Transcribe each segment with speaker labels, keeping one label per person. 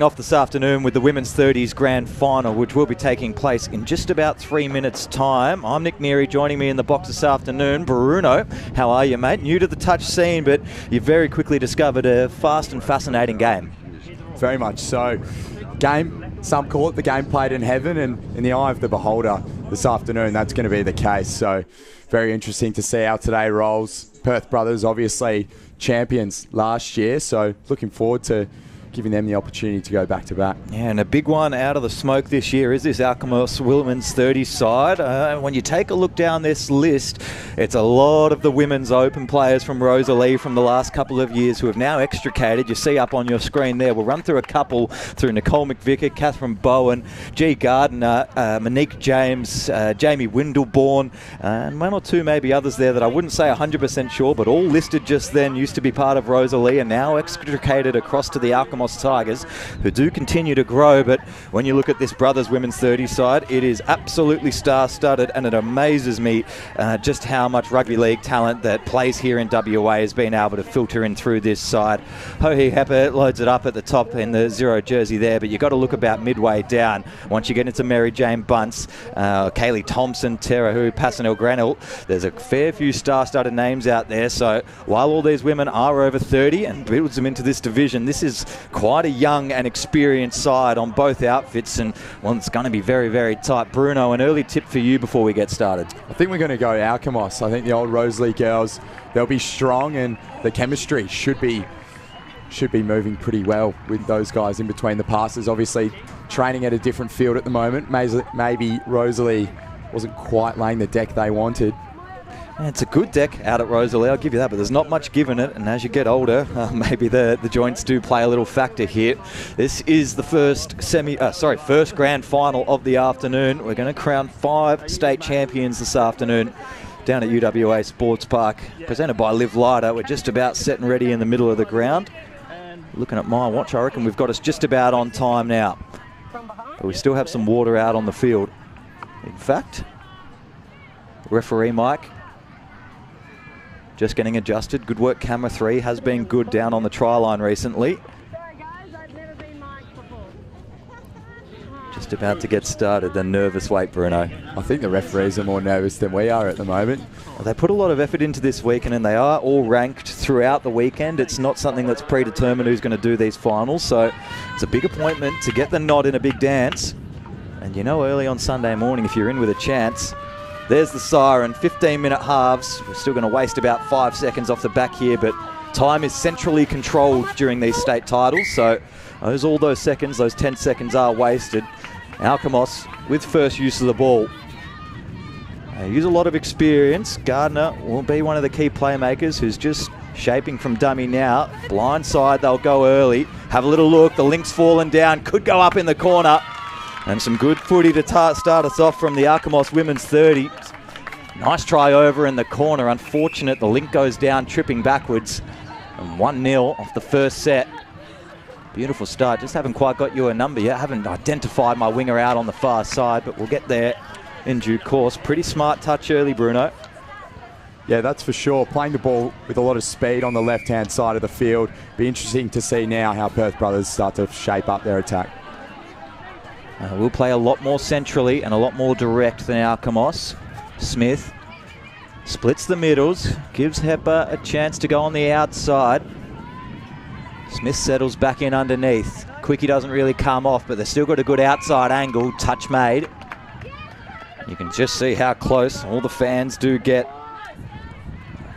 Speaker 1: Off this afternoon with the Women's 30s Grand Final, which will be taking place in just about 3 minutes' time. I'm Nick Neary. Joining me in the box this afternoon, Bruno. How are you, mate? New to the touch scene, but you very quickly discovered a fast and fascinating game.
Speaker 2: Very much so. Game, some call it the game played in heaven, and in the eye of the beholder this afternoon, that's going to be the case. So very interesting to see how today rolls. Perth brothers, obviously champions last year, so looking forward to giving them the opportunity to go back-to-back.
Speaker 1: Yeah, and a big one out of the smoke this year is this Alkimos Women's 30 side. When you take a look down this list, it's a lot of the Women's Open players from Rosalie from the last couple of years who have now extricated. You see up on your screen there. We'll run through a couple, through Nicole McVicker, Catherine Bowen, G. Gardner, Monique James, Jamie Windleborn, and one or two maybe others there that I wouldn't say 100% sure, but all listed just then, used to be part of Rosalie and now extricated across to the Alkimos Tigers, who do continue to grow. But when you look at this brothers Women's 30 side, it is absolutely star-studded, and it amazes me just how much rugby league talent that plays here in WA has been able to filter in through this side. Hohe Hepper loads it up at the top in the 0 jersey there, but you've got to look about midway down. Once you get into Mary Jane Bunce, Kaylee Thompson, Tara Hu, Passanel Granell, there's a fair few star-studded names out there. So while all these women are over 30 and builds them into this division, this is quite a young and experienced side on both outfits, and well, it's going to be very, very tight. Bruno, an early tip for you before we get started.
Speaker 2: I think we're going to go Alkimos. I think the old Rosalie girls, they'll be strong, and the chemistry should be moving pretty well with those guys in between the passes. Obviously training at a different field at the moment. Maybe Rosalie wasn't quite laying the deck they wanted.
Speaker 1: It's a good deck out at Rosalie, I'll give you that, but there's not much given it, and as you get older, maybe the joints do play a little factor here. This is the first grand final of the afternoon. We're going to crown 5 state champions this afternoon down at UWA Sports Park, presented by LiveLighter. We're just about set and ready in the middle of the ground. Looking at my watch, I reckon we've got us just about on time now, but we still have some water out on the field. In fact, referee Mike just getting adjusted. Good work, camera 3 has been good down on the try line recently. Just about to get started. The nervous wait, Bruno.
Speaker 2: I think the referees are more nervous than we are at the moment.
Speaker 1: Well, they put a lot of effort into this weekend, and they are all ranked throughout the weekend. It's not something that's predetermined who's going to do these finals, so it's a big appointment to get the nod in a big dance. And you know, early on Sunday morning, if you're in with a chance, there's the siren, 15-minute halves. We're still going to waste about 5 seconds off the back here, but time is centrally controlled during these state titles, so all those seconds, those 10 seconds are wasted. Alkimos with first use of the ball. They use a lot of experience. Gardner will be one of the key playmakers who's just shaping from dummy now. Blind side, they'll go early. Have a little look, the link's fallen down, could go up in the corner. And some good footy to start us off from the Alkimos Women's 30. Nice try over in the corner. Unfortunate, the link goes down, tripping backwards. And 1-0 off the first set. Beautiful start. Just haven't quite got you a number yet. Haven't identified my winger out on the far side, but we'll get there in due course. Pretty smart touch early, Bruno.
Speaker 2: Yeah, that's for sure. Playing the ball with a lot of speed on the left-hand side of the field. Be interesting to see now how Perth brothers start to shape up their attack.
Speaker 1: We'll play a lot more centrally and a lot more direct than Alkimos. Smith splits the middles, gives Hepper a chance to go on the outside. Smith settles back in underneath. Quickie doesn't really come off, but they've still got a good outside angle. Touch made. You can just see how close all the fans do get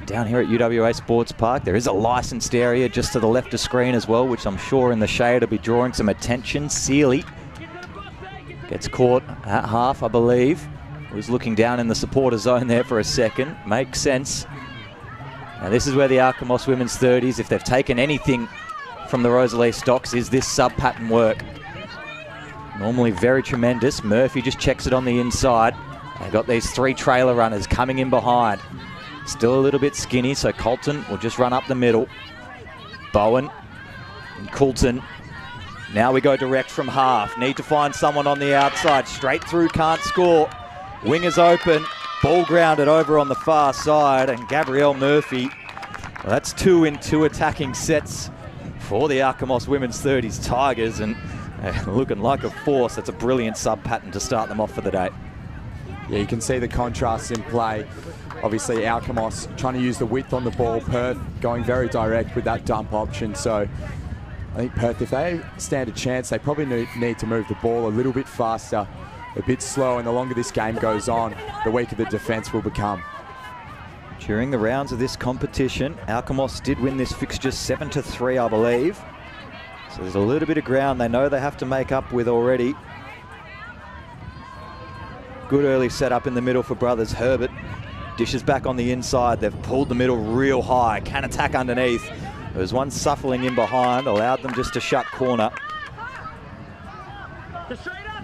Speaker 1: down here at UWA Sports Park. There is a licensed area just to the left of screen as well, which I'm sure in the shade will be drawing some attention. Seeley gets caught at half, I believe. Was looking down in the supporter zone there for a second. Makes sense. Now this is where the Alkimos Women's 30s, if they've taken anything from the Rosalie stocks, is this sub-pattern work. Normally very tremendous. Murphy just checks it on the inside. They've got these 3 trailer runners coming in behind. Still a little bit skinny, so Colton will just run up the middle. Bowen and Coulton. Now we go direct from half. Need to find someone on the outside. Straight through, can't score. Wingers open. Ball grounded over on the far side. And Gabrielle Murphy. Well, that's 2 in 2 attacking sets for the Alkimos Women's 30s Tigers. And Looking like a force. That's a brilliant sub pattern to start them off for the day.
Speaker 2: Yeah, you can see the contrast in play. Obviously, Alkimos trying to use the width on the ball. Perth going very direct with that dump option. So I think Perth, if they stand a chance, they probably need to move the ball a little bit faster, a bit slow, and the longer this game goes on, the weaker the defence will become.
Speaker 1: During the rounds of this competition, Alkimos did win this fixture 7-3, I believe. So there's a little bit of ground they know they have to make up with already. Good early setup in the middle for brothers. Herbert dishes back on the inside. They've pulled the middle real high. Can attack underneath. There's one suffling in behind. Allowed them just to shut corner.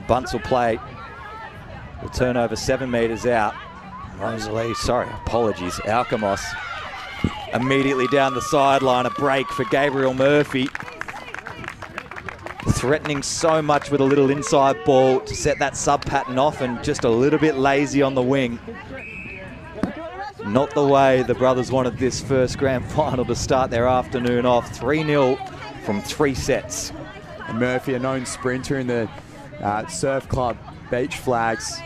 Speaker 1: Bunce will play. The turnover 7 metres out. Rosalie, sorry, apologies. Alkimos immediately down the sideline. A break for Gabriel Murphy. Threatening so much with a little inside ball to set that sub pattern off, and just a little bit lazy on the wing. Not the way the brothers wanted this first grand final to start their afternoon off. 3-0 from 3 sets.
Speaker 2: And Murphy, a known sprinter in the surf club beach flags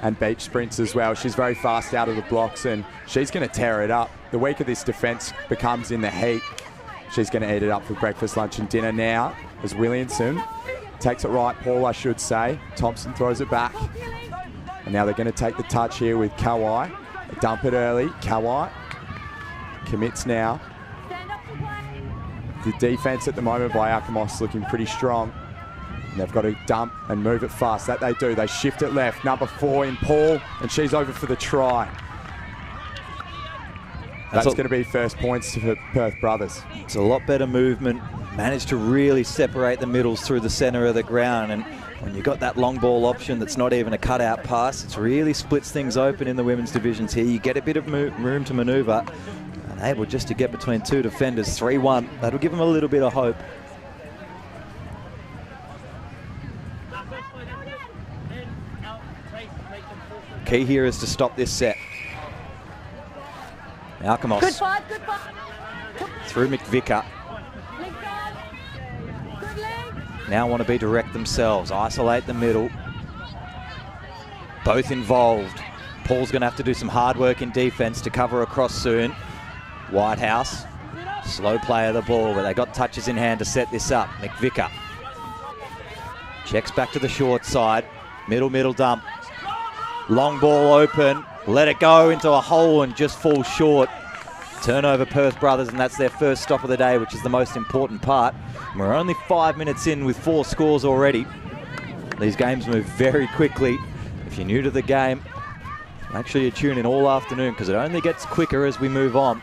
Speaker 2: and beach sprints as well. She's very fast out of the blocks, and she's going to tear it up. The weaker this defence becomes in the heat, she's going to eat it up for breakfast, lunch and dinner now. As Williamson takes it right, Paul, I should say. Thompson throws it back. And now they're going to take the touch here with Kawai. They dump it early. Kawai commits now. The defense at the moment by Alkimos looking pretty strong. And they've got to dump and move it fast. That they do. They shift it left. Number 4 in Paul, and she's over for the try. That's going to be first points for Perth brothers.
Speaker 1: It's a lot better movement. Managed to really separate the middles through the centre of the ground, and when you've got that long ball option that's not even a cutout pass, it really splits things open in the women's divisions here. You get a bit of room to manoeuvre, and able just to get between 2 defenders. 3-1. That'll give them a little bit of hope. Key here is to stop this set. Alkimos through McVicker. Now want to be direct themselves, isolate the middle. Both involved. Paul's going to have to do some hard work in defense to cover across soon. Whitehouse, slow play of the ball, but they got touches in hand to set this up. McVicker checks back to the short side. Middle dump. Long ball open. Let it go into a hole and just falls short. Turnover Perth brothers, and that's their first stop of the day, which is the most important part. And we're only 5 minutes in with 4 scores already. These games move very quickly. If you're new to the game, make sure you tune in all afternoon, because it only gets quicker as we move on.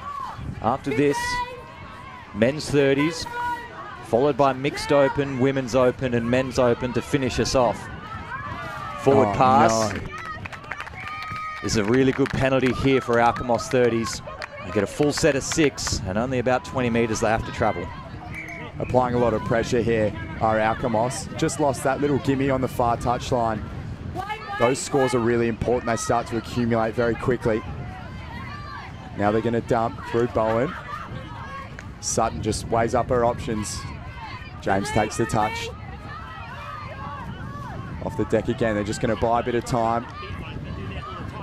Speaker 1: After this, men's 30s, followed by mixed open, women's open, and men's open to finish us off. Forward pass. No. There's a really good penalty here for Alkimos 30s. They get a full set of 6, and only about 20 metres they have to travel.
Speaker 2: Applying a lot of pressure here are Alkimos. Just lost that little gimme on the far touchline. Those scores are really important. They start to accumulate very quickly. Now they're going to dump through Bowen. Sutton just weighs up her options. James takes the touch. Off the deck again. They're just going to buy a bit of time.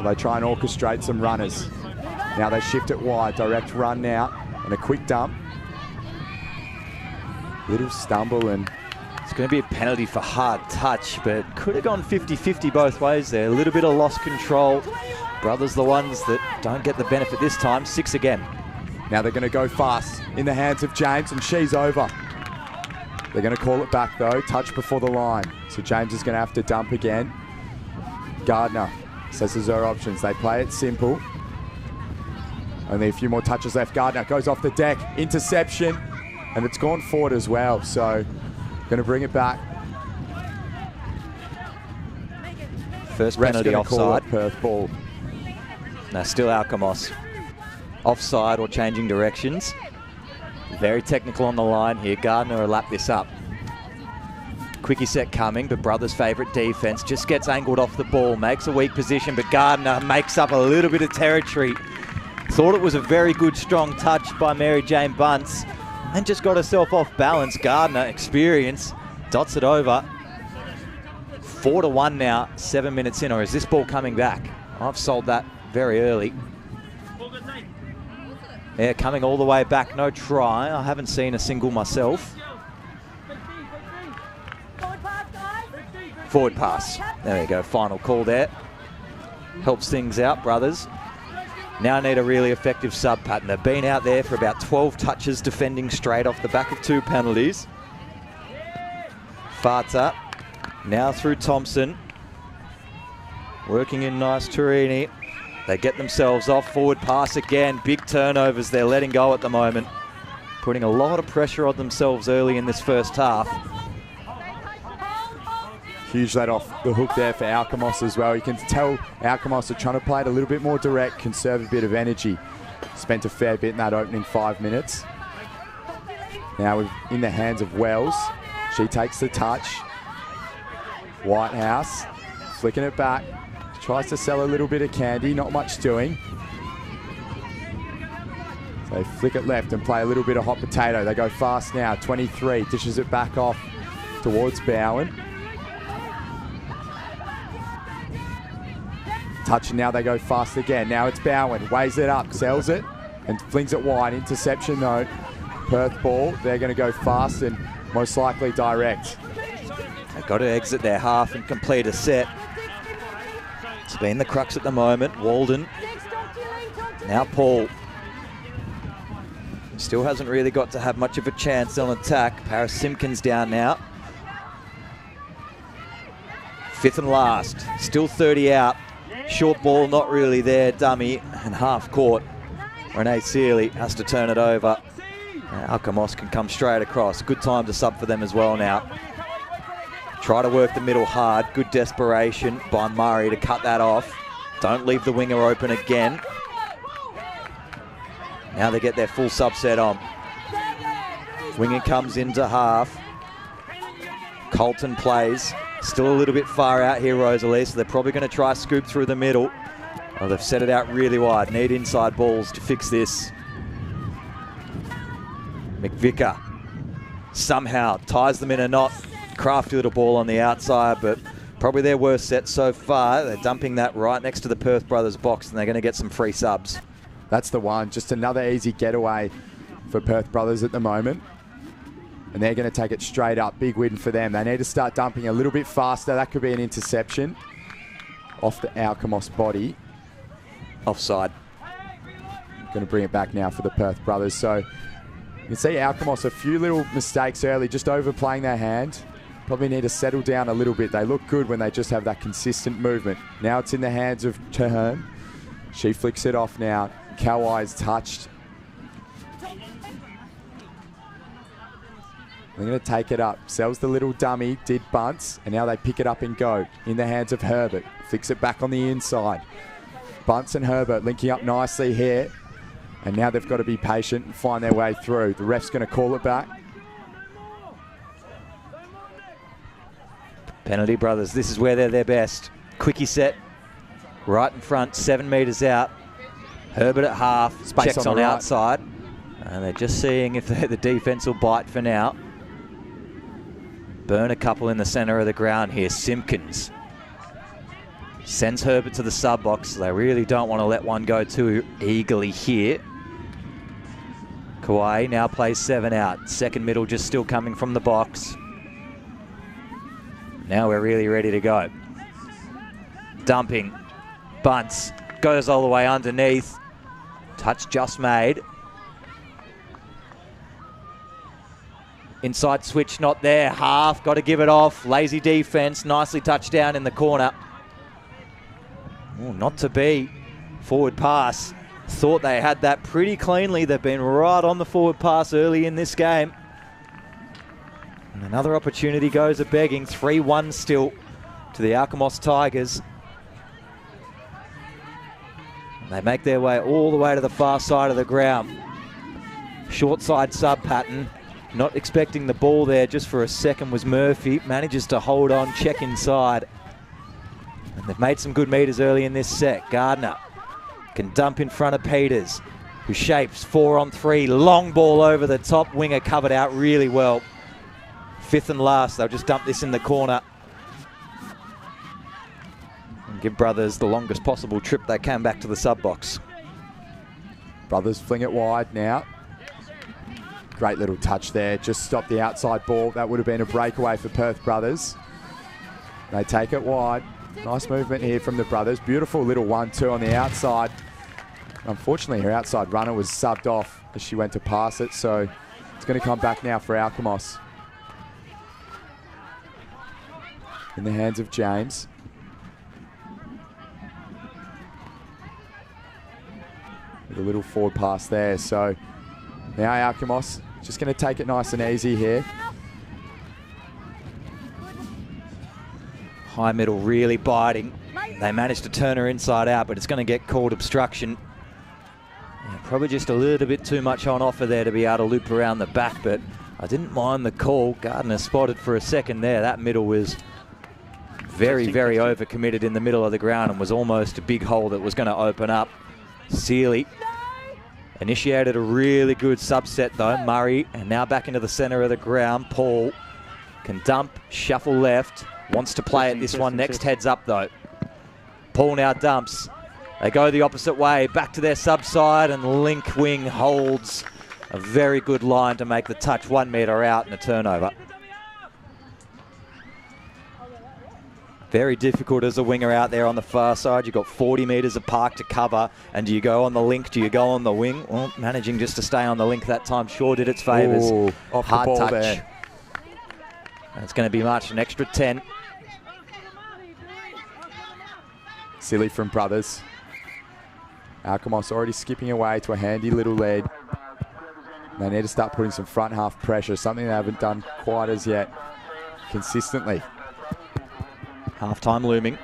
Speaker 2: They try and orchestrate some runners. Now they shift it wide. Direct run now. And a quick dump. Little stumble, and
Speaker 1: it's going to be a penalty for hard touch, but could have gone 50-50 both ways there. A little bit of lost control. Brothers the ones that don't get the benefit this time. 6 again.
Speaker 2: Now they're going to go fast in the hands of James, and she's over. They're going to call it back though. Touch before the line. So James is going to have to dump again. Gardner says there's her options. They play it simple. Only a few more touches left. Gardner goes off the deck. Interception. And it's gone forward as well. So going to bring it back.
Speaker 1: First penalty offside.
Speaker 2: Perth ball.
Speaker 1: Now still Alkimos. Offside or changing directions. Very technical on the line here. Gardner will lap this up. Quickie set coming, but Brothers' favourite defence just gets angled off the ball, makes a weak position, but Gardner makes up a little bit of territory. Thought it was a very good, strong touch by Mary Jane Bunce, and just got herself off balance. Gardner, experience, Dots it over. 4-1 now, 7 minutes in, or is this ball coming back? I've sold that very early. Yeah, coming all the way back, no try. I haven't seen a single myself. Forward pass. There you go, final call there. Helps things out, brothers. Now need a really effective sub pattern. They've been out there for about 12 touches defending straight off the back of 2 penalties. Karratha, now through Thompson. Working in nice Turini. They get themselves off, forward pass again. Big turnovers they're letting go at the moment. Putting a lot of pressure on themselves early in this first half.
Speaker 2: Huge let off the hook there for Alkimos as well. You can tell Alkimos are trying to play it a little bit more direct, conserve a bit of energy. Spent a fair bit in that opening 5 minutes. Now we're in the hands of Wells. She takes the touch. Whitehouse flicking it back. Tries to sell a little bit of candy, not much doing. So they flick it left and play a little bit of hot potato. They go fast now, 23, dishes it back off towards Bowen. Touch and now they go fast again. Now it's Bowen, weighs it up, sells it and flings it wide. Interception though. Perth ball, they're going to go fast and most likely direct.
Speaker 1: They've got to exit their half and complete a set. It's been the crux at the moment. Walden. Now Paul. Still hasn't really got to have much of a chance on attack. Paris Simpkins down now. 5th and last. Still 30 out. Short ball not really there. Dummy and half court. Renee Searley has to turn it over. Alkimos can come straight across. Good time to sub for them as well now. Try to work the middle hard. Good desperation by Murray to cut that off. Don't leave the winger open again. Now they get their full subset on. Winger comes into half. Colton plays. Still a little bit far out here, Rosalie, so they're probably going to try scoop through the middle. Oh, they've set it out really wide. Need inside balls to fix this. McVicker somehow ties them in a knot. Crafty little ball on the outside, but probably their worst set so far. They're dumping that right next to the Perth brothers box, and they're going to get some free subs.
Speaker 2: That's the one. Just another easy getaway for Perth brothers at the moment. And they're going to take it straight up. Big win for them. They need to start dumping a little bit faster. That could be an interception off the Alkimos body.
Speaker 1: Offside.
Speaker 2: Going to bring it back now for the Perth brothers. So you can see Alkimos, a few little mistakes early, just overplaying their hand. Probably need to settle down a little bit. They look good when they just have that consistent movement. Now it's in the hands of Terhern. She flicks it off now. Kauai's touched. They're going to take it up. Sells the little dummy, did Bunce, and now they pick it up and go. In the hands of Herbert. Flicks it back on the inside. Bunce and Herbert linking up nicely here. And now they've got to be patient and find their way through. The ref's going to call it back.
Speaker 1: Penalty brothers, this is where they're their best. Quickie set, right in front, 7 metres out. Herbert at half,
Speaker 2: Space
Speaker 1: checks
Speaker 2: on
Speaker 1: on
Speaker 2: the right.
Speaker 1: outside. And they're just seeing if the defence will bite for now. Burn a couple in the centre of the ground here. Simpkins sends Herbert to the sub box. They really don't want to let one go too eagerly here. Kauai now plays 7 out. Second middle just still coming from the box. Now we're really ready to go. Dumping. Bunce goes all the way underneath. Touch just made. Inside switch not there. Half, got to give it off. Lazy defense, nicely touched down in the corner. Oh, not to be. Forward pass. Thought they had that pretty cleanly. They've been right on the forward pass early in this game. And another opportunity goes a-begging. 3-1 still to the Alkimos Tigers. And they make their way all the way to the far side of the ground. Short side sub pattern. Not expecting the ball there just for a second was Murphy. Manages to hold on, check inside. And they've made some good meters early in this set. Gardner can dump in front of Peters, who shapes 4-on-3. Long ball over the top. Winger covered out really well. Fifth and last, they'll just dump this in the corner and give Brothers the longest possible trip they can back to the sub box.
Speaker 2: Brothers fling it wide now. Great little touch there. Just stopped the outside ball. That would have been a breakaway for Perth Brothers. They take it wide. Nice movement here from the Brothers. Beautiful little 1-2 on the outside. Unfortunately, her outside runner was subbed off as she went to pass it, so it's going to come back now for Alkimos. In the hands of James. With a little forward pass there, so now Alkimos just going to take it nice and easy here.
Speaker 1: High middle really biting. They managed to turn her inside out, but it's going to get called obstruction. Yeah, probably just a little bit too much on offer there to be able to loop around the back, but I didn't mind the call. Gardner spotted for a second there. That middle was very, very overcommitted in the middle of the ground and was almost a big hole that was going to open up. Sealy initiated a really good subset though. Murray, and now back into the center of the ground. Paul can dump, shuffle left, wants to play it. This one next heads up though. Paul now dumps. They go the opposite way, back to their sub side, and Link Wing holds a very good line to make the touch 1 meter out and a turnover. Very difficult as a winger out there on the far side. You've got 40 metres of park to cover. And do you go on the link? Do you go on the wing? Well, managing just to stay on the link that time sure did its favours.
Speaker 2: Off
Speaker 1: hard
Speaker 2: the ball
Speaker 1: touch.
Speaker 2: there.
Speaker 1: And it's going to be much, an extra 10.
Speaker 2: Silly from Brothers. Alkimos already skipping away to a handy little lead. They need to start putting some front half pressure, something they haven't done quite as yet consistently.
Speaker 1: Half-time looming.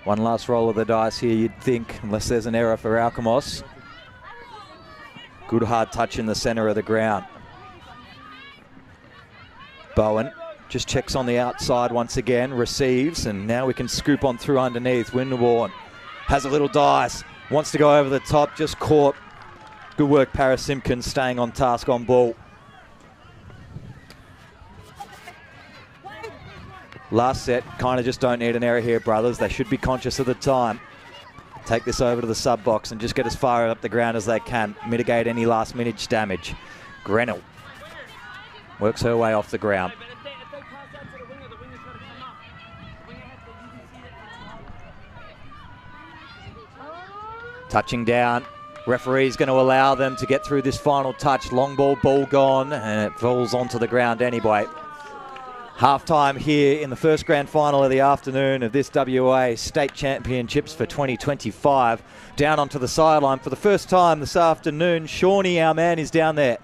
Speaker 1: One last roll of the dice here, you'd think, unless there's an error for Alkimos. Good hard touch in the center of the ground. Bowen just checks on the outside once again, receives, and now we can scoop on through underneath. Winterbourne has a little dice, wants to go over the top, just caught. Good work, Paris Simpkins, staying on task on ball. Last set, kind of just don't need an error here, Brothers. They should be conscious of the time. Take this over to the sub box and just get as far up the ground as they can. Mitigate any last minute damage. Grenell works her way off the ground. Touching down. Referee's going to allow them to get through this final touch. Long ball gone, and it falls onto the ground anyway. Half-time here in the first grand final of the afternoon of this WA State Championships for 2025. Down onto the sideline for the first time this afternoon. Shawnee, our man, is down there.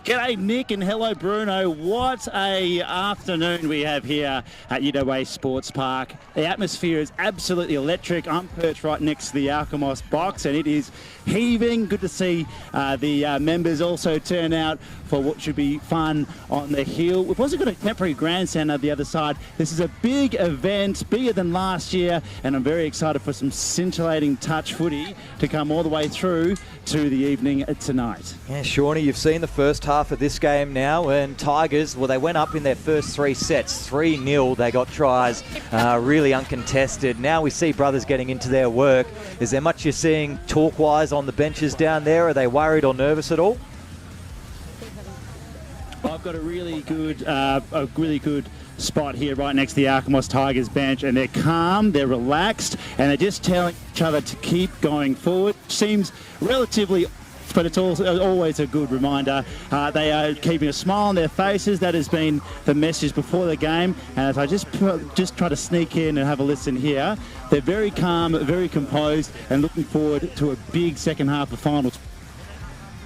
Speaker 3: G'day Nick and hello Bruno. What a afternoon we have here at UWA Sports Park. The atmosphere is absolutely electric. I'm perched right next to the Alkimos box and it is heaving. Good to see the members also turn out for what should be fun on the hill. We've also got a temporary grandstand on the other side. This is a big event, bigger than last year, and I'm very excited for some scintillating touch footy to come all the way through to the evening tonight.
Speaker 1: Yeah, Shawnee, you've seen the first half of this game now, and Tigers, well, they went up in their first 3 sets, 3-0. They got tries, really uncontested. Now we see Brothers getting into their work. Is there much you're seeing talk-wise on the benches down there? Are they worried or nervous at all?
Speaker 3: I've got a really good spot here right next to the Alkimos Tigers bench, and they're calm, they're relaxed, and they're just telling each other to keep going forward. Seems relatively, but it's also always a good reminder. They are keeping a smile on their faces. That has been the message before the game. And if I just try to sneak in and have a listen here, they're very calm, very composed, and looking forward to a big second half of finals.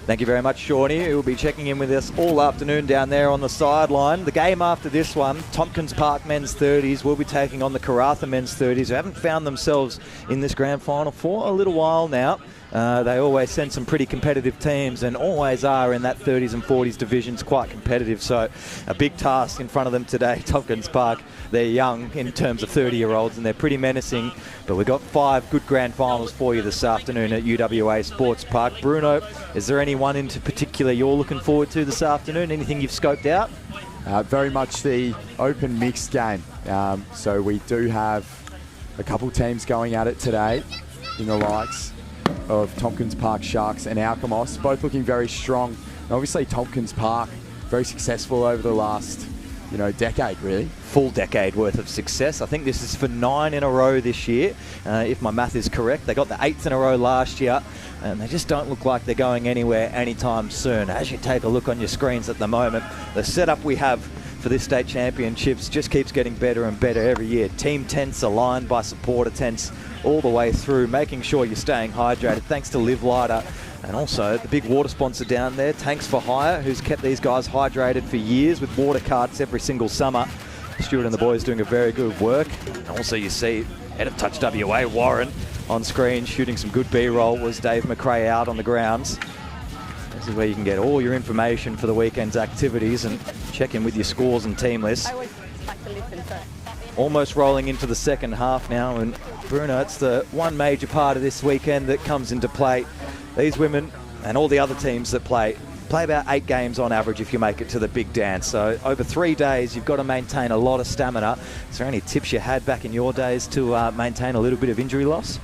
Speaker 1: Thank you very much, Shawnee, who will be checking in with us all afternoon down there on the sideline. The game after this one, Tompkins Park men's 30s, will be taking on the Karratha men's 30s, who haven't found themselves in this grand final for a little while now. They always send some pretty competitive teams and always are in that 30s and 40s divisions, quite competitive. So a big task in front of them today, Tompkins Park. They're young in terms of 30-year-olds and they're pretty menacing. But we've got 5 good grand finals for you this afternoon at UWA Sports Park. Bruno, is there anyone in particular you're looking forward to this afternoon? Anything you've scoped out?
Speaker 2: Very much the open mixed game. So we do have a couple teams going at it today in the likes of Tompkins Park Sharks and Alkimos, both looking very strong. And obviously Tompkins Park, very successful over the last, decade really.
Speaker 1: Full decade worth of success. I think this is for 9 in a row this year, if my math is correct. They got the 8th in a row last year, and they just don't look like they're going anywhere anytime soon. As you take a look on your screens at the moment, the setup we have for this state championships just keeps getting better and better every year. Team tents aligned by supporter tents all the way through, making sure you're staying hydrated thanks to LiveLighter. And also the big water sponsor down there, Tanks for Hire, who's kept these guys hydrated for years with water carts every single summer. Stuart and the boys doing a very good work. And also you see head of Touch WA, Warren, on screen shooting some good B-roll. Was Dave McRae out on the grounds. This is where you can get all your information for the weekend's activities and check in with your scores and team lists. Almost rolling into the second half now, and Bruno, it's the one major part of this weekend that comes into play. These women and all the other teams that play about 8 games on average if you make it to the big dance. So over 3 days, you've got to maintain a lot of stamina. Is there any tips you had back in your days to maintain a little bit of injury loss?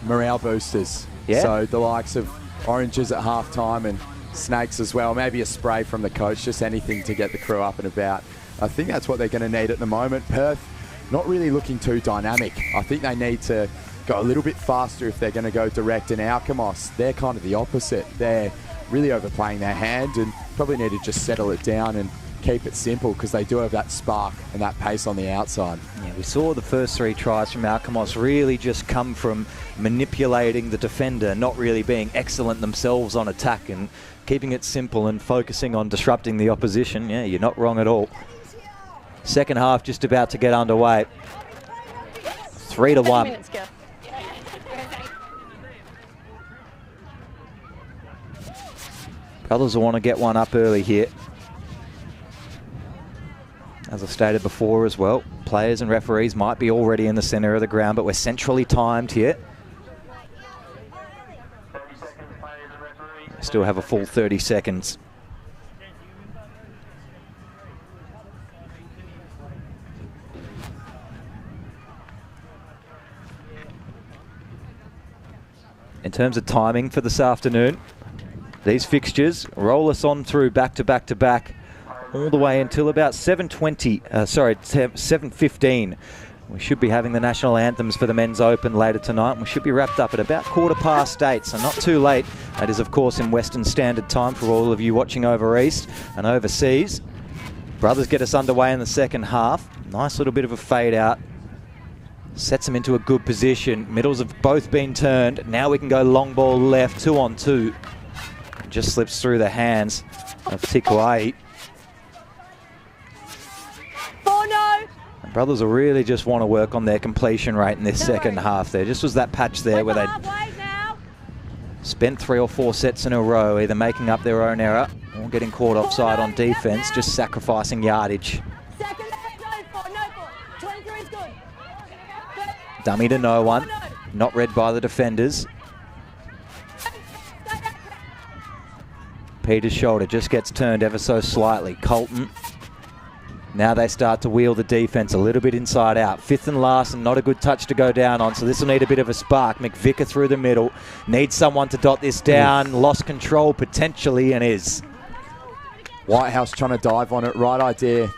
Speaker 2: Morale boosters.
Speaker 1: Yeah.
Speaker 2: So the likes of oranges at halftime and snakes as well. Maybe a spray from the coach, just anything to get the crew up and about. I think that's what they're going to need at the moment. Perth, not really looking too dynamic. I think they need to go a little bit faster if they're going to go direct. And Alkimos, they're kind of the opposite. They're really overplaying their hand and probably need to just settle it down and keep it simple because they do have that spark and that pace on the outside.
Speaker 1: Yeah, we saw the first 3 tries from Alkimos really just come from manipulating the defender, not really being excellent themselves on attack and keeping it simple and focusing on disrupting the opposition. Yeah, you're not wrong at all. Second half just about to get underway. 3-1. Brothers will want to get one up early here. As I stated before as well, players and referees might be already in the centre of the ground, but we're centrally timed here. Still have a full 30 seconds. In terms of timing for this afternoon, these fixtures roll us on through back to back to back all the way until about 7:15. We should be having the national anthems for the men's open later tonight. We should be wrapped up at about 8:15, so not too late. That is, of course, in Western Standard Time for all of you watching over east and overseas. Brothers get us underway in the second half. Nice little bit of a fade out. Sets them into a good position. Middles have both been turned. Now we can go long ball left, 2-on-2. Just slips through the hands of Tikuai. Brothers will really just want to work on their completion rate in this second half. There just was that patch there where they spent 3 or 4 sets in a row, either making up their own error or getting caught offside on defense, just sacrificing yardage. Dummy to no one, not read by the defenders. Peter's shoulder just gets turned ever so slightly. Colton. Now they start to wheel the defense a little bit inside out. 5th and last, and not a good touch to go down on, so this will need a bit of a spark. McVicker through the middle. Needs someone to dot this down. Lost control potentially, and is.
Speaker 2: Whitehouse trying to dive on it. Right idea.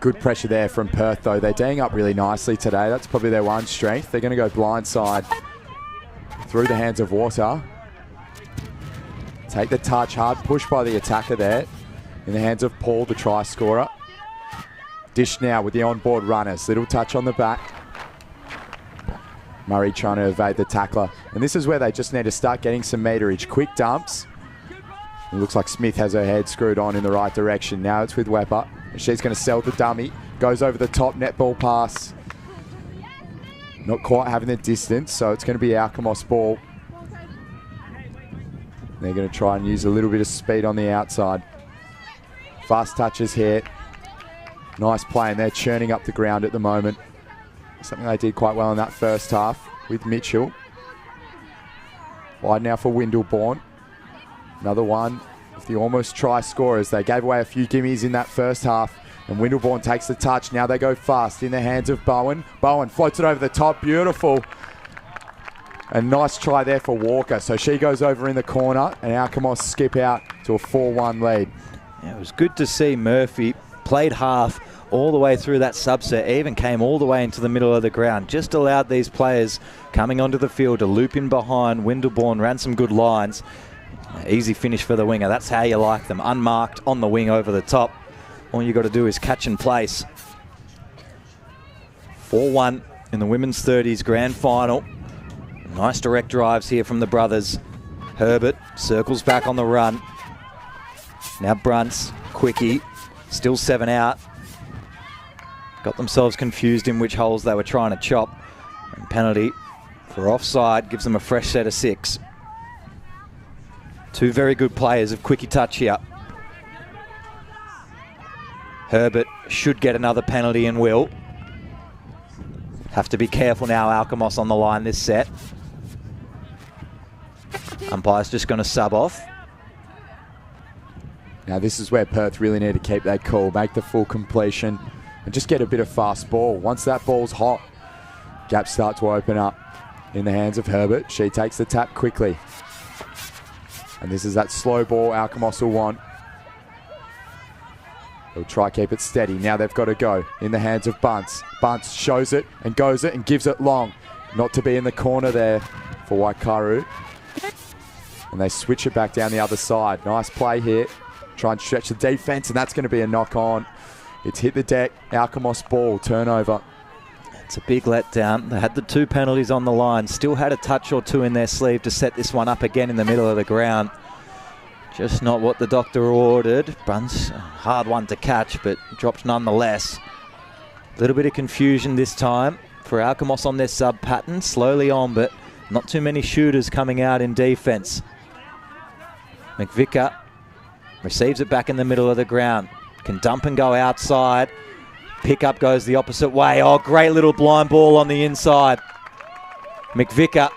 Speaker 2: Good pressure there from Perth, though. They're D'ing up really nicely today. That's probably their one strength. They're going to go blindside through the hands of Water. Take the touch, hard push by the attacker there. In the hands of Paul, the try scorer. Dish now with the onboard runners. Little touch on the back. Murray trying to evade the tackler. And this is where they just need to start getting some meterage. Quick dumps. It looks like Smith has her head screwed on in the right direction. Now it's with Wepper. She's going to sell the dummy. Goes over the top, netball pass. Not quite having the distance, so it's going to be Alkimos ball. And they're going to try and use a little bit of speed on the outside. Fast touches here. Nice play, and they're churning up the ground at the moment. Something they did quite well in that first half with Mitchell. Wide now for Windleborn. Another one of the almost try scorers. They gave away a few gimmies in that first half, and Windleborn takes the touch. Now they go fast in the hands of Bowen. Bowen floats it over the top. Beautiful. A nice try there for Walker. So she goes over in the corner, and Alkimos skip out to a 4-1 lead.
Speaker 1: Yeah, it was good to see Murphy played half all the way through that subset, even came all the way into the middle of the ground. Just allowed these players coming onto the field to loop in behind. Windleborn ran some good lines. Easy finish for the winger. That's how you like them. Unmarked on the wing over the top. All you got to do is catch and place. 4-1 in the women's 30s grand final. Nice direct drives here from the brothers. Herbert circles back on the run. Now Brunts, Quickie, still 7 out. Got themselves confused in which holes they were trying to chop. And penalty for offside gives them a fresh set of 6. Two very good players of Quickie touch here. Herbert should get another penalty and will. Have to be careful now, Alkimos on the line this set. Umpire's just going to sub off.
Speaker 2: Now this is where Perth really need to keep that cool, make the full completion, and just get a bit of fast ball. Once that ball's hot, gaps start to open up in the hands of Herbert. She takes the tap quickly. And this is that slow ball Alkimos will want. They'll try keep it steady. Now they've got to go in the hands of Bunce. Bunce shows it and goes it and gives it long. Not to be in the corner there for Waikaru. And they switch it back down the other side. Nice play here. Try and stretch the defense, and that's going to be a knock on. It's hit the deck. Alkimos ball, turnover.
Speaker 1: It's a big letdown. They had the 2 penalties on the line. Still had a touch or 2 in their sleeve to set this one up again in the middle of the ground. Just not what the doctor ordered. Bruns, a hard one to catch, but dropped nonetheless. A little bit of confusion this time for Alkimos on their sub pattern. Slowly on, but not too many shooters coming out in defense. McVicker receives it back in the middle of the ground. Can dump and go outside. Pickup goes the opposite way. Oh, great little blind ball on the inside. McVicker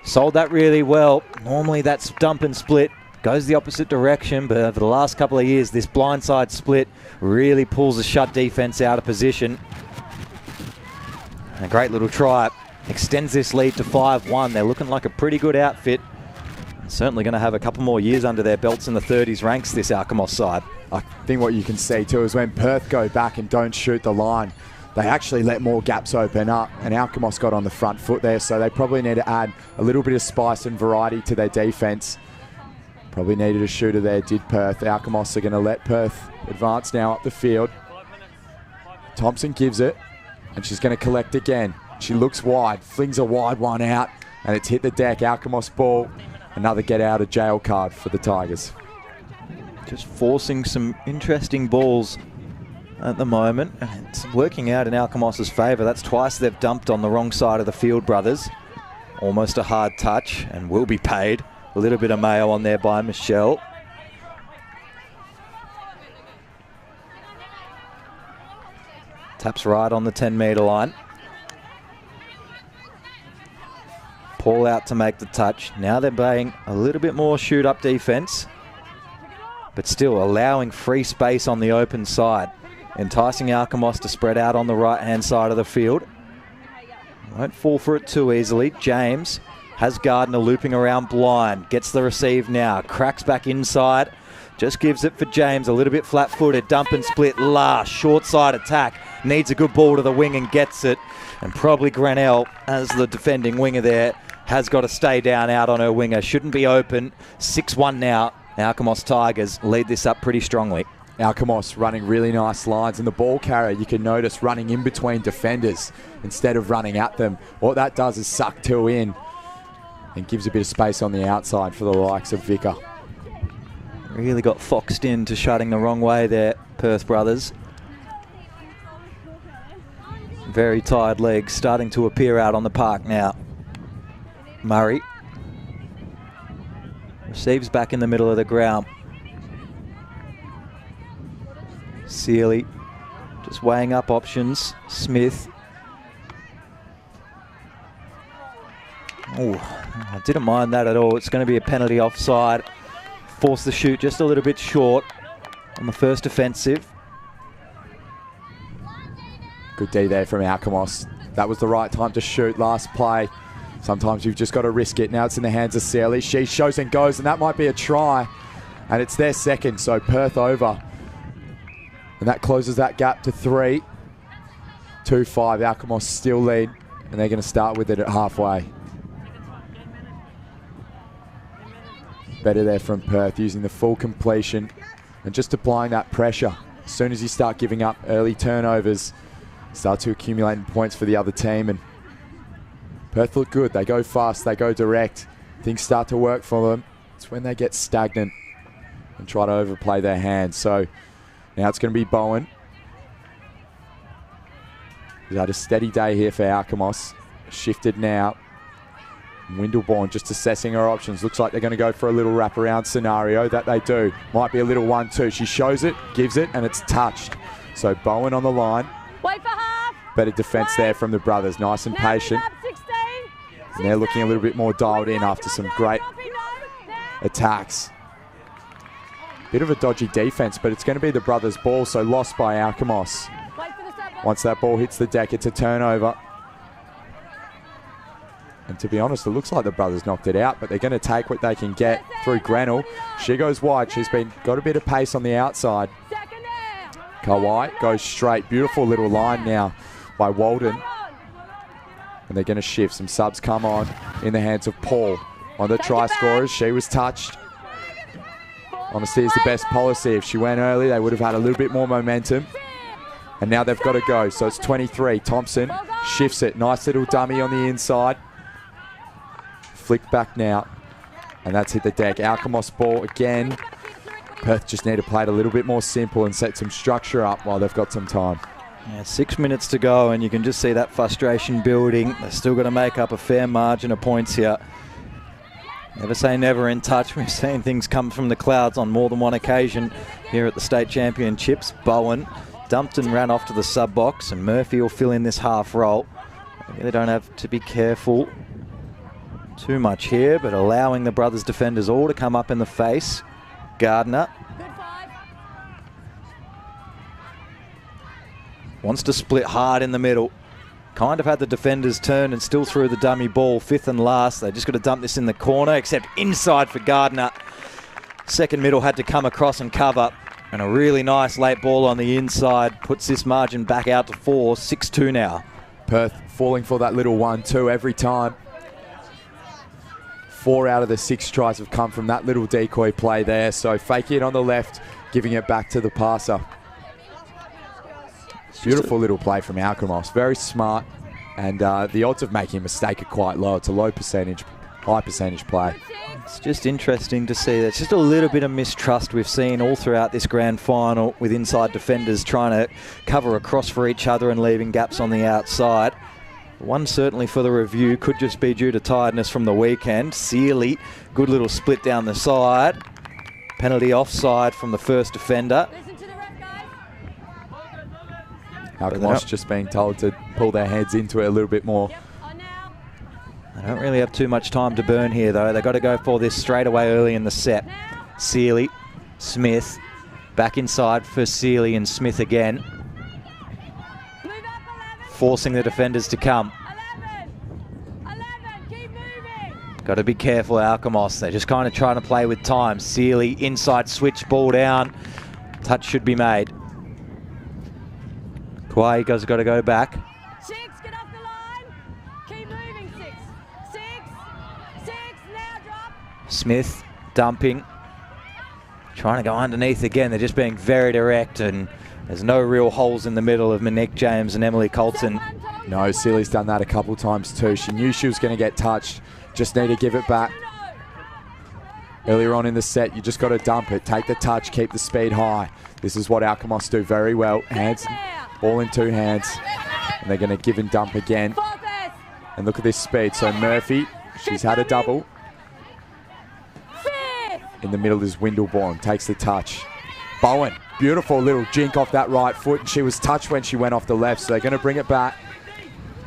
Speaker 1: sold that really well. Normally that's dump and split. Goes the opposite direction, but over the last couple of years, this blindside split really pulls the shut defense out of position. A great little try. Extends this lead to 5-1. They're looking like a pretty good outfit. Certainly going to have a couple more years under their belts in the 30s ranks, this Alkimos side.
Speaker 2: I think what you can see too is when Perth go back and don't shoot the line, they actually let more gaps open up, and Alkimos got on the front foot there, so they probably need to add a little bit of spice and variety to their defense. Probably needed a shooter there, did Perth. Alkimos are going to let Perth advance now up the field. Thompson gives it, and she's going to collect again. She looks wide, flings a wide one out, and it's hit the deck. Alkimos ball. Another get out of jail card for the Tigers.
Speaker 1: Just forcing some interesting balls at the moment. It's working out in Alkimos' favour. That's twice they've dumped on the wrong side of the field, brothers. Almost a hard touch and will be paid. A little bit of mayo on there by Michelle. Taps right on the 10-metre line. Paul out to make the touch. Now they're playing a little bit more shoot-up defense, but still allowing free space on the open side, enticing Alkimos to spread out on the right-hand side of the field. Won't fall for it too easily. James has Gardner looping around blind. Gets the receive now. Cracks back inside. Just gives it for James. A little bit flat-footed. Dump and split. Last short-side attack. Needs a good ball to the wing and gets it. And probably Granell, as the defending winger there, has got to stay down out on her winger. Shouldn't be open. 6-1 now. Alkimos Tigers lead this up pretty strongly.
Speaker 2: Alkimos running really nice lines, and the ball carrier, you can notice, running in between defenders instead of running at them. What that does is suck 2 in and gives a bit of space on the outside for the likes of Vicker.
Speaker 1: Really got foxed into shutting the wrong way there, Perth brothers. Very tired legs starting to appear out on the park now. Murray Receives back in the middle of the ground. Sealy just weighing up options. Smith. Oh, I didn't mind that at all. It's going to be a penalty offside. Force the shoot just a little bit short on the first offensive.
Speaker 2: Good D there from Alkimos. That was the right time to shoot last play. Sometimes you've just got to risk it. Now it's in the hands of Sealy. She shows and goes, and that might be a try. And it's their second, so Perth over. And that closes that gap to 3. 2-5. Alkimos still lead, and they're going to start with it at halfway. Better there from Perth, using the full completion and just applying that pressure. As soon as you start giving up early turnovers, start to accumulate points for the other team. And Perth look good. They go fast, they go direct. Things start to work for them. It's when they get stagnant and try to overplay their hands. So now it's going to be Bowen. He's had a steady day here for Alkimos. Shifted now. Windleborn just assessing her options. Looks like they're going to go for a little wraparound scenario. That they do. Might be a little 1-2. She shows it, gives it, and it's touched. So Bowen on the line.
Speaker 4: Wait for half.
Speaker 2: Better defense there from the brothers. Nice and patient. And they're looking a little bit more dialed in after some great attacks. Bit of a dodgy defense, but it's going to be the brothers' ball, so lost by Alkimos. Once that ball hits the deck, it's a turnover. And to be honest, it looks like the brothers knocked it out, but they're going to take what they can get through Grenell. She goes wide. She's got a bit of pace on the outside. Kawhi goes straight. Beautiful little line now by Walden. And they're going to shift. Some subs come on in the hands of Paul. On the try scorers, she was touched. Honesty is the best policy. If she went early, they would have had a little bit more momentum. And now they've got to go. So it's 23. Thompson shifts it. Nice little dummy on the inside. Flick back now. And that's hit the deck. Alkimos ball again. Perth just need to play it a little bit more simple and set some structure up while they've got some time.
Speaker 1: Yeah, 6 minutes to go, and you can just see that frustration building. They're still going to make up a fair margin of points here. Never say never in touch. We've seen things come from the clouds on more than one occasion here at the state championships. Bowen dumped and ran off to the sub box, and Murphy will fill in this half role. They don't have to be careful too much here, but allowing the brothers defenders all to come up in the face. Gardner wants to split hard in the middle. Kind of had the defenders turn and still threw the dummy ball. 5th and last. They just got to dump this in the corner, except inside for Gardner. Second middle had to come across and cover. And a really nice late ball on the inside puts this margin back out to 4. 6-2 now.
Speaker 2: Perth falling for that little 1-2 every time. 4 out of the 6 tries have come from that little decoy play there. So fake it on the left, giving it back to the passer. Beautiful little play from Alkimos. Very smart. And the odds of making a mistake are quite low. It's a low percentage, high percentage play.
Speaker 1: It's just interesting to see. There's just a little bit of mistrust we've seen all throughout this grand final, with inside defenders trying to cover across for each other and leaving gaps on the outside. One certainly for the review could just be due to tiredness from the weekend. Sealy, good little split down the side. Penalty offside from the first defender.
Speaker 2: Alkimos just being told to pull their heads into it a little bit more.
Speaker 1: They don't really have too much time to burn here, though. They've got to go for this straight away early in the set. Sealy, Smith, back inside for Sealy and Smith again. Forcing the defenders to come. Got to be careful, Alkimos. They're just kind of trying to play with time. Sealy, inside switch, ball down. Touch should be made. Kwai got to go back.
Speaker 4: 6, get off the line. Keep moving, 6. 6, now drop.
Speaker 1: Smith dumping. Trying to go underneath again. They're just being very direct, and there's no real holes in the middle of Monique James and Emily Colton.
Speaker 2: No, Sealy's done that a couple times too. She knew she was going to get touched. Just need to give it back. Earlier on in the set, you just got to dump it. Take the touch, keep the speed high. This is what Alkimos do very well. Hands, ball in 2 hands. And they're going to give and dump again. And look at this speed. So Murphy, she's had a double. In the middle is Windleborn, takes the touch. Bowen, beautiful little jink off that right foot, and she was touched when she went off the left, so they're going to bring it back.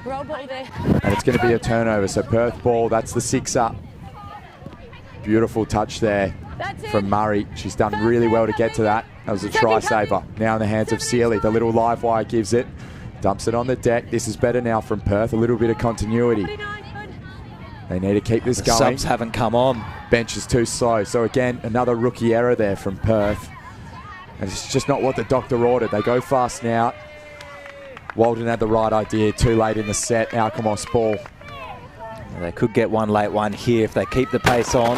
Speaker 4: Roll ball there.
Speaker 2: And it's going to be a turnover, so Perth ball, that's the 6-up. Beautiful touch there from Murray. She's done really well to get to that. That was a try saver. Now in the hands of Sealy. The little live wire gives it. Dumps it on the deck. This is better now from Perth. A little bit of continuity. They need to keep this going.
Speaker 1: Subs haven't come on.
Speaker 2: Bench is too slow. So again, another rookie error there from Perth. And it's just not what the doctor ordered. They go fast now. Walden had the right idea. Too late in the set. Alkimos ball.
Speaker 1: They could get one late one here if they keep the pace on.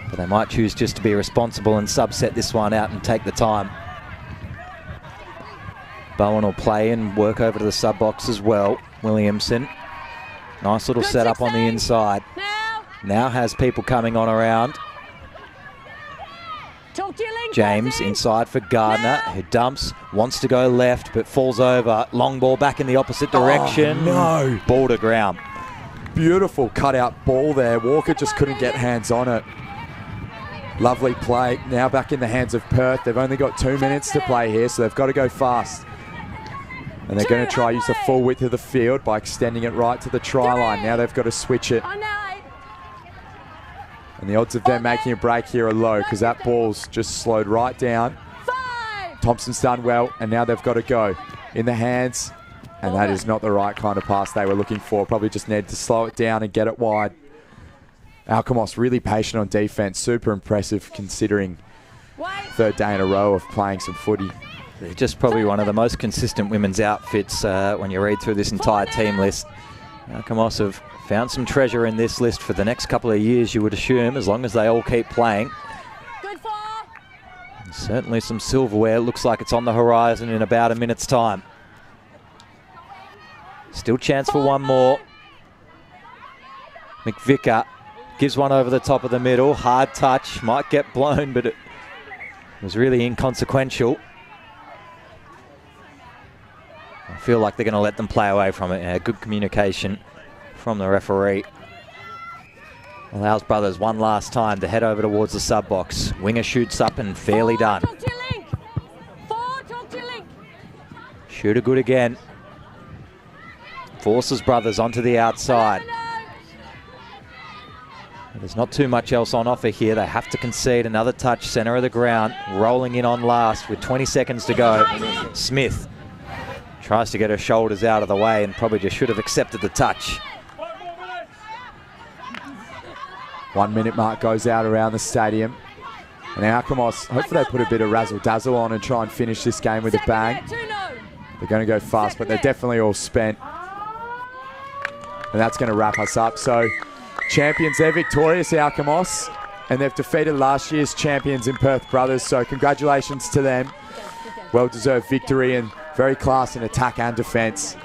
Speaker 1: But they might choose just to be responsible and subset this one out and take the time. Bowen will play and work over to the sub box as well. Williamson. Nice little setup on the inside. Now has people coming on around. James inside for Gardner, who dumps, wants to go left, but falls over. Long ball back in the opposite direction.
Speaker 2: Oh, no.
Speaker 1: Ball to ground.
Speaker 2: Beautiful cutout ball there. Walker just couldn't get hands on it. Lovely play. Now back in the hands of Perth. They've only got 2 minutes to play here, so they've got to go fast. And they're going to try use the full width of the field by extending it right to the try line. Now they've got to switch it. And the odds of them making a break here are low because that ball's just slowed right down. Thompson's done well, and now they've got to go. In the hands, and that is not the right kind of pass they were looking for. Probably just needed to slow it down and get it wide. Alkimos really patient on defense. Super impressive considering third day in a row of playing some footy.
Speaker 1: They're just probably one of the most consistent women's outfits when you read through this entire team list. Alkimos have found some treasure in this list for the next couple of years, you would assume, as long as they all keep playing. And certainly some silverware. Looks like it's on the horizon in about a minute's time. Still chance for one more. McVicker gives one over the top of the middle. Hard touch. Might get blown, but it was really inconsequential. I feel like they're going to let them play away from it. Good communication from the referee. Allows Brothers one last time to head over towards the sub box. Winger shoots up and fairly done. Shooter good again. Forces Brothers onto the outside. There's not too much else on offer here. They have to concede another touch, centre of the ground. Rolling in on last with 20 seconds to go. Smith tries to get her shoulders out of the way and probably just should have accepted the touch.
Speaker 2: 1 minute mark goes out around the stadium. And Alkimos, hopefully they put a bit of razzle-dazzle on and try and finish this game with a bang. They're going to go fast, but they're definitely all spent. And that's going to wrap us up. So, champions, they're victorious, Alkimos. And they've defeated last year's champions in Perth Brothers. So, congratulations to them. Well-deserved victory and very class in attack and defence.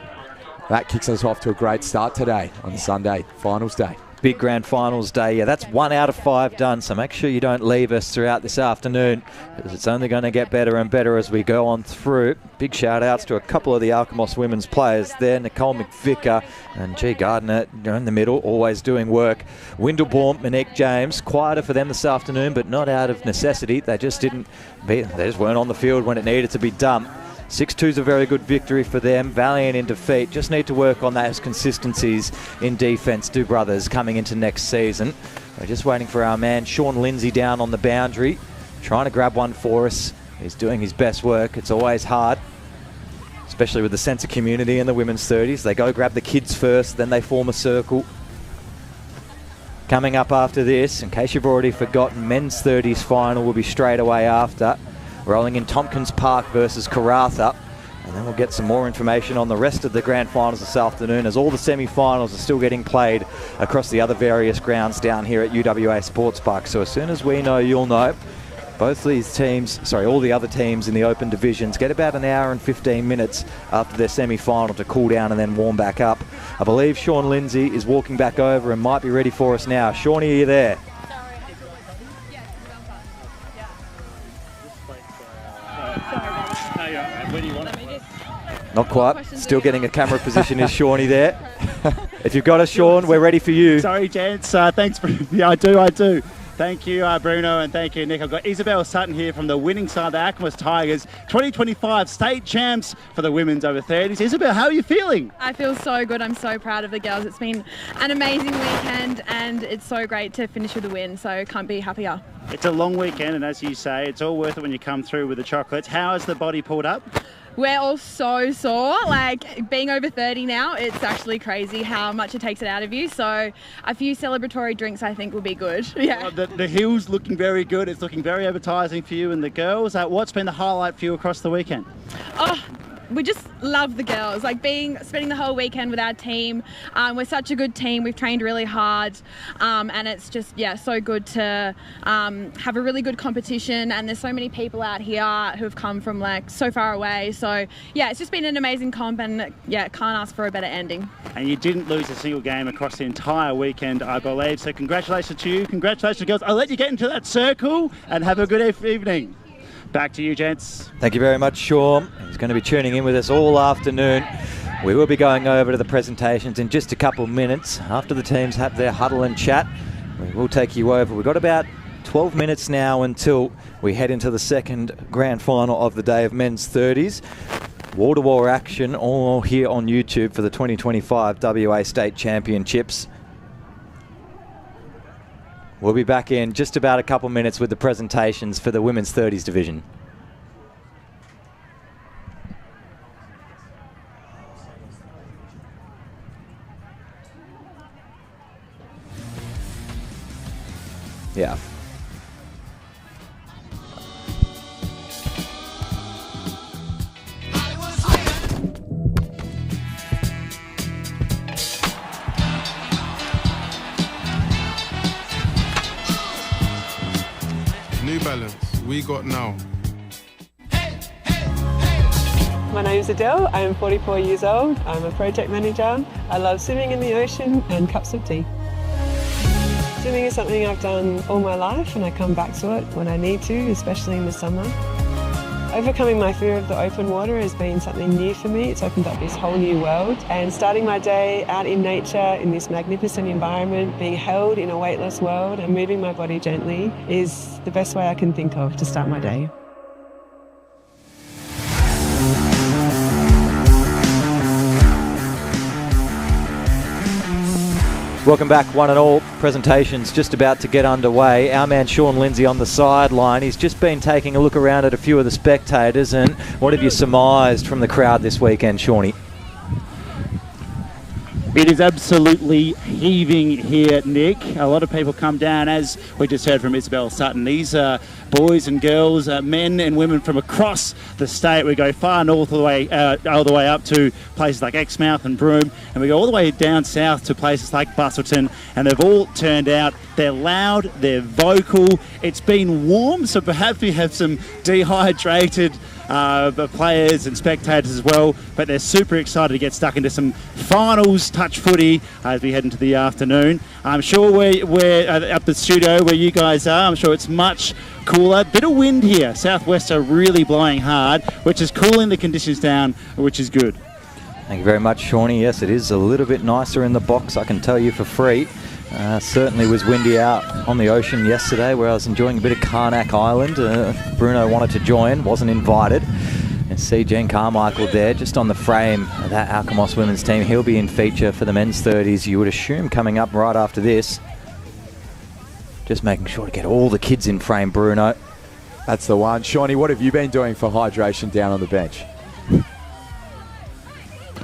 Speaker 2: That kicks us off to a great start today on Sunday, finals day.
Speaker 1: Big grand finals day. Yeah, that's 1 out of 5 done, so make sure you don't leave us throughout this afternoon because it's only going to get better and better as we go on through. Big shout outs to a couple of the Alkimos women's players there, Nicole McVicker and G. Gardner in the middle, always doing work. Windleborn, Monique James, quieter for them this afternoon, but not out of necessity. They just weren't on the field when it needed to be done. 6-2 is a very good victory for them. Valiant in defeat. Just need to work on those consistencies in defence, do Brothers, coming into next season. We're just waiting for our man Sean Lindsay down on the boundary, trying to grab one for us. He's doing his best work. It's always hard, especially with the sense of community in the women's 30s. They go grab the kids first, then they form a circle. Coming up after this, in case you've already forgotten, men's 30s final will be straight away after. Rolling in Tompkins Park versus Karratha. And then we'll get some more information on the rest of the grand finals this afternoon as all the semi-finals are still getting played across the other various grounds down here at UWA Sports Park. So as soon as we know, you'll know. Both these teams, all the other teams in the open divisions get about an hour and 15 minutes after their semi-final to cool down and then warm back up. I believe Sean Lindsay is walking back over and might be ready for us now. Sean, are you there? Not quite. Still getting a camera position is Shawnee there. If you've got us, Sean, we're ready for you.
Speaker 3: Sorry, gents. Thanks for... Yeah, I do. Thank you, Bruno, and thank you, Nick. I've got Isabel Sutton here from the winning side, the Alkimos Tigers, 2025 state champs for the women's over 30s. Isabel, how are you feeling?
Speaker 5: I feel so good. I'm so proud of the girls. It's been an amazing weekend, and it's so great to finish with a win, so can't be happier.
Speaker 3: It's a long weekend, and as you say, it's all worth it when you come through with the chocolates. How has the body pulled up?
Speaker 5: We're all so sore. Like, being over 30 now, it's actually crazy how much it takes it out of you. So a few celebratory drinks, I think, will be good. Yeah.
Speaker 3: The hill's looking very good. It's looking very advertising for you and the girls. What's been the highlight for you across the weekend?
Speaker 5: Oh, we just love the girls. Like, spending the whole weekend with our team. We're such a good team. We've trained really hard, and it's just so good to have a really good competition. And there's so many people out here who've come from like so far away. So yeah, it's just been an amazing comp, and can't ask for a better ending. And you didn't lose a single game across the entire weekend, I believe. So congratulations to you. Congratulations, girls. I'll let you get into that circle and have a good evening. Back to you, gents.
Speaker 1: Thank you very much, Sean. He's going to be tuning in with us all afternoon. We will be going over to the presentations in just a couple of minutes. After the teams have their huddle and chat, we will take you over. We've got about 12 minutes now until we head into the second grand final of the day of men's 30s. Wall-to-wall action all here on YouTube for the 2025 WA State Championships. We'll be back in just about a couple minutes with the presentations for the women's 30s division. Yeah.
Speaker 6: New Balance, we got now.
Speaker 7: My name's Adele, I am 44 years old, I'm a project manager. I love swimming in the ocean and cups of tea. Swimming is something I've done all my life, and I come back to it when I need to, especially in the summer. Overcoming my fear of the open water has been something new for me. It's opened up this whole new world, and starting my day out in nature in this magnificent environment, being held in a weightless world and moving my body gently is the best way I can think of to start my day.
Speaker 1: Welcome back, one and all. Presentations just about to get underway. Our man Sean Lindsay on the sideline. He's just been taking a look around at a few of the spectators. And what have you surmised from the crowd this weekend, Shawnee?
Speaker 3: It is absolutely heaving here, Nick. A lot of people come down, as we just heard from Isabel Sutton. These are boys and girls, men and women from across the state. We go far north all the way up to places like Exmouth and Broome, and we go all the way down south to places like Busselton, and they've all turned out. They're loud, they're vocal. It's been warm, so perhaps we have some dehydrated players and spectators as well, but they're super excited to get stuck into some finals touch footy as we head into the afternoon. I'm sure we're up the studio where you guys are. I'm sure it's much cooler. Bit of wind here. Southwest are really blowing hard, which is cooling the conditions down, which is good.
Speaker 1: Thank you very much, Shawnee. Yes, it is a little bit nicer in the box, I can tell you for free. Certainly was windy out on the ocean yesterday where I was enjoying a bit of Karratha Island. Bruno wanted to join, wasn't invited. And see Jen Carmichael there just on the frame of that Alkimos women's team. He'll be in feature for the men's 30s, you would assume, coming up right after this. Just making sure to get all the kids in frame, Bruno.
Speaker 2: That's the one. Shawnee, what have you been doing for hydration down on the bench?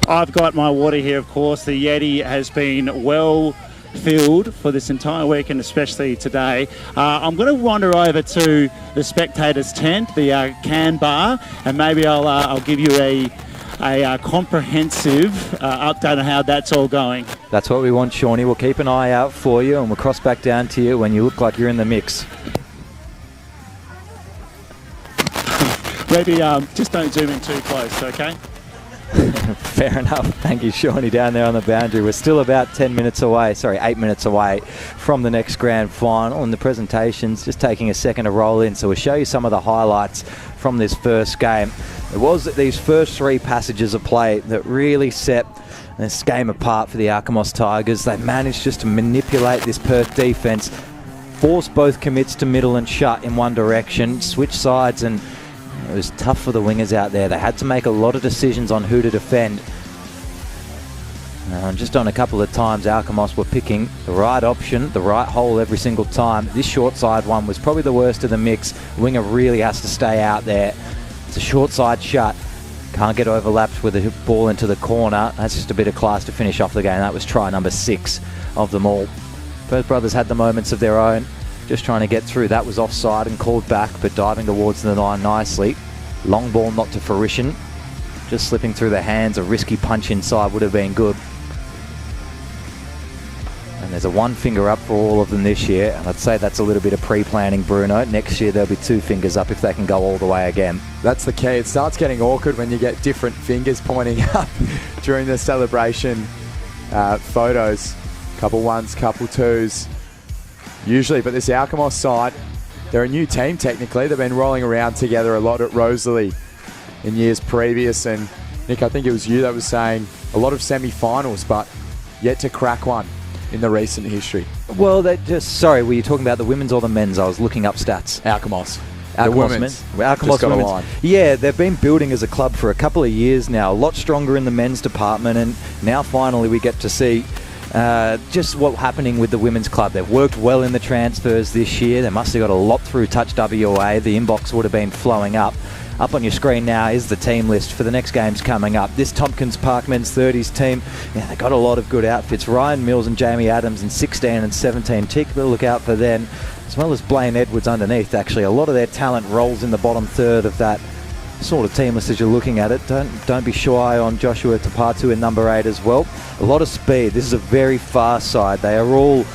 Speaker 3: I've got my water here, of course. The Yeti has been well filled for this entire weekend, especially today. I'm going to wander over to the spectators tent, the can bar, and maybe I'll give you a comprehensive update on how that's all going.
Speaker 1: That's what we want, Shawnee. We'll keep an eye out for you, and we'll cross back down to you when you look like you're in the mix.
Speaker 3: Maybe just don't zoom in too close, okay?
Speaker 1: Fair enough. Thank you, Shawnee, down there on the boundary. We're still about 8 minutes away from the next grand final, and the presentation's just taking a second to roll in, so we'll show you some of the highlights from this first game. It was these first three passages of play that really set this game apart for the Alkimos Tigers. They managed just to manipulate this Perth defence forced both commits to middle and shut in one direction, switch sides, and it was tough for the wingers out there. They had to make a lot of decisions on who to defend. Just on a couple of times, Alkimos were picking the right option, the right hole every single time. This short side one was probably the worst of the mix. Winger really has to stay out there. It's a short side shut. Can't get overlapped with the ball into the corner. That's just a bit of class to finish off the game. That was try number 6 of them all. Perth brothers had the moments of their own, just trying to get through. That was offside and called back, but diving towards the line nicely. Long ball not to fruition. Just slipping through the hands. A risky punch inside would have been good. And there's a 1 finger up for all of them this year, and I'd say that's a little bit of pre-planning, Bruno. Next year there'll be 2 fingers up if they can go all the way again.
Speaker 2: That's the key. It starts getting awkward when you get different fingers pointing up during the celebration photos. Couple 1s, couple 2s. Usually, but this Alkimos side, they're a new team technically. They've been rolling around together a lot at Rosalie in years previous, and Nick, I think it was you that was saying a lot of semi-finals, but yet to crack one in the recent history.
Speaker 1: Well, sorry, were you talking about the women's or the men's? I was looking up stats.
Speaker 2: Alkimos.
Speaker 1: The
Speaker 2: women's.
Speaker 1: Alkimos women's. Yeah, they've been building as a club for a couple of years now. A lot stronger in the men's department, and now finally we get to see just what's happening with the women's club. They've worked well in the transfers this year. They must have got a lot through Touch WA. The inbox would have been flowing up. Up on your screen now is the team list for the next games coming up. This Tompkins Park men's 30s team, they got a lot of good outfits. Ryan Mills and Jamie Adams in 16 and 17. Keep a look out for them, as well as Blaine Edwards underneath. Actually, a lot of their talent rolls in the bottom third of that sort of team list as you're looking at it. Don't be shy on Joshua Tapatu in number 8 as well. A lot of speed. This is a very fast side. They are all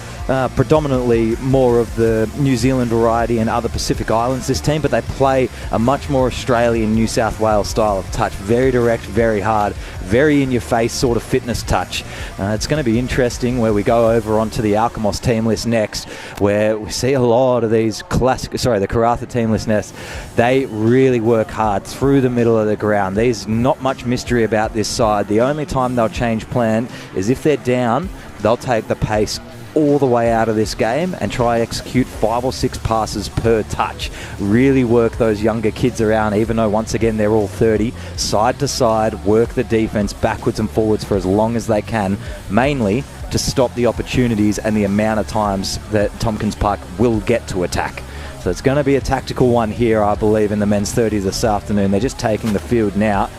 Speaker 1: predominantly more of the New Zealand variety and other Pacific Islands, this team, but they play a much more Australian, New South Wales style of touch. Very direct, very hard, very in-your-face sort of fitness touch. It's going to be interesting where we go over onto the Alkimos team list next, where we see a lot of these the Karratha team list next. They really work hard through the middle of the ground. There's not much mystery about this side. The only time they'll change plan is if they're down, they'll take the pace all the way out of this game and try execute 5 or 6 passes per touch. Really work those younger kids around, even though once again they're all 30. Side to side, work the defense backwards and forwards for as long as they can, mainly to stop the opportunities and the amount of times that Tompkins Park will get to attack. So it's going to be a tactical one here, I believe, in the men's 30s this afternoon. They're just taking the field now.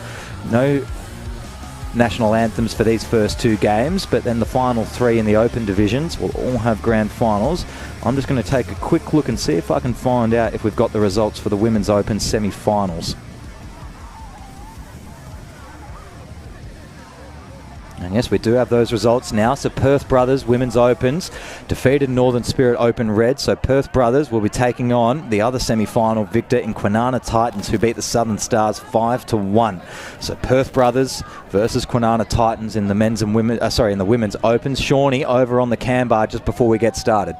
Speaker 1: No national anthems for these first 2 games, but then the final 3 in the open divisions will all have grand finals. I'm just going to take a quick look and see if I can find out if we've got the results for the women's open semi-finals. And yes, we do have those results now. So Perth Brothers Women's Opens defeated Northern Spirit Open Red. So Perth Brothers will be taking on the other semi-final victor in Kwinana Titans, who beat the Southern Stars 5-1. So Perth Brothers versus Kwinana Titans in the men's and women. In the women's Opens. Shawnee over on the cam bar just before we get started.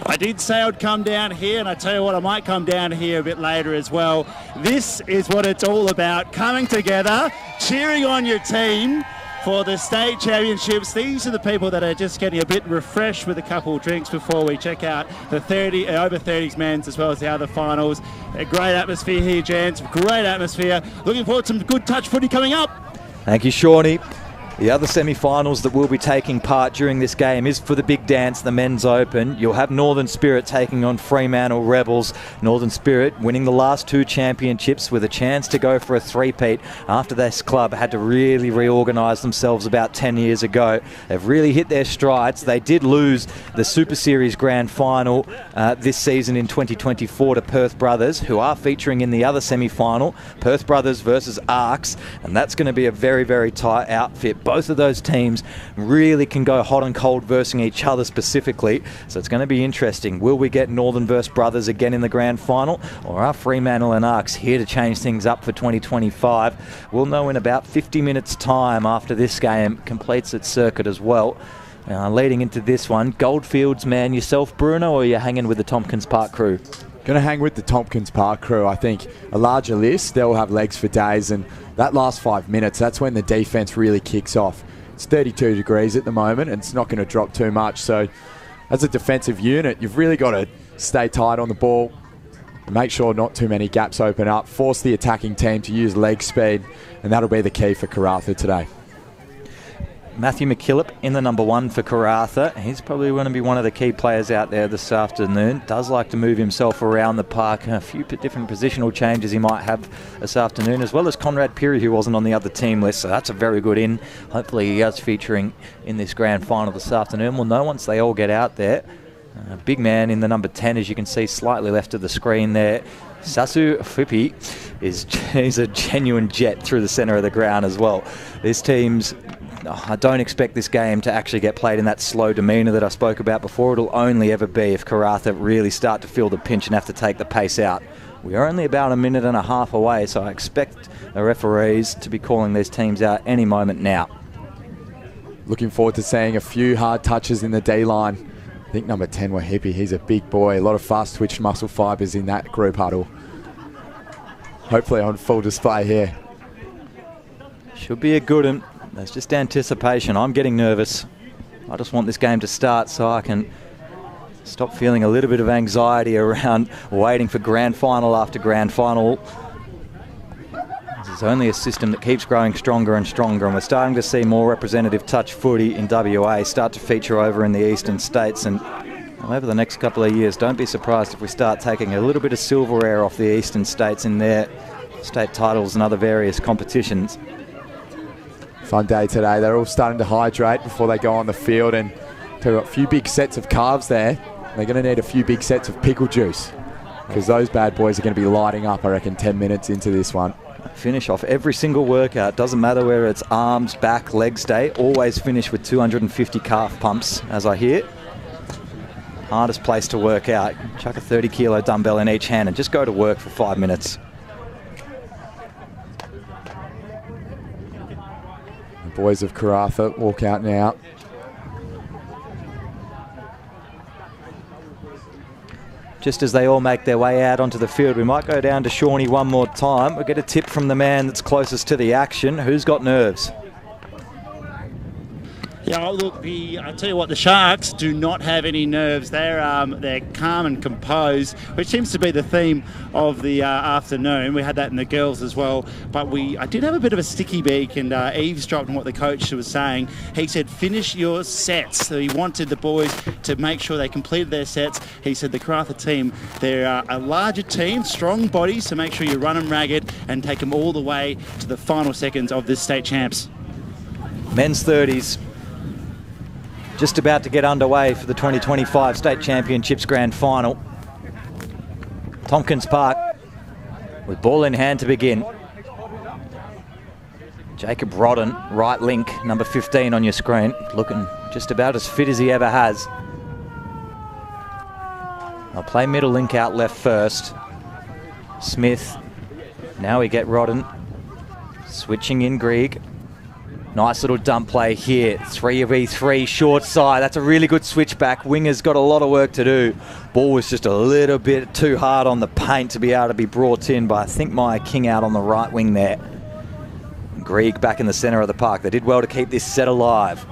Speaker 3: I did say I'd come down here, and I tell you what, I might come down here a bit later as well. This is what it's all about, coming together, cheering on your team for the state championships. These are the people that are just getting a bit refreshed with a couple of drinks before we check out the over 30s men's as well as the other finals. A great atmosphere here, gents, great atmosphere. Looking forward to some good touch footy coming up.
Speaker 1: Thank you, Shawnee. The other semi-finals that will be taking part during this game is for the big dance, the men's open. You'll have Northern Spirit taking on Fremantle Rebels. Northern Spirit winning the last 2 championships with a chance to go for a 3-peat after this club had to really reorganise themselves about 10 years ago. They've really hit their strides. They did lose the Super Series Grand Final this season in 2024 to Perth Brothers, who are featuring in the other semi-final, Perth Brothers versus Arcs, and that's going to be a very, very tight outfit. Both of those teams really can go hot and cold versus each other specifically, so it's going to be interesting. Will we get Northern versus Brothers again in the grand final, or are Fremantle and Arcs here to change things up for 2025? We'll know in about 50 minutes time after this game completes its circuit as well. Leading into this one, Goldfields man yourself, Bruno, or are you hanging with the Tompkins Park crew?
Speaker 2: Going to hang with the Tompkins Park crew. I think a larger list, they'll have legs for days, and that last 5 minutes, that's when the defense really kicks off. It's 32 degrees at the moment, and it's not going to drop too much, so as a defensive unit, you've really got to stay tight on the ball, make sure not too many gaps open up, force the attacking team to use leg speed, and that'll be the key for Karratha today.
Speaker 1: Matthew McKillop in the number 1 for Karratha. He's probably going to be one of the key players out there this afternoon. Does like to move himself around the park. A few different positional changes he might have this afternoon, as well as Conrad Peary, who wasn't on the other team list. So that's a very good in. Hopefully he is featuring in this grand final this afternoon. We'll know once they all get out there. Big man in the number 10, as you can see, slightly left of the screen there. Sasu Fipi he's a genuine jet through the centre of the ground as well. This team's... I don't expect this game to actually get played in that slow demeanour that I spoke about before. It'll only ever be if Karratha really start to feel the pinch and have to take the pace out. We are only about a minute and a half away, so I expect the referees to be calling these teams out any moment now.
Speaker 2: Looking forward to seeing a few hard touches in the D-line. I think number 10 were Hippie. He's a big boy. A lot of fast twitch muscle fibres in that group huddle. Hopefully on full display here.
Speaker 1: Should be a good one. There's just anticipation. I'm getting nervous. I just want this game to start so I can stop feeling a little bit of anxiety around waiting for grand final after grand final. This is only a system that keeps growing stronger and stronger, and we're starting to see more representative touch footy in WA start to feature over in the eastern states. And over the next couple of years, don't be surprised if we start taking a little bit of silverware off the eastern states in their state titles and other various competitions.
Speaker 2: Fun day today. They're all starting to hydrate before they go on the field, and they've got a few big sets of carbs there. They're going to need a few big sets of pickle juice, because those bad boys are going to be lighting up, I reckon, 10 minutes into this one.
Speaker 1: Finish off every single workout. Doesn't matter whether it's arms, back, legs day. Always finish with 250 calf pumps, as I hear. Hardest place to work out. Chuck a 30-kilo dumbbell in each hand and just go to work for 5 minutes.
Speaker 2: The boys of Karratha walk out now.
Speaker 1: Just as they all make their way out onto the field, we might go down to Shawnee one more time. We'll get a tip from the man that's closest to the action. Who's got nerves?
Speaker 3: Yeah, look, I tell you what, the Sharks do not have any nerves. They're calm and composed, which seems to be the theme of the afternoon. We had that in the girls as well, but I did have a bit of a sticky beak and eavesdropped on what the coach was saying. He said, finish your sets. So he wanted the boys to make sure they completed their sets. He said the Karratha team, they're a larger team, strong bodies, so make sure you run them ragged and take them all the way to the final seconds of this state champs.
Speaker 1: Men's 30s. Just about to get underway for the 2025 State Championships Grand Final. Tompkins Park with ball in hand to begin. Jacob Rodden, right link, number 15 on your screen, looking just about as fit as he ever has. I'll play middle link out left first. Smith, now we get Rodden. Switching in Grieg. Nice little dump play here. 3v3 short side. That's a really good switchback. Winger's got a lot of work to do. Ball was just a little bit too hard on the paint to be able to be brought in by, I think, Maya King out on the right wing there. Grieg back in the centre of the park. They did well to keep this set alive.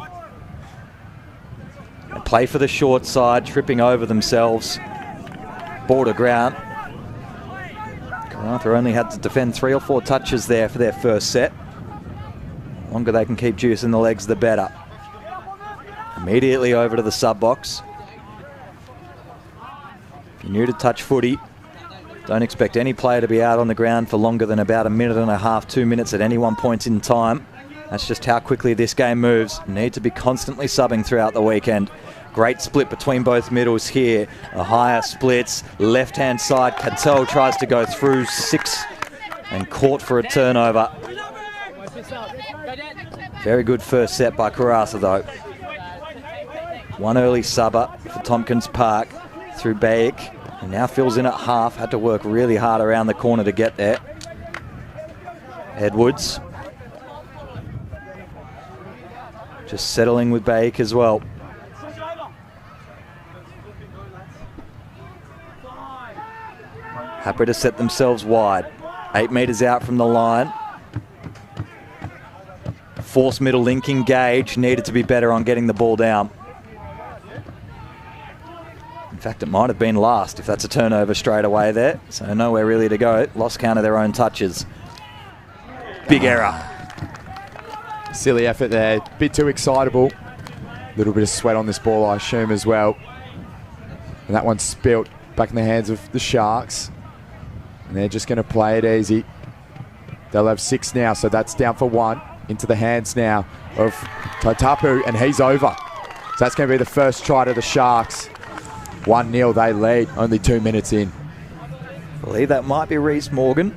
Speaker 1: And play for the short side, tripping over themselves. Ball to ground. Karratha only had to defend 3 or 4 touches there for their first set. The longer they can keep juice in the legs, the better. Immediately over to the sub box. If you're new to touch footy, don't expect any player to be out on the ground for longer than about a minute and a half, 2 minutes at any one point in time. That's just how quickly this game moves. Need to be constantly subbing throughout the weekend. Great split between both middles here. A higher splits, left-hand side. Cattell tries to go through 6 and caught for a turnover. Very good first set by Karratha though. One early subber for Tompkins Park through Bayek, and now fills in at half. Had to work really hard around the corner to get there. Edwards. Just settling with Bayek as well. Happy to set themselves wide. 8 metres out from the line. Force middle link engage. Needed to be better on getting the ball down. fact, it might have been last if that's a turnover straight away there. So nowhere really to go. Lost count of their own touches. Big error.
Speaker 2: Silly effort there. Bit too excitable. Little bit of sweat on this ball, I assume, as well. And that one's spilt back in the hands of the Sharks. And they're just going to play it easy. They'll have 6 now, so that's down for 1. Into the hands now of Taitapu, and he's over. So that's going to be the first try to the Sharks. 1-0, they lead, only 2 minutes in.
Speaker 1: I believe that might be Reece Morgan.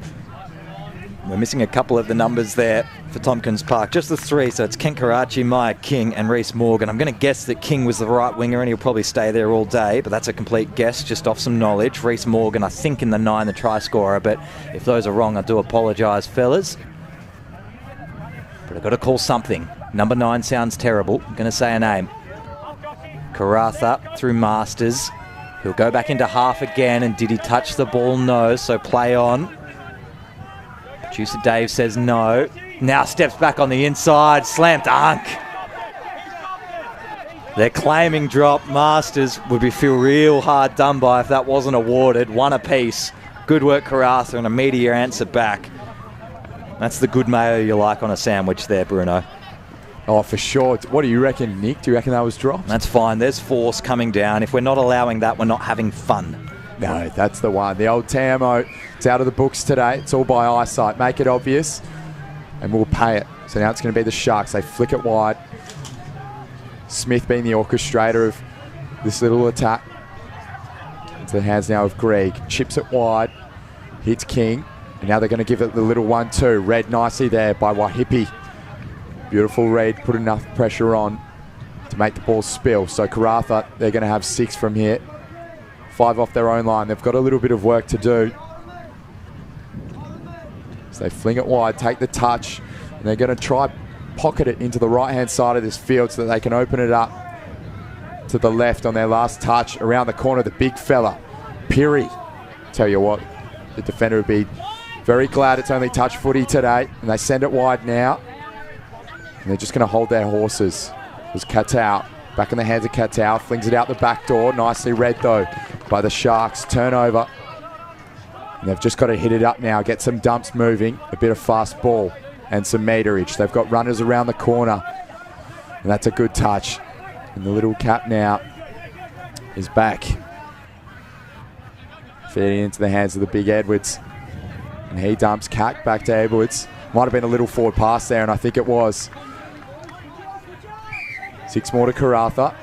Speaker 1: We're missing a couple of the numbers there for Tompkins Park. Just the 3, so it's Ken Karachi, Maya King and Reece Morgan. I'm going to guess that King was the right winger and he'll probably stay there all day, but that's a complete guess just off some knowledge. Reece Morgan, I think, in the 9, the try scorer, but if those are wrong, I do apologise, fellas. But I've got to call something. Number 9 sounds terrible. I'm going to say a name. Karratha through Masters. He'll go back into half again, and did he touch the ball? No, so play on. Producer Dave says no. Now steps back on the inside. Slam dunk. They're claiming drop. Masters would feel real hard done by if that wasn't awarded. 1 apiece. Good work, Karratha, and a meteor answer back. That's the good mayo you like on a sandwich there, Bruno.
Speaker 2: Oh, for sure. What do you reckon, Nick? Do you reckon that was dropped?
Speaker 1: That's fine. There's force coming down. If we're not allowing that, we're not having fun.
Speaker 2: No, that's the one. The old TMO. It's out of the books today. It's all by eyesight. Make it obvious, and we'll pay it. So now it's going to be the Sharks. They flick it wide. Smith being the orchestrator of this little attack. Into the hands now of Greg. Chips it wide. Hits King. And now they're going to give it the little 1-2. Read nicely there by Wahipi. Beautiful read. Put enough pressure on to make the ball spill. So Karratha, they're going to have 6 from here. 5 off their own line. They've got a little bit of work to do. So they fling it wide, take the touch, and they're going to try pocket it into the right-hand side of this field so that they can open it up to the left on their last touch. Around the corner, the big fella, Piri. Tell you what, the defender would be very glad it's only touch footy today. And they send it wide now. And they're just going to hold their horses. It was Katau. Back in the hands of Katau. Flings it out the back door. Nicely read, though, by the Sharks. Turnover. And they've just got to hit it up now. Get some dumps moving. A bit of fast ball and some meterage. They've got runners around the corner. And that's a good touch. And the little cap now is back. Feeding into the hands of the big Edwards. And he dumps Cat back to Edwards. Might have been a little forward pass there, and I think it was. 6 more to Karratha.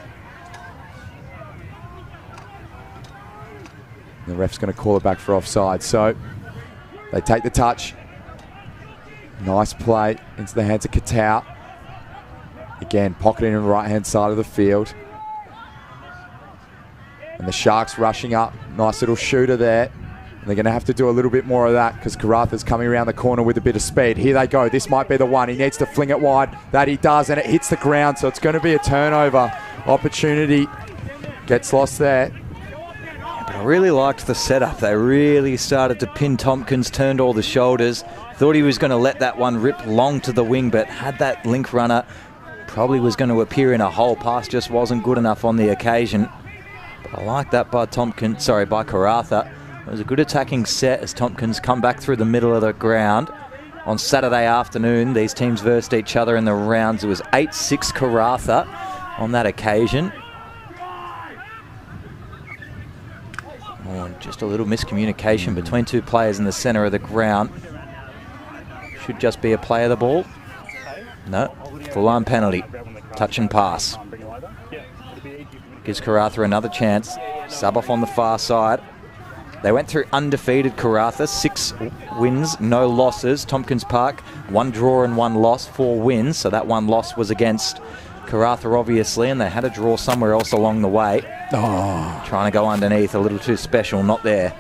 Speaker 2: The ref's going to call it back for offside. So they take the touch. Nice play into the hands of Katau. Again, pocketing on the right-hand side of the field. And the Sharks rushing up. Nice little shooter there. And they're going to have to do a little bit more of that because Karratha's coming around the corner with a bit of speed. Here they go. This might be the one. He needs to fling it wide. That he does, and it hits the ground. So it's going to be a turnover opportunity. Gets lost there.
Speaker 1: But I really liked the setup. They really started to pin Tompkins, turned all the shoulders. Thought he was going to let that one rip long to the wing, but had that link runner, probably was going to appear in a hole. Pass just wasn't good enough on the occasion. But I like that by by Karratha. It was a good attacking set as Tompkins come back through the middle of the ground. On Saturday afternoon, these teams versed each other in the rounds. It was 8-6 Karratha on that occasion. Oh, just a little miscommunication between 2 players in the centre of the ground. Should just be a play of the ball. No, full-on penalty. Touch and pass. Gives Karratha another chance. Sub off on the far side. They went through undefeated Karratha, 6 wins, no losses. Tompkins Park, 1 draw and 1 loss, 4 wins. So that 1 loss was against Karratha, obviously, and they had a draw somewhere else along the way. Oh, trying to go underneath, a little too special, not there.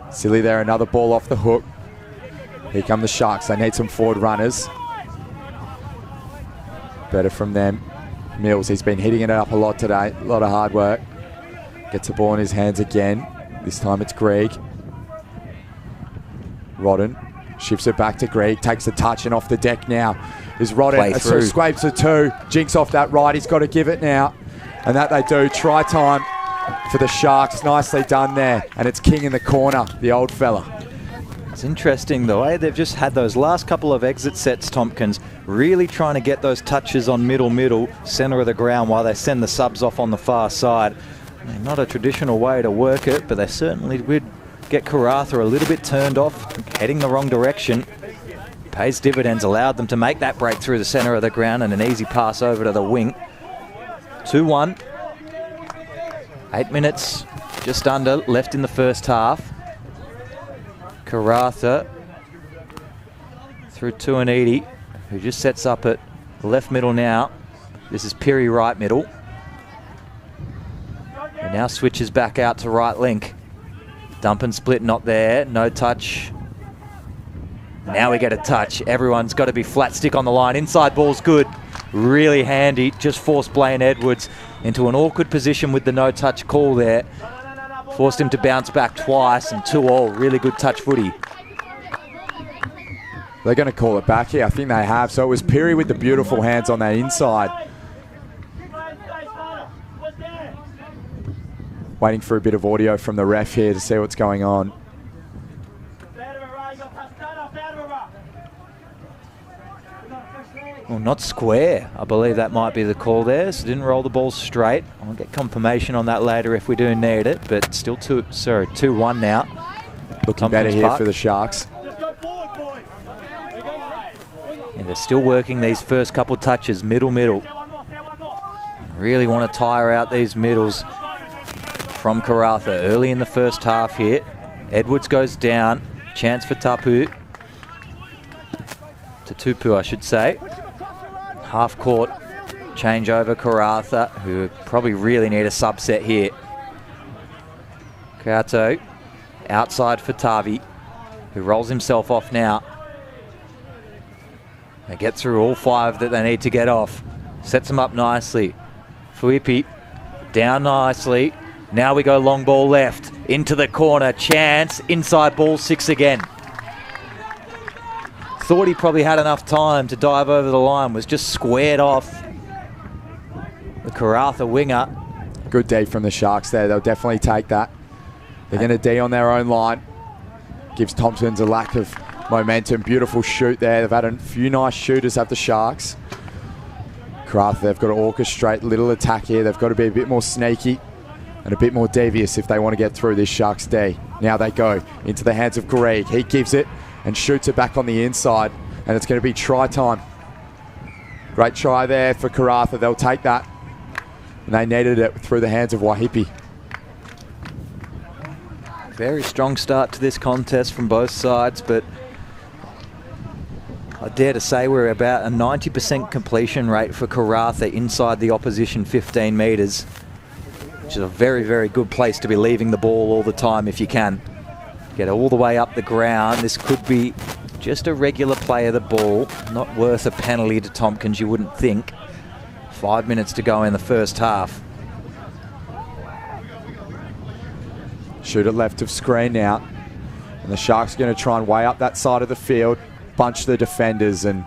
Speaker 2: Silly there, another ball off the hook. Here come the Sharks. They need some forward runners. Better from them. Mills, he's been hitting it up a lot today. A lot of hard work. Gets the ball in his hands again. This time it's Greg. Rodden shifts it back to Greg. Takes the touch and off the deck now is Rodden. So scrapes a 2. Jinks off that right. He's got to give it now. And that they do. Try time for the Sharks. Nicely done there. And it's King in the corner, the old fella.
Speaker 1: It's interesting the way they've just had those last couple of exit sets, Tompkins, really trying to get those touches on middle, centre of the ground while they send the subs off on the far side. Not a traditional way to work it, but they certainly would get Karratha a little bit turned off, heading the wrong direction. Pays dividends, allowed them to make that break through the centre of the ground and an easy pass over to the wing. 2-1. 8 minutes, just under, left in the first half. Karratha through to an Edie, who just sets up at left middle now. This is Pirri right middle. And now switches back out to right link. Dump and split not there, no touch. Now we get a touch. Everyone's got to be flat stick on the line. Inside ball's good, really handy. Just forced Blaine Edwards into an awkward position with the no touch call there. Forced him to bounce back twice and 2-all. Really good touch footy.
Speaker 2: They're going to call it back here. I think they have. So it was Pirri with the beautiful hands on that inside. Waiting for a bit of audio from the ref here to see what's going on.
Speaker 1: Well, not square. I believe that might be the call there. So didn't roll the ball straight. I'll get confirmation on that later if we do need it. But still 2-1 now.
Speaker 2: Looking
Speaker 1: Tompkins
Speaker 2: better here
Speaker 1: Park.
Speaker 2: for the Sharks.
Speaker 1: And they're still working these first couple touches, middle. Really want to tire out these middles from Karratha early in the first half here. Edwards goes down. Chance for Tupu, I should say. Half court change over Karratha, who probably really need a subset here. Karratha outside for Tavi, who rolls himself off now. They get through all 5 that they need to get off. Sets them up nicely. Fuipi down nicely. Now we go long ball left into the corner. Chance inside ball 6 again. Thought he probably had enough time to dive over the line, was just squared off the Karratha winger.
Speaker 2: Good D from the Sharks there. They'll definitely take that. They're going to D on their own line. Gives Tompkins a lack of momentum. Beautiful shoot there. They've had a few nice shooters, have the Sharks. Karratha, they've got to orchestrate a little attack here. They've got to be a bit more sneaky and a bit more devious if they want to get through this Sharks D. Now they go into the hands of Greg. He gives it and shoots it back on the inside, and it's going to be try time. Great try there for Karratha. They'll take that, and they needed it through the hands of Wahipi.
Speaker 1: Very strong start to this contest from both sides, but I dare to say we're about a 90% completion rate for Karratha inside the opposition 15 metres, which is a very, very good place to be leaving the ball all the time if you can. Get all the way up the ground. This could be just a regular play of the ball. Not worth a penalty to Tompkins, you wouldn't think. 5 minutes to go in the first half.
Speaker 2: Shoot it left of screen now. And the Sharks are going to try and weigh up that side of the field, bunch the defenders and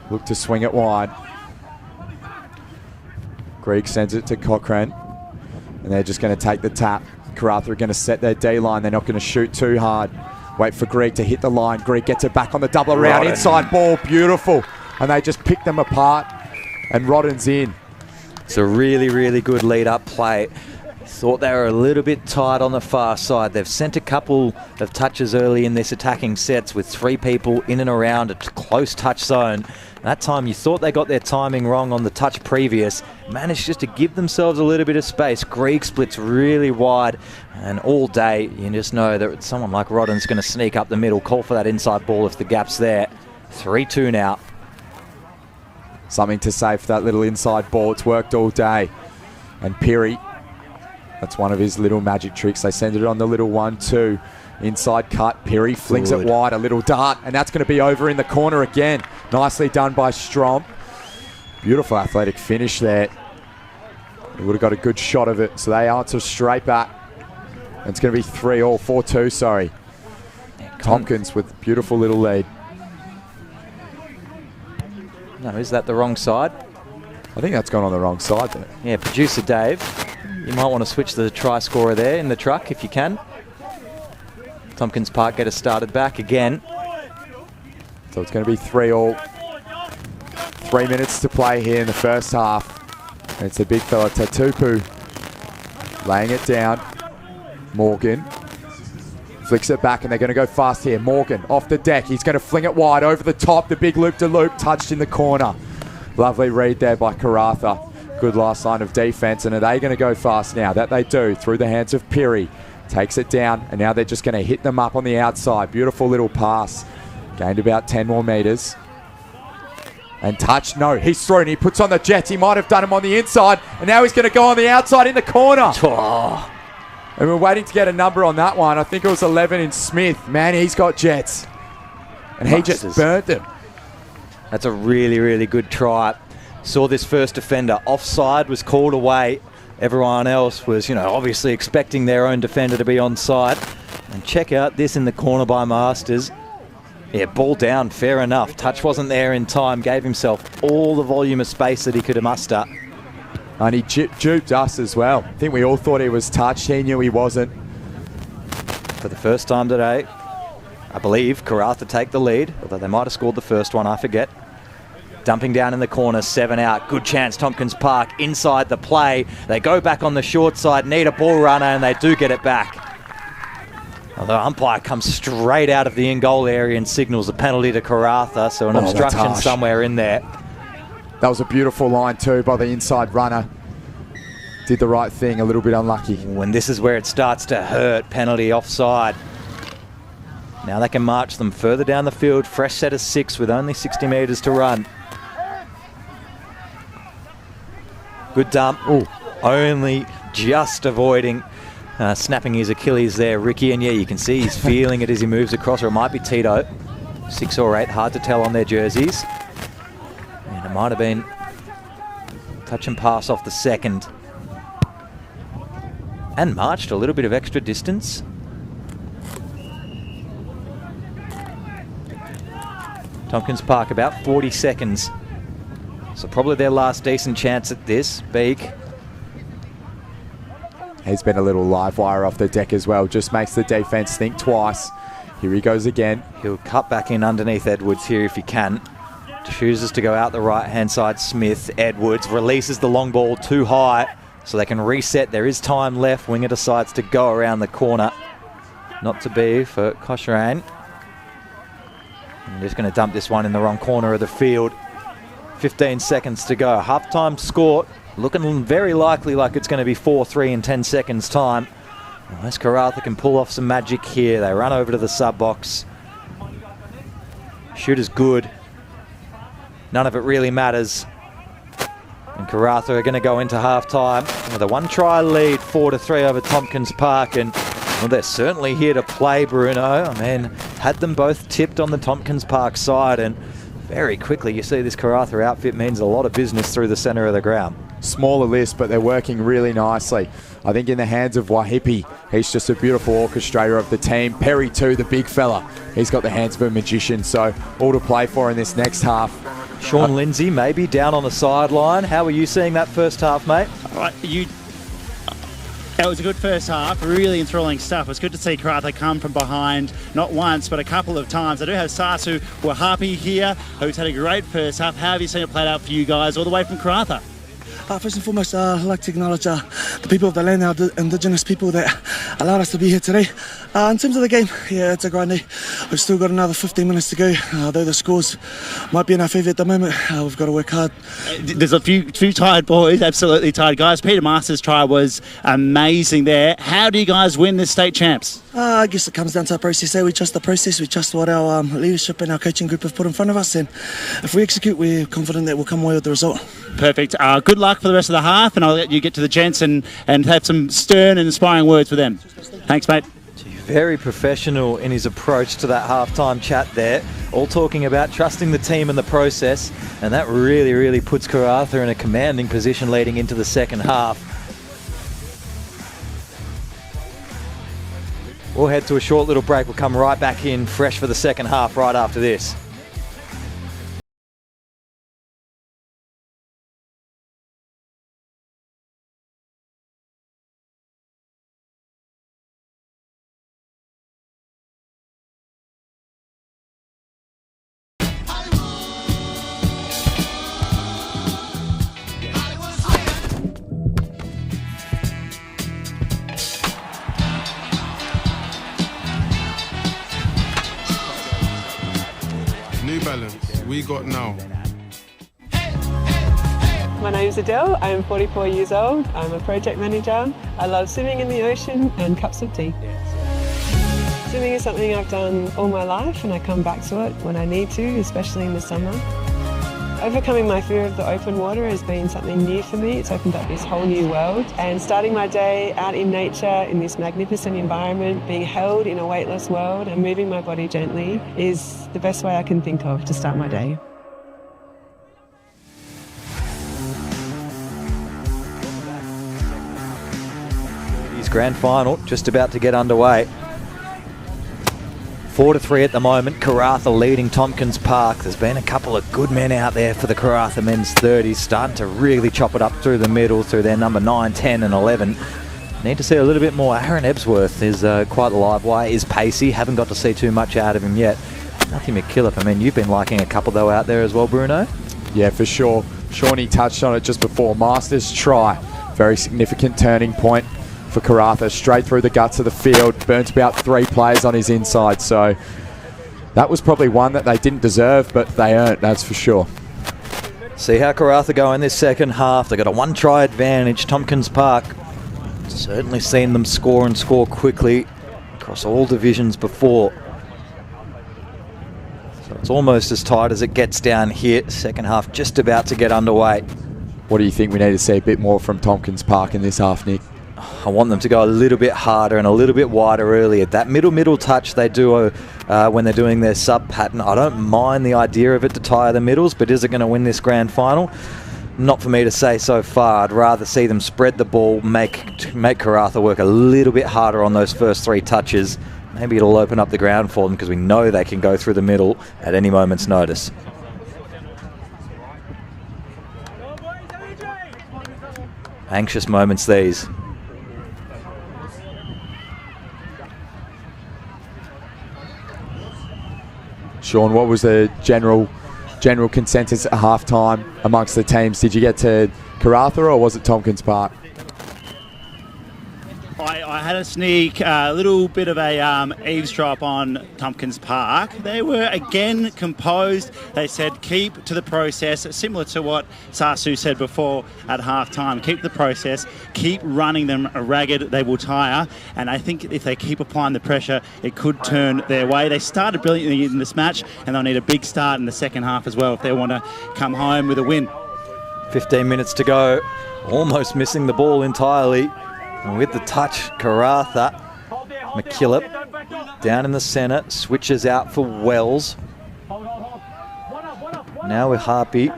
Speaker 2: look to swing it wide. Greig sends it to Cochrane. And they're just going to take the tap. Karratha are going to set their D-line. They're not going to shoot too hard. Wait for Greig to hit the line. Greig gets it back on the double around. Inside ball, beautiful. And they just pick them apart. And Rodden's in.
Speaker 1: It's a really, really good lead-up play. Thought they were a little bit tight on the far side. They've sent a couple of touches early in this attacking sets with 3 people in and around a close touch zone. That time you thought they got their timing wrong on the touch previous. Managed just to give themselves a little bit of space. Greig splits really wide, and all day you just know that someone like Rodden's going to sneak up the middle, call for that inside ball if the gap's there. 3-2 now.
Speaker 2: Something to say for that little inside ball. It's worked all day. And Pirri, that's one of his little magic tricks. They send it on the little 1-2. Inside cut, Pirri flings it wide, a little dart, and that's going to be over in the corner again. Nicely done by Strom. Beautiful athletic finish there. He would have got a good shot of it, so they answer straight back. And it's going to be 4-2, sorry. Tompkins with beautiful little lead.
Speaker 1: No, is that the wrong side?
Speaker 2: I think that's gone on the wrong side there.
Speaker 1: Yeah, producer Dave, you might want to switch the try scorer there in the truck if you can. Tompkins Park get us started back again.
Speaker 2: So it's going to be 3-all. 3 minutes to play here in the first half. And it's the big fella, Tatupu, laying it down. Morgan flicks it back, and they're going to go fast here. Morgan off the deck. He's going to fling it wide over the top. The big loop-de-loop touched in the corner. Lovely read there by Karratha. Good last line of defense. And are they going to go fast now? That they do, through the hands of Pirri. Takes it down, and now they're just going to hit them up on the outside. Beautiful little pass. Gained about 10 more meters. And touch, no, he's through and he puts on the Jets. He might have done him on the inside, and now he's going to go on the outside in the corner.
Speaker 1: Oh.
Speaker 2: And we're waiting to get a number on that one. I think it was 11 in Smith. Man, he's got Jets. And he just burnt them.
Speaker 1: That's a really, really good try. Saw this first defender. Offside was called away. Everyone else was, obviously expecting their own defender to be onside. And check out this in the corner by Masters. Yeah, ball down, fair enough. Touch wasn't there in time. Gave himself all the volume of space that he could muster.
Speaker 2: And he duped us as well. I think we all thought he was touched. He knew he wasn't.
Speaker 1: For the first time today, I believe Karratha take the lead, although they might have scored the first one, I forget. Dumping down in the corner, 7 out. Good chance, Tompkins Park inside the play. They go back on the short side, need a ball runner, and they do get it back. The umpire comes straight out of the in-goal area and signals a penalty to Karratha, so an obstruction somewhere in there.
Speaker 2: That was a beautiful line too by the inside runner. Did the right thing, a little bit unlucky.
Speaker 1: When this is where it starts to hurt, penalty offside. Now they can march them further down the field, fresh set of 6 with only 60 metres to run. Good dump. Ooh, only just avoiding snapping his Achilles there, Ricky. And yeah, you can see he's feeling it as he moves across, or it might be Tito. 6 or 8, hard to tell on their jerseys. And it might have been touch and pass off the second. And marched a little bit of extra distance. Tompkins Park, about 40 seconds. So probably their last decent chance at this. Beak.
Speaker 2: He's been a little live wire off the deck as well. Just makes the defense think twice. Here he goes again.
Speaker 1: He'll cut back in underneath Edwards here if he can. Chooses to go out the right-hand side. Smith, Edwards releases the long ball too high, so they can reset. There is time left. Winger decides to go around the corner. Not to be for Cochrane. I'm just going to dump this one in the wrong corner of the field. 15 seconds to go. Half-time score looking very likely like it's going to be 4-3 in 10 seconds time. Unless Karratha can pull off some magic here. They run over to the sub-box. Shooter's good. None of it really matters. And Karratha are going to go into half-time with a 1-try lead, 4-3 over Tompkins Park. And well, they're certainly here to play, Bruno. I mean, had them both tipped on the Tompkins Park side, and very quickly you see this Karratha outfit means a lot of business through the centre of the ground.
Speaker 2: Smaller list, but they're working really nicely. I think in the hands of Wahipi, he's just a beautiful orchestrator of the team. Perry too, the big fella. He's got the hands of a magician, so all to play for in this next half.
Speaker 1: Sean Lindsay maybe down on the sideline. How were you seeing that first half, mate?
Speaker 3: That was a good first half, really enthralling stuff. It was good to see Karratha come from behind, not once, but a couple of times. I do have Sasu Wahapi here, who's had a great first half. How have you seen it played out for you guys all the way from Karratha?
Speaker 8: First and foremost, I'd like to acknowledge the people of the land, our Indigenous people that allowed us to be here today. In terms of the game, yeah, it's a grind day. We've still got another 15 minutes to go. Though the scores might be in our favour at the moment, we've got to work hard.
Speaker 3: There's a few tired boys, absolutely tired guys. Peter Masters' try was amazing there. How do you guys win this state champs?
Speaker 8: I guess it comes down to a process. We trust the process. We trust what our leadership and our coaching group have put in front of us. And if we execute, we're confident that we'll come away with the result.
Speaker 3: Perfect. Good luck for the rest of the half, and I'll let you get to the gents and have some stern and inspiring words for them. Thanks, mate.
Speaker 1: Very professional in his approach to that halftime chat there. All talking about trusting the team and the process, and that really, really puts Karratha in a commanding position leading into the second half. We'll head to a short little break. We'll come right back in fresh for the second half right after this.
Speaker 6: Balance, we got now.
Speaker 7: My name's Adele, I am 44 years old, I'm a project manager. I love swimming in the ocean and cups of tea. Swimming is something I've done all my life and I come back to it when I need to, especially in the summer. Overcoming my fear of the open water has been something new for me. It's opened up this whole new world. And starting my day out in nature, in this magnificent environment, being held in a weightless world and moving my body gently is the best way I can think of to start my day.
Speaker 1: His grand final just about to get underway. 4-3 at the moment. Karratha leading Tompkins Park. There's been a couple of good men out there for the Karratha men's 30s, starting to really chop it up through the middle through their number 9, 10 and 11. Need to see a little bit more. Aaron Ebsworth is quite a live wire, is pacey. Haven't got to see too much out of him yet. Nothing McKillop. I mean, you've been liking a couple though out there as well, Bruno?
Speaker 2: Yeah, for sure. Shawnee touched on it just before. Masters try. Very significant turning point for Karratha, straight through the guts of the field. Burnt about 3 players on his inside, so that was probably one that they didn't deserve, but they earned, that's for sure.
Speaker 1: See how Karratha go in this second half. They've got a 1-try advantage. Tompkins Park certainly seen them score and score quickly across all divisions before. So it's almost as tight as it gets down here. Second half just about to get underway.
Speaker 2: What do you think we need to see a bit more from Tompkins Park in this half, Nick?
Speaker 1: I want them to go a little bit harder and a little bit wider earlier. That middle touch they do when they're doing their sub pattern, I don't mind the idea of it to tire the middles, but is it going to win this grand final? Not for me to say so far. I'd rather see them spread the ball, make Karratha work a little bit harder on those first 3 touches. Maybe it'll open up the ground for them because we know they can go through the middle at any moment's notice. Anxious moments these.
Speaker 2: Sean, what was the general consensus at halftime amongst the teams? Did you get to Karratha or was it Tompkins Park?
Speaker 3: I had a sneak, a little bit of a eavesdrop on Tompkins Park. They were again composed. They said keep to the process, similar to what Sasu said before at halftime. Keep the process, keep running them ragged, they will tire. And I think if they keep applying the pressure, it could turn their way. They started brilliantly in this match and they'll need a big start in the second half as well if they want to come home with a win.
Speaker 1: 15 minutes to go, almost missing the ball entirely. And with the touch, Karratha, McKillop down in the centre, switches out for Wells. Now with Harpy,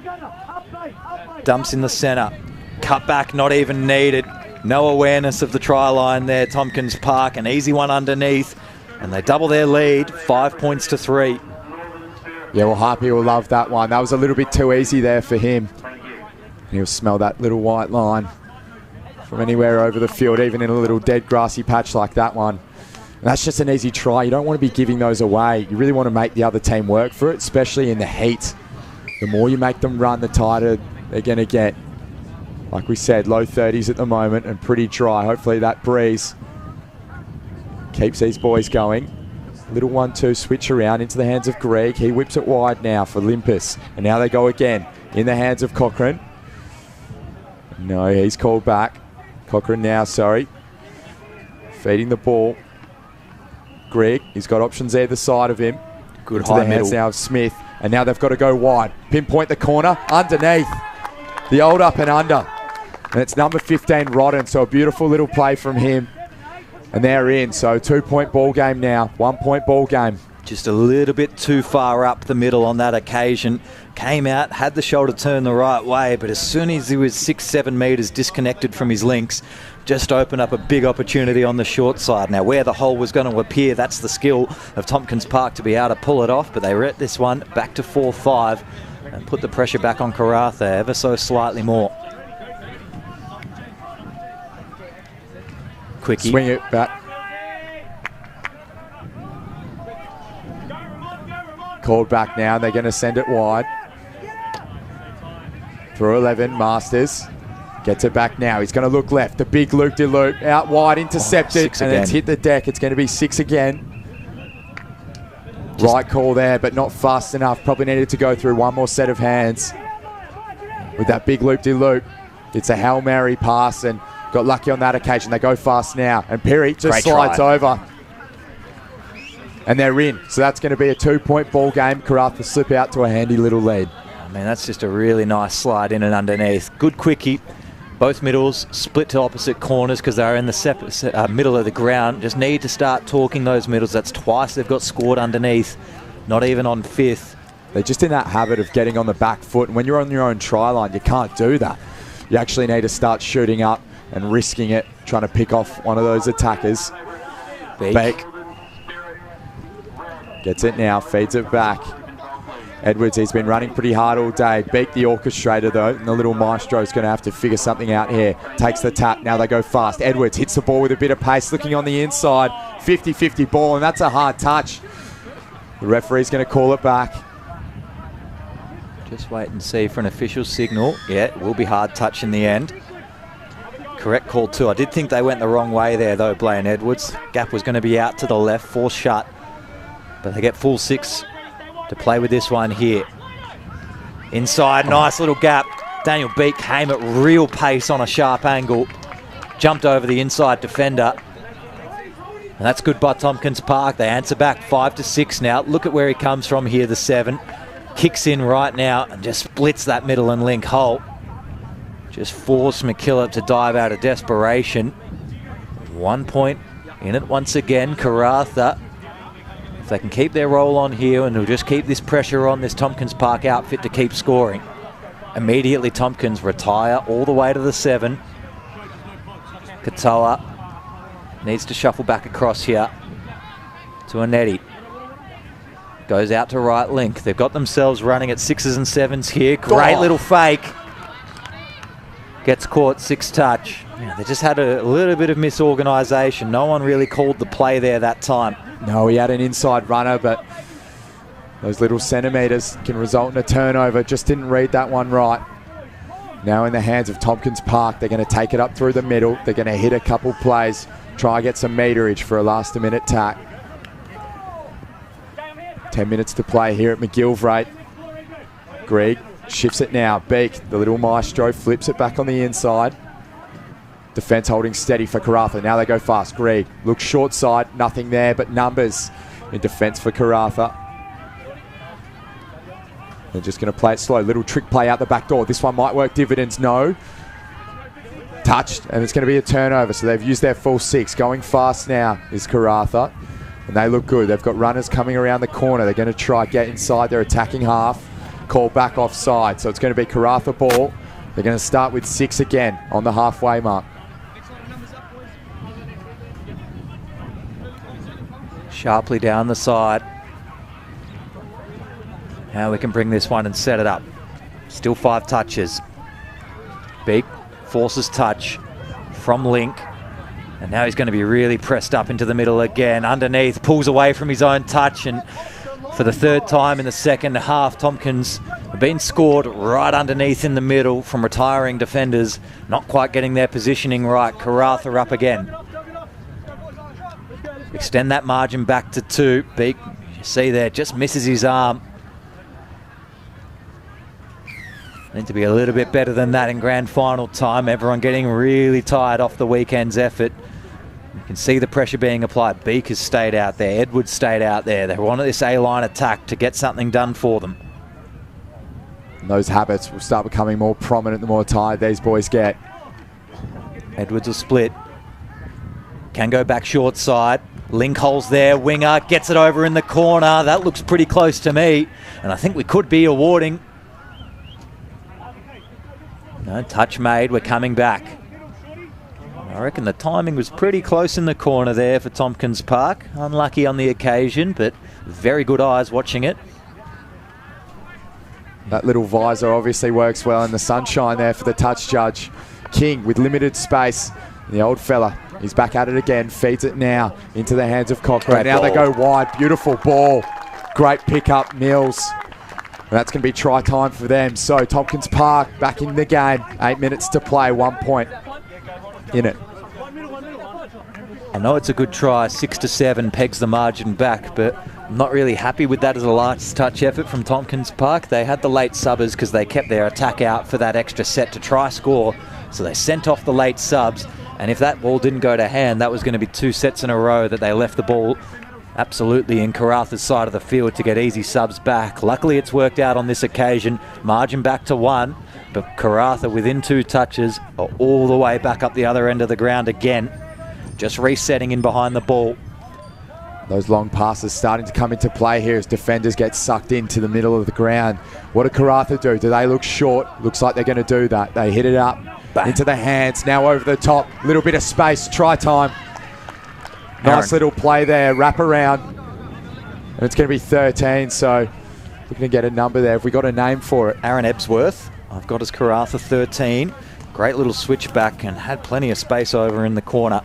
Speaker 1: dumps in the centre. Cut back, not even needed. No awareness of the try line there, Tompkins Park. An easy one underneath, and they double their lead, 5 points to 3.
Speaker 2: Yeah, well, Harpy will love that one. That was a little bit too easy there for him. He'll smell that little white line from anywhere over the field, even in a little dead grassy patch like that one. And that's just an easy try. You don't want to be giving those away. You really want to make the other team work for it, especially in the heat. The more you make them run, the tighter they're going to get. Like we said, low 30s at the moment and pretty dry. Hopefully that breeze keeps these boys going. Little 1-2 switch around into the hands of Greg. He whips it wide now for Limpus. And now they go again in the hands of Cochrane. No, he's called back. Cochrane now, sorry. Feeding the ball. Greg, he's got options either side of him.
Speaker 1: Good
Speaker 2: high middle. Now of Smith. And now they've got to go wide. Pinpoint the corner. Underneath. The old up and under. And it's number 15, Rodden. So a beautiful little play from him. And they're in. So 2-point ball game now. 1-point ball game.
Speaker 1: Just a little bit too far up the middle on that occasion. Came out, had the shoulder turn the right way, but as soon as he was 6-7 metres disconnected from his links, just opened up a big opportunity on the short side. Now, where the hole was going to appear, that's the skill of Tompkins Park to be able to pull it off, but they were at this one back to 4-5 and put the pressure back on Karratha ever so slightly more. Quickie.
Speaker 2: Swing it back. Called back now. They're going to send it wide. Through 11, Masters. Gets it back now. He's going to look left. The big loop-de-loop. Out wide, intercepted. And it's hit the deck. It's going to be 6 again. Right call there, but not fast enough. Probably needed to go through one more set of hands. With that big loop-de-loop, it's a Hail Mary pass and got lucky on that occasion. They go fast now, and Perry just slides over. And they're in. So that's going to be a 2-point ball game. Karratha slip out to a handy little lead.
Speaker 1: I mean, that's just a really nice slide in and underneath. Good quickie. Both middles split to opposite corners because they're in the middle of the ground. Just need to start talking those middles. That's twice they've got scored underneath. Not even on fifth.
Speaker 2: They're just in that habit of getting on the back foot. And when you're on your own try line, you can't do that. You actually need to start shooting up and risking it, trying to pick off one of those attackers. Beak. Gets it now, feeds it back. Edwards, he's been running pretty hard all day. Beak the orchestrator though, and the little maestro's going to have to figure something out here. Takes the tap, now they go fast. Edwards hits the ball with a bit of pace, looking on the inside. 50-50 ball, and that's a hard touch. The referee's going to call it back.
Speaker 1: Just wait and see for an official signal. Yeah, it will be hard touch in the end. Correct call too. I did think they went the wrong way there though, Blaine Edwards. Gap was going to be out to the left, forced shut. But they get full 6 to play with this one here. Inside, nice little gap. Daniel Beak came at real pace on a sharp angle. Jumped over the inside defender. And that's good by Tompkins Park. They answer back 5-6 now. Look at where he comes from here, the 7. Kicks in right now and just splits that middle and link hole. Just forced McKillop to dive out of desperation. 1 point in it once again. Karratha. If they can keep their roll on here and they'll just keep this pressure on this Tompkins Park outfit to keep scoring. Immediately Tompkins retire all the way to the 7. Katoa needs to shuffle back across here to Anetti. Goes out to right link. They've got themselves running at 6s and 7s here. Great little fake. Gets caught, 6 touch. Yeah, they just had a little bit of misorganisation. No one really called the play there that time.
Speaker 2: No, he had an inside runner, but those little centimetres can result in a turnover. Just didn't read that one right. Now in the hands of Tompkins Park, they're going to take it up through the middle. They're going to hit a couple plays, try and get some meterage for a last-minute tack. 10 minutes to play here at McGillivray. Greg shifts it now. Beak, the little maestro, flips it back on the inside. Defence holding steady for Karratha. Now they go fast. Greg looks short side, nothing there but numbers in defence for Karratha. They're just going to play it slow. Little trick play out the back door. This one might work dividends. No. Touched, and it's going to be a turnover. So they've used their full 6. Going fast now is Karratha. And they look good. They've got runners coming around the corner. They're going to try get inside their attacking half. Call back offside. So it's going to be Karratha ball. They're going to start with 6 again on the halfway mark.
Speaker 1: Sharply down the side. Now we can bring this one and set it up. Still 5 touches. Beak forces touch from link. And now he's going to be really pressed up into the middle again. Underneath, pulls away from his own touch. And for the 3rd time in the second half, Tompkins have been scored right underneath in the middle from retiring defenders. Not quite getting their positioning right. Karratha up again. Extend that margin back to 2. Beak, you see there, just misses his arm. Need to be a little bit better than that in grand final time. Everyone getting really tired off the weekend's effort. You can see the pressure being applied. Beak has stayed out there. Edwards stayed out there. They wanted this A-line attack to get something done for them.
Speaker 2: And those habits will start becoming more prominent the more tired these boys get.
Speaker 1: Edwards will split. Can go back short side. Link holes there. Winger gets it over in the corner. That looks pretty close to me. And I think we could be awarding. No, touch made. We're coming back. I reckon the timing was pretty close in the corner there for Tompkins Park. Unlucky on the occasion, but very good eyes watching it.
Speaker 2: That little visor obviously works well in the sunshine there for the touch judge. King with limited space. The old fella, he's back at it again. Feeds it now into the hands of Cochrane. Now they go wide. Beautiful ball. Great pickup, Mills. And that's going to be try time for them. So Tompkins Park back in the game. 8 minutes to play, 1 point in it.
Speaker 1: I know it's a good try, 6-7 pegs the margin back, but I'm not really happy with that as a last touch effort from Tompkins Park. They had the late subbers because they kept their attack out for that extra set to try score, so they sent off the late subs, and if that ball didn't go to hand, that was going to be 2 sets in a row that they left the ball absolutely in Karratha's side of the field to get easy subs back. Luckily it's worked out on this occasion, margin back to 1, but Karratha within 2 touches are all the way back up the other end of the ground again. Just resetting in behind the ball.
Speaker 2: Those long passes starting to come into play here as defenders get sucked into the middle of the ground. What do Karratha do? Do they look short? Looks like they're going to do that. They hit it up. Bang. Into the hands, now over the top. Little bit of space, try time. Nice little play there, wrap around. And it's going to be 13, so looking to get a number there. Have we got a name for it?
Speaker 1: Aaron Ebsworth. I've got as Karratha 13. Great little switch back and had plenty of space over in the corner.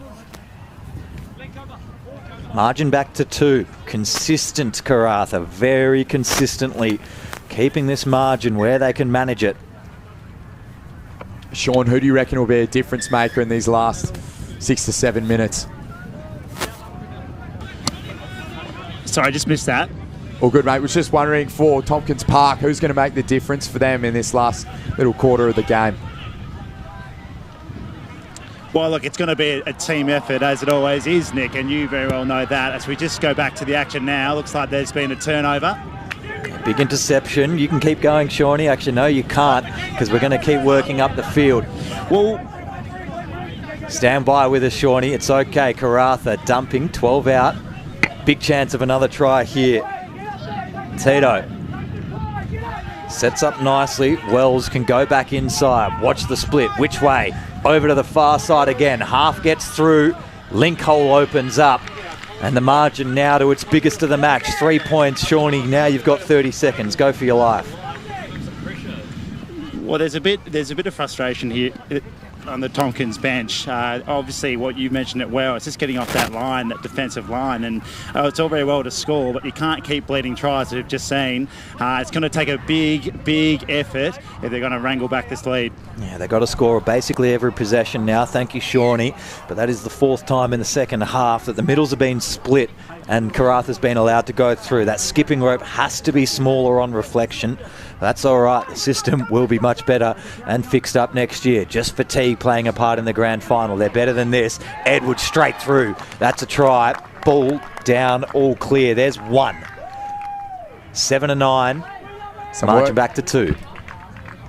Speaker 1: Margin back to 2. Consistent Karratha, very consistently keeping this margin where they can manage it.
Speaker 2: Sean, who do you reckon will be a difference maker in these last 6 to 7 minutes?
Speaker 3: Sorry, I just missed that.
Speaker 2: All good, mate. Was just wondering for Tompkins Park, who's going to make the difference for them in this last little quarter of the game?
Speaker 3: Well, look, it's going to be a team effort, as it always is, Nick, and you very well know that. As we just go back to the action now, looks like there's been a turnover.
Speaker 1: Big interception. You can keep going, Shawnee. Actually, no, you can't, because we're going to keep working up the field. Well, stand by with us, Shawnee. It's okay. Karratha dumping, 12 out. Big chance of another try here. Tito sets up nicely. Wells can go back inside. Watch the split. Which way? Over to the far side again. Half gets through. Link hole opens up. And the margin now to its biggest of the match. 3 points, Shawnee. Now you've got 30 seconds. Go for your life.
Speaker 3: Well, there's a bit of frustration here on the Tompkins bench. Obviously, what you mentioned it well, it's just getting off that line, that defensive line, and it's all very well to score, but you can't keep bleeding tries, as we've just seen. It's going to take a big effort if they're going to wrangle back this lead.
Speaker 1: Yeah, they've got to score basically every possession now. Thank you, Shawnee. But that is the 4th time in the second half that the middles have been split and Karratha's been allowed to go through. That skipping rope has to be smaller on reflection. That's all right. The system will be much better and fixed up next year. Just fatigue playing a part in the grand final. They're better than this. Edwards straight through. That's a try. Ball down, all clear. There's 1. 7-9. Marching back to 2.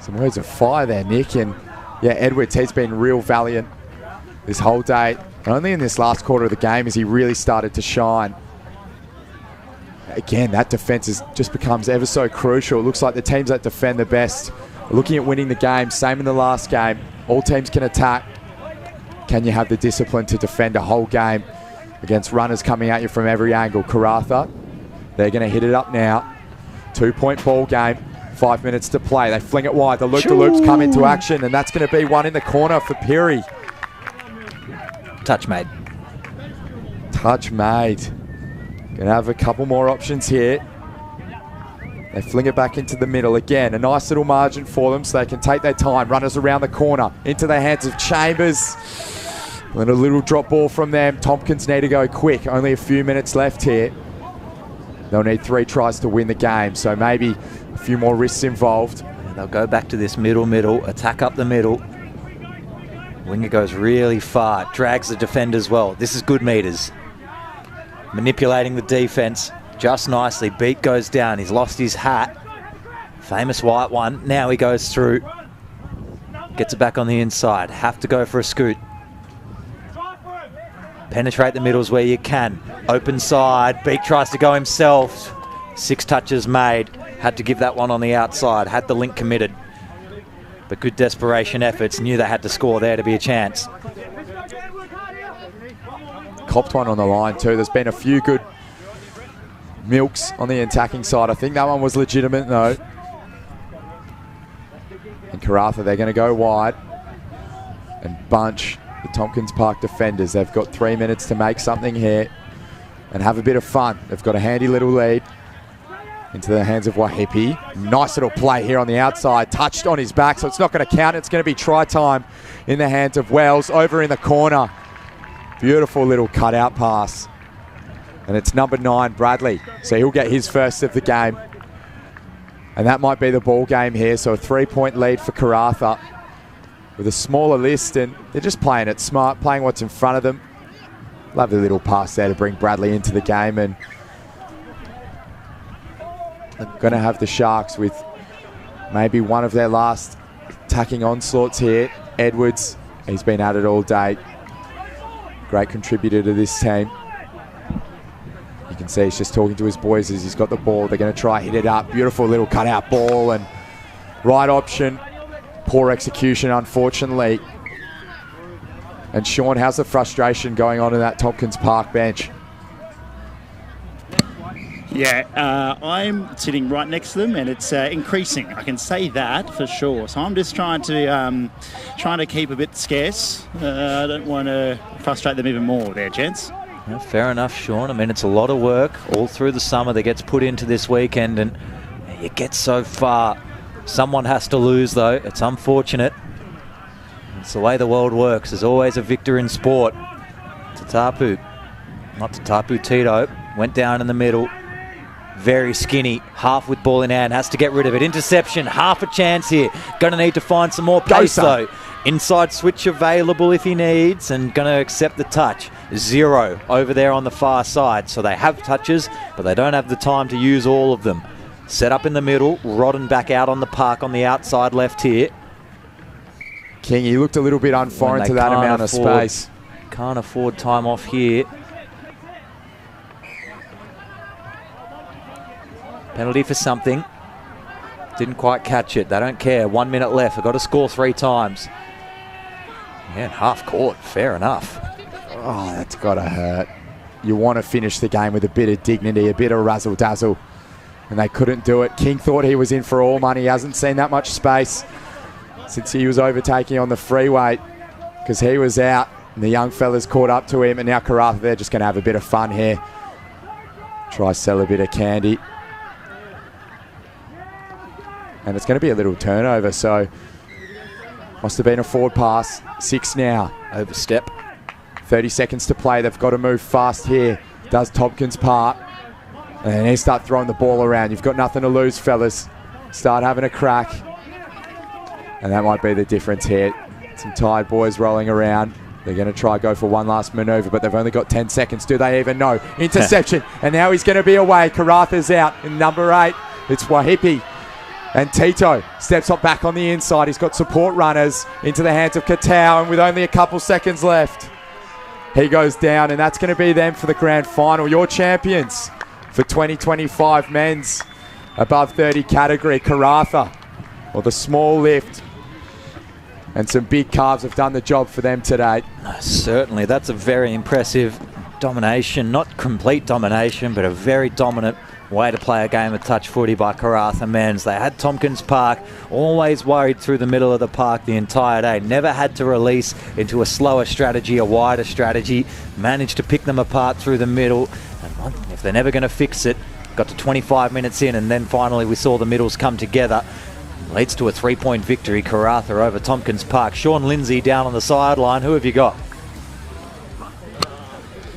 Speaker 2: Some words of fire there, Nick. And yeah, Edwards, he's been real valiant this whole day. And only in this last quarter of the game has he really started to shine. Again, that defense just becomes ever so crucial. It looks like the teams that defend the best are looking at winning the game. Same in the last game. All teams can attack. Can you have the discipline to defend a whole game against runners coming at you from every angle? Karratha, they're going to hit it up now. 2-point ball game. 5 minutes to play. They fling it wide. The loop-de-loops come into action, and that's going to be 1 in the corner for Peary.
Speaker 1: Touch made.
Speaker 2: Touch made. Going to have a couple more options here. They fling it back into the middle again. A nice little margin for them so they can take their time. Runners around the corner. Into the hands of Chambers. And a little drop ball from them. Tompkins need to go quick. Only a few minutes left here. They'll need 3 tries to win the game. So maybe a few more risks involved.
Speaker 1: They'll go back to this middle. Attack up the middle. Winger goes really far. Drags the defenders well. This is good meters. Manipulating the defense just nicely. Beat goes down. He's lost his hat. Famous white one. Now he goes through. Gets it back on the inside. Have to go for a scoot. Penetrate the middles where you can. Open side. Beat tries to go himself. 6 touches made. Had to give that one on the outside. Had the link committed. But good desperation efforts. Knew they had to score there to be a chance.
Speaker 2: Copped one on the line too. There's been a few good milks on the attacking side. I think that one was legitimate though. And Karratha, they're going to go wide and bunch the Tompkins Park defenders. They've got 3 minutes to make something here and have a bit of fun. They've got a handy little lead into the hands of Wahipi. Nice little play here on the outside. Touched on his back, so it's not going to count. It's going to be try time in the hands of Wells. Over in the corner. Beautiful little cutout pass. And it's number 9, Bradley. So he'll get his first of the game. And that might be the ball game here. So a 3-point lead for Karratha with a smaller list, and they're just playing it smart, playing what's in front of them. Lovely little pass there to bring Bradley into the game, and going to have the Sharks with maybe one of their last attacking onslaughts here. Edwards, he's been at it all day. Great contributor to this team. You can see he's just talking to his boys as he's got the ball. They're going to try hit it up. Beautiful little cutout ball, and right option. Poor execution, unfortunately. And Sean, how's the frustration going on in that Tompkins Park bench?
Speaker 3: Yeah, I'm sitting right next to them, and it's increasing. I can say that for sure. So I'm just trying to keep a bit scarce. I don't want to frustrate them even more there, gents.
Speaker 1: Well, fair enough, Sean. I mean, it's a lot of work all through the summer that gets put into this weekend, and you get so far. Someone has to lose, though. It's unfortunate. It's the way the world works. There's always a victor in sport. Tatapu, not Tatapu, Tito, went down in the middle. Very skinny, half with ball in hand, has to get rid of it. Interception, half a chance here. Going to need to find some more pace, though. Inside switch available if he needs, and going to accept the touch. 0 over there on the far side. So they have touches, but they don't have the time to use all of them. Set up in the middle, Rodden back out on the park on the outside left here.
Speaker 2: King, he looked a little bit unforeign to that amount of space.
Speaker 1: Can't afford time off here. Penalty for something. Didn't quite catch it. They don't care. 1 minute left. They've got to score 3 times. Yeah, half court. Fair enough.
Speaker 2: Oh, that's got to hurt. You want to finish the game with a bit of dignity, a bit of razzle-dazzle. And they couldn't do it. King thought he was in for all money. He hasn't seen that much space since he was overtaking on the freeway, because he was out and the young fellas caught up to him, and now Karratha, they're just going to have a bit of fun here. Try sell a bit of candy. And it's going to be a little turnover, so must have been a forward pass. 6 now.
Speaker 1: Overstep.
Speaker 2: 30 seconds to play. They've got to move fast here. Does Tompkins Park. And they start throwing the ball around. You've got nothing to lose, fellas. Start having a crack. And that might be the difference here. Some tired boys rolling around. They're going to try go for one last manoeuvre, but they've only got 10 seconds. Do they even know? Interception. And now he's going to be away. Karratha's out in number 8. It's Wahipi. And Tito steps up back on the inside. He's got support runners into the hands of Katau, and with only a couple seconds left, he goes down, and that's going to be them for the grand final. Your champions for 2025 men's above 30 category, Karratha, or the small lift. And some big calves have done the job for them today.
Speaker 1: Certainly, that's a very impressive domination. Not complete domination, but a very dominant way to play a game of touch footy by Karratha men's. They had Tompkins Park always worried through the middle of the park the entire day. Never had to release into a slower strategy, a wider strategy. Managed to pick them apart through the middle. And if they're never going to fix it, got to 25 minutes in, and then finally we saw the middles come together. Leads to a 3-point victory, Karratha over Tompkins Park. Sean Lindsay down on the sideline. Who have you got?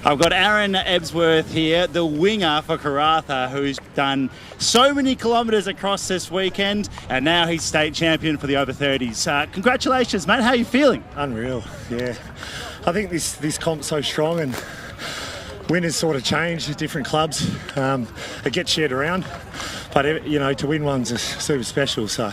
Speaker 3: I've got Aaron Ebsworth here, the winger for Karratha, who's done so many kilometres across this weekend, and now he's state champion for the over 30s. Congratulations, mate. How are you feeling?
Speaker 9: Unreal, yeah. I think this comp's so strong, and winners sort of change at different clubs. It gets shared around, but you know, to win one's super special. So.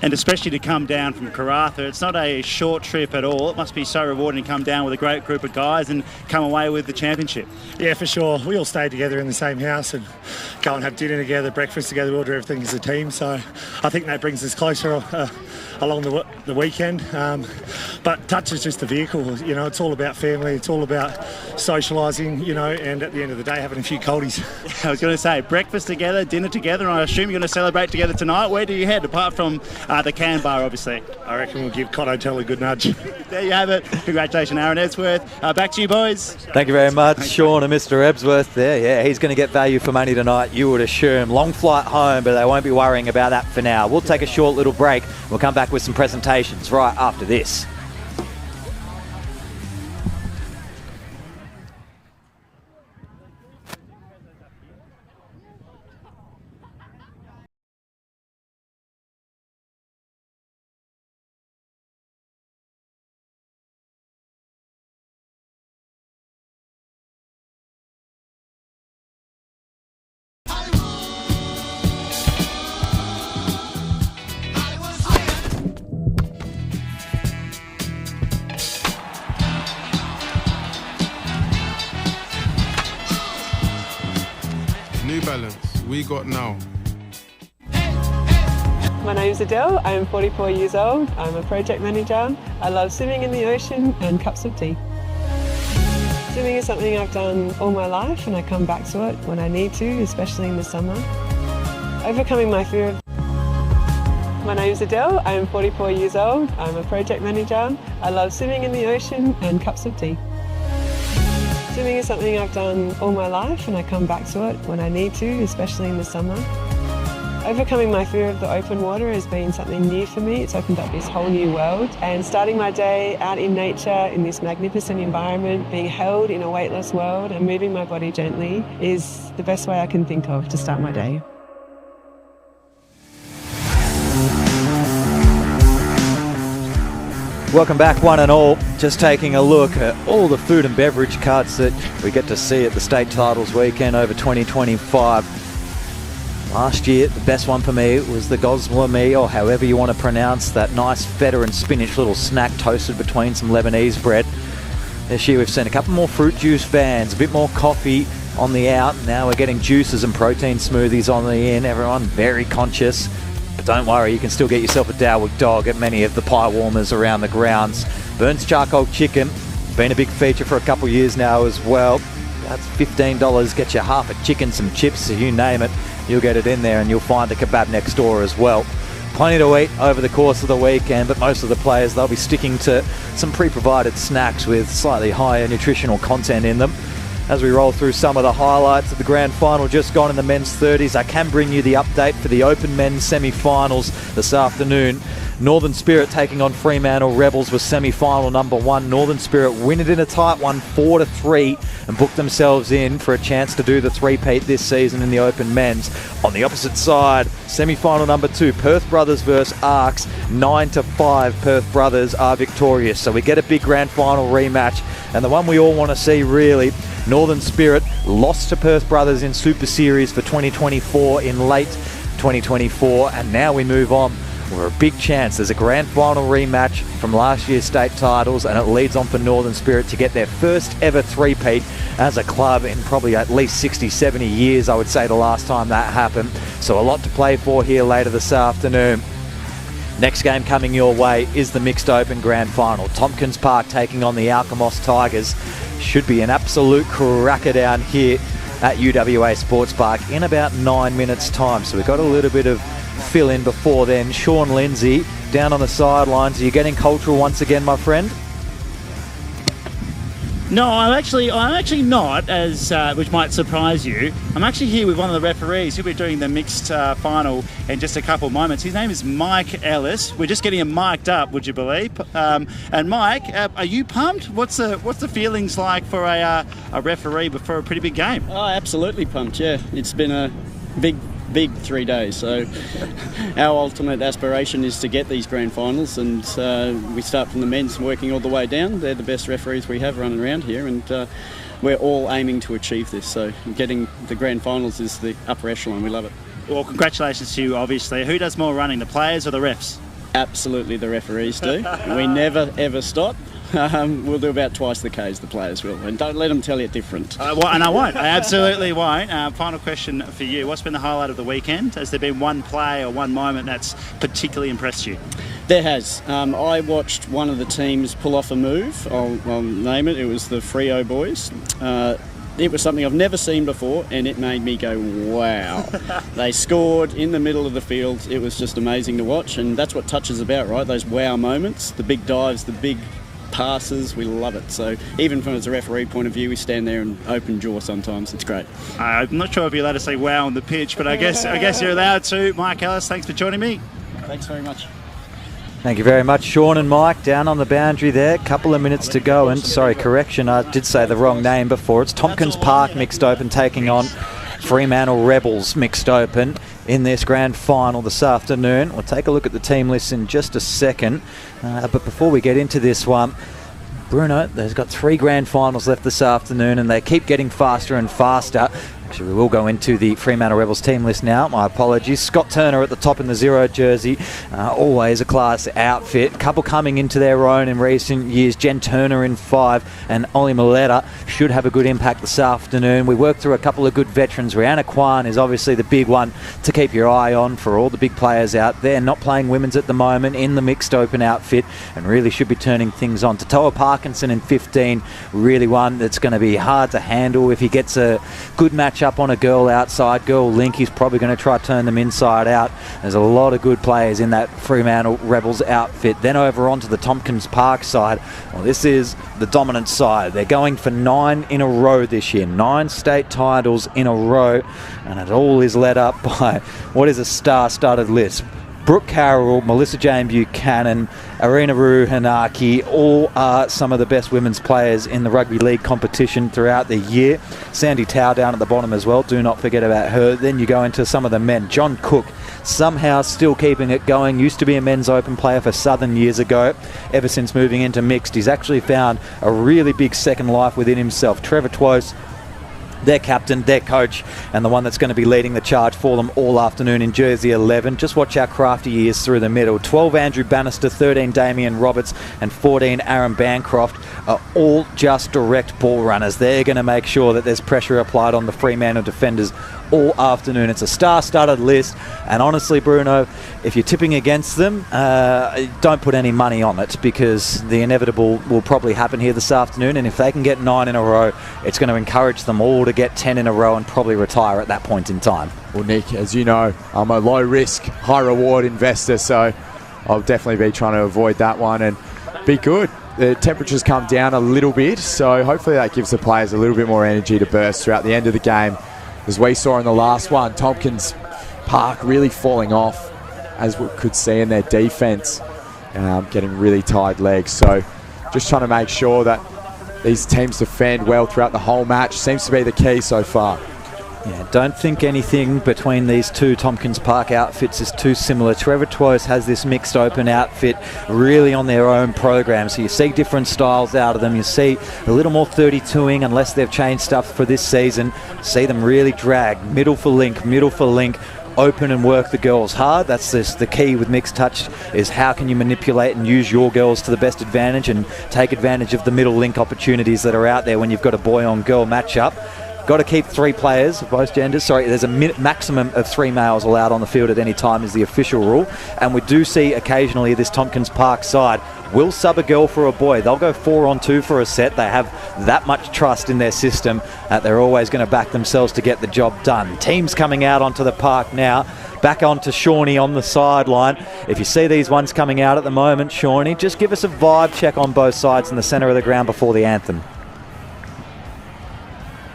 Speaker 3: And especially to come down from Karratha, it's not a short trip at all. It must be so rewarding to come down with a great group of guys and come away with the championship.
Speaker 9: Yeah, for sure. We all stayed together in the same house and go and have dinner together, breakfast together. We all do everything as a team. So I think that brings us closer along the weekend. But touch is just the vehicle. You know, it's all about family. It's all about socialising, you know, and at the end of the day, having a few coldies.
Speaker 3: I was going to say, breakfast together, dinner together, and I assume you're going to celebrate together tonight. Where do you head, apart from the can bar, obviously?
Speaker 9: I reckon we'll give Cot Hotel a good nudge.
Speaker 3: There you have it. Congratulations, Aaron Ebsworth. Back to you, boys.
Speaker 1: Thank you very much, Sean and Mr. Ebsworth there. Yeah, he's going to get value for money tonight, you would assume. Long flight home, but they won't be worrying about that for now. We'll take a short little break. We'll come back with some presentations right after this.
Speaker 6: Balance, we got now.
Speaker 7: My name's Adele, I am 44 years old, I'm a project manager. I love swimming in the ocean and cups of tea. Swimming is something I've done all my life and I come back to it when I need to, especially in the summer. Overcoming my fear of... My name's Adele, I am 44 years old, I'm a project manager. I love swimming in the ocean and cups of tea. Swimming is something I've done all my life and I come back to it when I need to, especially in the summer. Overcoming my fear of the open water has been something new for me. It's opened up this whole new world. And starting my day out in nature, in this magnificent environment, being held in a weightless world and moving my body gently is the best way I can think of to start my day.
Speaker 1: Welcome back, one and all. Just taking a look at all the food and beverage carts that we get to see at the State Titles weekend over 2025. Last year, the best one for me was the goslomi, or however you want to pronounce that nice feta and spinach little snack toasted between some Lebanese bread. This year we've seen a couple more fruit juice vans, a bit more coffee on the out. Now we're getting juices and protein smoothies on the in. Everyone very conscious. But don't worry, you can still get yourself a Dowwick dog at many of the pie warmers around the grounds. Burns charcoal chicken, been a big feature for a couple of years now as well. That's $15, get you half a chicken, some chips, so you name it. You'll get it in there and you'll find the kebab next door as well. Plenty to eat over the course of the weekend, but most of the players, they'll be sticking to some pre-provided snacks with slightly higher nutritional content in them. As we roll through some of the highlights of the grand final just gone in the men's 30s, I can bring you the update for the Open men's semi-finals this afternoon. Northern Spirit taking on Fremantle Rebels was semi-final number 1. Northern Spirit win it in a tight one, 4-3, and book themselves in for a chance to do the three-peat this season in the Open men's. On the opposite side, semi-final number 2, Perth Brothers versus Arcs, 9-5. Perth Brothers are victorious. So we get a big grand final rematch, and the one we all want to see really. Northern Spirit lost to Perth Brothers in Super Series for 2024 in late 2024, and now we move on. We're a big chance. There's a grand final rematch from last year's state titles, and it leads on for Northern Spirit to get their first ever three-peat as a club in probably at least 60, 70 years, I would say, the last time that happened. So a lot to play for here later this afternoon. Next game coming your way is the Mixed Open Grand Final. Tompkins Park taking on the Alkimos Tigers. Should be an absolute cracker down here at UWA Sports Park in about 9 minutes' time. So we've got a little bit of fill in before then. Sean Lindsay down on the sidelines. Are you getting cultural once again, my friend?
Speaker 3: No, I'm actually not, as which might surprise you. I'm actually here with one of the referees. He'll be doing the mixed final in just a couple of moments. His name is Mike Ellis. We're just getting him mic'd up, would you believe? And Mike, are you pumped? What's the feelings like for a referee before a pretty big game?
Speaker 10: Oh, absolutely pumped. Yeah, it's been a big 3 days. So our ultimate aspiration is to get these grand finals, and we start from the men's working all the way down. They're the best referees we have running around here, and we're all aiming to achieve this. So getting the grand finals is the upper echelon. We love it.
Speaker 3: Well, congratulations to you, obviously. Who does more running, the players or the refs?
Speaker 10: Absolutely, the referees do. We never ever stop. We'll do about twice the Ks the players will, and don't let them tell you different.
Speaker 3: And I won't. I absolutely won't. Final question for you. What's been the highlight of the weekend? Has there been one play or one moment that's particularly impressed you?
Speaker 10: There has. I watched one of the teams pull off a move. I'll name it. It was the Freo boys. It was something I've never seen before, and it made me go, wow. They scored in the middle of the field. It was just amazing to watch, and that's what touch is about, right? Those wow moments, the big dives, the big passes, we love it. So even from as a referee point of view, we stand there and open jaw sometimes. It's great.
Speaker 3: I'm not sure if you're allowed to say wow on the pitch, but I guess you're allowed to. Mike Ellis, thanks for joining me.
Speaker 10: Thanks very much.
Speaker 1: Thank you very much, Sean and Mike, down on the boundary there. Couple of minutes to go, and sorry, correction, I did say the wrong name before. It's Tompkins Park Mixed Open taking on Fremantle Rebels Mixed Open in this grand final this afternoon. We'll take a look at the team list in just a second, but before we get into this one, Bruno, there's got 3 grand finals left this afternoon, and they keep getting faster and faster. Actually, we will go into the Fremantle Rebels team list now. My apologies. Scott Turner at the top in the 0 jersey. Always a class outfit. A couple coming into their own in recent years. Jen Turner in 5 and Ollie Milletta should have a good impact this afternoon. We worked through a couple of good veterans. Rihanna Kwan is obviously the big one to keep your eye on for all the big players out there. Not playing women's at the moment in the mixed open outfit and really should be turning things on. Tatoa Parkinson in 15, really one that's going to be hard to handle. If he gets a good match up on a girl outside, girl link, he's probably going to try to turn them inside out. There's a lot of good players in that Fremantle Rebels outfit. Then over onto the Tompkins Park side, well, this is the dominant side. They're going for 9 in a row this year, 9 state titles in a row, and it all is led up by what is a star-studded list. Brooke Carroll, Melissa Jane Buchanan, Arena Roo Hanaki, all are some of the best women's players in the rugby league competition throughout the year. Sandy Tao down at the bottom as well, do not forget about her. Then you go into some of the men. John Cook, somehow still keeping it going, used to be a men's open player for Southern years ago. Ever since moving into mixed, he's actually found a really big second life within himself. Trevor Twose, their captain, their coach, and the one that's going to be leading the charge for them all afternoon in jersey 11. Just watch how crafty he is through the middle. 12 Andrew Bannister, 13 Damien Roberts, and 14 Aaron Bancroft are all just direct ball runners. They're going to make sure that there's pressure applied on the Fremantle defenders all afternoon. It's a star-studded list, and honestly, Bruno, if you're tipping against them, don't put any money on it, because the inevitable will probably happen here this afternoon, and if they can get 9 in a row, it's going to encourage them all to get 10 in a row and probably retire at that point in time.
Speaker 2: Well, Nick, as you know, I'm a low-risk, high-reward investor, so I'll definitely be trying to avoid that one and be good. The temperatures come down a little bit, so hopefully that gives the players a little bit more energy to burst throughout the end of the game. As we saw in the last one, Tompkins Park really falling off, as we could see in their defence, getting really tired legs. So just trying to make sure that these teams defend well throughout the whole match seems to be the key so far.
Speaker 1: Yeah, don't think anything between these two Tompkins Park outfits is too similar. Trevor Twose has this mixed open outfit really on their own program, so you see different styles out of them. You see a little more 32ing, unless they've changed stuff for this season. See them really drag, middle for link, open and work the girls hard. That's the key with mixed touch, is how can you manipulate and use your girls to the best advantage and take advantage of the middle link opportunities that are out there when you've got a boy on girl matchup. Got to keep 3 players of both genders. Sorry, there's a maximum of 3 males allowed on the field at any time is the official rule. And we do see occasionally this Tompkins Park side will sub a girl for a boy. They'll go 4-on-2 for a set. They have that much trust in their system that they're always going to back themselves to get the job done. Teams coming out onto the park now. Back onto Shawnee on the sideline. If you see these ones coming out at the moment, Shawnee, just give us a vibe check on both sides in the centre of the ground before the anthem.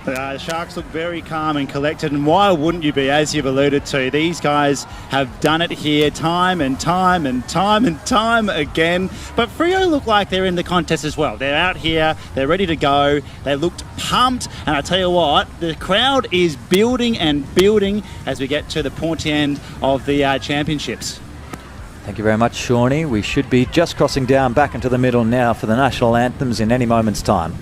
Speaker 3: The Sharks look very calm and collected, and why wouldn't you be, as you've alluded to? These guys have done it here time and time and time and time again. But Freo look like they're in the contest as well. They're out here, they're ready to go, they looked pumped, and I tell you what, the crowd is building and building as we get to the pointy end of the championships.
Speaker 1: Thank you very much, Shawnee. We should be just crossing down back into the middle now for the national anthems in any moment's time.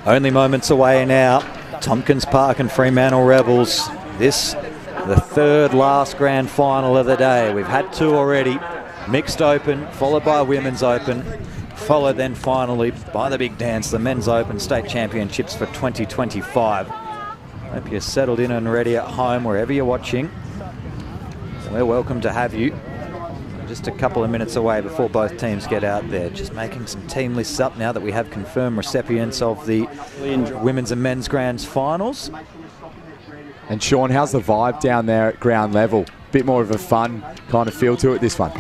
Speaker 1: Only moments away now. Tompkins Park and Fremantle Rebels. This, the third last grand final of the day. We've had two already. Mixed Open, followed by Women's Open, followed then finally by the big dance, the Men's Open State Championships for 2025. Hope you're settled in and ready at home, wherever you're watching. We're welcome to have you. Just a couple of minutes away before both teams get out there. Just making some team lists up now that we have confirmed recipients of the Women's and Men's Grands Finals.
Speaker 2: And Sean, how's the vibe down there at ground level? Bit more of a fun kind of feel to it, this one.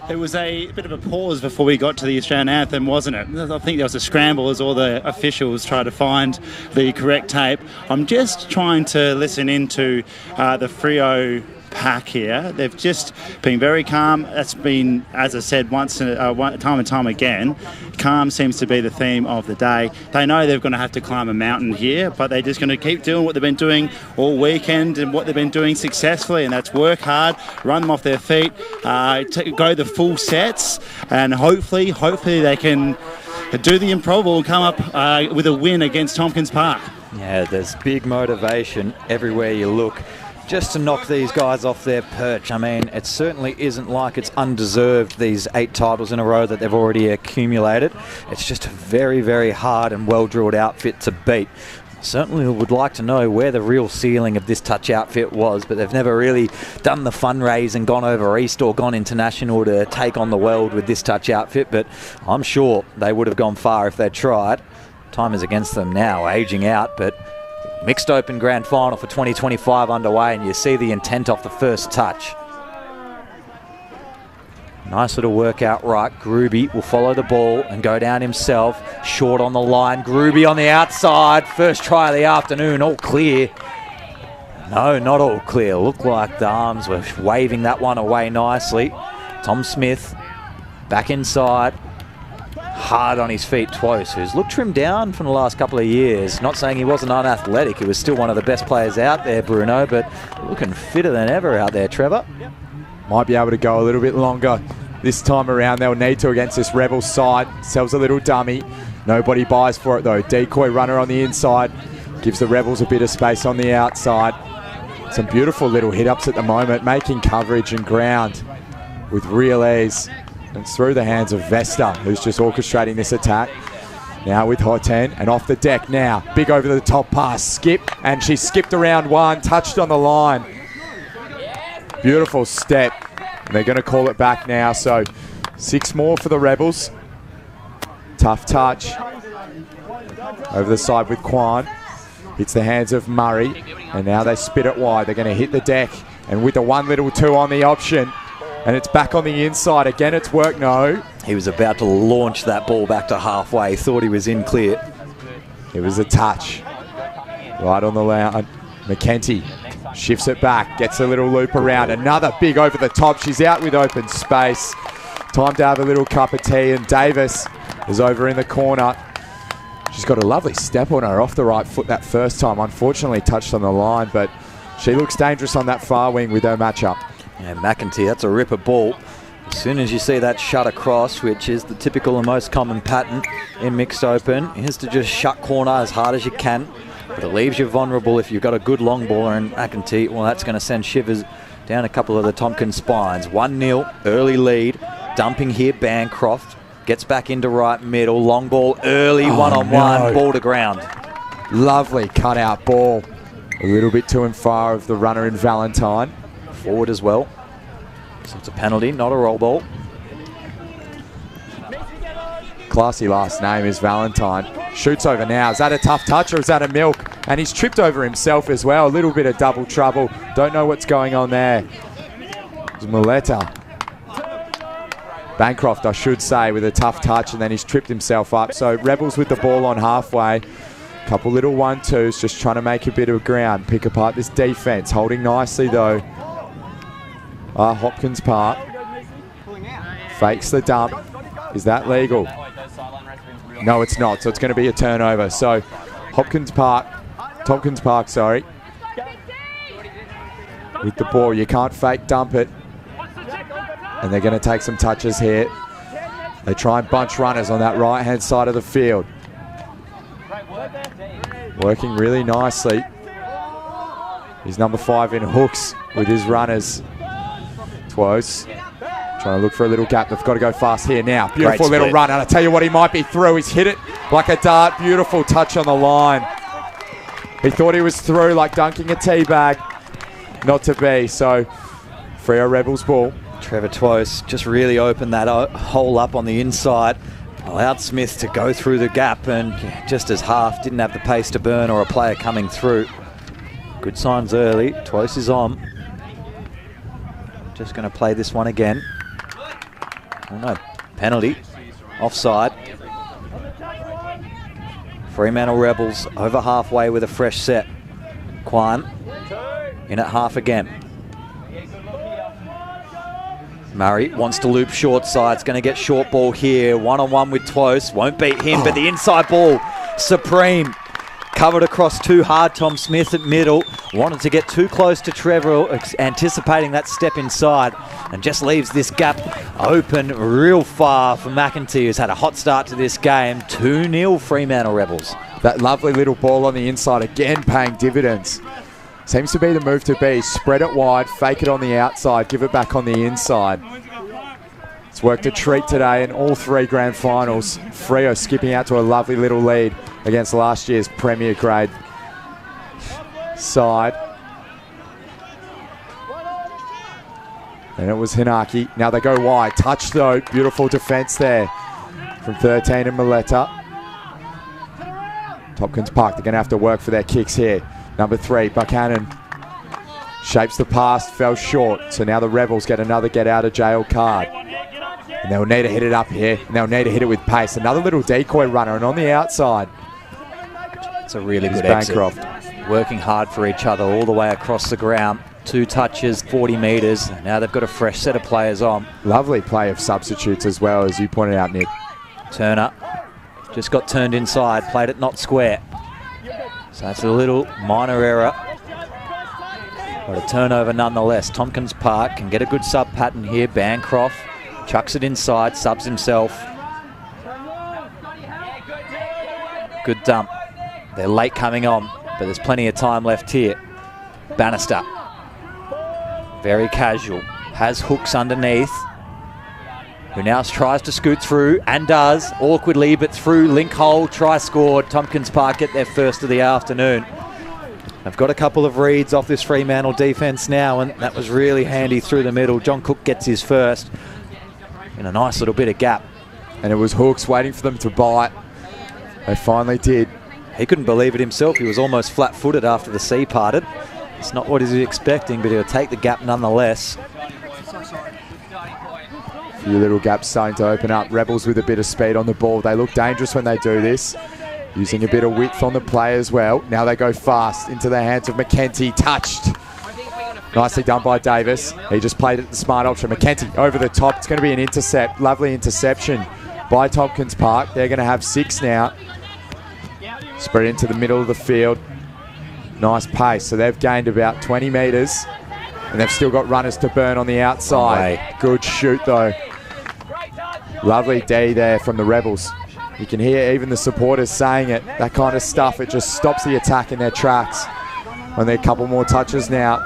Speaker 3: It was a bit of a pause before we got to the Australian anthem, wasn't it? I think there was a scramble as all the officials tried to find the correct tape. I'm just trying to listen into the Freo pack here. They've just been very calm. That's been, as I said, time and time again, calm seems to be the theme of the day. They know they're going to have to climb a mountain here, but they're just going to keep doing what they've been doing all weekend and what they've been doing successfully, and that's work hard, run them off their feet, go the full sets, and hopefully they can do the improbable and come up with a win against Tompkins Park.
Speaker 1: Yeah, there's big motivation everywhere you look, just to knock these guys off their perch. I mean, it certainly isn't like it's undeserved, these 8 titles in a row that they've already accumulated. It's just a very, very hard and well-drilled outfit to beat. Certainly would like to know where the real ceiling of this touch outfit was, but they've never really done the fundraise and gone over east or gone international to take on the world with this touch outfit, but I'm sure they would have gone far if they'd tried. Time is against them now, aging out, but Mixed Open Grand Final for 2025 underway, and you see the intent off the first touch. Nice little workout right. Gruby will follow the ball and go down himself. Short on the line. Gruby on the outside. First try of the afternoon. All clear. No, not all clear. Looked like the arms were waving that one away nicely. Tom Smith back inside. Hard on his feet twice, who's looked trimmed down from the last couple of years. Not saying he wasn't unathletic, he was still one of the best players out there, Bruno, but looking fitter than ever out there, Trevor.
Speaker 2: Might be able to go a little bit longer this time around. They'll need to against this Rebel side. Sells a little dummy. Nobody buys for it though. Decoy runner on the inside. Gives the Rebels a bit of space on the outside. Some beautiful little hit-ups at the moment, making coverage and ground with real ease. And it's through the hands of Vesta, who's just orchestrating this attack. Now with Horten, and off the deck now. Big over the top pass, skip, and she skipped around one, touched on the line. Beautiful step. And they're going to call it back now, so 6 more for the Rebels. Tough touch. Over the side with Kwan. Hits the hands of Murray, and now they spit it wide. They're going to hit the deck, and with the 1-2 on the option. And it's back on the inside. Again, it's work, no.
Speaker 1: He was about to launch that ball back to halfway. Thought he was in clear.
Speaker 2: It was a touch. Right on the line. McKenty shifts it back. Gets a little loop around. Another big over the top. She's out with open space. Time to have a little cup of tea. And Davis is over in the corner. She's got a lovely step on her off the right foot that first time. Unfortunately touched on the line, but she looks dangerous on that far wing with her matchup.
Speaker 1: Yeah, McEntee, that's a ripper ball. As soon as you see that shut across, which is the typical and most common pattern in Mixed Open, is to just shut corner as hard as you can. But it leaves you vulnerable if you've got a good long baller, and McEntee, well, that's going to send shivers down a couple of the Tompkins spines. 1-0, early lead. Dumping here, Bancroft. Gets back into right middle. Long ball early, one-on-one, ball to ground.
Speaker 2: Lovely cut-out ball. A little bit to and far of the runner in Valentine.
Speaker 1: Forward as well. So it's a penalty, not a roll ball.
Speaker 2: Classy last name is Valentine. Shoots over now. Is that a tough touch or is that a milk? And he's tripped over himself as well. A little bit of double trouble. Don't know what's going on there. It's Muleta. Bancroft, I should say, with a tough touch, and then he's tripped himself up. So Rebels with the ball on halfway. Couple little 1-2s, just trying to make a bit of ground. Pick apart this defense. Holding nicely though. Hopkins Park fakes the dump. Is that legal? No, it's not. So it's going to be a turnover. So Tompkins Park, sorry. With the ball, you can't fake dump it. And they're going to take some touches here. They try and bunch runners on that right-hand side of the field. Working really nicely. He's number 5 in hooks with his runners. Twos trying to look for a little gap. They've got to go fast here now. Beautiful little run. And I tell you what, he might be through. He's hit it like a dart. Beautiful touch on the line. He thought he was through like dunking a tea bag. Not to be. So Freo Rebels ball.
Speaker 1: Trevor Twose just really opened that hole up on the inside. Allowed Smith to go through the gap, and just as half didn't have the pace to burn or a player coming through. Good signs early. Twose is on. Just going to play this one again. Oh no, penalty. Offside. Fremantle Rebels over halfway with a fresh set. Kwan in at half again. Murray wants to loop short side. It's going to get short ball here. One-on-one with Twose. Won't beat him, but the inside ball, supreme. Covered across too hard. Tom Smith at middle. Wanted to get too close to Trevor, anticipating that step inside, and just leaves this gap open real far for McEntee, who's had a hot start to this game. 2-0 Fremantle Rebels.
Speaker 2: That lovely little ball on the inside, again paying dividends. Seems to be the move to be. Spread it wide, fake it on the outside, give it back on the inside. It's worked a treat today in all 3 grand finals. Freo skipping out to a lovely little lead against last year's Premier Grade side. And it was Hinaki. Now they go wide. Touch though. Beautiful defence there from 13 and Maletta. Tompkins Park, they're going to have to work for their kicks here. Number 3, Buchanan shapes the pass, fell short. So now the Rebels get another get out of jail card. And they'll need to hit it up here. And they'll need to hit it with pace. Another little decoy runner, and on the outside.
Speaker 1: It's a really good exit. Working hard for each other all the way across the ground. 2 touches, 40 metres. Now they've got a fresh set of players on.
Speaker 2: Lovely play of substitutes as well, as you pointed out, Nick.
Speaker 1: Turner just got turned inside, played it not square. So that's a little minor error, but a turnover nonetheless. Tompkins Park can get a good sub pattern here. Bancroft chucks it inside, subs himself. Good dump. They're late coming on, but there's plenty of time left here. Bannister, very casual, has hooks underneath, who now tries to scoot through, and does, awkwardly, but through link hole, try scored. Tompkins Park get their first of the afternoon. They've got a couple of reads off this Fremantle defence now, and that was really handy through the middle. John Cook gets his first in a nice little bit of gap.
Speaker 2: And it was hooks waiting for them to bite. They finally did.
Speaker 1: He couldn't believe it himself. He was almost flat-footed after the sea parted. It's not what he was expecting, but he'll take the gap nonetheless.
Speaker 2: A few little gaps starting to open up. Rebels with a bit of speed on the ball. They look dangerous when they do this. Using a bit of width on the play as well. Now they go fast into the hands of McEntee. Touched. Nicely done by Davis. He just played it the smart option. McEntee over the top. It's going to be an intercept. Lovely interception by Tompkins Park. They're going to have 6 now. Spread into the middle of the field. Nice pace. So they've gained about 20 metres. And they've still got runners to burn on the outside. Good shoot though. Lovely D there from the Rebels. You can hear even the supporters saying it. That kind of stuff, it just stops the attack in their tracks. Only a couple more touches now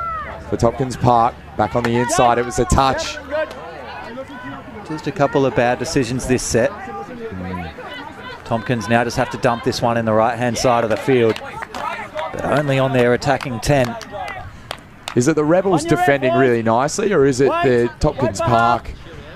Speaker 2: for Tompkins Park. Back on the inside, it was a touch.
Speaker 1: Just a couple of bad decisions this set. Tompkins now just have to dump this one in the right-hand side of the field. But only on their attacking 10.
Speaker 2: Is it the Rebels defending really nicely, or is it the Tompkins Park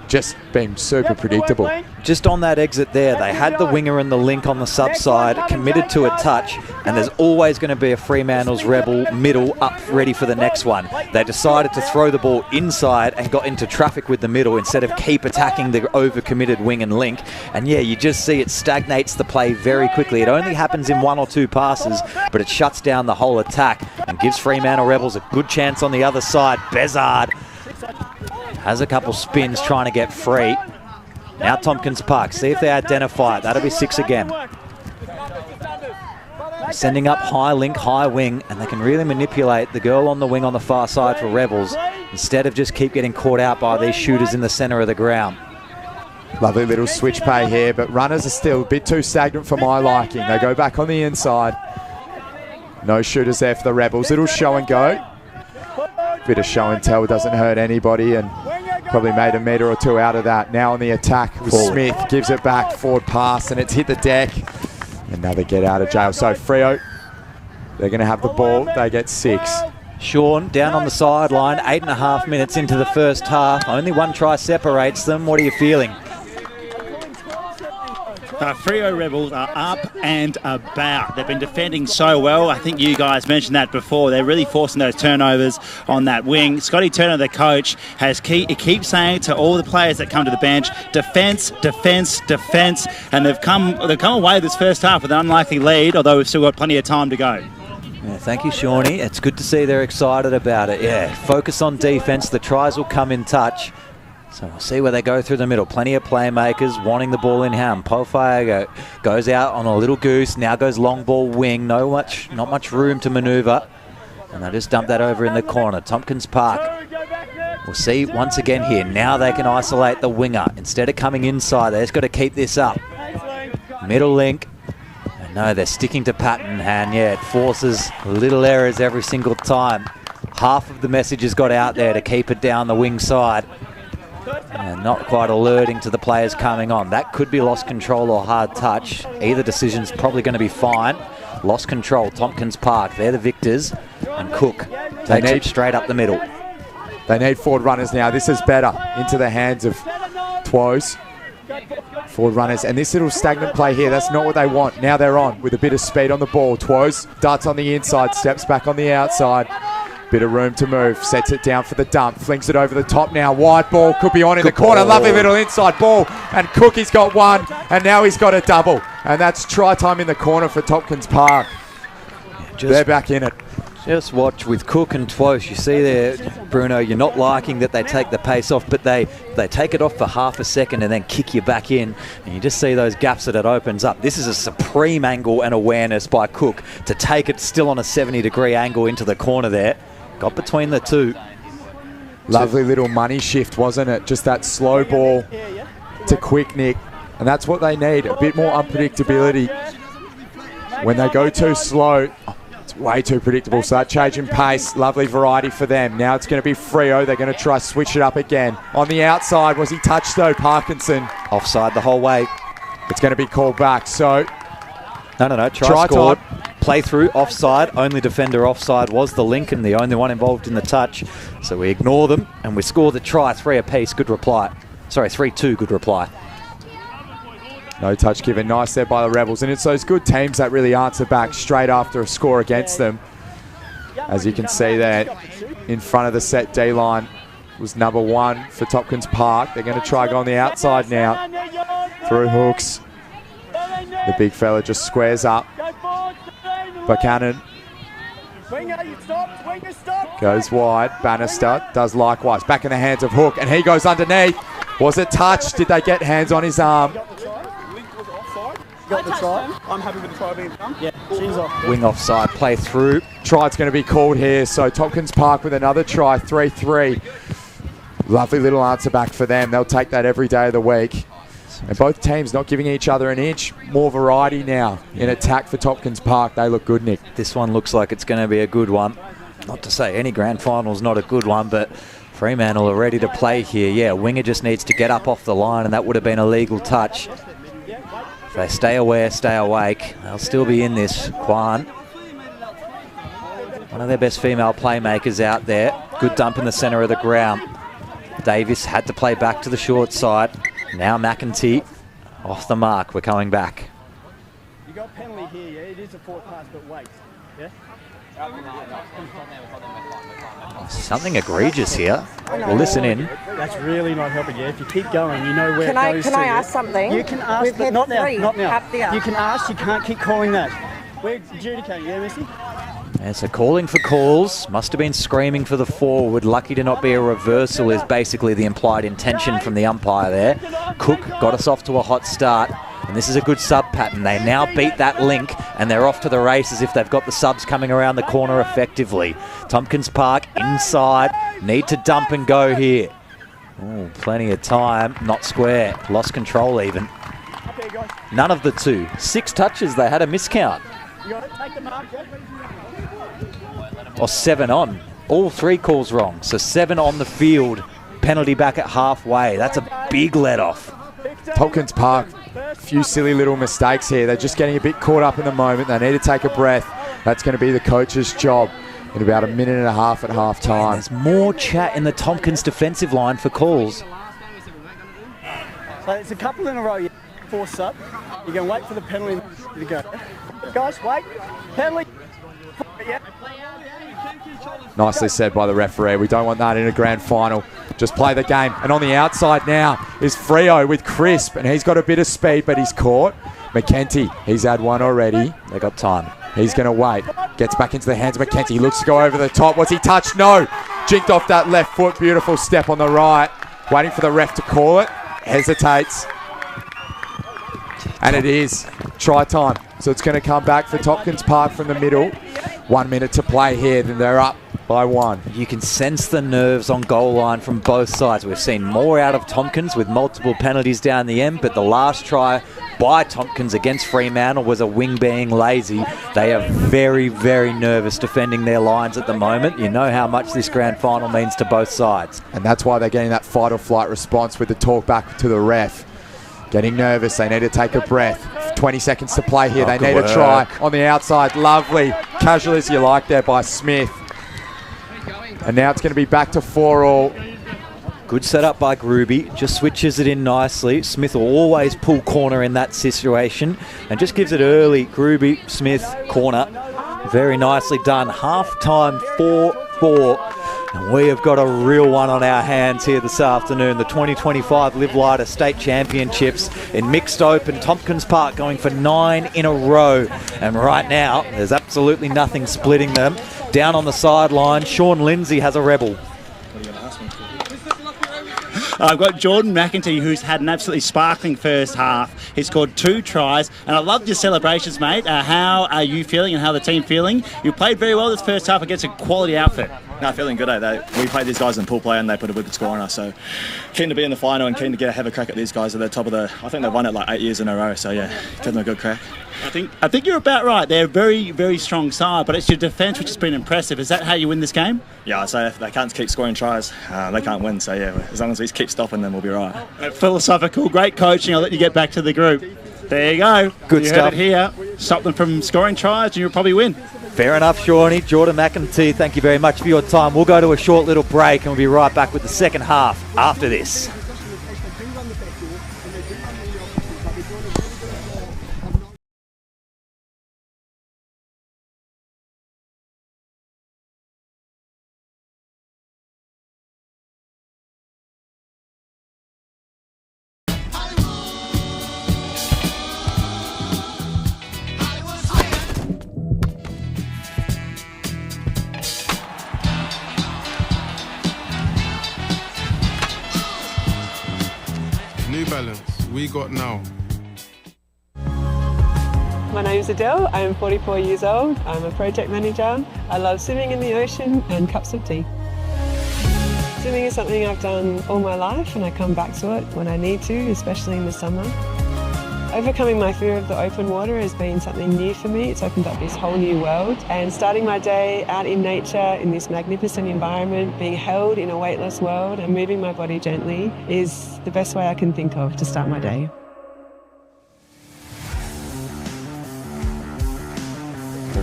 Speaker 2: just being super predictable?
Speaker 1: Just on that exit there, they had the winger and the link on the sub side, committed to a touch, and there's always going to be a Fremantle's Rebel middle up ready for the next one. They decided to throw the ball inside and got into traffic with the middle instead of keep attacking the over-committed wing and link. And yeah, you just see it stagnates the play very quickly. It only happens in 1 or 2 passes, but it shuts down the whole attack and gives Fremantle Rebels a good chance on the other side. Bezard has a couple spins trying to get free. Now Tompkins Park, see if they identify it. That'll be 6 again. Sending up high link, high wing, and they can really manipulate the girl on the wing on the far side for Rebels instead of just keep getting caught out by these shooters in the centre of the ground.
Speaker 2: Lovely little switch play here, but runners are still a bit too stagnant for my liking. They go back on the inside. No shooters there for the Rebels. Little show and go. Bit of show and tell doesn't hurt anybody, and probably made a metre or two out of that. Now on the attack with Smith, gives it back, forward pass, and it's hit the deck. Another get out of jail. So Freo, they're going to have the ball. They get 6.
Speaker 1: Sean down on the sideline, 8.5 minutes into the first half. Only one try separates them. What are you feeling?
Speaker 3: Freo Rebels are up and about. They've been defending so well. I think you guys mentioned that before. They're really forcing those turnovers on that wing. Scotty Turner, the coach, he keeps saying to all the players that come to the bench, defence, defence, defence. And they've come away this first half with an unlikely lead, although we've still got plenty of time to go.
Speaker 1: Yeah, thank you, Shawnee. It's good to see they're excited about it. Yeah, focus on defence. The tries will come in touch. So we'll see where they go through the middle. Plenty of playmakers wanting the ball in hand. Pofire goes out on a little goose. Now goes long ball wing. Not much room to manoeuvre. And they just dump that over in the corner. Tompkins Park. We'll see once again here. Now they can isolate the winger. Instead of coming inside, they just got to keep this up. Middle link. And no, they're sticking to pattern. And yeah, it forces little errors every single time. Half of the message has got out there to keep it down the wing side. And not quite alerting to the players coming on. That could be lost control or hard touch. Either decision's probably going to be fine. Lost control, Tompkins Park. They're the victors. And Cook takes it straight up the middle.
Speaker 2: They need forward runners now. This is better. Into the hands of Twos. Forward runners. And this little stagnant play here, that's not what they want. Now they're on with a bit of speed on the ball. Twos darts on the inside, steps back on the outside. Bit of room to move, sets it down for the dump, flings it over the top now, wide ball, could be on in the corner, lovely little inside ball, and Cookie's got one, and now he's got a double, and that's try time in the corner for Tompkins Park. They're back in it.
Speaker 1: Just watch with Cook and Twosh. You see there, Bruno, you're not liking that they take the pace off, but they take it off for half a second and then kick you back in. And you just see those gaps that it opens up. This is a supreme angle and awareness by Cook to take it still on a 70-degree angle into the corner there. Got between the two.
Speaker 2: Lovely little money shift, wasn't it? Just that slow ball to quick Nick. And that's what they need, a bit more unpredictability. When they go too slow, it's way too predictable. So that change in pace, lovely variety for them. Now it's going to be Freo. They're going to try switch it up again. On the outside, was he touched though, Parkinson?
Speaker 1: Offside the whole way.
Speaker 2: It's going to be called back. So
Speaker 1: No. Try scored. Play through, offside. Only defender offside was the Lincoln, the only one involved in the touch. So we ignore them and we score the try. 3 apiece. Good reply. Sorry, 3-2. Good reply.
Speaker 2: No touch given. Nice there by the Rebels. And it's those good teams that really answer back straight after a score against them. As you can see there, in front of the set D line was number 1 for Tompkins Park. They're going to try go on the outside now. Through hooks. The big fella just squares up. Buchanan goes wide. Bannister does likewise. Back in the hands of Hook, and he goes underneath. Was it touched? Did they get hands on his arm?
Speaker 10: Got the try. I'm happy with the try being done. Yeah, she's off.
Speaker 1: Wing offside, play through.
Speaker 2: Try's going to be called here. So Tompkins Park with another try, 3-3. Lovely little answer back for them. They'll take that every day of the week. And both teams not giving each other an inch. More variety now in attack for Tompkins Park. They look good, Nick.
Speaker 1: This one looks like it's going to be a good one. Not to say any grand final's not a good one, but Fremantle are ready to play here. Yeah, Winger just needs to get up off the line, and that would have been a legal touch. If they stay aware, stay awake, they'll still be in this. Kwan, one of their best female playmakers out there. Good dump in the centre of the ground. Davis had to play back to the short side. Now McEntee off the mark. We're coming back.
Speaker 10: You got penalty here, yeah? It is a forward pass, but wait. Yeah?
Speaker 1: Something egregious here. We'll listen in.
Speaker 10: That's really not helping you. If you keep going, you know where it goes to.
Speaker 4: Can I ask something?
Speaker 10: You can ask,
Speaker 4: We've
Speaker 10: but not now. Not now.
Speaker 4: Up there.
Speaker 10: You can ask, you can't keep calling that. We're adjudicating, yeah, Missy?
Speaker 1: Yeah, so calling for calls. Must have been screaming for the forward. Lucky to not be a reversal is basically the implied intention from the umpire there. Cook got us off to a hot start. And this is a good sub pattern. They now beat that link and they're off to the races if they've got the subs coming around the corner effectively. Tompkins Park inside. Need to dump and go here. Oh, plenty of time. Not square. Lost control even. None of the two. 6 touches. They had a miscount. Or 7 on. All 3 calls wrong. So 7 on the field. Penalty back at halfway. That's a big let-off.
Speaker 2: Tompkins Park, a few silly little mistakes here. They're just getting a bit caught up in the moment. They need to take a breath. That's going to be the coach's job in about a minute and a half at half time.
Speaker 1: There's more chat in the Tompkins defensive line for calls.
Speaker 10: So it's a couple in a row. Force up. You're going to wait for the penalty to go. Guys, wait. Penalty. Yeah.
Speaker 2: Nicely said by the referee. We don't want that in a grand final. Just play the game. And on the outside now is Freo with Crisp, and he's got a bit of speed, but he's caught. McKenty, he's had one already.
Speaker 1: They got time.
Speaker 2: He's going to wait. Gets back into the hands of McKenty. He looks to go over the top. Was he touched? No. Jinked off that left foot. Beautiful step on the right. Waiting for the ref to call it. Hesitates. And it is try time. So it's going to come back for Tompkins Park from the middle. 1 minute to play here. Then they're up by 1.
Speaker 1: You can sense the nerves on goal line from both sides. We've seen more out of Tompkins with multiple penalties down the end, but the last try by Tompkins against Fremantle was a wing being lazy. They are very, very nervous defending their lines at the moment. You know how much this grand final means to both sides.
Speaker 2: And that's why they're getting that fight or flight response with the talk back to the ref. Getting nervous. They need to take a breath. 20 seconds to play here. They need a try on the outside. Lovely. Casual as you like there by Smith. And now it's going to be back to 4-all.
Speaker 1: Good setup by Gruby. Just switches it in nicely. Smith will always pull corner in that situation and just gives it early. Gruby, Smith, corner. Very nicely done. Half-time 4-4. And we have got a real one on our hands here this afternoon. The 2025 LiveLighter State Championships in mixed open. Tompkins Park going for 9 in a row. And right now, there's absolutely nothing splitting them. Down on the sideline, Sean Lindsay has a rebel.
Speaker 3: I've got Jordan McEntee, who's had an absolutely sparkling first half. He scored 2 tries, and I loved your celebrations, mate. How are you feeling and how the team feeling? You played very well this first half against a quality outfit.
Speaker 11: No, feeling good. We played these guys in pool play and they put a good score on us. So keen to be in the final and keen to have a crack at these guys at the top of the. I think they've won it like 8 years in a row. So yeah, give them a good crack.
Speaker 3: I think you're about right. They're a very, very strong side, but it's your defence which has been impressive. Is that how you win this game?
Speaker 11: Yeah, I'd say if they can't keep scoring tries, they can't win. So yeah, as long as we keep stopping them, we'll be right.
Speaker 3: Philosophical, great coaching. I'll let you get back to the group. There you go.
Speaker 1: Good stuff.
Speaker 3: Heard it here. Stop them from scoring tries and you'll probably win.
Speaker 1: Fair enough, Shawnee. Jordan McEntee, thank you very much for your time. We'll go to a short little break and we'll be right back with the second half after this.
Speaker 6: New Balance, we got now.
Speaker 7: My name's Adele, I am 44 years old, I'm a project manager. I love swimming in the ocean and cups of tea. Swimming is something I've done all my life and I come back to it when I need to, especially in the summer. Overcoming my fear of the open water has been something new for me. It's opened up this whole new world. And starting my day out in nature, in this magnificent environment, being held in a weightless world and moving my body gently is the best way I can think of to start my day.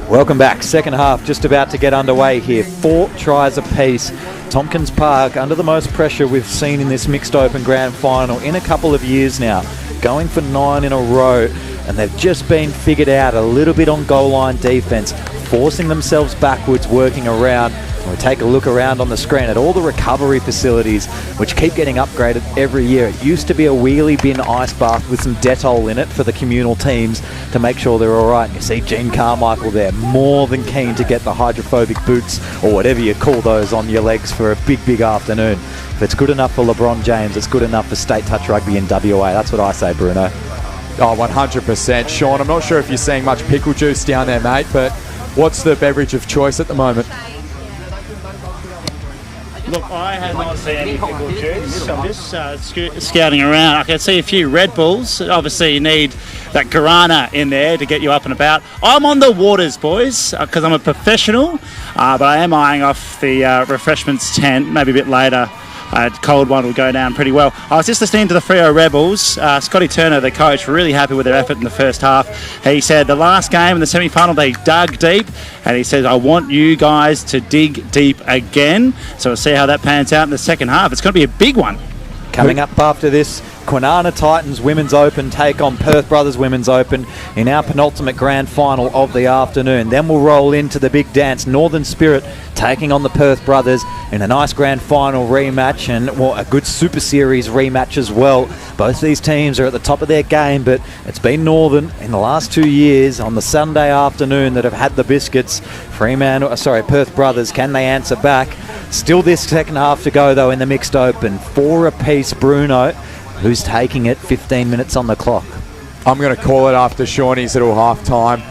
Speaker 1: Welcome back. Second half just about to get underway here. 4 tries apiece. Tompkins Park under the most pressure we've seen in this mixed open grand final in a couple of years now. Going for 9 in a row, and they've just been figured out a little bit on goal line defense, forcing themselves backwards, working around. And we take a look around on the screen at all the recovery facilities, which keep getting upgraded every year. It used to be a wheelie bin ice bath with some Dettol in it for the communal teams to make sure they're all right. And you see Gene Carmichael there, more than keen to get the hydrophobic boots or whatever you call those on your legs for a big, big afternoon. If it's good enough for LeBron James, it's good enough for State Touch Rugby in WA. That's what I say, Bruno.
Speaker 2: Oh, 100%. Sean, I'm not sure if you're seeing much pickle juice down there, mate, but what's the beverage of choice at the moment?
Speaker 3: Look, I have not seen any pickle juice. I'm just scouting around. I can see a few Red Bulls. Obviously, you need that Karratha in there to get you up and about. I'm on the waters, boys, because I'm a professional, but I am eyeing off the refreshments tent, maybe a bit later. A cold one will go down pretty well. I was just listening to the Freo Rebels. Scotty Turner, the coach, really happy with their effort in the first half. He said the last game in the semi-final, they dug deep, and he says, I want you guys to dig deep again. So we'll see how that pans out in the second half. It's going to be a big one.
Speaker 1: Coming up after this, Kwinana Titans Women's Open take on Perth Brothers Women's Open in our penultimate grand final of the afternoon. Then we'll roll into the big dance, Northern Spirit taking on the Perth Brothers in a nice grand final rematch, and well, a good Super Series rematch as well. Both these teams are at the top of their game, but it's been Northern in the last 2 years on the Sunday afternoon that have had the biscuits. Perth Brothers, can they answer back? Still this second half to go though in the mixed open. 4 apiece. Bruno, who's taking it, 15 minutes on the clock.
Speaker 2: I'm going to call it after Shawnee's little half-time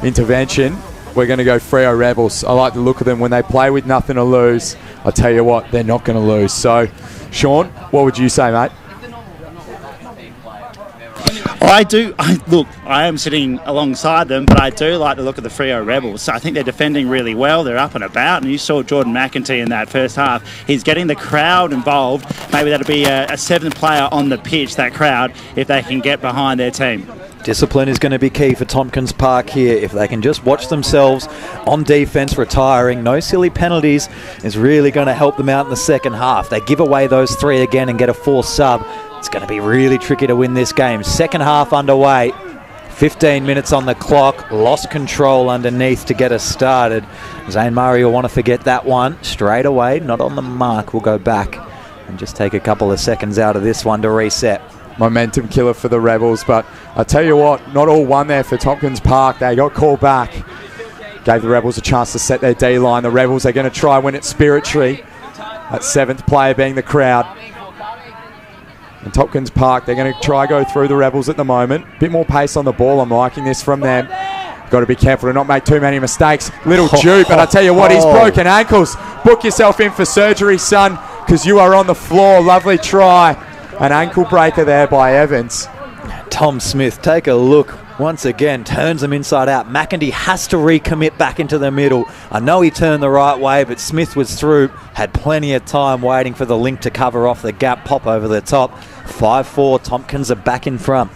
Speaker 2: intervention. We're going to go Freo Rebels. I like the look of them when they play with nothing to lose. I tell you what, they're not going to lose. So, Sean, what would you say, mate?
Speaker 3: I am sitting alongside them, but I do like the look of the Freo Rebels. I think they're defending really well. They're up and about, and you saw Jordan McEntee in that first half. He's getting the crowd involved. Maybe that'll be a seventh player on the pitch, that crowd, if they can get behind their team.
Speaker 1: Discipline is going to be key for Tompkins Park here. If they can just watch themselves on defence, retiring, no silly penalties is really going to help them out in the second half. They give away those 3 again and get a 4th sub. It's going to be really tricky to win this game. Second half underway. 15 minutes on the clock. Lost control underneath to get us started. Zane Murray will want to forget that one straight away. Not on the mark. We'll go back and just take a couple of seconds out of this one to reset.
Speaker 2: Momentum killer for the Rebels, but I tell you what, not all won there for Tompkins Park. They got called back. Gave the Rebels a chance to set their D-line. The Rebels are going to try win it spiritually. That 7th player being the crowd. And Tompkins Park, they're going to try go through the Rebels at the moment. Bit more pace on the ball. I'm liking this from them. Got to be careful to not make too many mistakes. Little Jude, but I tell you what, he's broken ankles. Book yourself in for surgery, son, because you are on the floor. Lovely try. An ankle breaker there by Evans.
Speaker 1: Tom Smith, take a look. Once again, turns them inside out. McEntee has to recommit back into the middle. I know he turned the right way, but Smith was through. Had plenty of time waiting for the link to cover off the gap, pop over the top. 5-4, Tompkins are back in front.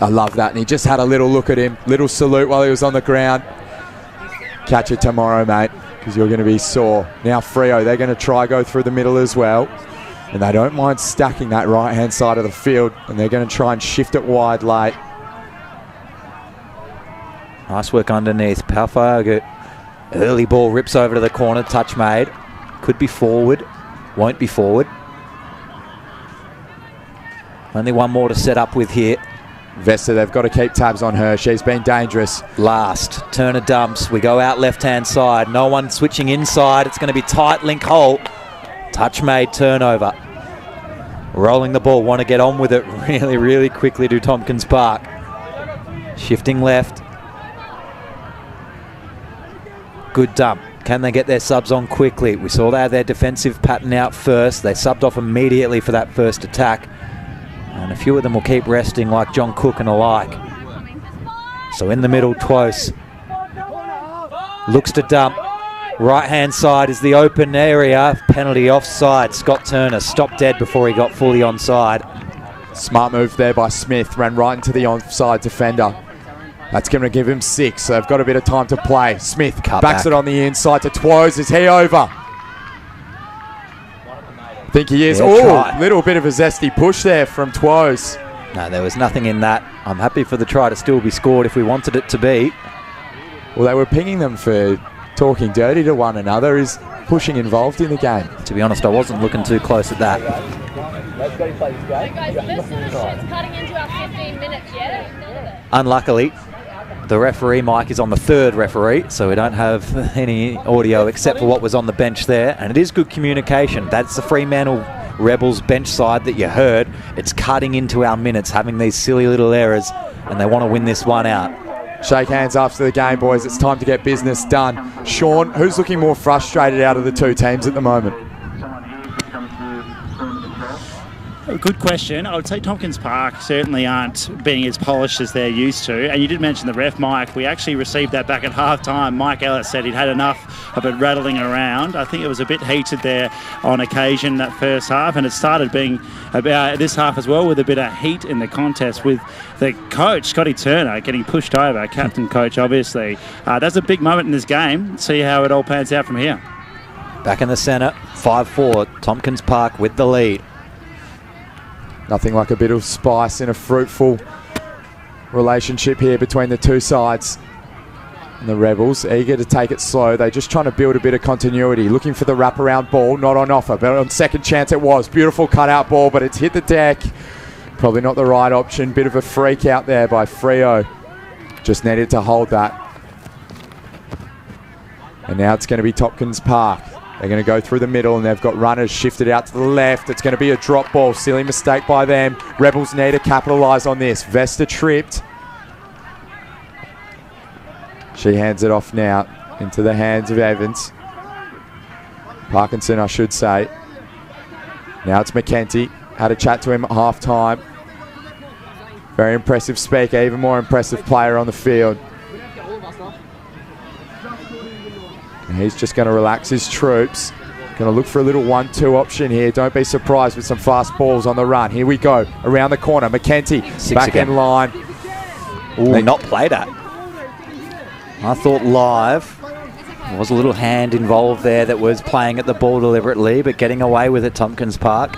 Speaker 2: I love that, and he just had a little look at him. Little salute while he was on the ground. Catch it tomorrow, mate, because you're going to be sore. Now Freo, they're going to try go through the middle as well. And they don't mind stacking that right-hand side of the field, and they're going to try and shift it wide late.
Speaker 1: Nice work underneath. Paufaga. Early ball rips over to the corner. Touch made. Could be forward. Won't be forward. Only one more to set up with here.
Speaker 2: Vesta, they've got to keep tabs on her. She's been dangerous.
Speaker 1: Last. Turner dumps. We go out left-hand side. No one switching inside. It's going to be tight link hole. Touch made, turnover. Rolling the ball. Want to get on with it really, really quickly to Tompkins Park. Shifting left. Good dump. Can they get their subs on quickly? We saw they had their defensive pattern out first. They subbed off immediately for that first attack. And a few of them will keep resting like John Cook and alike. So in the middle, Twose. Looks to dump. Right-hand side is the open area. Penalty offside. Scott Turner stopped dead before he got fully onside.
Speaker 2: Smart move there by Smith. Ran right into the onside defender. That's going to give him 6, so they've got a bit of time to play. Smith backs it on the inside to Twose. Is he over? I think he is. Oh, little bit of a zesty push there from Twose.
Speaker 1: No, there was nothing in that. I'm happy for the try to still be scored if we wanted it to be.
Speaker 2: Well, they were pinging them for talking dirty to one another. Is pushing involved in the game?
Speaker 1: To be honest, I wasn't looking too close at that. Unluckily, the referee mic is on the 3rd referee, so we don't have any audio except for what was on the bench there. And it is good communication. That's the Fremantle Rebels bench side that you heard. It's cutting into our minutes, having these silly little errors, and they want to win this one out.
Speaker 2: Shake hands after the game, boys. It's time to get business done. Sean, who's looking more frustrated out of the two teams at the moment?
Speaker 3: Good question. I would say Tompkins Park certainly aren't being as polished as they're used to. And you did mention the ref, Mike. We actually received that back at half-time. Mike Ellis said he'd had enough of it rattling around. I think it was a bit heated there on occasion that first half, and it started being about this half as well with a bit of heat in the contest with the coach, Scotty Turner, getting pushed over, captain coach, obviously. That's a big moment in this game. See how it all pans out from here.
Speaker 1: Back in the centre, 5-4, Tompkins Park with the lead.
Speaker 2: Nothing like a bit of spice in a fruitful relationship here between the two sides. And the Rebels, eager to take it slow. They're just trying to build a bit of continuity. Looking for the wraparound ball, not on offer. But on second chance it was. Beautiful cutout ball, but it's hit the deck. Probably not the right option. Bit of a freak out there by Freo. Just needed to hold that. And now it's going to be Tompkins Park. They're going to go through the middle, and they've got runners shifted out to the left. It's going to be a drop ball. Silly mistake by them. Rebels need to capitalise on this. Vesta tripped. She hands it off now into the hands of Evans. Parkinson, I should say. Now it's McKenty. Had a chat to him at half-time. Very impressive speaker, even more impressive player on the field. And he's just going to relax his troops. Going to look for a little 1-2 option here. Don't be surprised with some fast balls on the run. Here we go. Around the corner. McKenty back again. In line.
Speaker 1: Ooh, not played at. I thought live. There was a little hand involved there that was playing at the ball deliberately, but getting away with it, Tompkins Park.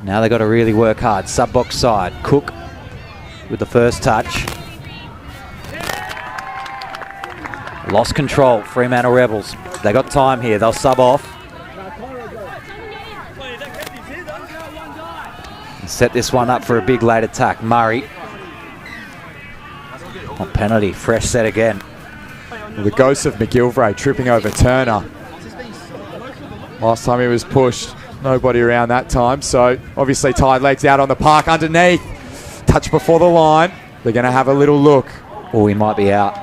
Speaker 1: Now they've got to really work hard. Sub-box side. Cook with the first touch. Lost control, Fremantle Rebels. They got time here, they'll sub off. And set this one up for a big late attack. Murray. On penalty, fresh set again.
Speaker 2: Well, the ghost of McGilvray tripping over Turner. Last time he was pushed, nobody around that time. So obviously tied legs out on the park underneath. Touch before the line. They're going to have a little look.
Speaker 1: Oh, he might be out.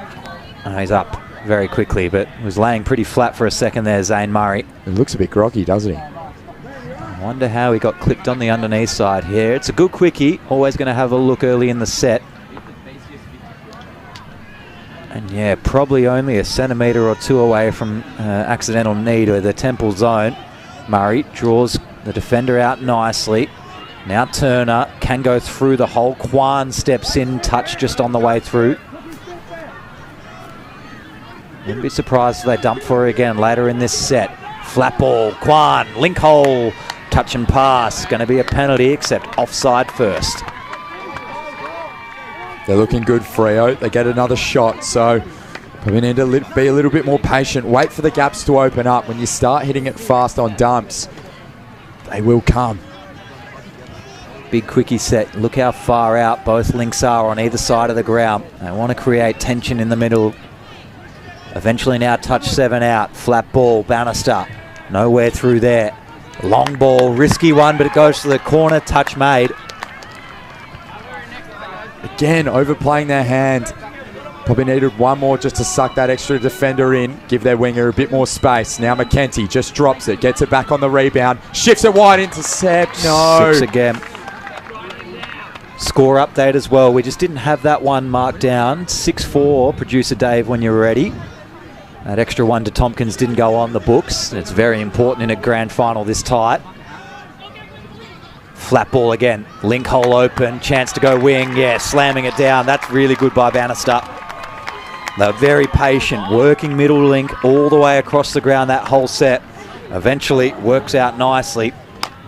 Speaker 1: Oh, he's up very quickly, but was laying pretty flat for a second there, Zane Murray.
Speaker 2: It looks a bit groggy, doesn't he?
Speaker 1: I wonder how he got clipped on the underneath side here. It's a good quickie. Always going to have a look early in the set. And yeah, probably only a centimetre or two away from accidental knee to the temple zone. Murray draws the defender out nicely. Now Turner can go through the hole. Kwan steps in, touch just on the way through. Wouldn't be surprised if they dump for her again later in this set. Flat ball, Kwan, link hole, touch and pass. Going to be a penalty, except offside first.
Speaker 2: They're looking good, Freo. They get another shot, so we need to be a little bit more patient. Wait for the gaps to open up. When you start hitting it fast on dumps, they will come.
Speaker 1: Big quickie set. Look how far out both links are on either side of the ground. They want to create tension in the middle. Eventually now touch 7 out. Flat ball, Bannister. Nowhere through there. Long ball, risky one, but it goes to the corner. Touch made.
Speaker 2: Again, overplaying their hand. Probably needed one more just to suck that extra defender in. Give their winger a bit more space. Now McKenty just drops it. Gets it back on the rebound. Shifts it wide, intercept. No.
Speaker 1: 6 again. Score update as well. We just didn't have that one marked down. 6-4, producer Dave, when you're ready. That extra one to Tompkins didn't go on the books. It's very important in a grand final this tight. Flat ball again. Link hole open. Chance to go wing. Yeah, slamming it down. That's really good by Bannister. They're very patient. Working middle link all the way across the ground that whole set. Eventually works out nicely.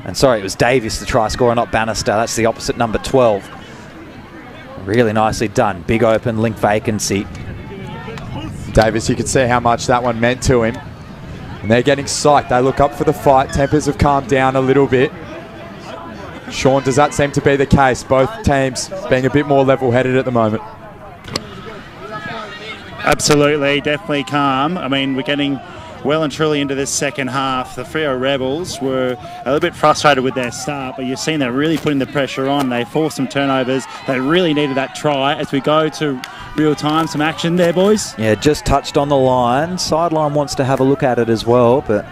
Speaker 1: And sorry, it was Davis the try scorer, not Bannister. That's the opposite number 12. Really nicely done. Big open link vacancy.
Speaker 2: Davis, you can see how much that one meant to him. And they're getting psyched. They look up for the fight. Tempers have calmed down a little bit. Sean, does that seem to be the case? Both teams being a bit more level-headed at the moment.
Speaker 3: Absolutely, definitely calm. I mean, we're getting well and truly into this second half. The Freo Rebels were a little bit frustrated with their start, but you've seen they're really putting the pressure on. They forced some turnovers. They really needed that try. As we go to real time, some action there, boys.
Speaker 1: Yeah, just touched on the line. Sideline wants to have a look at it as well, but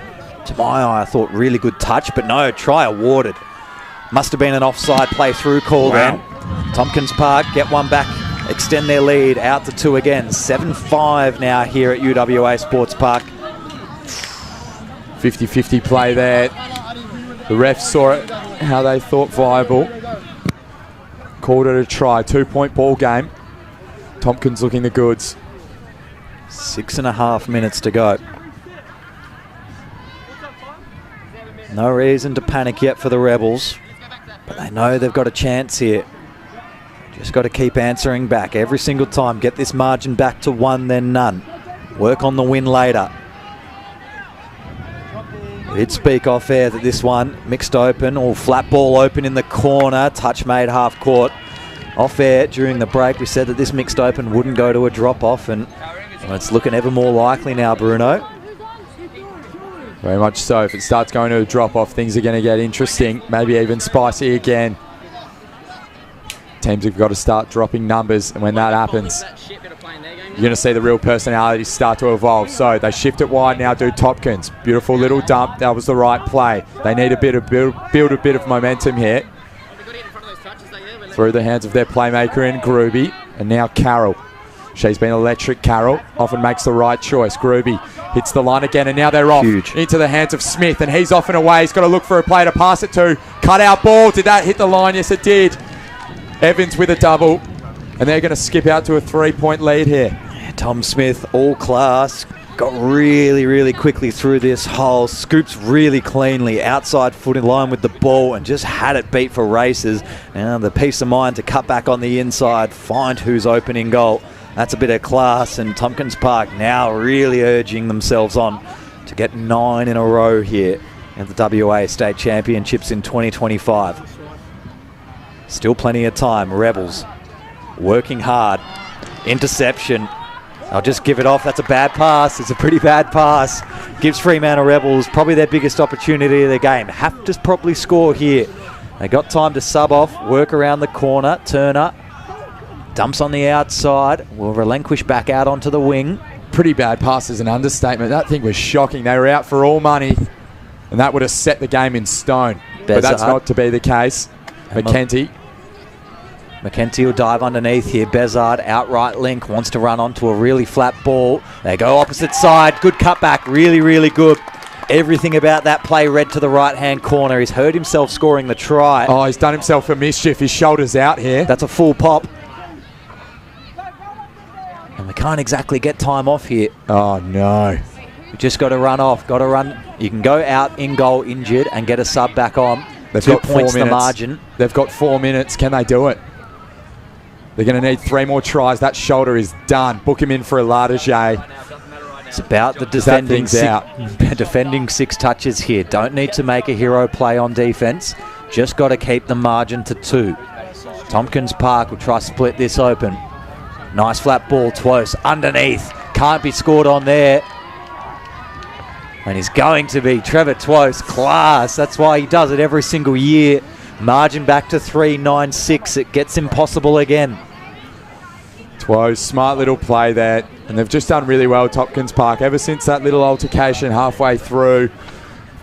Speaker 1: To my eye, I thought really good touch, but no, try awarded. Must have been an offside play through call then. Tompkins Park get one back, extend their lead out to 2 again. 7-5 now here at UWA Sports Park.
Speaker 2: 50-50 play there. The refs saw it, how they thought viable. Called it a try. 2-point ball game. Tompkins looking the goods.
Speaker 1: 6.5 minutes to go. No reason to panic yet for the Rebels, but they know they've got a chance here. Just got to keep answering back every single time. Get this margin back to 1, then none. Work on the win later. We did speak off air that this one mixed open, or flat ball open in the corner. Touch made half court. Off air during the break, we said that this mixed open wouldn't go to a drop off, and well, it's looking ever more likely now, Bruno.
Speaker 2: Very much so. If it starts going to a drop-off, things are going to get interesting, maybe even spicy again. Teams have got to start dropping numbers, and when that happens, you're going to see the real personalities start to evolve. So they shift it wide now, do Tompkins. Beautiful little dump. That was the right play. They need a bit of build a bit of momentum here. Through the hands of their playmaker in Groovy, and now Carroll. She's been electric, Carroll. Often makes the right choice. Groovy hits the line again, and now they're off.
Speaker 1: Huge.
Speaker 2: Into the hands of Smith, and he's off and away. He's got to look for a player to pass it to. Cut out ball. Did that hit the line? Yes, it did. Evans with a double, and they're going to skip out to a 3-point lead here.
Speaker 1: Yeah, Tom Smith, all class. Got really, really quickly through this hole. Scoops really cleanly. Outside foot in line with the ball and just had it beat for races. And the peace of mind to cut back on the inside, find who's open in goal. That's a bit of class, and Tompkins Park now really urging themselves on to get 9 in a row here at the WA State Championships in 2025. Still plenty of time. Rebels working hard. Interception. I'll just give it off. That's a bad pass. It's a pretty bad pass. Gives Fremantle Rebels probably their biggest opportunity of the game. Have to probably score here. They got time to sub off, work around the corner. Turner dumps on the outside. Will relinquish back out onto the wing.
Speaker 2: Pretty bad pass is an understatement. That thing was shocking. They were out for all money, and that would have set the game in stone. But that's not to be the case.
Speaker 1: McKenty will dive underneath here. Bezard, outright link, wants to run onto a really flat ball. They go opposite side. Good cutback. Really, really good. Everything about that play read to the right-hand corner. He's hurt himself scoring the try.
Speaker 2: Oh, he's done himself a mischief. His shoulder's out here.
Speaker 1: That's a full pop. And we can't exactly get time off here.
Speaker 2: Oh, no.
Speaker 1: You just got to run off. Got to run. You can go out in goal injured and get a sub back on.
Speaker 2: They've
Speaker 1: 2
Speaker 2: got 4
Speaker 1: points
Speaker 2: minutes.
Speaker 1: the margin.
Speaker 2: They've got 4 minutes. Can they do it? They're going to need 3 more tries. That shoulder is done. Book him in for a Lardajay.
Speaker 1: It's about the defending 6 touches here. Don't need to make a hero play on defense. Just got to keep the margin to 2. Tompkins Park will try to split this open. Nice flat ball, Twose underneath. Can't be scored on there. And he's going to be. Trevor Twose, class. That's why he does it every single year. Margin back to 3, 9-6. It gets impossible again.
Speaker 2: Twose, smart little play there. And they've just done really well, Tompkins Park. Ever since that little altercation halfway through,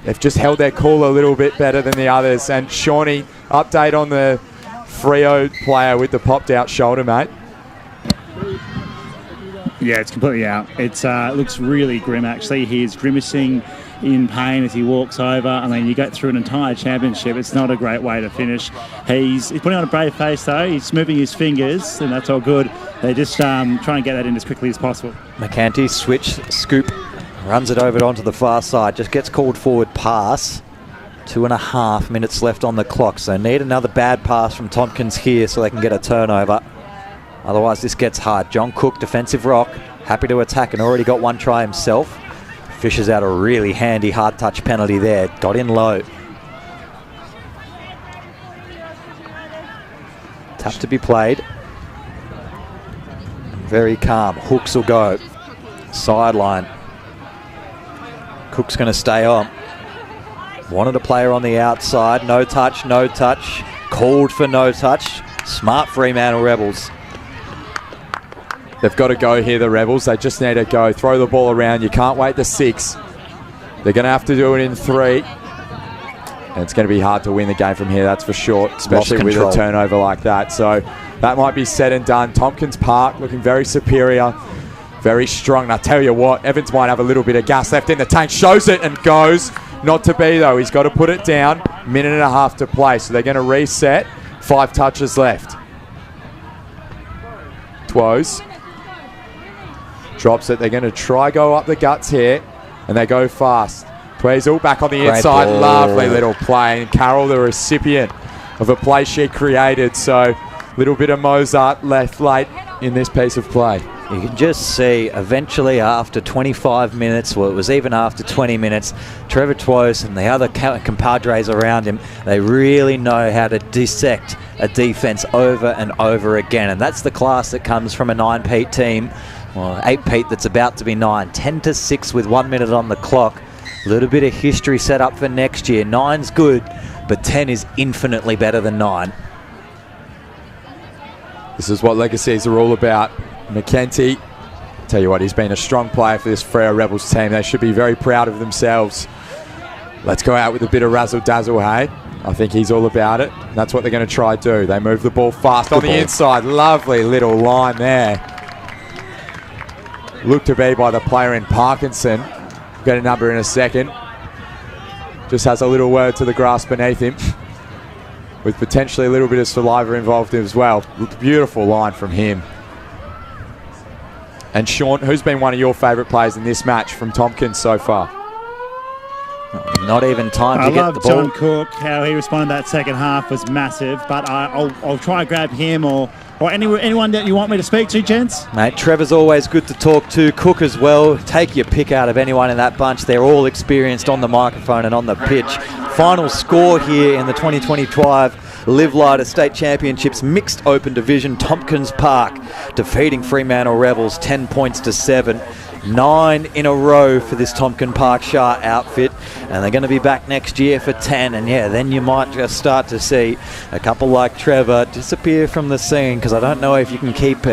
Speaker 2: they've just held their cool a little bit better than the others. And Shawnee, update on the Freo player with the popped out shoulder, mate.
Speaker 3: Yeah, it's completely out. It looks really grim, actually. He's grimacing in pain as he walks over. I mean, you go through an entire championship. It's not a great way to finish. He's putting on a brave face, though. He's moving his fingers, and that's all good. They're just trying to get that in as quickly as possible.
Speaker 1: McCanty, switch, scoop, runs it over onto the far side. Just gets called forward pass. 2.5 minutes left on the clock, so need another bad pass from Tompkins here so they can get a turnover. Otherwise, this gets hard. John Cook, defensive rock, happy to attack and already got one try himself. Fishes out a really handy hard touch penalty there. Got in low. Tap to be played. Very calm. Hooks will go. Sideline. Cook's going to stay on. Wanted a player on the outside. No touch, no touch. Called for no touch. Smart Fremantle Rebels.
Speaker 2: They've got to go here, the Rebels. They just need to go. Throw the ball around. You can't wait the 6. They're going to have to do it in 3. And it's going to be hard to win the game from here, that's for sure, especially with a turnover like that. So that might be said and done. Tompkins Park looking very superior, very strong. And I tell you what, Evans might have a little bit of gas left in the tank. Shows it and goes. Not to be, though. He's got to put it down. Minute and a half to play. So they're going to reset. 5 touches left. Twoes. Drops it. They're going to try go up the guts here. And they go fast. Tweezle back on the inside. Lovely little play. And Carol, the recipient of a play she created. So a little bit of Mozart left late in this piece of play.
Speaker 1: You can just see eventually after 25 minutes, well, it was even after 20 minutes, Trevor Twose and the other compadres around him, they really know how to dissect a defence over and over again. And that's the class that comes from a 9-peat team, well, 8-peat that's about to be 9. 10-6 with 1 minute on the clock. A little bit of history set up for next year. 9's good, but 10 is infinitely better than 9.
Speaker 2: This is what legacies are all about. McKenty, tell you what, he's been a strong player for this Freo Rebels team. They should be very proud of themselves. Let's go out with a bit of razzle-dazzle, hey? I think he's all about it. And that's what they're going to try to do. They move the ball fast on the inside. Lovely little line there. Looked to be by the player in Parkinson. Get a number in a second. Just has a little word to the grass beneath him. With potentially a little bit of saliva involved as well. Beautiful line from him. And Sean, who's been one of your favourite players in this match from Tompkins so far?
Speaker 1: Not even time to get the ball.
Speaker 3: I love John Cook. How he responded that second half was massive. But I'll try and grab him or anyone that you want me to speak to, gents.
Speaker 1: Mate, Trevor's always good to talk to. Cook as well. Take your pick out of anyone in that bunch. They're all experienced on the microphone and on the pitch. Final score here in the 2025 LiveLighter State Championships Mixed Open Division. Tompkins Park defeating Fremantle Rebels 10 points to 7. 9 in a row for this Tompkins Park Shah outfit, and they're going to be back next year for 10. And yeah, then you might just start to see a couple like Trevor disappear from the scene, because I don't know if you can keep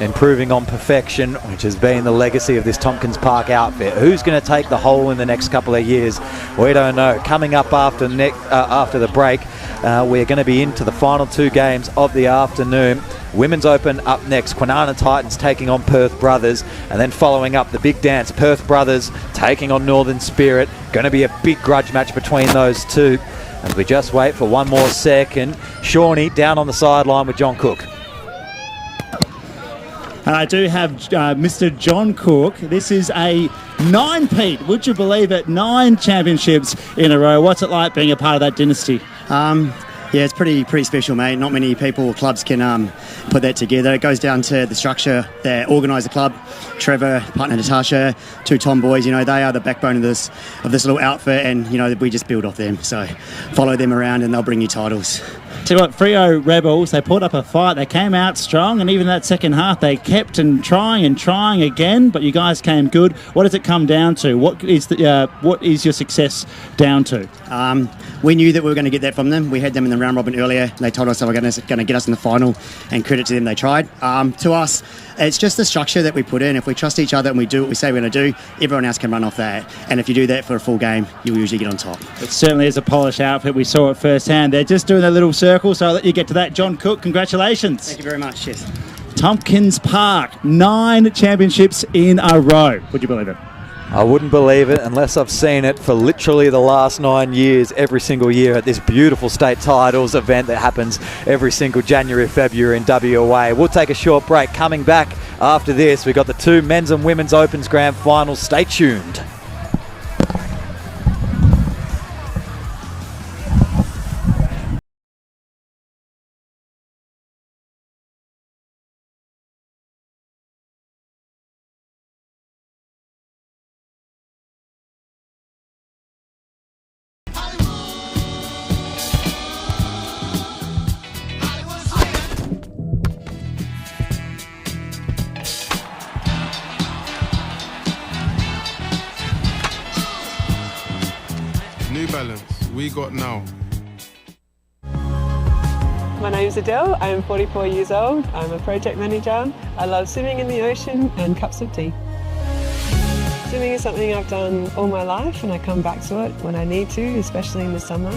Speaker 1: improving on perfection, which has been the legacy of this Tompkins Park outfit. Who's going to take the hole in the next couple of years? We don't know. Coming up after the break, we're going to be into the final 2 games of the afternoon. Women's Open up next. Kwinana Titans taking on Perth Brothers. And then following up the big dance, Perth Brothers taking on Northern Spirit. Going to be a big grudge match between those two. As we just wait for one more second. Shawnee down on the sideline with John Cook.
Speaker 3: And I do have Mr. John Cook. This is a 9-peat. Would you believe it? 9 championships in a row. What's it like being a part of that dynasty?
Speaker 12: Yeah, it's pretty special, mate. Not many people or clubs can put that together. It goes down to the structure that organise the club. Trevor, partner Natasha, 2 tomboys, you know, they are the backbone of this little outfit, and, you know, we just build off them. So follow them around and they'll bring you titles.
Speaker 3: See what, Freo Rebels, they put up a fight. They came out strong, and even that second half, they kept trying again, but you guys came good. What does it come down to? What is your success down to?
Speaker 12: We knew that we were going to get that from them. We had them in the round robin earlier. They told us they were going to get us in the final, and credit to them, they tried. To us, it's just the structure that we put in. If we trust each other and we do what we say we're going to do, everyone else can run off that. And if you do that for a full game, you'll usually get on top.
Speaker 3: It certainly is a polished outfit. We saw it firsthand. They're just doing a little circle, so I'll let you get to that. John Cook, congratulations.
Speaker 12: Thank you very much. Cheers.
Speaker 3: Tompkins Park, 9 championships in a row. Would you believe it?
Speaker 1: I wouldn't believe it unless I've seen it for literally the last 9 years, every single year at this beautiful state titles event that happens every single January, February in WA. We'll take a short break. Coming back after this, we've got the 2 men's and women's Opens Grand Finals. Stay tuned.
Speaker 6: New Balance, we got now.
Speaker 7: My name's Adele, I'm 44 years old, I'm a project manager. I love swimming in the ocean and cups of tea. Swimming is something I've done all my life and I come back to it when I need to, especially in the summer.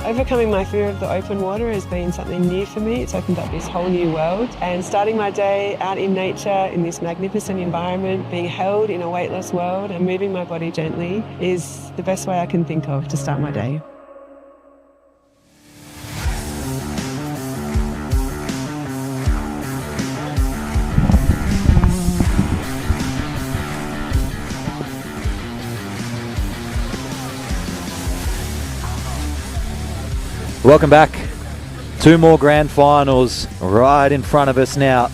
Speaker 7: Overcoming my fear of the open water has been something new for me. It's opened up this whole new world. And starting my day out in nature, in this magnificent environment, being held in a weightless world and moving my body gently is the best way I can think of to start my day.
Speaker 1: Welcome back. 2 more grand finals right in front of us now.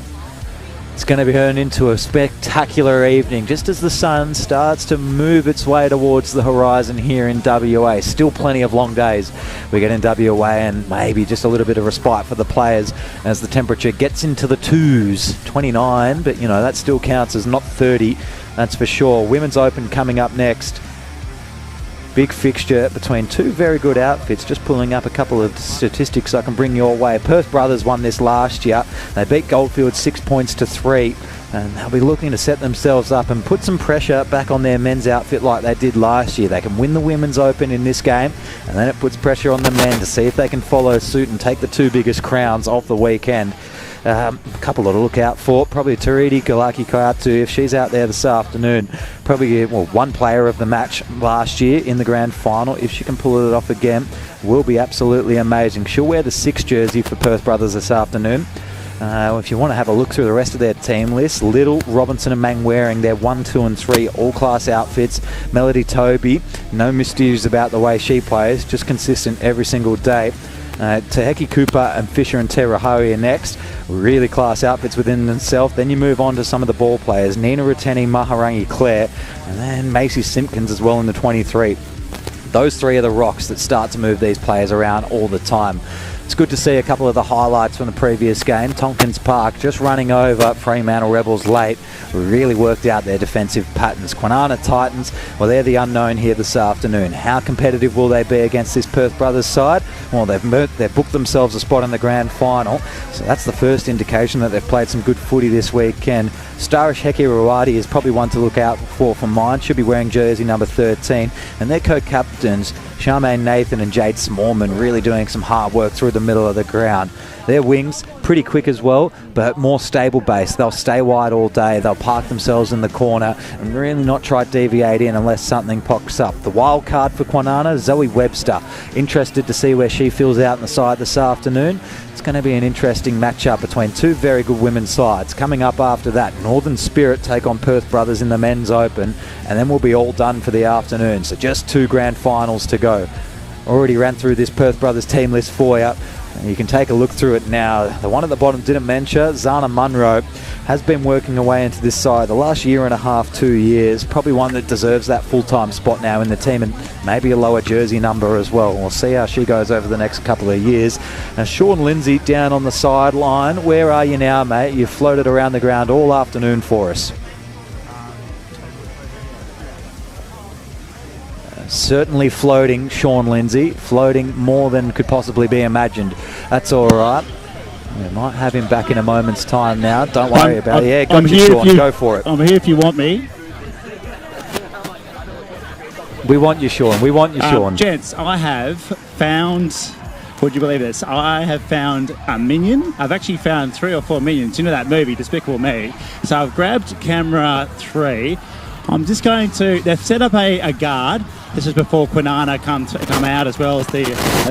Speaker 1: It's going to be turned into a spectacular evening just as the sun starts to move its way towards the horizon here in WA. Still plenty of long days we get in WA, and maybe just a little bit of respite for the players as the temperature gets into the 2s. 29, but you know, that still counts as not 30, that's for sure. Women's Open coming up next. Big fixture between 2 very good outfits. Just pulling up a couple of statistics I can bring your way. Perth Brothers won this last year. They beat Goldfield 6 points to 3, and they'll be looking to set themselves up and put some pressure back on their men's outfit like they did last year. They can win the Women's Open in this game, and then it puts pressure on the men to see if they can follow suit and take the 2 biggest crowns of the weekend. A couple to look out for. Probably Tariti Karratha, if she's out there this afternoon. Probably one player of the match last year in the grand final. If she can pull it off again, will be absolutely amazing. She'll wear the 6 jersey for Perth Brothers this afternoon. If you want to have a look through the rest of their team list, Little, Robinson and Mang wearing their 1, 2 and 3 all-class outfits. Melody Toby, no mysteries about the way she plays, just consistent every single day. Taheki Cooper and Fisher and Terahoe are next. Really class outfits within themselves. Then you move on to some of the ball players. Nina Rateni, Maharangi Claire, and then Macy Simpkins as well in the 23. Those 3 are the rocks that start to move these players around all the time. It's good to see a couple of the highlights from the previous game. Tompkins Park just running over Fremantle Rebels late. Really worked out their defensive patterns. Kwinana Titans, well, they're the unknown here this afternoon. How competitive will they be against this Perth Brothers side? Well, they've booked themselves a spot in the grand final, so that's the first indication that they've played some good footy this weekend. Starish Heki Rawadi is probably one to look out for mine. Should be wearing jersey number 13. And their co-captains, Charmaine Nathan and Jade Smallman, really doing some hard work through the middle of the ground. Their wings, pretty quick as well, but more stable base. They'll stay wide all day. They'll park themselves in the corner and really not try to deviate in unless something pops up. The wild card for Kwinana, Zoe Webster. Interested to see where she fills out in the side this afternoon. It's going to be an interesting matchup between 2 very good women's sides. Coming up after that, Northern Spirit take on Perth Brothers in the Men's Open, and then we'll be all done for the afternoon. So just 2 grand finals to go. Already ran through this Perth Brothers team list for you. You can take a look through it now. The one at the bottom didn't mention, Zana Munro, has been working away into this side the last year and a half, 2 years. Probably one that deserves that full-time spot now in the team, and maybe a lower jersey number as well. We'll see how she goes over the next couple of years. Now, Sean Lindsay down on the sideline. Where are you now, mate? You've floated around the ground all afternoon for us. Certainly floating, Sean Lindsay. Floating more than could possibly be imagined. That's all right. We might have him back in a moment's time now. Don't worry about it. Yeah, got you, Sean. Go for it.
Speaker 3: I'm here if you want me.
Speaker 1: We want you, Sean. We want you, Sean.
Speaker 3: Gents, I have found... Would you believe this? I have found a minion. I've actually found 3 or 4 minions. You know that movie, Despicable Me? So I've grabbed camera 3. I'm just going to... They've set up a guard. This is before Kwinana come out, as well as the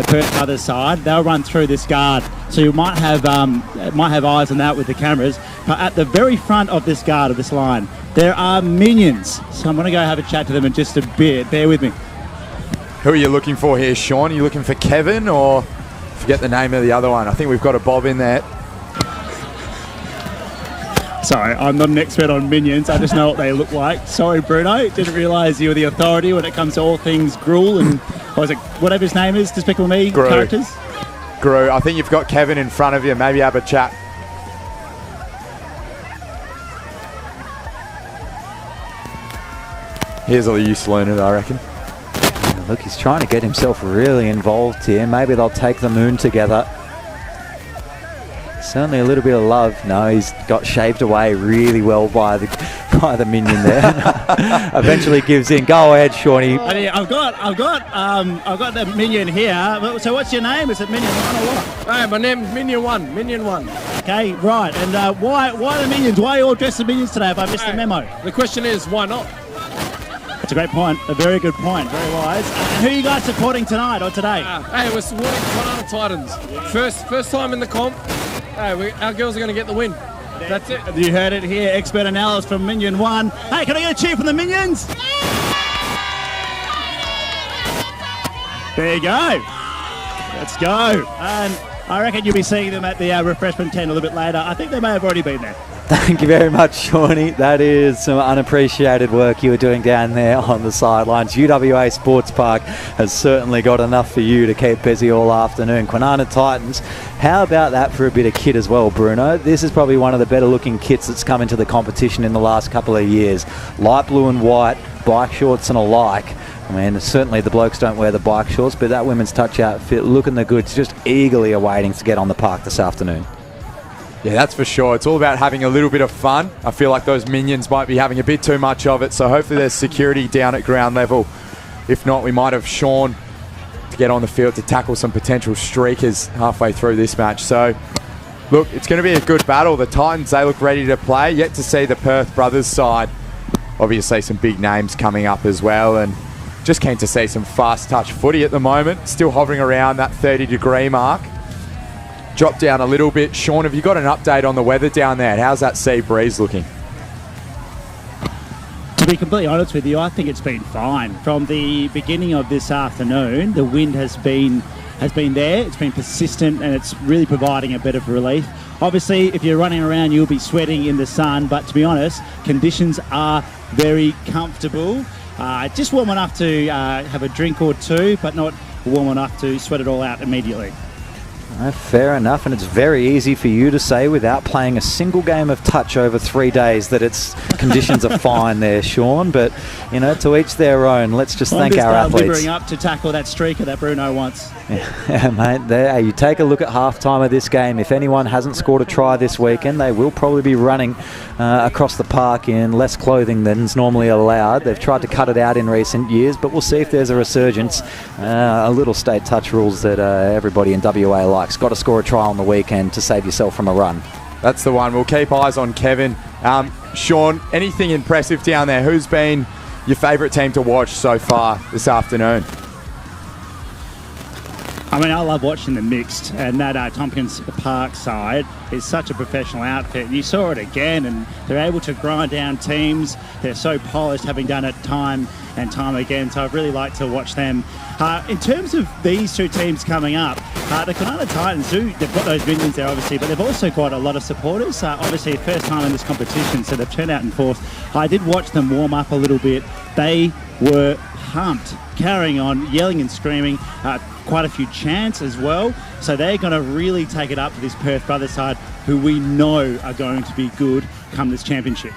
Speaker 3: Perth other side. They'll run through this guard, so you might have eyes on that with the cameras. But at the very front of this guard, of this line, there are minions. So I'm going to go have a chat to them in just a bit. Bear with me.
Speaker 2: Who are you looking for here, Sean? Are you looking for Kevin, or forget the name of the other one? I think we've got a Bob in there.
Speaker 3: Sorry, I'm not an expert on minions. I just know what they look like. Sorry, Bruno. Didn't realise you were the authority when it comes to all things Gruel and whatever his name is, Despicable Me characters.
Speaker 2: Gru. I think you've got Kevin in front of you. Maybe have a chat. Here's all you learn it, I reckon.
Speaker 1: Look, he's trying to get himself really involved here. Maybe they'll take the moon together. Certainly a little bit of love. No, he's got shaved away really well by the by the minion there. Eventually gives in. Go ahead, Shawnee.
Speaker 3: I've got the minion here. So what's your name? Is it Minion 1 or what?
Speaker 13: Hey, my name's Minion 1. Minion 1.
Speaker 3: Okay, right. And why the minions? Why are you all dressed as minions today if I missed the memo?
Speaker 13: The question is, why not?
Speaker 3: That's a great point. A very good point. Very wise. Who are you guys supporting tonight or today?
Speaker 13: Hey, we're supporting Karratha Titans. First time in the comp. Hey, our girls are going to get the win. That's it.
Speaker 3: You heard it here. Expert analysis from Minion 1. Hey, can I get a cheer from the minions? There you go. Let's go. And I reckon you'll be seeing them at the refreshment tent a little bit later. I think they may have already been there.
Speaker 1: Thank you very much, Shawnee. That is some unappreciated work you were doing down there on the sidelines. UWA Sports Park has certainly got enough for you to keep busy all afternoon. Karratha Titans, how about that for a bit of kit as well, Bruno? This is probably one of the better looking kits that's come into the competition in the last couple of years. Light blue and white, bike shorts and alike. I mean, certainly the blokes don't wear the bike shorts, but that women's touch outfit looking the goods, just eagerly awaiting to get on the park this afternoon.
Speaker 2: Yeah, that's for sure. It's all about having a little bit of fun. I feel like those minions might be having a bit too much of it, so hopefully there's security down at ground level. If not, we might have Sean to get on the field to tackle some potential streakers halfway through this match. So, look, it's going to be a good battle. The Titans, they look ready to play. Yet to see the Perth brothers side. Obviously some big names coming up as well, and just keen to see some fast touch footy at the moment. Still hovering around that 30-degree mark. Drop down a little bit. Sean, have you got an update on the weather down there? How's that sea breeze looking?
Speaker 3: To be completely honest with you, I think it's been fine. From the beginning of this afternoon, the wind has been there, it's been persistent, and it's really providing a bit of relief. Obviously, if you're running around, you'll be sweating in the sun, but to be honest, conditions are very comfortable. Just warm enough to have a drink or two, but not warm enough to sweat it all out immediately.
Speaker 1: Fair enough, and it's very easy for you to say without playing a single game of touch over 3 days that its conditions are fine there, Sean, but, you know, to each their own. Let's just thank our athletes.
Speaker 3: Libering up to tackle that streaker that Bruno wants.
Speaker 1: Yeah, mate, there, you take a look at half-time of this game. If anyone hasn't scored a try this weekend, they will probably be running across the park in less clothing than's normally allowed. They've tried to cut it out in recent years, but we'll see if there's a resurgence. A little state touch rules that everybody in WA likes. Got to score a try on the weekend to save yourself from a run.
Speaker 2: That's the one. We'll keep eyes on Kevin. Sean, anything impressive down there? Who's been your favourite team to watch so far this afternoon?
Speaker 3: I mean, I love watching the mixed, and that Tompkins Park side is such a professional outfit. You saw it again, and they're able to grind down teams. They're so polished, having done it time and time again, so I'd really like to watch them. In terms of these two teams coming up, the Karratha Titans, they've got those minions there, obviously, but they've also got a lot of supporters. Obviously, first time in this competition, so they've turned out in force. I did watch them warm up a little bit. They were pumped, carrying on, yelling and screaming. Quite a few chants as well. So they're going to really take it up to this Perth brothers side, who we know are going to be good come this championship.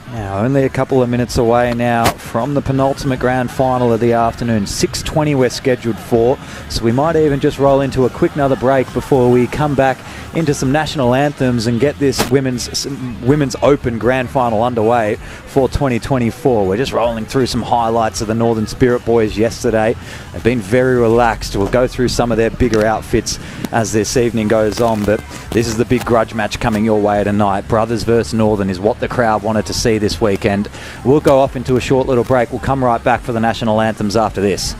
Speaker 1: Now, only a couple of minutes away now from the penultimate grand final of the afternoon. 6:20 we're scheduled for, so we might even just roll into a quick another break before we come back into some national anthems and get this women's open grand final underway for 2024. We're just rolling through some highlights of the Northern Spirit boys yesterday. They've been very relaxed. We'll go through some of their bigger outfits as this evening goes on, but this is the big grudge match coming your way tonight. Brothers versus Northern is what the crowd wanted to see this weekend. We'll go off into a short little break. We'll come right back for the national anthems after this.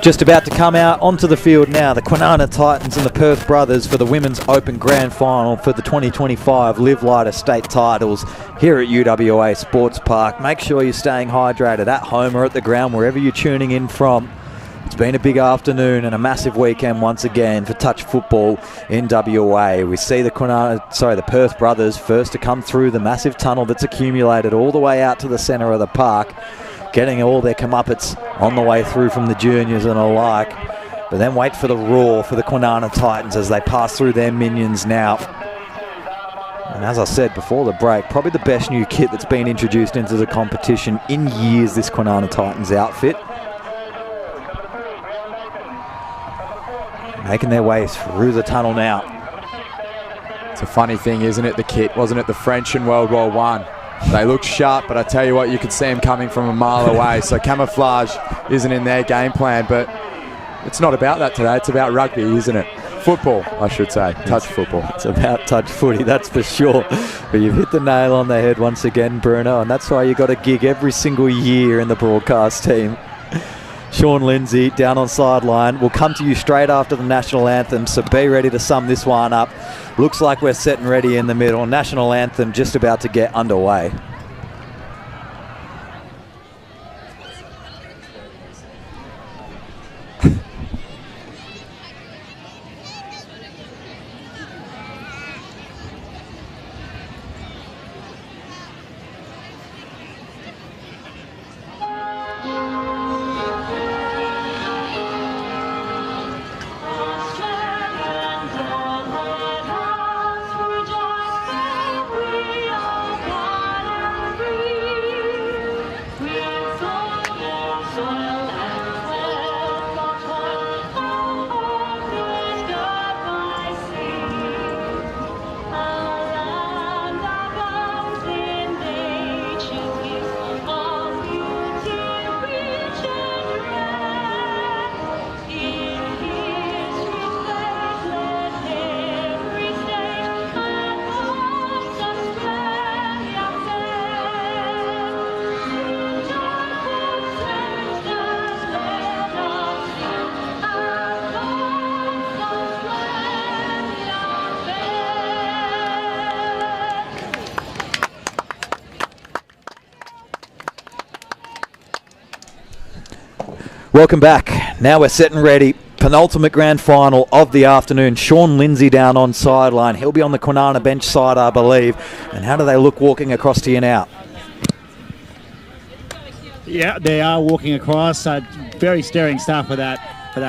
Speaker 1: Just about to come out onto the field now, the Kwinana Titans and the Perth Brothers for the Women's Open Grand Final for the 2025 LiveLighter State titles here at UWA Sports Park. Make sure you're staying hydrated at home or at the ground, wherever you're tuning in from. It's been a big afternoon and a massive weekend once again for touch football in WA. We see the Perth Brothers first to come through the massive tunnel that's accumulated all the way out to the centre of the park, getting all their comeuppance on the way through from the juniors and alike. But then wait for the roar for the Kwinana Titans as they pass through their minions now. And as I said before the break, probably the best new kit that's been introduced into the competition in years, this Kwinana Titans outfit. Making their way through the tunnel now.
Speaker 2: It's a funny thing, isn't it, the kit? Wasn't it the French in World War I? They look sharp, but I tell you what, you could see them coming from a mile away. So camouflage isn't in their game plan, but it's not about that today. It's about rugby, isn't it? Football, I should say. Touch football.
Speaker 1: It's about touch footy, that's for sure. But you've hit the nail on the head once again, Bruno, and that's why you got a gig every single year in the broadcast team. Sean Lindsay down on sideline. We'll come to you straight after the national anthem, so be ready to sum this one up. Looks like we're set and ready in the middle. National anthem just about to get underway. Welcome back. Now we're set and ready. Penultimate grand final of the afternoon. Sean Lindsay down on sideline. He'll be on the Kwinana bench side, I believe. And how do they look walking across to you now?
Speaker 3: Yeah, they are walking across. Very stirring stuff for that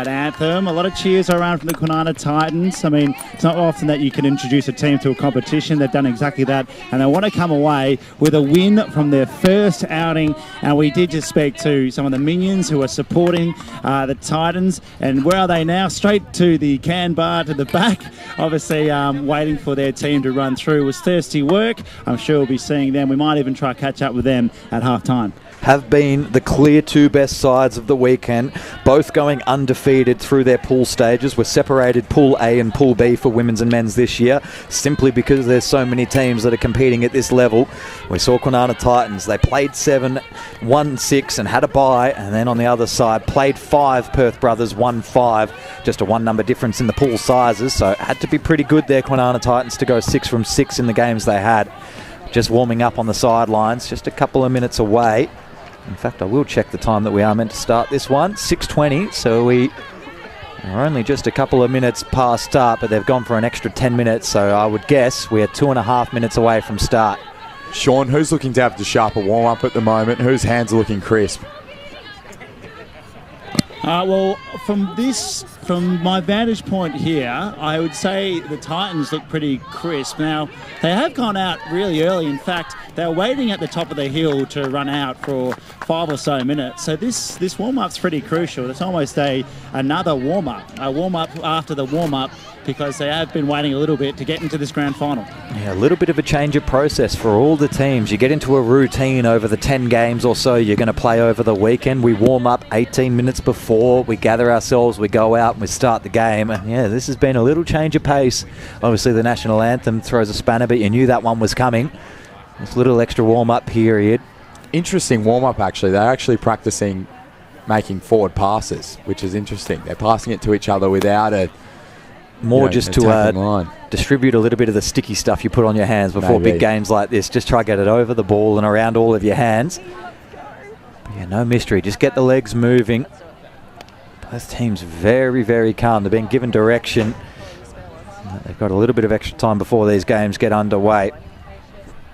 Speaker 3: anthem. A lot of cheers around from the Kwinana Titans. I mean, it's not often that you can introduce a team to a competition. They've done exactly that, and they want to come away with a win from their first outing. And we did just speak to some of the minions who are supporting the Titans. And where are they now? Straight to the can bar to the back, obviously waiting for their team to run through. It was thirsty work. I'm sure we'll be seeing them. We might even try to catch up with them at half-time.
Speaker 1: Have been the clear two best sides of the weekend, both going undefeated through their pool stages. We're separated Pool A and Pool B for women's and men's this year, simply because there's so many teams that are competing at this level. We saw Kwinana Titans. They played 7, won 6 and had a bye, and then on the other side played 5. Perth Brothers won 5, just a 1 number difference in the pool sizes, so it had to be pretty good there, Kwinana Titans, to go 6 from 6 in the games they had. Just warming up on the sidelines, just a couple of minutes away. In fact, I will check the time that we are meant to start this one. 6:20, so we are only just a couple of minutes past start, but they've gone for an extra 10 minutes, so I would guess we're 2.5 minutes away from start.
Speaker 2: Sean, who's looking to have the sharper warm-up at the moment? Whose hands are looking crisp?
Speaker 3: Well, from my vantage point here, I would say the Titans look pretty crisp. Now, they have gone out really early. In fact, they're waiting at the top of the hill to run out for 5 or so minutes. So this warm-up's pretty crucial. It's almost another warm-up, a warm-up after the warm-up, because they have been waiting a little bit to get into this grand final.
Speaker 1: Yeah, a little bit of a change of process for all the teams. You get into a routine over the 10 games or so you're going to play over the weekend. We warm up 18 minutes before, we gather ourselves, we go out and we start the game. And yeah, this has been a little change of pace. Obviously the national anthem throws a spanner, but you knew that one was coming. This little extra warm-up period.
Speaker 2: Interesting warm-up, actually. They're actually practicing making forward passes, which is interesting. They're passing it to each other without a
Speaker 1: just to distribute a little bit of the sticky stuff you put on your hands before big games like this. Just try to get it over the ball and around all of your hands. But yeah, no mystery. Just get the legs moving. Both teams very, very calm. They're being given direction. They've got a little bit of extra time before these games get underway.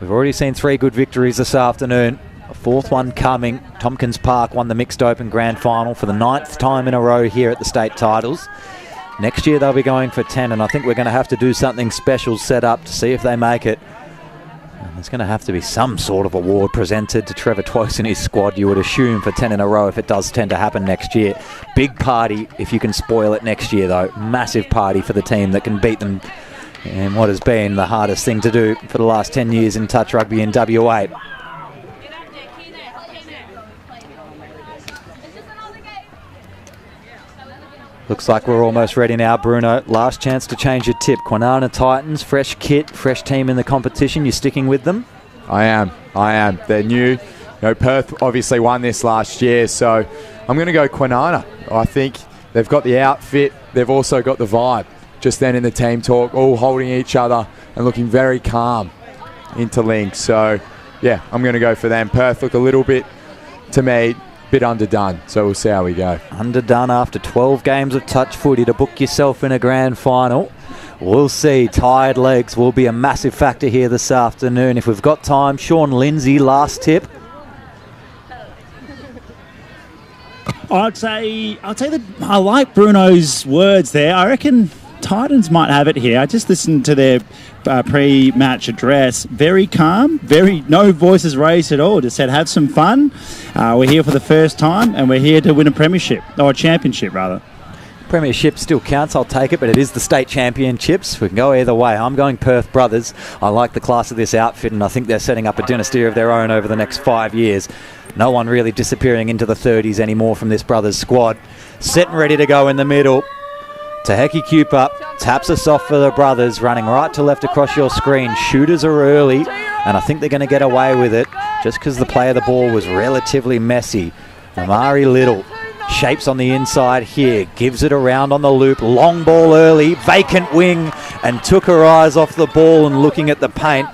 Speaker 1: We've already seen 3 good victories this afternoon. A 4th one coming. Tompkins Park won the Mixed Open Grand Final for the 9th time in a row here at the state titles. Next year they'll be going for 10, and I think we're going to have to do something special set up to see if they make it. And there's going to have to be some sort of award presented to Trevor Twice and his squad, you would assume, for 10 in a row if it does tend to happen next year. Big party if you can spoil it next year, though. Massive party for the team that can beat them in what has been the hardest thing to do for the last 10 years in touch rugby in WA. Looks like we're almost ready now, Bruno. Last chance to change your tip. Kwinana Titans, fresh kit, fresh team in the competition. You sticking with them?
Speaker 2: I am. They're new. Perth obviously won this last year, so I'm going to go Kwinana. I think they've got the outfit. They've also got the vibe. Just then in the team talk, all holding each other and looking very calm, interlinked. So, yeah, I'm going to go for them. Perth look a little bit, to me, bit underdone, so we'll see how we go.
Speaker 1: Underdone after 12 games of touch footy to book yourself in a grand final. We'll see. Tired legs will be a massive factor here this afternoon. If we've got time, Sean Lindsay, last tip.
Speaker 3: I'd say that I like Bruno's words there. I reckon Titans might have it here. I just listened to their pre-match address. Very calm, no voices raised at all. Just said, have some fun. We're here for the first time, and we're here to win a premiership, or a championship, rather.
Speaker 1: Premiership still counts, I'll take it, but it is the state championships. We can go either way. I'm going Perth Brothers. I like the class of this outfit, and I think they're setting up a dynasty of their own over the next 5 years. No one really disappearing into the 30s anymore from this Brothers squad. Set and ready to go in the middle. Taheki Cooper taps us off for the Brothers, running right to left across your screen. Shooters are early, and I think they're going to get away with it just because the play of the ball was relatively messy. Amari Little shapes on the inside here, gives it around on the loop. Long ball early, vacant wing, and took her eyes off the ball and looking at the paint.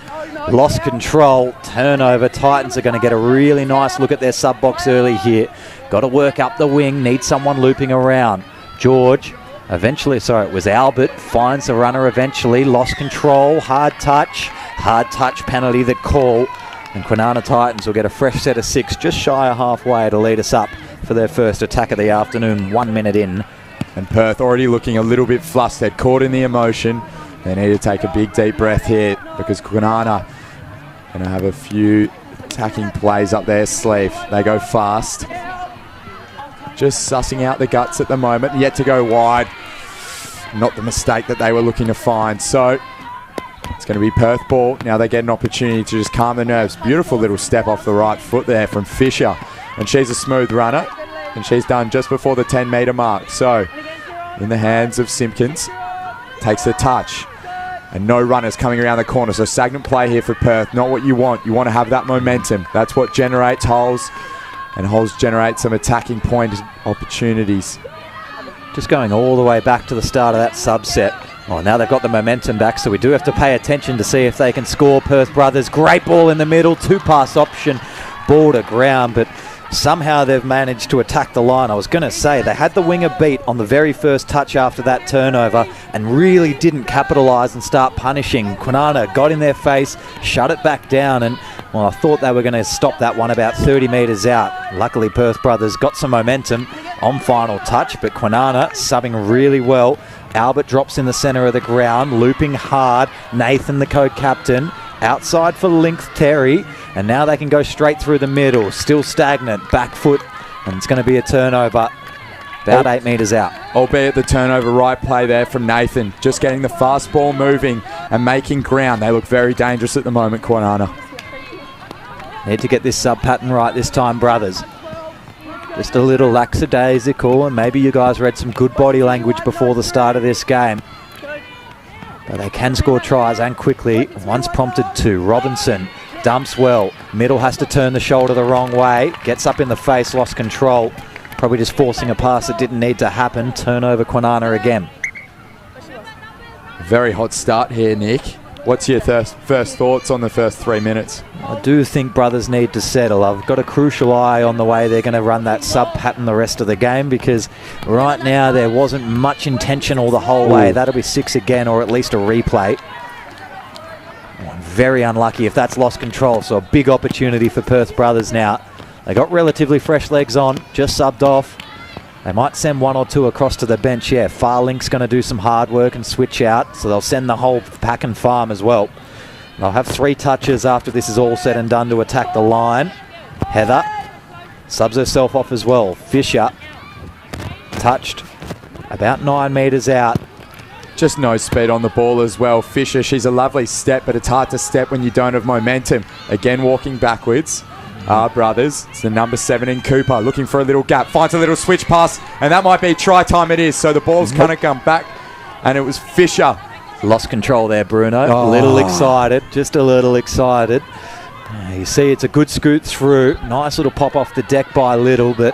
Speaker 1: Lost control, turnover. Titans are going to get a really nice look at their sub box early here. Got to work up the wing, need someone looping around. George. Eventually, sorry, it was Albert, finds the runner eventually, lost control, hard touch penalty that call, and Kwinana Titans will get a fresh set of 6, just shy of halfway to lead us up for their first attack of the afternoon, 1 minute in.
Speaker 2: And Perth already looking a little bit flustered, caught in the emotion. They need to take a big deep breath here because Kwinana going to have a few attacking plays up their sleeve. They go fast. Just sussing out the guts at the moment, yet to go wide. Not the mistake that they were looking to find. So it's going to be Perth ball. Now they get an opportunity to just calm the nerves. Beautiful little step off the right foot there from Fisher. And she's a smooth runner. And she's done just before the 10-metre mark. So in the hands of Simpkins. Takes the touch. And no runners coming around the corner. So stagnant play here for Perth. Not what you want. You want to have that momentum. That's what generates holes. And holes generate some attacking point opportunities.
Speaker 1: Just going all the way back to the start of that subset. Well, now they've got the momentum back, so we do have to pay attention to see if they can score. Perth Brothers, great ball in the middle, 2-pass option, ball to ground, but somehow they've managed to attack the line. I was going to say, they had the winger beat on the very first touch after that turnover and really didn't capitalise and start punishing. Kwinana got in their face, shut it back down, and well, I thought they were going to stop that one about 30 metres out. Luckily, Perth Brothers got some momentum on final touch, but Kwinana subbing really well. Albert drops in the centre of the ground, looping hard. Nathan, the co-captain, outside for length Terry, and now they can go straight through the middle. Still stagnant, back foot, and it's going to be a turnover about 8 metres out.
Speaker 2: Albeit the turnover right play there from Nathan, just getting the fast ball moving and making ground. They look very dangerous at the moment, Kwinana.
Speaker 1: Need to get this sub pattern right this time, Brothers. Just a little lackadaisical, and maybe you guys read some good body language before the start of this game. But they can score tries and quickly, once prompted to. Robinson dumps well. Middle has to turn the shoulder the wrong way. Gets up in the face, lost control. Probably just forcing a pass that didn't need to happen. Turnover Kwinana again.
Speaker 2: Very hot start here, Nick. What's your first thoughts on the first 3 minutes?
Speaker 1: I do think brothers need to settle. I've got a crucial eye on the way they're going to run that sub pattern the rest of the game, because right now there wasn't much intentional the whole way. That'll be 6 again, or at least a replay. Very unlucky if that's lost control, so a big opportunity for Perth brothers now. They got relatively fresh legs on, just subbed off. They might send 1 or 2 across to the bench. Yeah, Farlink's going to do some hard work and switch out, so they'll send the whole pack and farm as well. They'll have 3 touches after this is all said and done to attack the line. Heather subs herself off as well. Fisher touched about 9 metres out.
Speaker 2: Just no speed on the ball as well. Fisher, she's a lovely step, but it's hard to step when you don't have momentum. Again, walking backwards. Brothers, it's the number 7 in Cooper, looking for a little gap, finds a little switch pass, and that might be try time. It is, so the ball's kind of come back, and it was Fisher.
Speaker 1: Lost control there, Bruno. A little excited, just a little excited. You see it's a good scoot through. Nice little pop off the deck by Little, but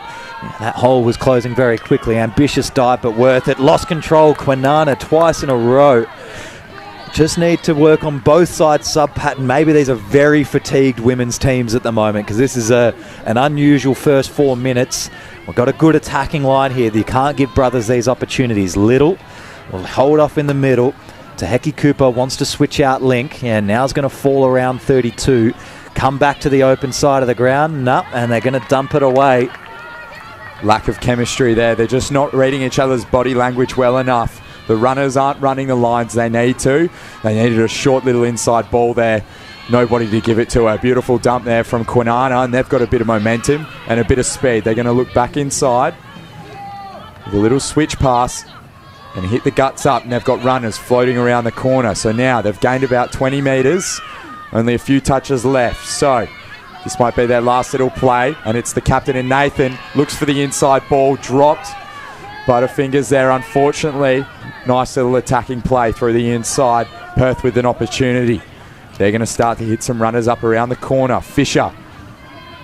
Speaker 1: that hole was closing very quickly. Ambitious dive, but worth it. Lost control, Kwinana twice in a row. Just need to work on both sides sub-pattern. Maybe these are very fatigued women's teams at the moment, because this is an unusual first 4 minutes. We've got a good attacking line here. You can't give brothers these opportunities. Little will hold off in the middle. Taheki Cooper wants to switch out link, and now it's going to fall around 32. Come back to the open side of the ground. Nope, and they're going to dump it away.
Speaker 2: Lack of chemistry there. They're just not reading each other's body language well enough. The runners aren't running the lines they need to. They needed a short little inside ball there. Nobody to give it to her. Beautiful dump there from Kwinana, and they've got a bit of momentum and a bit of speed. They're going to look back inside with a little switch pass and hit the guts up, and they've got runners floating around the corner. So now they've gained about 20 metres. Only a few touches left. So this might be their last little play, and it's the captain in Nathan. Looks for the inside ball, dropped. Butterfingers there, unfortunately. Nice little attacking play through the inside. Perth with an opportunity. They're going to start to hit some runners up around the corner. Fisher,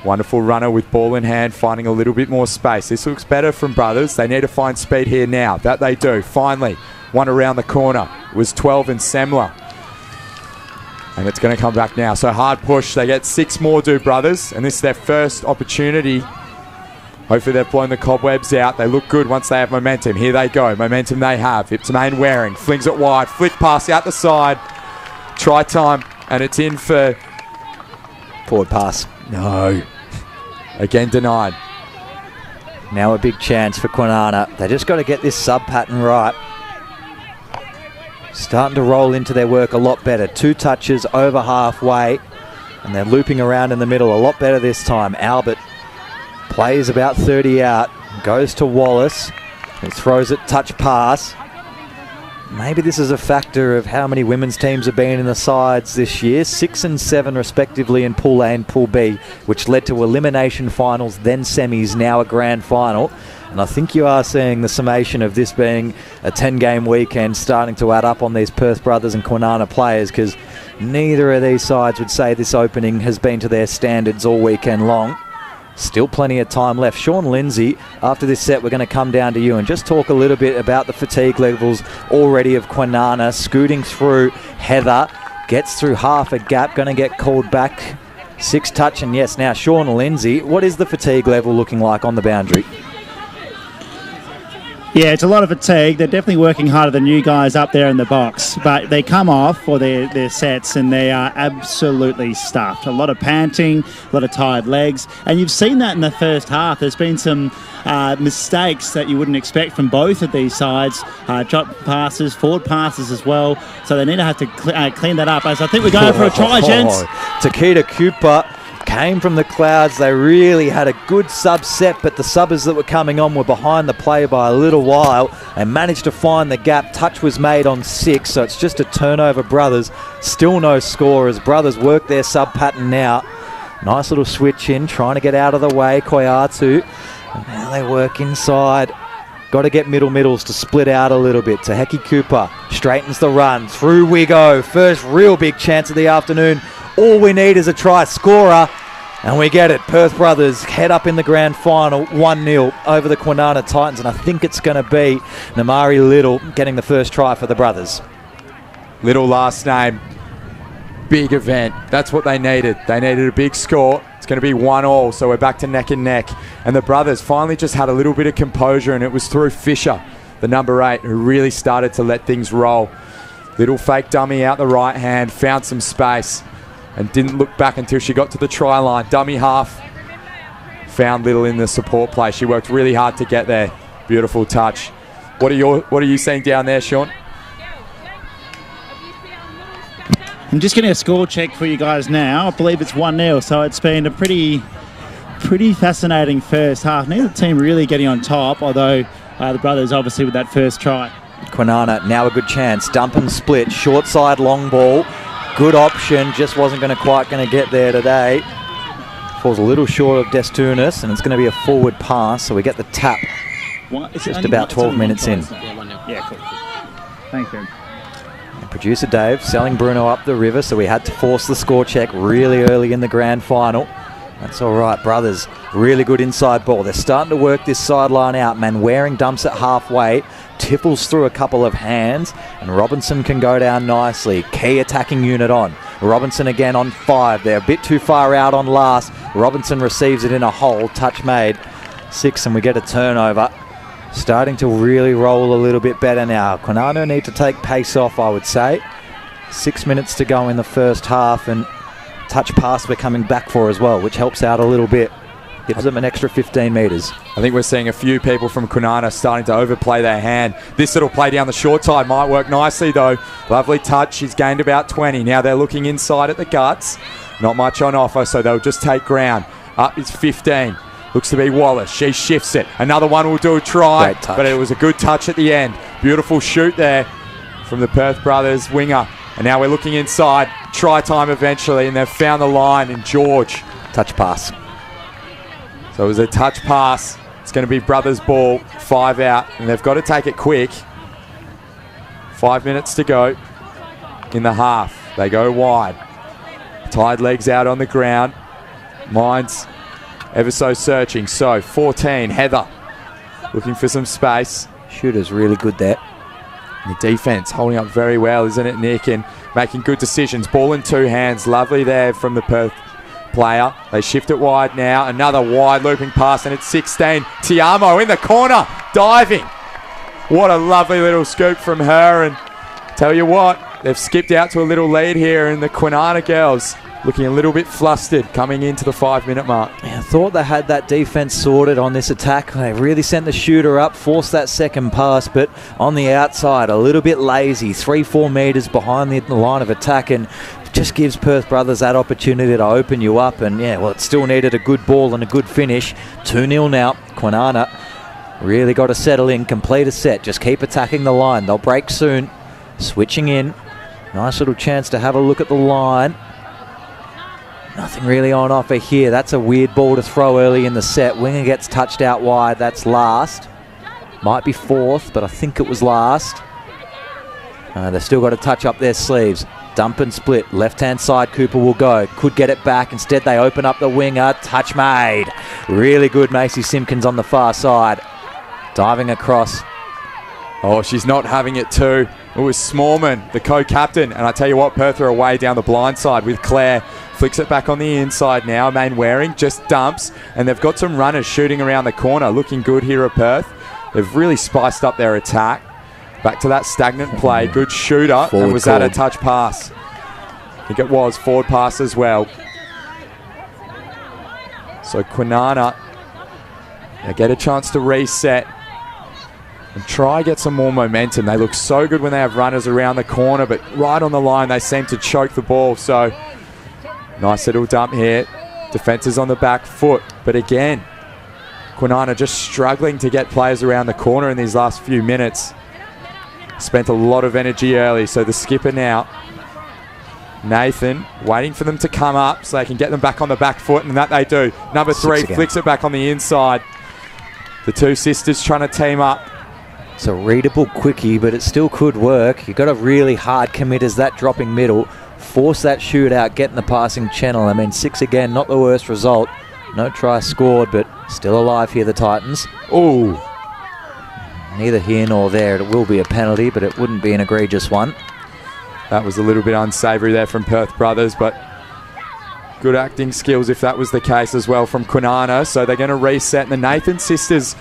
Speaker 2: wonderful runner with ball in hand, finding a little bit more space. This looks better from brothers. They need to find speed here now. That they do. Finally, one around the corner. It was 12 in Semler. And it's going to come back now. So hard push. They get 6 more, do brothers. And this is their first opportunity. Hopefully they've blown the cobwebs out. They look good once they have momentum. Here they go. Momentum they have. Ipsamain Waring flings it wide. Flick pass out the side. Try time. And it's in for...
Speaker 1: Forward pass.
Speaker 2: No. Again denied.
Speaker 1: Now a big chance for Kwinana. They just got to get this sub pattern right. Starting to roll into their work a lot better. 2 touches over halfway. And they're looping around in the middle a lot better this time. Albert plays about 30 out, goes to Wallace, who throws it, touch pass. Maybe this is a factor of how many women's teams have been in the sides this year. 6 and 7 respectively in Pool A and Pool B, which led to elimination finals, then semis, now a grand final. And I think you are seeing the summation of this being a 10-game weekend starting to add up on these Perth brothers and Kwinana players, because neither of these sides would say this opening has been to their standards all weekend long. Still plenty of time left. Sean Lindsay, after this set, we're going to come down to you and just talk a little bit about the fatigue levels already of Kwinana. Scooting through, Heather gets through half a gap, going to get called back. 6 touch, and yes, now Sean Lindsay. What is the fatigue level looking like on the boundary?
Speaker 3: Yeah, it's a lot of fatigue. They're definitely working harder than you guys up there in the box, but they come off for their sets and they are absolutely stuffed. A lot of panting, a lot of tired legs, and you've seen that in the first half. There's been some mistakes that you wouldn't expect from both of these sides. Drop passes, forward passes as well, so they need to have to clean that up. As I think we're going for a try, gents.
Speaker 1: Takeda Cooper came from the clouds. They really had a good sub set, but the subbers that were coming on were behind the play by a little while and managed to find the gap. Touch was made on 6, so it's just a turnover, brothers. Still no score as brothers work their sub pattern now. Nice little switch in, trying to get out of the way, Koyatu. And now they work inside. Got to get middles to split out a little bit. Taheki Cooper straightens the run. Through we go. First real big chance of the afternoon. All we need is a try scorer. And we get it. Perth Brothers head up in the grand final 1-0 over the Kwinana Titans. And I think it's going to be Namari Little getting the first try for the Brothers.
Speaker 2: Little last name. Big event. That's what they needed. They needed a big score. It's going to be 1-1, so we're back to neck and neck. And the Brothers finally just had a little bit of composure, and it was through Fisher, the number 8, who really started to let things roll. Little fake dummy out the right hand, found some space, and didn't look back until she got to the try line. Dummy half, found Little in the support play. She worked really hard to get there. Beautiful touch. What are you seeing down there, Sean?
Speaker 3: I'm just getting a score check for you guys now. I believe it's 1-0, so it's been a pretty fascinating first half. Neither team really getting on top, although the Brothers obviously with that first try.
Speaker 1: Kwinana, now a good chance. Dump and split, short side, long ball. Good option, just wasn't quite going to get there today. Falls a little short of Destunis, and it's going to be a forward pass, so we get the tap just about 12 minutes in.
Speaker 3: Yeah, cool. Thanks, Ben.
Speaker 1: Producer Dave selling Bruno up the river, so we had to force the score check really early in the grand final. That's all right, Brothers. Really good inside ball. They're starting to work this sideline out. Manwaring dumps it halfway, tipples through a couple of hands, and Robinson can go down nicely. Key attacking unit on. Robinson again on 5. They're a bit too far out on last. Robinson receives it in a hole. Touch made. 6, and we get a turnover. Starting to really roll a little bit better now. Kwinana need to take pace off, I would say. 6 minutes to go in the first half, and touch pass we're coming back for as well, which helps out a little bit. Gives them an extra 15 metres.
Speaker 2: I think we're seeing a few people from Kwinana starting to overplay their hand. This little play down the short side might work nicely though. Lovely touch. She's gained about 20. Now they're looking inside at the guts. Not much on offer, so they'll just take ground. Up is 15. Looks to be Wallace. She shifts it. Another one will do a try, but it was a good touch at the end. Beautiful shoot there from the Perth Brothers winger. And now we're looking inside. Try time eventually, and they've found the line in George.
Speaker 1: Touch pass.
Speaker 2: So it was a touch pass. It's going to be Brothers ball, 5 out, and they've got to take it quick. 5 minutes to go in the half. They go wide. Tied legs out on the ground. Minds ever so searching. So 14, Heather looking for some space.
Speaker 1: Shooter's really good there.
Speaker 2: The defense holding up very well, isn't it, Nick? And making good decisions. Ball in 2 hands. Lovely there from the Perth player. They shift it wide now. Another wide looping pass, and it's 16. Tiamo in the corner, diving. What a lovely little scoop from her. And tell you what, they've skipped out to a little lead here, and the Kwinana girls looking a little bit flustered coming into the 5-minute mark.
Speaker 1: Yeah, I thought they had that defense sorted on this attack. They really sent the shooter up, forced that second pass, but on the outside, a little bit lazy, 3-4 metres behind the line of attack, and just gives Perth Brothers that opportunity to open you up. And yeah, well, it still needed a good ball and a good finish. 2-0 now. Kwinana really got to settle in, complete a set, just keep attacking the line. They'll break soon. Switching in. Nice little chance to have a look at the line. Nothing really on offer here. That's a weird ball to throw early in the set. Winger gets touched out wide. That's last. Might be 4th, but I think it was last. They've still got to touch up their sleeves. Dump and split. Left-hand side, Cooper will go. Could get it back. Instead, they open up the winger. Touch made. Really good Macy Simpkins on the far side. Diving across.
Speaker 2: Oh, she's not having it too. It was Smallman, the co-captain. And I tell you what, Perth are away down the blind side with Claire. Flicks it back on the inside now. Mainwaring just dumps. And they've got some runners shooting around the corner. Looking good here at Perth. They've really spiced up their attack. Back to that stagnant play. Good shooter.
Speaker 1: Forward
Speaker 2: and was that a touch pass? I think it was. Forward pass as well. So Kwinana, they get a chance to reset and try get some more momentum. They look so good when they have runners around the corner, but right on the line they seem to choke the ball. So nice little dump here. Defense is on the back foot, but again, Kwinana just struggling to get players around the corner in these last few minutes. Spent a lot of energy early, so the skipper now, Nathan, waiting for them to come up so they can get them back on the back foot, and that they do. Number 3 flicks it back on the inside. The 2 sisters trying to team up.
Speaker 1: It's a readable quickie, but it still could work. You've got a really hard commit as that dropping middle. force that shootout, get in the passing channel. I mean, 6 again, not the worst result. No try scored, but still alive here, the Titans.
Speaker 2: Ooh.
Speaker 1: Neither here nor there. It will be a penalty, but it wouldn't be an egregious one.
Speaker 2: That was a little bit unsavoury there from Perth brothers, but good acting skills if that was the case as well from Kwinana. So they're going to reset, and the Nathan sisters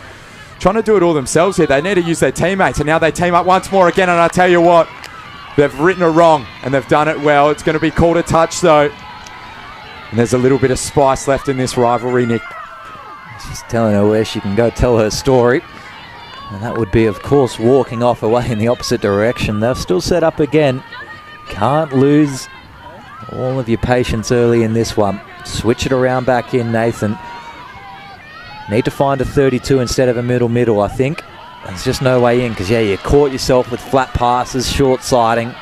Speaker 2: trying to do it all themselves here. They need to use their teammates, and now they team up once more again, and I tell you what, they've written it wrong, and they've done it well. It's going to be called a touch, though. And there's a little bit of spice left in this rivalry, Nick.
Speaker 1: She's telling her where she can go tell her story. And that would be, of course, walking off away in the opposite direction. They're still set up again. Can't lose all of your patience early in this one. Switch it around back in, Nathan. Need to find a 32 instead of a middle, I think. There's just no way in because, yeah, you caught yourself with flat passes, short-sighting.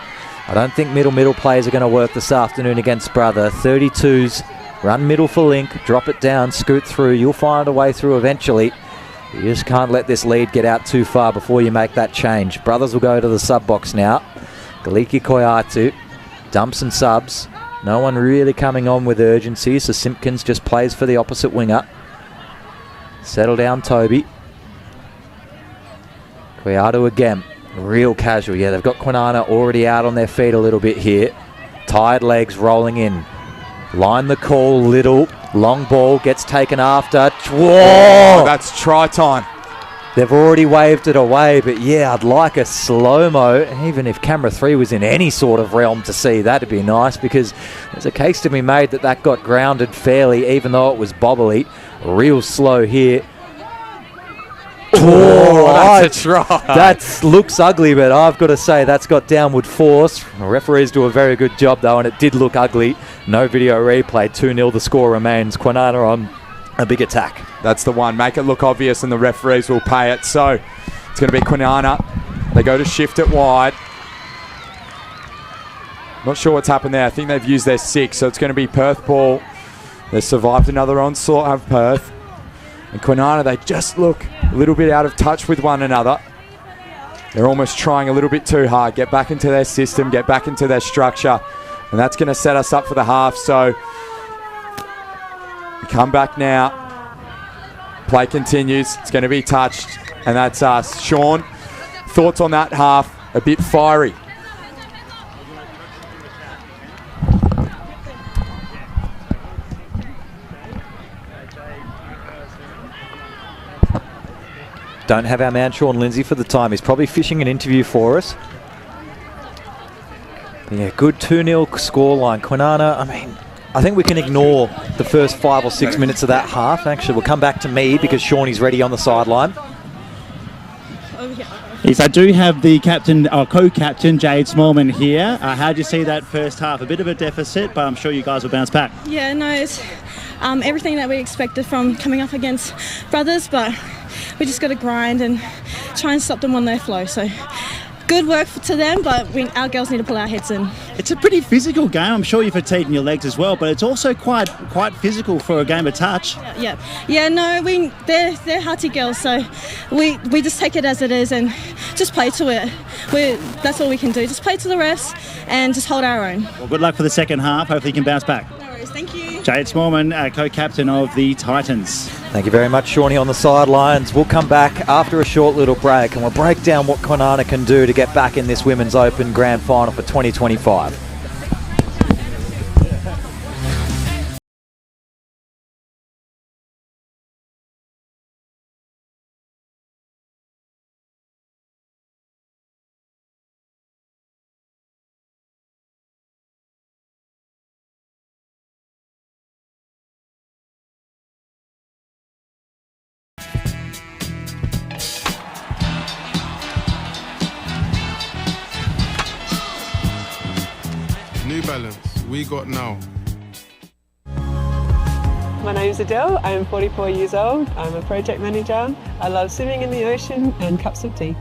Speaker 1: I don't think middle plays are going to work this afternoon against Brother. 32s, run middle for Link, drop it down, scoot through. You'll find a way through eventually. You just can't let this lead get out too far before you make that change. Brothers will go to the sub box now. Galiki Koyatu dumps and subs. No one really coming on with urgency, so Simpkins just plays for the opposite winger. Settle down, Toby. Koyatu again. Real casual. Yeah, they've got Kwinana already out on their feet a little bit here. Tired legs rolling in. Line the call, Little. Long ball gets taken after. Whoa!
Speaker 2: That's try time.
Speaker 1: They've already waved it away, but yeah, I'd like a slow-mo. Even if camera 3 was in any sort of realm to see, that'd be nice, because there's a case to be made that got grounded fairly, even though it was bobbly. Real slow here.
Speaker 2: Oh, that's a try.
Speaker 1: That looks ugly, but I've got to say that's got downward force. The referees do a very good job, though, and it did look ugly. No video replay. 2-0 the score remains. Kwinana on a big attack.
Speaker 2: That's the one. Make it look obvious, and the referees will pay it. So it's going to be Kwinana. They go to shift it wide. Not sure what's happened there. I think they've used their 6, so it's going to be Perth ball. They survived another onslaught, have Perth. And Kwinana, they just look a little bit out of touch with one another. They're almost trying a little bit too hard. Get back into their system, get back into their structure. And that's going to set us up for the half. So we come back now. Play continues. It's going to be touched. And that's us. Sean, thoughts on that half? A bit fiery.
Speaker 1: Don't have our man Sean Lindsay for the time. He's probably fishing an interview for us. But yeah, good 2-0 scoreline. Kwinana, I mean, I think we can ignore the first 5 or 6 minutes of that half. Actually, we'll come back to me because Shawnee's ready on the sideline.
Speaker 3: Yes, I do have the captain, or co-captain, Jade Smallman here. How do you see that first half? A bit of a deficit, but I'm sure you guys will bounce back.
Speaker 14: Yeah, no, it's everything that we expected from coming up against Brothers, but we just got to grind and try and stop them on their flow. So good work to them, but our girls need to pull our heads in.
Speaker 3: It's a pretty physical game. I'm sure you're fatigued in your legs as well, but it's also quite physical for a game of touch.
Speaker 14: Yeah. No, they're hearty girls, so we just take it as it is and just play to it. That's all we can do. Just play to the refs and just hold our own.
Speaker 3: Well, good luck for the second half. Hopefully you can bounce back.
Speaker 14: No worries. Thank you.
Speaker 3: Jade Smallman, co-captain of the Titans.
Speaker 1: Thank you very much, Shawnee, on the sidelines. We'll come back after a short little break and we'll break down what Kwinana can do to get back in this Women's Open Grand Final for 2025.
Speaker 6: New Balance, we got now.
Speaker 7: My name's Adele, I'm 44 years old, I'm a project manager. I love swimming in the ocean and cups of tea.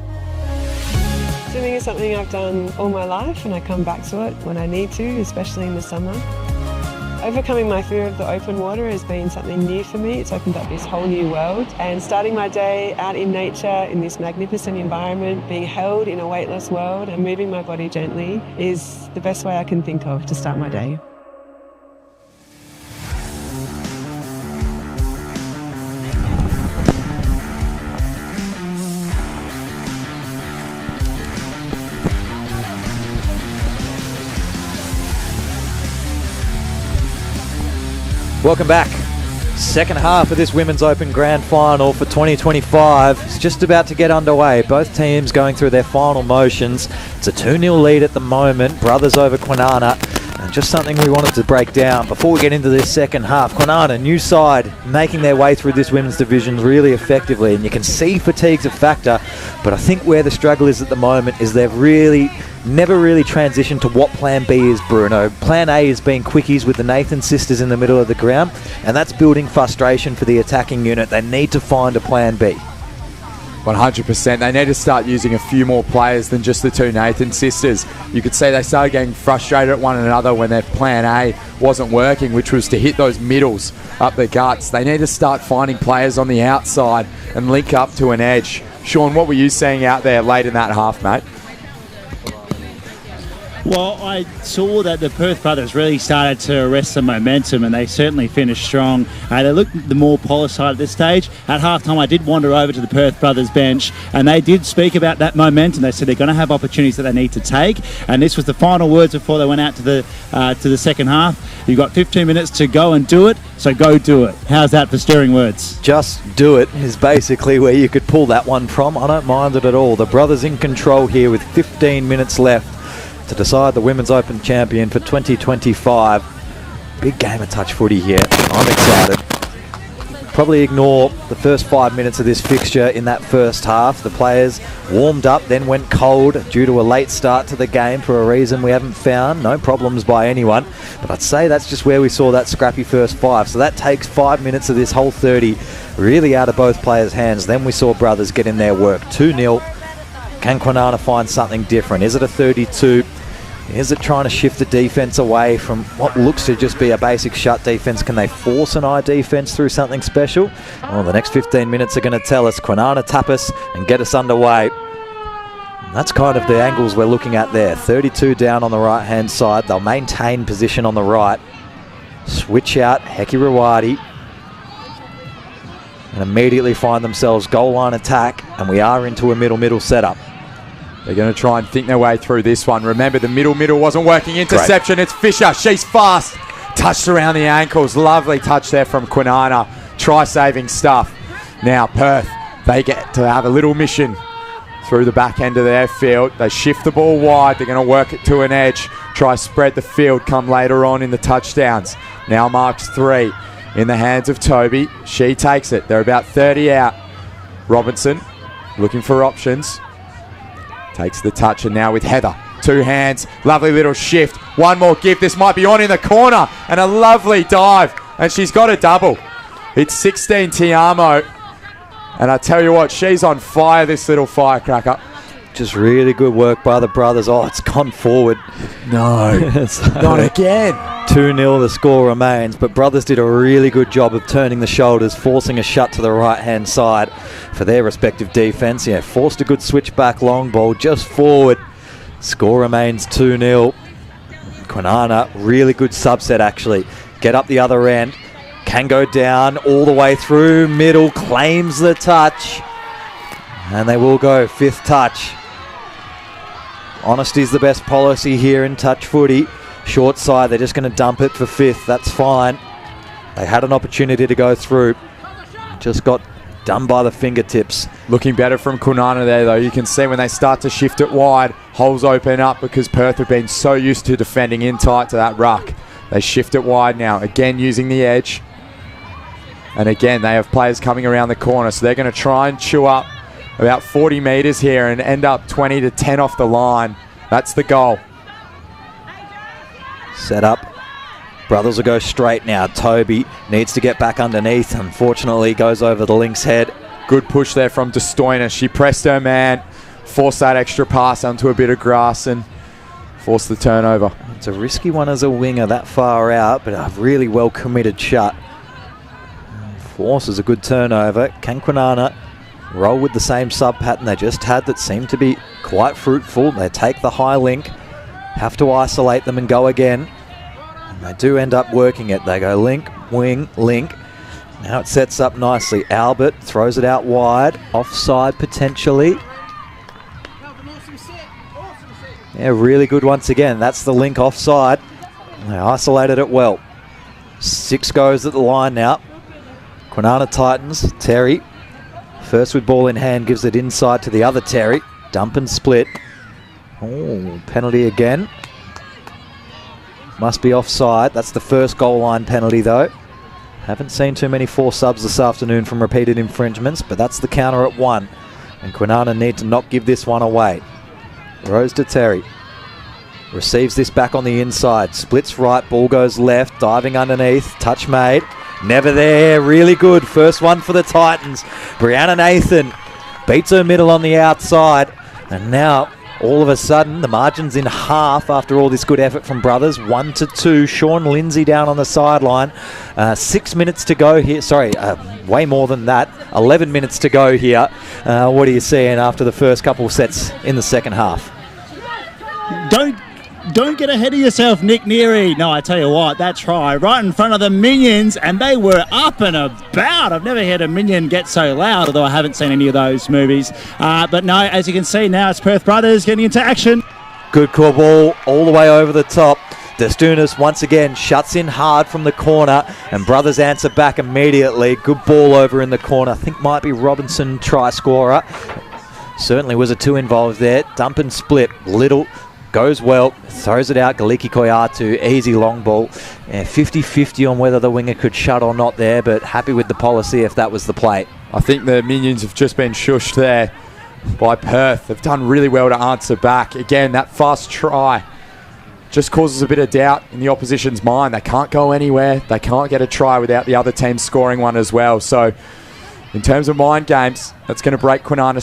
Speaker 7: Swimming is something I've done all my life and I come back to it when I need to, especially in the summer. Overcoming my fear of the open water has been something new for me. It's opened up this whole new world. And starting my day out in nature, in this magnificent environment, being held in a weightless world and moving my body gently is the best way I can think of to start my day.
Speaker 1: Welcome back. Second half of this Women's Open Grand Final for 2025 is just about to get underway. Both teams going through their final motions. It's a 2-0 lead at the moment. Brothers over Kwinana. And just something we wanted to break down before we get into this second half. Kwinana, new side, making their way through this women's division really effectively. And you can see fatigue's a factor. But I think where the struggle is at the moment is they've never really transitioned to what plan B is, Bruno. Plan A has been quickies with the Nathan sisters in the middle of the ground, and that's building frustration for the attacking unit. They need to find a plan B.
Speaker 2: 100%. They need to start using a few more players than just the two Nathan sisters. You could see they started getting frustrated at one another when their plan A wasn't working, which was to hit those middles up the guts. They need to start finding players on the outside and link up to an edge. Sean, what were you seeing out there late in that half, mate?
Speaker 3: Well, I saw that the Perth brothers really started to arrest some momentum, and they certainly finished strong. They looked the more polished side at this stage. At halftime, I did wander over to the Perth brothers bench, and they did speak about that momentum. They said they're going to have opportunities that they need to take, and this was the final words before they went out to the second half. You've got 15 minutes to go and do it, so go do it. How's that for stirring words?
Speaker 1: Just do it is basically where you could pull that one from. I don't mind it at all. The brothers in control here with 15 minutes left to decide the Women's Open champion for 2025. Big game of touch footy here. I'm excited. Probably ignore the first 5 minutes of this fixture in that first half. The players warmed up, then went cold due to a late start to the game for a reason we haven't found. No problems by anyone. But I'd say that's just where we saw that scrappy first 5. So that takes 5 minutes of this whole 30 really out of both players' hands. Then we saw brothers get in their work. 2-0. Can Kwinana find something different? Is it a 32? Is it trying to shift the defence away from what looks to just be a basic shut defence? Can they force an eye defence through something special? Well, the next 15 minutes are going to tell us. Kwinana tap us and get us underway. And that's kind of the angles we're looking at there. 32 down on the right-hand side. They'll maintain position on the right. Switch out Heki Rawadi. And immediately find themselves goal line attack. And we are into a middle setup.
Speaker 2: They're going to try and think their way through this one. Remember, the middle wasn't working. Interception. Great. It's Fisher. She's fast. Touched around the ankles. Lovely touch there from Kwinana. Try-saving stuff. Now, Perth, they get to have a little mission through the back end of their field. They shift the ball wide. They're going to work it to an edge. Try spread the field come later on in the touchdowns. Now marks 3 in the hands of Toby. She takes it. They're about 30 out. Robinson looking for options. Takes the touch, and now with Heather. 2 hands. Lovely little shift. One more give. This might be on in the corner. And a lovely dive. And she's got a double. It's 16 Tiamo. And I tell you what, she's on fire, this little firecracker.
Speaker 1: Just really good work by the brothers. Oh, it's gone forward.
Speaker 2: No, not again.
Speaker 1: 2-0 the score remains, but brothers did a really good job of turning the shoulders, forcing a shut to the right-hand side for their respective defence. Yeah, forced a good switch back long ball just forward. Score remains 2-0. Kwinana, really good subset actually. Get up the other end. Can go down all the way through. Middle, claims the touch. And they will go 5th touch. Honesty's the best policy here in touch footy. Short side, they're just going to dump it for 5th. That's fine. They had an opportunity to go through. Just got done by the fingertips.
Speaker 2: Looking better from Kwinana there, though. You can see when they start to shift it wide, holes open up because Perth have been so used to defending in tight to that ruck. They shift it wide now, again using the edge. And again, they have players coming around the corner, so they're going to try and chew up about 40 metres here and end up 20 to 10 off the line. That's the goal.
Speaker 1: Set up. Brothers will go straight now. Toby needs to get back underneath. Unfortunately, goes over the Lynx head.
Speaker 2: Good push there from Destoyner. She pressed her man, forced that extra pass onto a bit of grass and forced the turnover.
Speaker 1: It's a risky one as a winger that far out, but a really well committed shot. Forces a good turnover. Can Kwinana roll with the same sub pattern they just had that seemed to be quite fruitful? They take the high link, have to isolate them and go again. And they do end up working it. They go link, wing, link. Now it sets up nicely. Albert throws it out wide, offside potentially. Yeah, really good once again. That's the link offside. They isolated it well. 6 goes at the line now. Kwinana Titans, Terry. First with ball in hand, gives it inside to the other Terry. Dump and split. Oh, penalty again. Must be offside. That's the first goal line penalty though. Haven't seen too many 4 subs this afternoon from repeated infringements, but that's the counter at 1. And Kwinana need to not give this one away. Rose to Terry. Receives this back on the inside. Splits right, ball goes left, diving underneath. Touch made. Never there. Really good. First one for the Titans. Brianna Nathan beats her middle on the outside. And now, all of a sudden, the margin's in half after all this good effort from brothers. 1-2. Sean Lindsay down on the sideline. 6 minutes to go here. Sorry, way more than that. 11 minutes to go here. What are you seeing after the first couple sets in the second half?
Speaker 3: Don't get ahead of yourself, Nick Neary. No, I tell you what, that try right in front of the Minions, and they were up and about. I've never heard a Minion get so loud, although I haven't seen any of those movies. But no, as you can see now, it's Perth Brothers getting into action.
Speaker 1: Good core ball all the way over the top. Destunis once again shuts in hard from the corner, and Brothers answer back immediately. Good ball over in the corner. I think might be Robinson try scorer. Certainly was a 2 involved there. Dump and split. Little goes well, throws it out. Galiki Koyatu, easy long ball. 50-50 on whether the winger could shut or not there, but happy with the policy if that was the play.
Speaker 2: I think the Minions have just been shushed there by Perth. They've done really well to answer back. Again, that fast try just causes a bit of doubt in the opposition's mind. They can't go anywhere. They can't get a try without the other team scoring one as well. So in terms of mind games, that's going to break Kwinana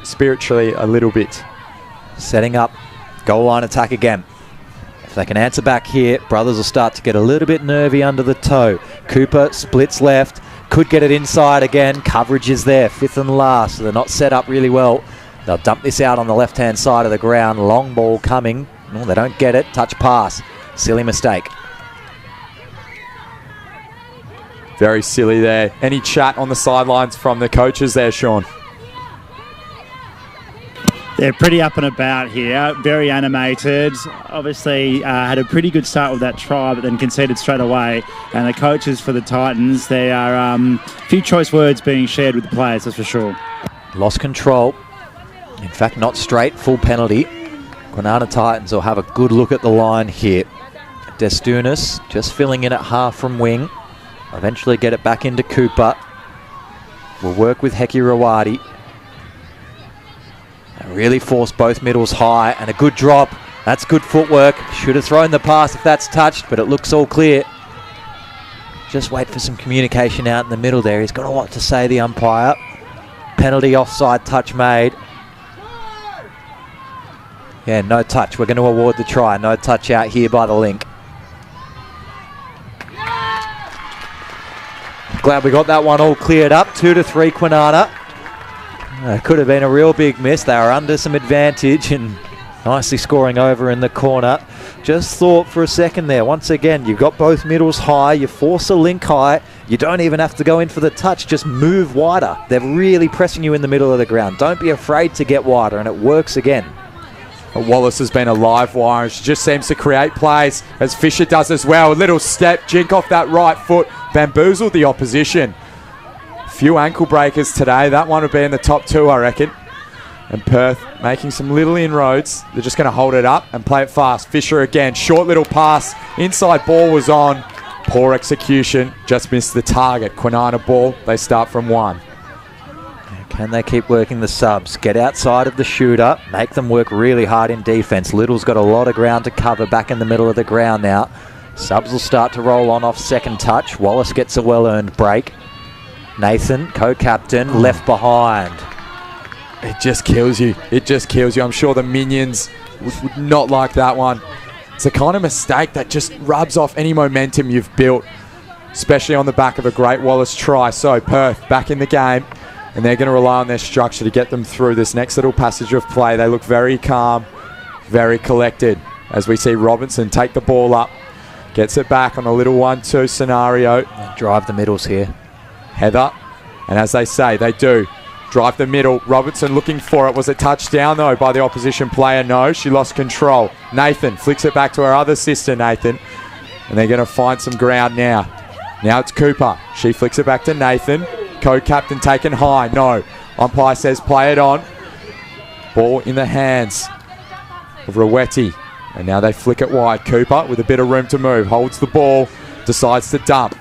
Speaker 2: spiritually a little bit.
Speaker 1: Setting up goal line attack again. If they can answer back here, Brothers will start to get a little bit nervy under the toe. Cooper splits left, could get it inside again. Coverage is there, 5th and last, so they're not set up really well. They'll dump this out on the left-hand side of the ground. Long ball coming. No, they don't get it. Touch pass. Silly mistake.
Speaker 2: Very silly there. Any chat on the sidelines from the coaches there, Sean?
Speaker 3: They're pretty up and about here, very animated. Obviously had a pretty good start with that try, but then conceded straight away. And the coaches for the Titans, there are a few choice words being shared with the players, that's for sure.
Speaker 1: Lost control. In fact, not straight, full penalty. Kwinana Titans will have a good look at the line here. Destunis just filling in at half from wing. Eventually get it back into Cooper. We'll work with Heki Rawadi. Really force both middles high, and a good drop. That's good footwork. Should have thrown the pass if that's touched, but it looks all clear. Just wait for some communication out in the middle there. He's got a lot to say, the umpire. Penalty offside, touch made. Yeah, no touch. We're going to award the try. No touch out here by the link. Glad we got that one all cleared up. 2-3 Kwinana. Could have been a real big miss. They were under some advantage and nicely scoring over in the corner. Just thought for a second there. Once again, you've got both middles high. You force a link high. You don't even have to go in for the touch. Just move wider. They're really pressing you in the middle of the ground. Don't be afraid to get wider, and it works again.
Speaker 2: Wallace has been a live wire. She just seems to create plays, as Fisher does as well. A little step, jink off that right foot, bamboozled the opposition. Few ankle breakers today. That one would be in the top 2, I reckon. And Perth making some little inroads. They're just going to hold it up and play it fast. Fisher again, short little pass. Inside ball was on. Poor execution, just missed the target. Kwinana ball, they start from 1.
Speaker 1: Can they keep working the subs? Get outside of the shooter, make them work really hard in defence. Little's got a lot of ground to cover back in the middle of the ground now. Subs will start to roll on off second touch. Wallace gets a well-earned break. Nathan, co-captain, left behind.
Speaker 2: It just kills you. It just kills you. I'm sure the Minions would not like that one. It's a kind of mistake that just rubs off any momentum you've built, especially on the back of a great Wallace try. So Perth back in the game, and they're going to rely on their structure to get them through this next little passage of play. They look very calm, very collected, as we see Robinson take the ball up, gets it back on a little 1-2 scenario.
Speaker 1: Drive the middles here.
Speaker 2: Heather, and as they say, they do. Drive the middle. Robertson looking for it. Was it touched down, though, by the opposition player? No, she lost control. Nathan flicks it back to her other sister, Nathan. And they're going to find some ground now. Now it's Cooper. She flicks it back to Nathan. Co-captain taken high. No. Umpire says play it on. Ball in the hands of Rowetty. And now they flick it wide. Cooper with a bit of room to move. Holds the ball. Decides to dump.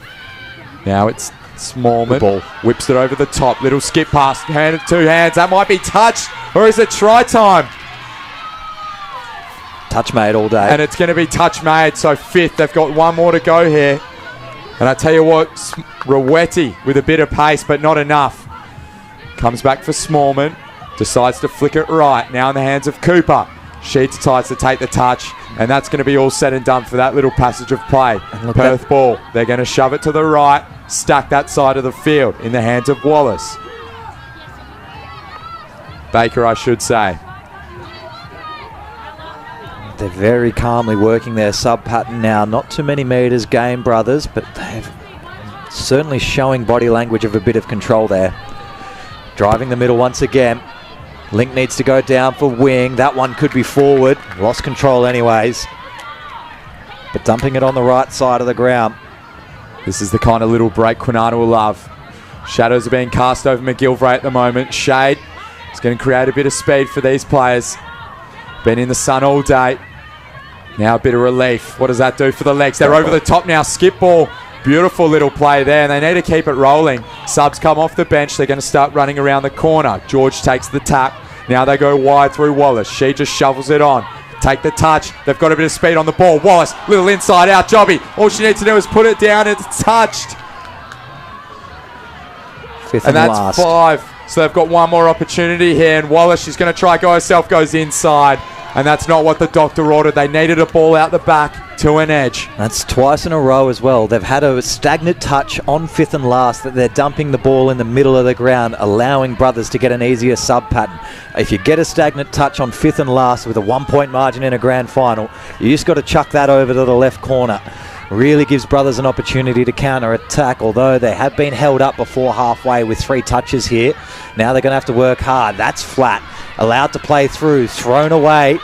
Speaker 2: Now it's Smallman. Ball whips it over the top. Little skip pass. Hand, 2 hands. That might be touched. Or is it try time?
Speaker 1: Touch made all day.
Speaker 2: And it's going to be touch made. So 5th. They've got 1 more to go here. And I tell you what, Rowetty with a bit of pace, but not enough. Comes back for Smallman. Decides to flick it right. Now in the hands of Cooper. She decides to take the touch. And that's going to be all said and done for that little passage of play. Perth ball. They're going to shove it to the right. Stack that side of the field in the hands of Wallace. Baker, I should say.
Speaker 1: They're very calmly working their sub pattern now. Not too many metres gained, brothers, but they're certainly showing body language of a bit of control there. Driving the middle once again. Link needs to go down for wing. That one could be forward. Lost control anyways. But dumping it on the right side of the ground.
Speaker 2: This is the kind of little break Kwinana will love. Shadows are being cast over McGilvray at the moment. Shade is going to create a bit of speed for these players. Been in the sun all day. Now a bit of relief. What does that do for the legs? They're over the top now. Skip ball. Beautiful little play there, and they need to keep it rolling. Subs come off the bench. They're going to start running around the corner. George takes the tap. Now they go wide through Wallace. She just shovels it on. Take the touch. They've got a bit of speed on the ball. Wallace, little inside out. Jobby. All she needs to do is put it down. It's touched.
Speaker 1: 5th
Speaker 2: and that's
Speaker 1: last.
Speaker 2: 5. So they've got 1 more opportunity here. And Wallace, she's going to try go herself, goes inside. And that's not what the doctor ordered. They needed a ball out the back to an edge.
Speaker 1: That's twice in a row as well. They've had a stagnant touch on 5th and last that they're dumping the ball in the middle of the ground, allowing brothers to get an easier sub pattern. If you get a stagnant touch on 5th and last with a 1-point margin in a grand final, you just got to chuck that over to the left corner. Really gives brothers an opportunity to counter-attack, although they have been held up before halfway with 3 touches here. Now they're going to have to work hard. That's flat. Allowed to play through, thrown away.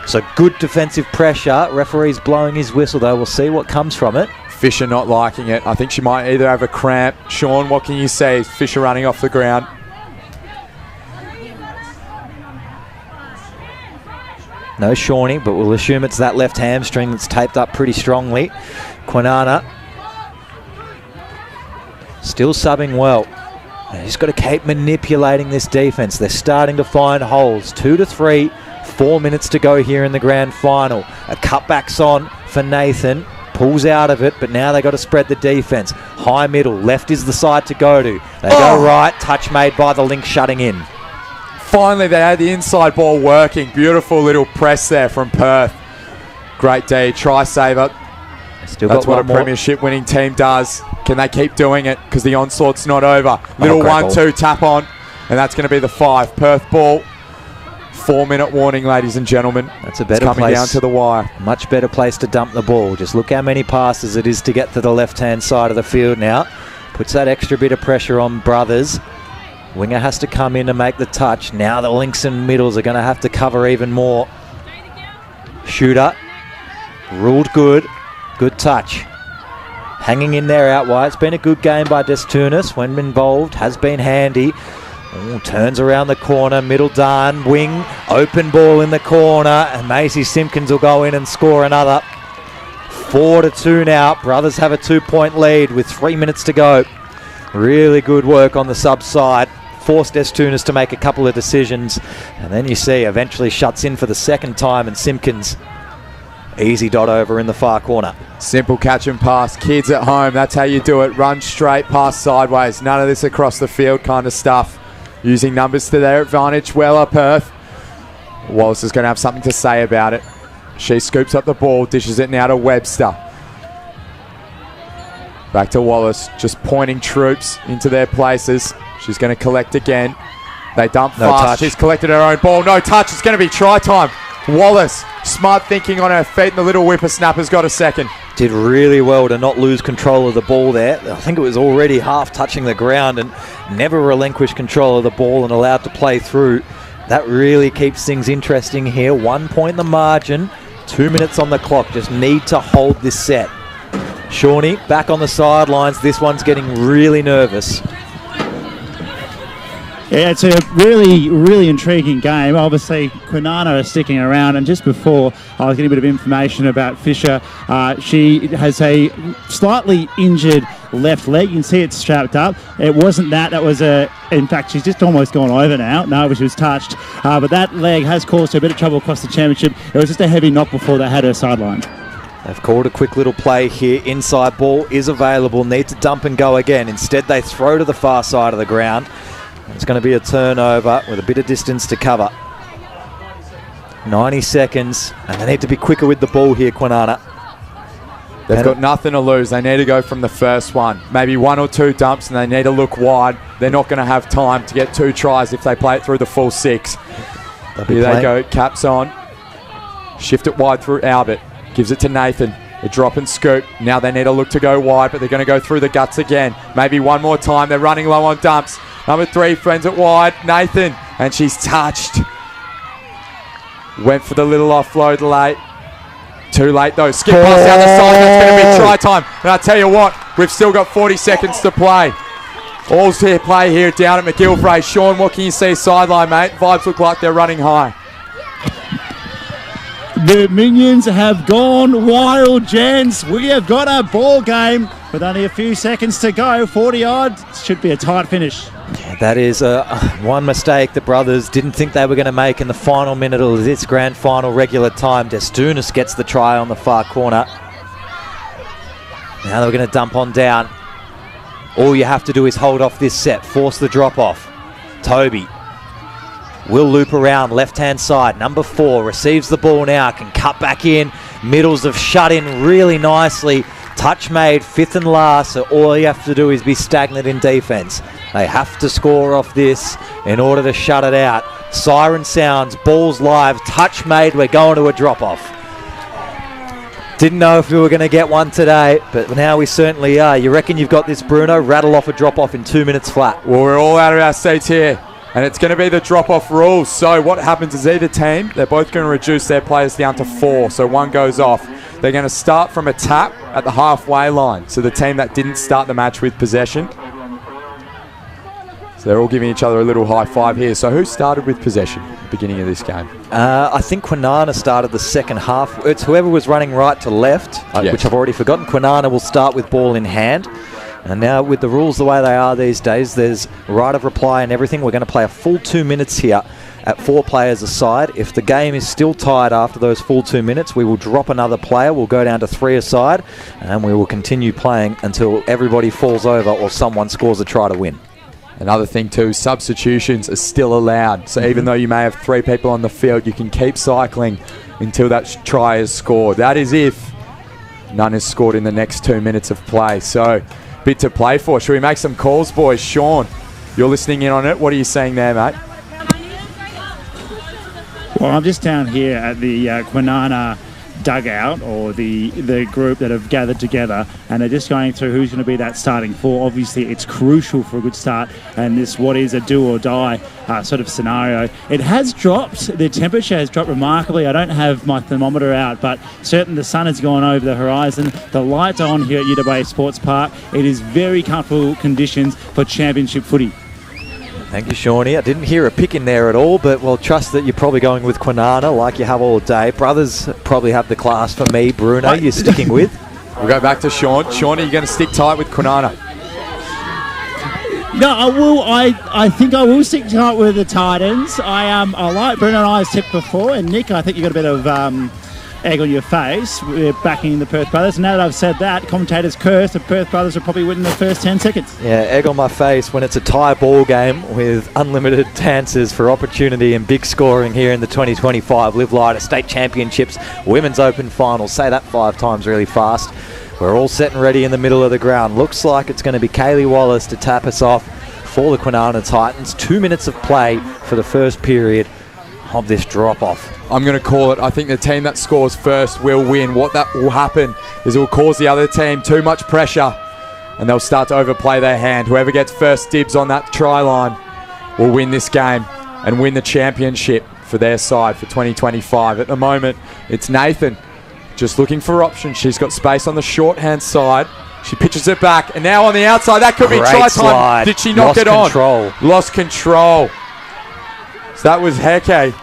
Speaker 1: So good defensive pressure. Referee's blowing his whistle though. We'll see what comes from it.
Speaker 2: Fisher not liking it. I think she might either have a cramp. Sean, what can you say? Fisher running off the ground.
Speaker 1: No Shawnee, but we'll assume it's that left hamstring that's taped up pretty strongly. Kwinana still subbing well. He's got to keep manipulating this defense. They're starting to find holes. 2-3, 4 minutes to go here in the grand final. A cutback's on for Nathan. Pulls out of it, but now they got to spread the defense. High middle, left is the side to go to. They go right, touch made by the Link shutting in.
Speaker 2: Finally, they had the inside ball working. Beautiful little press there from Perth. Great D, try saver. That's what a premiership winning team does. Can they keep doing it? Because the onslaught's not over. Little 1-2 tap on, and that's going to be the 5. Perth ball. 4-minute warning, ladies and gentlemen.
Speaker 1: That's a better
Speaker 2: place. Coming down to the wire.
Speaker 1: Much better place to dump the ball. Just look how many passes it is to get to the left-hand side of the field now. Puts that extra bit of pressure on brothers. Winger has to come in to make the touch. Now the links and middles are going to have to cover even more. Shooter. Ruled good. Good touch. Hanging in there out wide. It's been a good game by Destunis when involved. Has been handy. Ooh, turns around the corner. Middle darn. Wing. Open ball in the corner. And Maisie Simpkins will go in and score another. 4-2 now. Brothers have a 2-point lead with 3 minutes to go. Really good work on the sub side. Forced Destunis to make a couple of decisions. And then you see eventually shuts in for the second time, and Simpkins easy dot over in the far corner.
Speaker 2: Simple catch and pass. Kids at home, that's how you do it. Run straight, pass sideways. None of this across the field kind of stuff. Using numbers to their advantage. Weller, Perth. Wallace is going to have something to say about it. She scoops up the ball, dishes it now to Webster. Back to Wallace, just pointing troops into their places. She's going to collect again. They dump
Speaker 1: No
Speaker 2: fast.
Speaker 1: touch.
Speaker 2: She's collected her own ball. No touch. It's going to be try time. Wallace, smart thinking on her feet, and the little whippersnapper's got a second.
Speaker 1: Did really well to not lose control of the ball there. I think it was already half touching the ground and never relinquished control of the ball and allowed to play through. That really keeps things interesting here. 1 point in the margin, 2 minutes on the clock. Just need to hold this set. Shawnee back on the sidelines. This one's getting really nervous.
Speaker 3: Yeah, it's a really, really intriguing game. Obviously, Kwinana are sticking around, and just before I was getting a bit of information about Fisher, she has a slightly injured left leg. You can see it's strapped up. It wasn't that. That was in fact, she's just almost gone over now. No, she was touched. But that leg has caused her a bit of trouble across the championship. It was just a heavy knock before they had her sidelined.
Speaker 1: They've called a quick little play here. Inside ball is available. Need to dump and go again. Instead, they throw to the far side of the ground. It's going to be a turnover with a bit of distance to cover. 90 seconds, and they need to be quicker with the ball here, Kwinana.
Speaker 2: They've got nothing to lose. They need to go from the first one. Maybe 1 or 2 dumps, and they need to look wide. They're not going to have time to get 2 tries if they play it through the full 6. Here they go. Caps on. Shift it wide through Albert. Gives it to Nathan. A drop and scoop. Now they need to look to go wide, but they're going to go through the guts again. Maybe one more time. They're running low on dumps. Number 3 friends it wide. Nathan. And she's touched. Went for the little offload late. Too late though. Skip pass down the side. That's going to be try time. And I tell you what, we've still got 40 seconds to play. All's here play here down at McGillivray. Sean, what can you see sideline, mate? Vibes look like they're running high.
Speaker 3: The Minions have gone wild, gents. We have got a ball game with only a few seconds to go. 40 odd. Should be a tight finish.
Speaker 1: Yeah, that is one mistake the brothers didn't think they were going to make in the final minute of this grand final regular time. Destunis gets the try on the far corner. Now they're going to dump on down. All you have to do is hold off this set. Force the drop off. Toby will loop around left-hand side. Number 4 receives the ball now, can cut back in. Middles have shut in really nicely. Touch made, 5th and last, so all you have to do is be stagnant in defense. They have to score off this in order to shut it out. Siren sounds, ball's live, touch made, we're going to a drop-off. Didn't know if we were going to get one today, but now we certainly are. You reckon you've got this, Bruno? Rattle off a drop-off in 2 minutes flat.
Speaker 2: Well, we're all out of our seats here. And it's going to be the drop-off rules. So what happens is either team, they're both going to reduce their players down to 4. So one goes off. They're going to start from a tap at the halfway line. So the team that didn't start the match with possession. So they're all giving each other a little high five here. So who started with possession at the beginning of this game?
Speaker 1: I think Kwinana started the second half. It's whoever was running right to left,
Speaker 2: yes,
Speaker 1: which I've already forgotten. Kwinana will start with ball in hand. And now with the rules the way they are these days, there's right of reply and everything. We're going to play a full 2 minutes here at 4 players aside. If the game is still tied after those full 2 minutes, we will drop another player. We'll go down to 3 aside, and we will continue playing until everybody falls over or someone scores a try to win.
Speaker 2: Another thing too, substitutions are still allowed. So even though you may have 3 people on the field, you can keep cycling until that try is scored. That is if none is scored in the next 2 minutes of play. So bit to play for. Should we make some calls, boys? Sean, you're listening in on it. What are you saying there, mate?
Speaker 3: Well, I'm just down here at the Kwinana dugout, or the group that have gathered together, and they're just going through who's going to be that starting 4. Obviously, it's crucial for a good start, and this what is a do or die sort of scenario. It has dropped. The temperature has dropped remarkably. I don't have my thermometer out, but certainly the sun has gone over the horizon. The lights are on here at UWA Sports Park. It is very comfortable conditions for championship footy.
Speaker 1: Thank you, Shawnee. I didn't hear a pick in there at all, but we'll trust that you're probably going with Kwinana like you have all day. Brothers probably have the class for me. Bruno, you're sticking with?
Speaker 2: We'll go back to Sean. Sean, are you going to stick tight with Kwinana?
Speaker 3: No, I will. I think I will stick tight with the Titans. I like Bruno and I's tip before, and Nick, I think you got a bit of egg on your face. We're backing the Perth brothers. Now that I've said that, commentators curse the Perth brothers will probably win the first 10 seconds.
Speaker 1: Yeah, egg on my face when it's a tie ball game with unlimited chances for opportunity and big scoring here in the 2025 LiveLighter State Championships Women's Open Finals. Say that 5 times really fast. We're all set and ready in the middle of the ground. Looks like it's going to be Kaylee Wallace to tap us off for the Kwinana Titans. 2 minutes of play for the first period of this drop-off.
Speaker 2: I'm going to call it. I think the team that scores first will win. What that will happen is it will cause the other team too much pressure and they'll start to overplay their hand. Whoever gets first dibs on that try line will win this game and win the championship for their side for 2025. At the moment, it's Nathan just looking for options. She's got space on the short-hand side. She pitches it back, and now on the outside, that could be try time. Did she knock it on? Lost control. So that was Heke,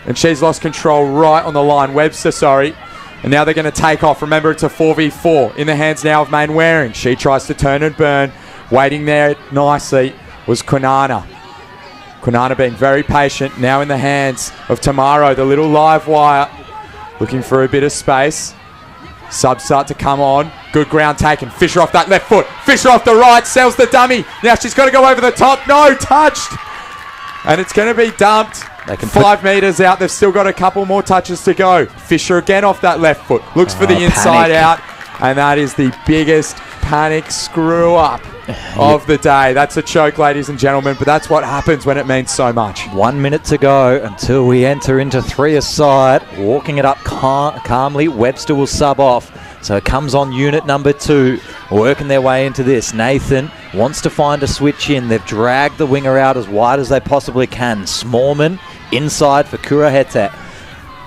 Speaker 2: and she's lost control right on the line. Webster, sorry. And now they're going to take off. Remember, it's a 4v4 in the hands now of Main Waring. She tries to turn and burn. Waiting there nicely was Kwinana. Kwinana being very patient. Now in the hands of Tamaro, the little live wire. Looking for a bit of space. Subs start to come on. Good ground taken. Fisher off that left foot. Fisher off the right. Sells the dummy. Now she's got to go over the top. No, touched. And it's going to be dumped. They can 5 metres out. They've still got a couple more touches to go. Fisher again off that left foot. Looks for the inside out. And that is the biggest panic screw up of the day. That's a choke, ladies and gentlemen, but that's what happens when it means so much.
Speaker 1: 1 minute to go until we enter into 3-a-side. Walking it up calmly. Webster will sub off. So it comes on unit number 2, working their way into this. Nathan wants to find a switch in. They've dragged the winger out as wide as they possibly can. Smallman inside for Karratha.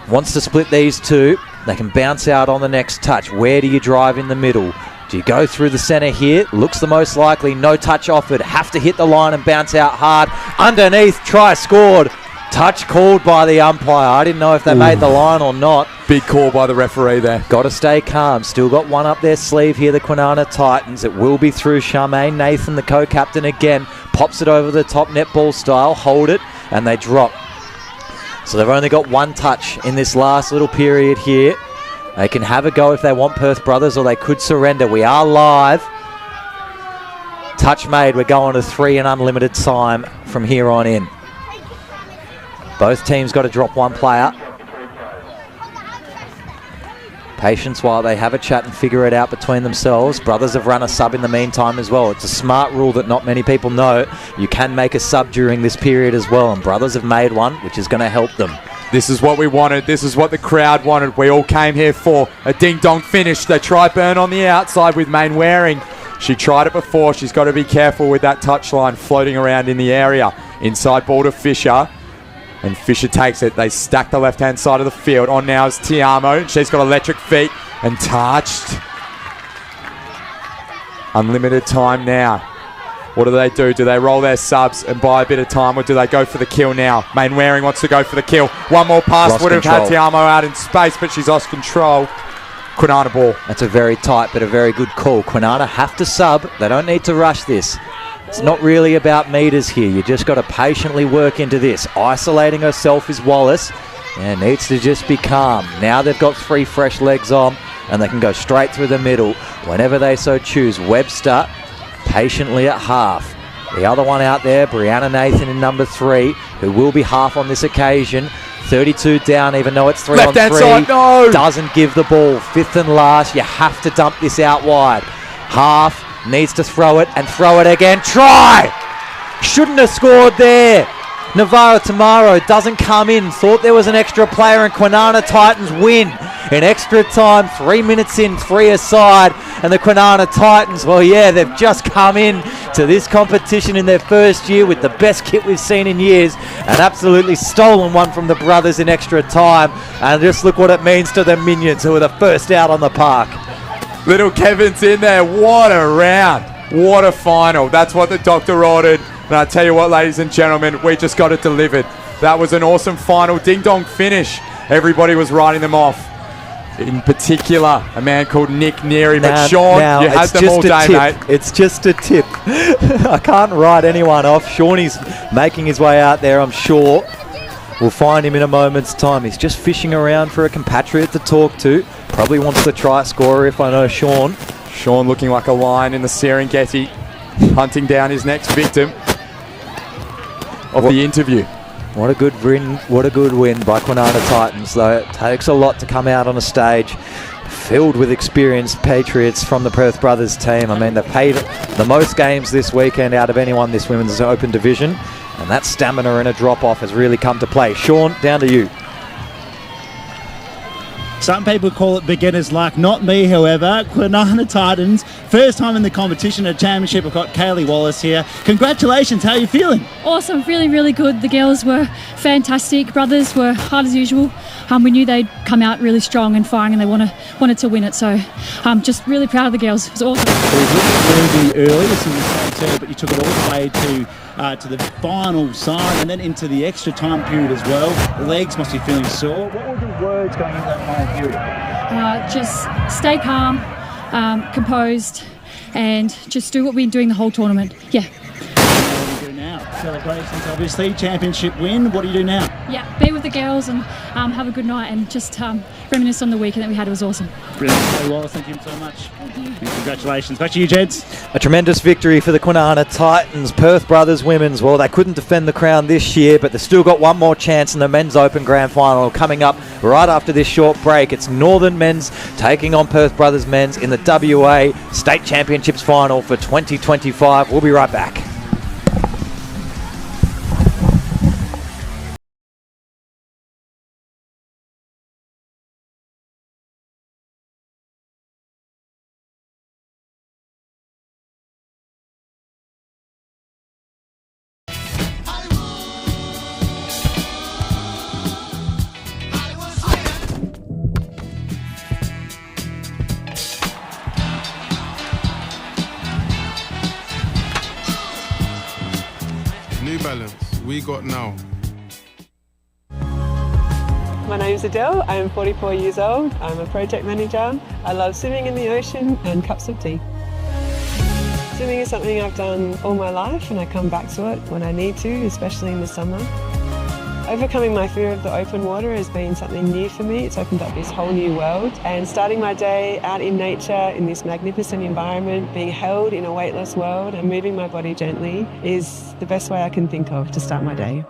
Speaker 1: Wants to split these two. They can bounce out on the next touch. Where do you drive in the middle? Do you go through the centre here? Looks the most likely. No touch offered. Have to hit the line and bounce out hard. Underneath, try scored. Touch called by the umpire. I didn't know if they made the line or not.
Speaker 2: Big call by the referee there.
Speaker 1: Got to stay calm. Still got one up their sleeve here, the Kwinana Titans. It will be through Charmaine Nathan, the co-captain again. Pops it over the top, netball style. Hold it, and they drop. So they've only got one touch in this last little period here. They can have a go if they want, Perth brothers, or they could surrender. We are live. Touch made. We're going to 3 and unlimited time from here on in. Both teams got to drop one player. Patience while they have a chat and figure it out between themselves. Brothers have run a sub in the meantime as well. It's a smart rule that not many people know. You can make a sub during this period as well, and brothers have made one, which is going to help them.
Speaker 2: This is what we wanted. This is what the crowd wanted. We all came here for a ding-dong finish. They try burn on the outside with Main Waring. She tried it before. She's got to be careful with that touchline floating around in the area. Inside ball to Fisher. And Fisher takes it. They stack the left-hand side of the field. On now is Tiamo. She's got electric feet and touched. Unlimited time now. What do? Do they roll their subs and buy a bit of time, or do they go for the kill now? Main Waring wants to go for the kill. One more pass would have had Tiamo out in space, but she's lost control. Kwinana ball.
Speaker 1: That's a very tight but a very good call. Kwinana have to sub. They don't need to rush this. It's not really about meters here. You just got to patiently work into this. Isolating herself is Wallace, and needs to just be calm. Now they've got 3 fresh legs on, and they can go straight through the middle whenever they so choose. Webster patiently at half. The other one out there, Brianna Nathan in number 3, who will be half on this occasion. 32 down, even though it's 3 on 3.
Speaker 2: Side, no.
Speaker 1: Doesn't give the ball. 5th and last. You have to dump this out wide. Half needs to throw it and throw it again. Try! Shouldn't have scored there. Navarro Tamaro doesn't come in. Thought there was an extra player, and Kwinana Titans win in extra time. 3 minutes in, 3-a-side. And the Kwinana Titans, well, yeah, they've just come in to this competition in their first year with the best kit we've seen in years, and absolutely stolen one from the brothers in extra time. And just look what it means to the Minions, who are the first out on the park.
Speaker 2: Little Kevin's in there. What a round. What a final. That's what the doctor ordered. And I tell you what, ladies and gentlemen, we just got it delivered. That was an awesome final. Ding-dong finish. Everybody was writing them off. In particular, a man called Nick Neary. But Sean, you had them all day, mate.
Speaker 1: It's just a tip. I can't write anyone off. Shawnee's making his way out there, I'm sure. We'll find him in a moment's time. He's just fishing around for a compatriot to talk to. Probably wants the try scorer if I know Sean.
Speaker 2: Sean looking like a lion in the Serengeti, hunting down his next victim of the interview.
Speaker 1: What a good win! What a good win by Karratha Titans. Though it takes a lot to come out on a stage filled with experienced patriots from the Perth Brothers team. I mean, they've played the most games this weekend out of anyone this women's open division, and that stamina and a drop-off has really come to play. Sean, down to you.
Speaker 3: Some people call it beginner's luck, not me, however. Karratha Titans, first time in the competition at championship. I've got Kaylee Wallace here. Congratulations, how are you feeling?
Speaker 15: Awesome, really, really good. The girls were fantastic. Brothers were hard as usual. We knew they'd come out really strong and firing, and they wanted to win it. So I'm just really proud of the girls. It was awesome.
Speaker 3: It was really early, as you said, but you took it all the way to the final side and then into the extra time period as well. The legs must be feeling sore. What were the words going into that final period?
Speaker 15: Just stay calm, composed, and just do what we've been doing the whole tournament. Yeah.
Speaker 3: What do you do now? Celebrations, obviously. Championship win. What do you do now?
Speaker 15: Yeah, be with the girls and have a good night and just reminisce on the weekend that we had. It was awesome.
Speaker 3: Brilliant. Hey, Wallace, thank you so much. Thank you. And congratulations. Back to you, Jeds.
Speaker 1: A tremendous victory for the Karratha Titans. Perth Brothers women's. Well, they couldn't defend the crown this year, but they've still got one more chance in the Men's Open Grand Final coming up right after this short break. It's Northern Men's taking on Perth Brothers Men's in the WA State Championships Final for 2025. We'll be right back.
Speaker 6: New Balance, we got now.
Speaker 7: My name's Adele, I am 44 years old, I'm a project manager. I love swimming in the ocean and cups of tea. Swimming is something I've done all my life and I come back to it when I need to, especially in the summer. Overcoming my fear of the open water has been something new for me. It's opened up this whole new world. And starting my day out in nature, in this magnificent environment, being held in a weightless world and moving my body gently is the best way I can think of to start my day.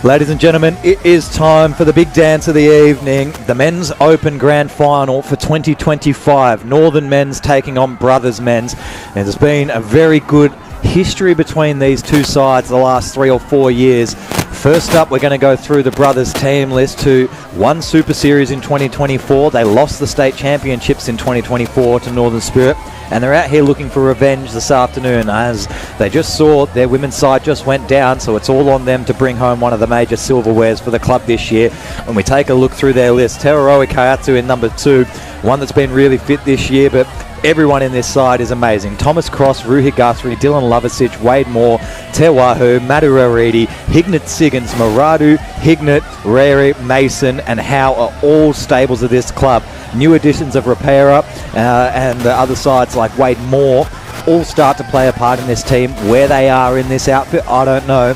Speaker 1: Ladies and gentlemen, it is time for the big dance of the evening, the Men's Open Grand Final for 2025. Northern Men's taking on Brothers Men's. There's been a very good history between these two sides the last 3 or 4 years. First up, we're going to go through the Brothers team list, who won Super Series in 2024. They lost the state championships in 2024 to Northern Spirit, and they're out here looking for revenge this afternoon, as they just saw their women's side just went down, so it's all on them to bring home one of the major silverwares for the club this year. When we take a look through their list, Teroe Karratha in number 2, one that's been really fit this year, but everyone in this side is amazing. Thomas Cross, Ruhi Guthrie, Dylan Lovasic, Wade Moore, Te Wahu, Madu Aridi, Hignett Siggins, Maradu, Hignett, Rary, Mason and Howe are all stables of this club. New additions of Rapera and the other sides like Wade Moore all start to play a part in this team. Where they are in this outfit, I don't know.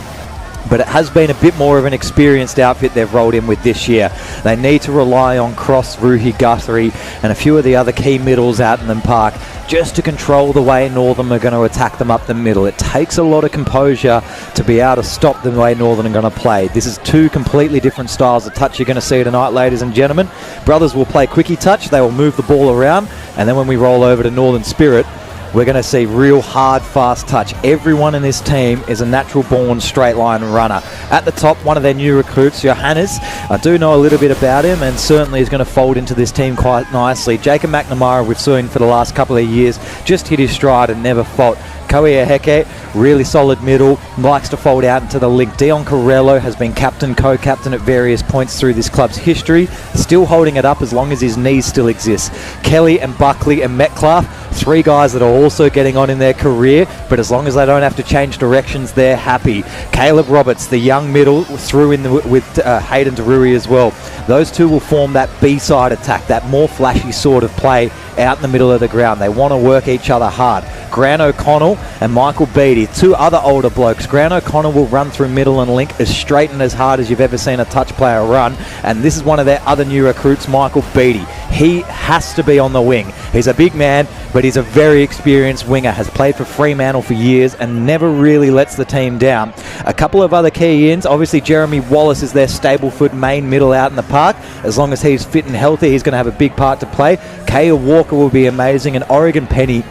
Speaker 1: But it has been a bit more of an experienced outfit they've rolled in with this year. They need to rely on Cross, Ruhi Guthrie and a few of the other key middles out in the park just to control the way Northern are going to attack them up the middle. It takes a lot of composure to be able to stop the way Northern are going to play. This is two completely different styles of touch you're going to see tonight, ladies and gentlemen. Brothers will play quickie touch. They will move the ball around, and then when we roll over to Northern Spirit, we're going to see real hard, fast touch. Everyone in this team is a natural-born straight-line runner. At the top, one of their new recruits, Johannes. I do know a little bit about him, and certainly is going to fold into this team quite nicely. Jacob McNamara, we've seen for the last couple of years, just hit his stride and never fought. Koia Heke, really solid middle, likes to fold out into the link. Dion Corello has been captain, co-captain at various points through this club's history, still holding it up as long as his knees still exist. Kelly and Buckley and Metcalf, 3 guys that are also getting on in their career, but as long as they don't have to change directions, they're happy. Caleb Roberts, the young middle, threw in with Hayden Derui as well. Those two will form that B-side attack, that more flashy sort of play out in the middle of the ground. They want to work each other hard. Grant O'Connell and Michael Beattie, 2 other older blokes. Grant O'Connell will run through middle and link as straight and as hard as you've ever seen a touch player run, and this is one of their other new recruits, Michael Beattie. He has to be on the wing. He's a big man, but he's a very experienced winger, has played for Fremantle for years and never really lets the team down. A couple of other key ins, obviously Jeremy Wallace is their Stableford main middle out in the park. As long as he's fit and healthy, he's going to have a big part to play. Kaya Walker will be amazing, and Oregon Penny,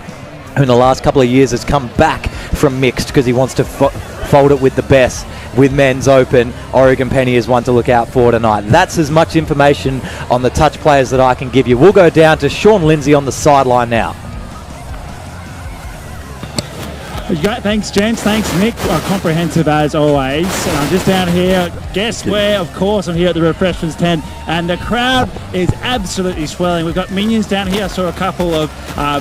Speaker 1: who in the last couple of years has come back from mixed because he wants to fold it with the best. With Men's Open, Oregon Penny is one to look out for tonight. That's as much information on the touch players that I can give you. We'll go down to Sean Lindsay on the sideline now.
Speaker 3: Thanks, gents. Thanks, Nick. Comprehensive as always. And I'm just down here. Guess where? Of course, I'm here at the refreshments tent, and the crowd is absolutely swelling. We've got minions down here. I saw a couple of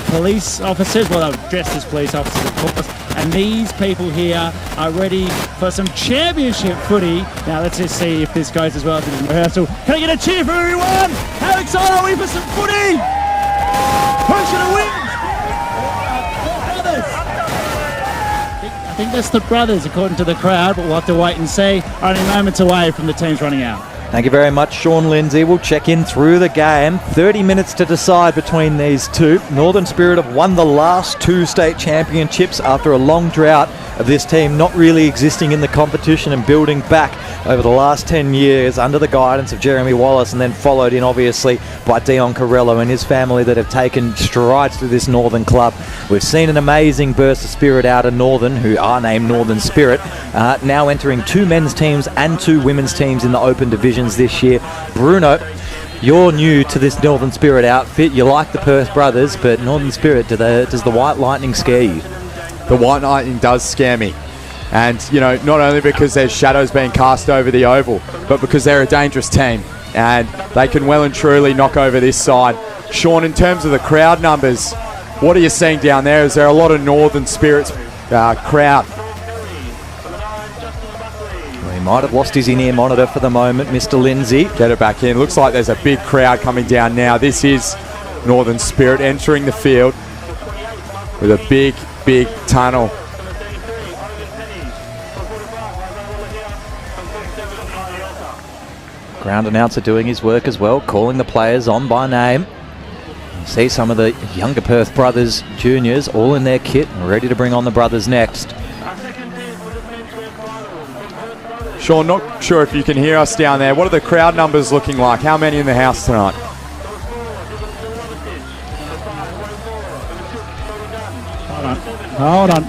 Speaker 3: police officers. Well, they were dressed as police officers, of course. And these people here are ready for some championship footy. Now, let's just see if this goes as well as it is in rehearsal. Can I get a cheer for everyone? How excited are we for some footy? Who's going to win? I think that's the Brothers, according to the crowd, but we'll have to wait and see. Only moments away from the teams running out.
Speaker 1: Thank you very much, Sean Lindsay. We'll check in through the game. 30 minutes to decide between these two. Northern Spirit have won the last 2 state championships after a long drought of this team not really existing in the competition and building back over the last 10 years under the guidance of Jeremy Wallace, and then followed in obviously by Dion Corello and his family that have taken strides through this Northern club. We've seen an amazing burst of spirit out of Northern, who are named Northern Spirit, now entering 2 men's teams and 2 women's teams in the open divisions this year. Bruno, you're new to this Northern Spirit outfit. You like the Perth Brothers, but Northern Spirit, does the White Lightning scare you?
Speaker 2: The White Lightning does scare me. And, you know, not only because there's shadows being cast over the oval, but because they're a dangerous team. And they can well and truly knock over this side. Sean, in terms of the crowd numbers, what are you seeing down there? Is there a lot of Northern Spirits crowd?
Speaker 1: Well, he might have lost his in-ear monitor for the moment, Mr. Lindsay.
Speaker 2: Get it back in. Looks like there's a big crowd coming down now. This is Northern Spirit entering the field with a big tunnel.
Speaker 1: Ground announcer doing his work as well, calling the players on by name. See some of the younger Perth Brothers juniors all in their kit and ready to bring on the Brothers next.
Speaker 2: Sean, not sure if you can hear us down there. What are the crowd numbers looking like? How many in the house tonight?
Speaker 3: Hold on.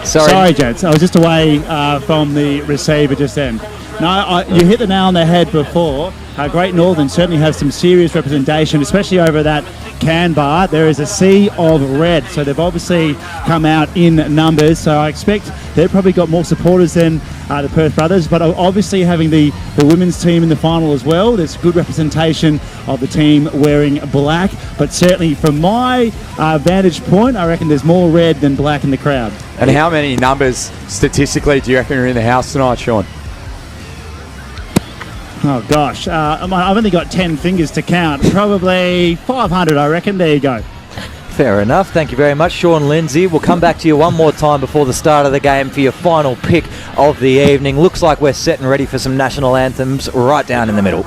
Speaker 1: Sorry,
Speaker 3: gents. I was just away from the receiver just then. No, you hit the nail on the head before. Great Northern certainly has some serious representation, especially over that can bar. There is a sea of red, so they've obviously come out in numbers. So I expect they've probably got more supporters than the Perth brothers, but obviously having the women's team in the final as well, there's good representation of the team wearing black. But certainly from my vantage point, I reckon there's more red than black in the crowd.
Speaker 2: And how many numbers statistically do you reckon are in the house tonight, Sean?
Speaker 3: Oh gosh, I've only got 10 fingers to count. Probably 500, I reckon. There you go.
Speaker 1: Fair enough. Thank you very much, Sean Lindsay. We'll come back to you one more time before the start of the game for your final pick of the evening. Looks like we're set and ready for some national anthems right down in the middle.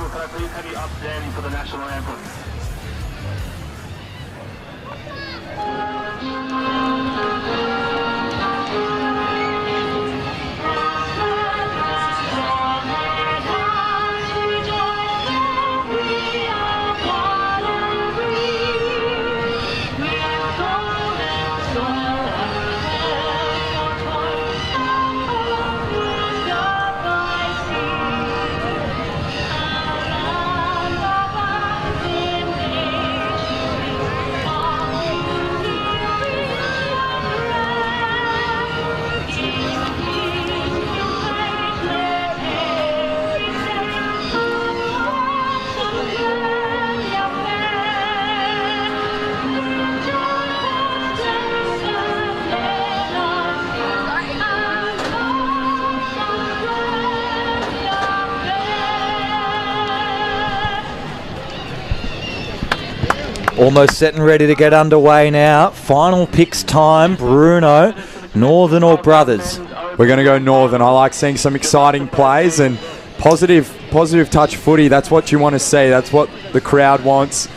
Speaker 1: Almost set and ready to get underway now. Final picks time. Bruno, Northern or Brothers?
Speaker 2: We're going to go Northern. I like seeing some exciting plays and positive touch footy. That's what you want to see. That's what the crowd wants.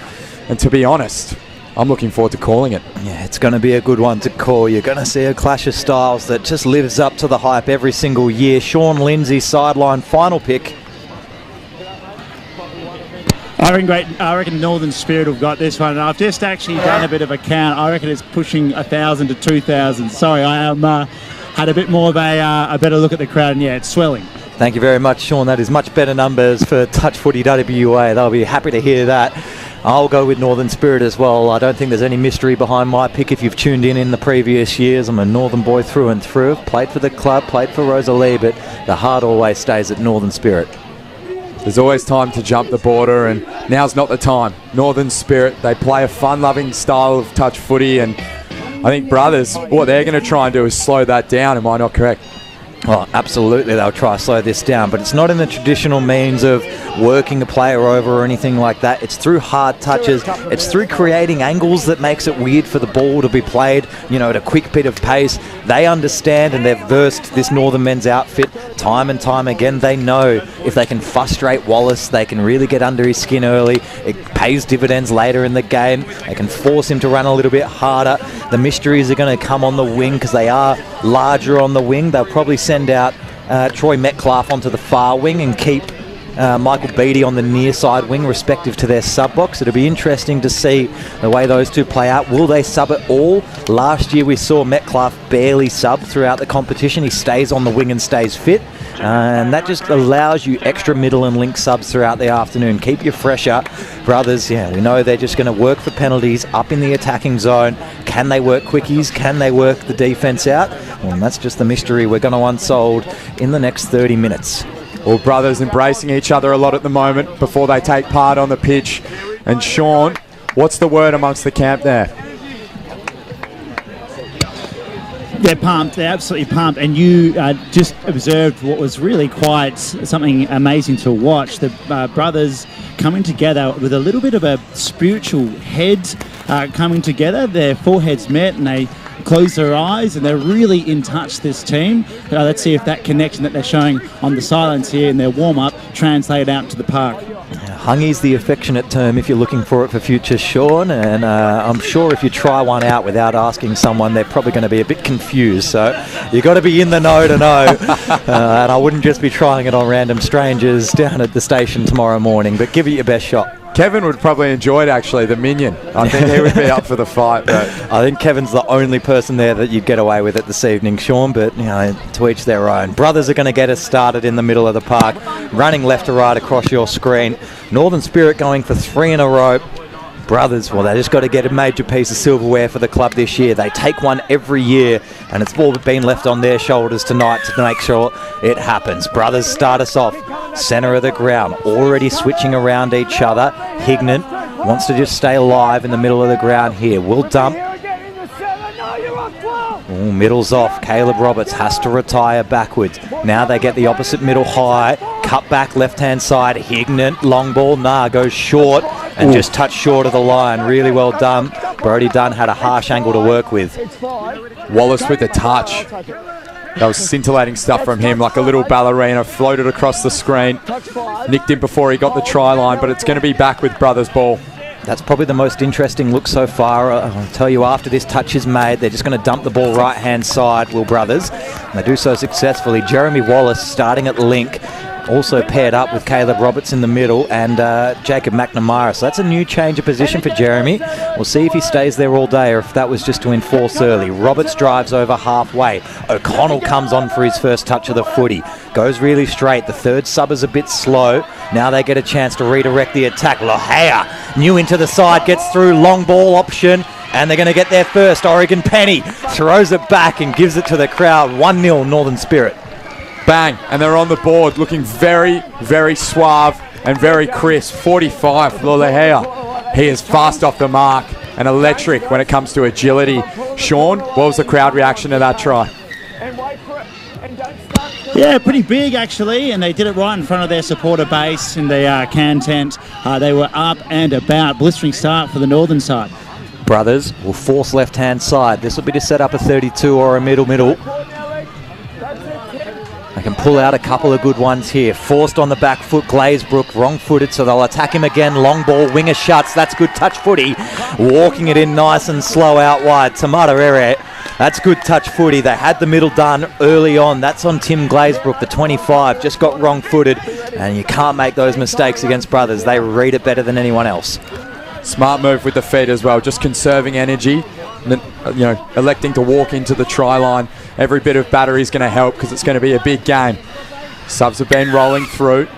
Speaker 2: And to be honest, I'm looking forward to calling it.
Speaker 1: Yeah, it's going to be a good one to call. You're going to see a clash of styles that just lives up to the hype every single year. Sean Lindsay, sideline, final pick.
Speaker 3: I reckon Northern Spirit have got this one. And I've just actually done a bit of a count. I reckon it's pushing 1,000 to 2,000. Sorry, I had a bit more of a better look at the crowd, and yeah, it's swelling.
Speaker 1: Thank you very much, Sean. That is much better numbers for Touch Footy WA. They'll be happy to hear that. I'll go with Northern Spirit as well. I don't think there's any mystery behind my pick. If you've tuned in the previous years, I'm a Northern boy through and through. Played for the club, played for Rosalie, but the heart always stays at Northern Spirit.
Speaker 2: There's always time to jump the border, and now's not the time. Northern Spirit, they play a fun-loving style of touch footy, and I think Brothers, what they're going to try and do is slow that down. Am I not correct?
Speaker 1: Well, absolutely, they'll try to slow this down, but it's not in the traditional means of working a player over or anything like that. It's through hard touches. It's through creating angles that makes it weird for the ball to be played, at a quick bit of pace. They understand, and they've versed this Northern men's outfit time and time again. They know if they can frustrate Wallace, they can really get under his skin early. It pays dividends later in the game. They can force him to run a little bit harder. The mysteries are going to come on the wing because they are larger on the wing. They'll probably send out Troy Metcalf onto the far wing and keep Michael Beattie on the near side wing, respective to their sub box. It'll be interesting to see the way those two play out. Will they sub it all? Last year we saw Metcalf barely sub throughout the competition. He stays on the wing and stays fit, and that just allows you extra middle and link subs throughout the afternoon. Keep you fresher. Brothers, we know they're just going to work for penalties up in the attacking zone. Can they work quickies? Can they work the defence out? Well, that's just the mystery we're going to unfold in the next 30 minutes.
Speaker 2: All Brothers embracing each other a lot at the moment before they take part on the pitch. And Sean, what's the word amongst the camp there?
Speaker 3: They're pumped. They're absolutely pumped. And you just observed what was really quite something amazing to watch. The brothers coming together with a little bit of a spiritual head coming together. Their foreheads met and they close their eyes, and they're really in touch, this team. Let's see if that connection that they're showing on the sidelines here in their warm-up translated out to the park.
Speaker 1: Hungy's the affectionate term if you're looking for it for future, Sean, and I'm sure if you try one out without asking someone, they're probably going to be a bit confused. So you've got to be in the know to know. And I wouldn't just be trying it on random strangers down at the station tomorrow morning, but give it your best shot.
Speaker 2: Kevin would probably enjoy it, actually, the minion. I think he would be up for the fight. But
Speaker 1: I think Kevin's the only person there that you'd get away with it this evening, Sean, but, you know, to each their own. Brothers are going to get us started in the middle of the park, running left to right across your screen. Northern Spirit going for 3 in a row. Brothers, well, they just got to get a major piece of silverware for the club this year. They take one every year, and it's all been left on their shoulders tonight to make sure it happens. Brothers start us off, centre of the ground, already switching around each other. Hignett wants to just stay alive in the middle of the ground here. Will dump. Ooh, middle's off. Caleb Roberts has to retire backwards. Now they get the opposite middle high. Cut back left-hand side. Hignett, long ball. Goes short and just touched short of the line. Really well done. Brody Dunn had a harsh angle to work with.
Speaker 2: Wallace with the touch. That was scintillating stuff from him, like a little ballerina, floated across the screen. Nicked him before he got the try line, but it's going to be back with Brothers' ball.
Speaker 1: That's probably the most interesting look so far. I'll tell you, after this touch is made, they're just going to dump the ball right-hand side, Will Brothers. And they do so successfully. Jeremy Wallace starting at link, also paired up with Caleb Roberts in the middle and Jacob McNamara. So that's a new change of position for Jeremy. We'll see if he stays there all day or if that was just to enforce early. Roberts drives over halfway. O'Connell comes on for his first touch of the footy. Goes really straight. The third sub is a bit slow. Now they get a chance to redirect the attack. Lohea, new into the side, gets through, long ball option. And they're going to get there first. Oregon Penny throws it back and gives it to the crowd. 1-0 Northern Spirit.
Speaker 2: Bang, and they're on the board looking very, very suave and very crisp. 45, Lohea. He is fast off the mark and electric when it comes to agility. Sean, what was the crowd reaction to that try?
Speaker 3: Yeah, pretty big actually, and they did it right in front of their supporter base in the can tent. They were up and about. Blistering start for the northern side.
Speaker 1: Brothers will force left-hand side. This will be to set up a 32 or a middle. They can pull out a couple of good ones here. Forced on the back foot, Glazebrook, wrong-footed, so they'll attack him again. Long ball, winger shuts. That's good touch footy. Walking it in nice and slow out wide. Tamata Ere. That's good touch footy. They had the middle done early on. That's on Tim Glazebrook, the 25. Just got wrong-footed, and you can't make those mistakes against Brothers. They read it better than anyone else.
Speaker 2: Smart move with the feet as well, just conserving energy. Electing to walk into the try line. Every bit of battery is going to help because it's going to be a big game. Subs have been rolling through,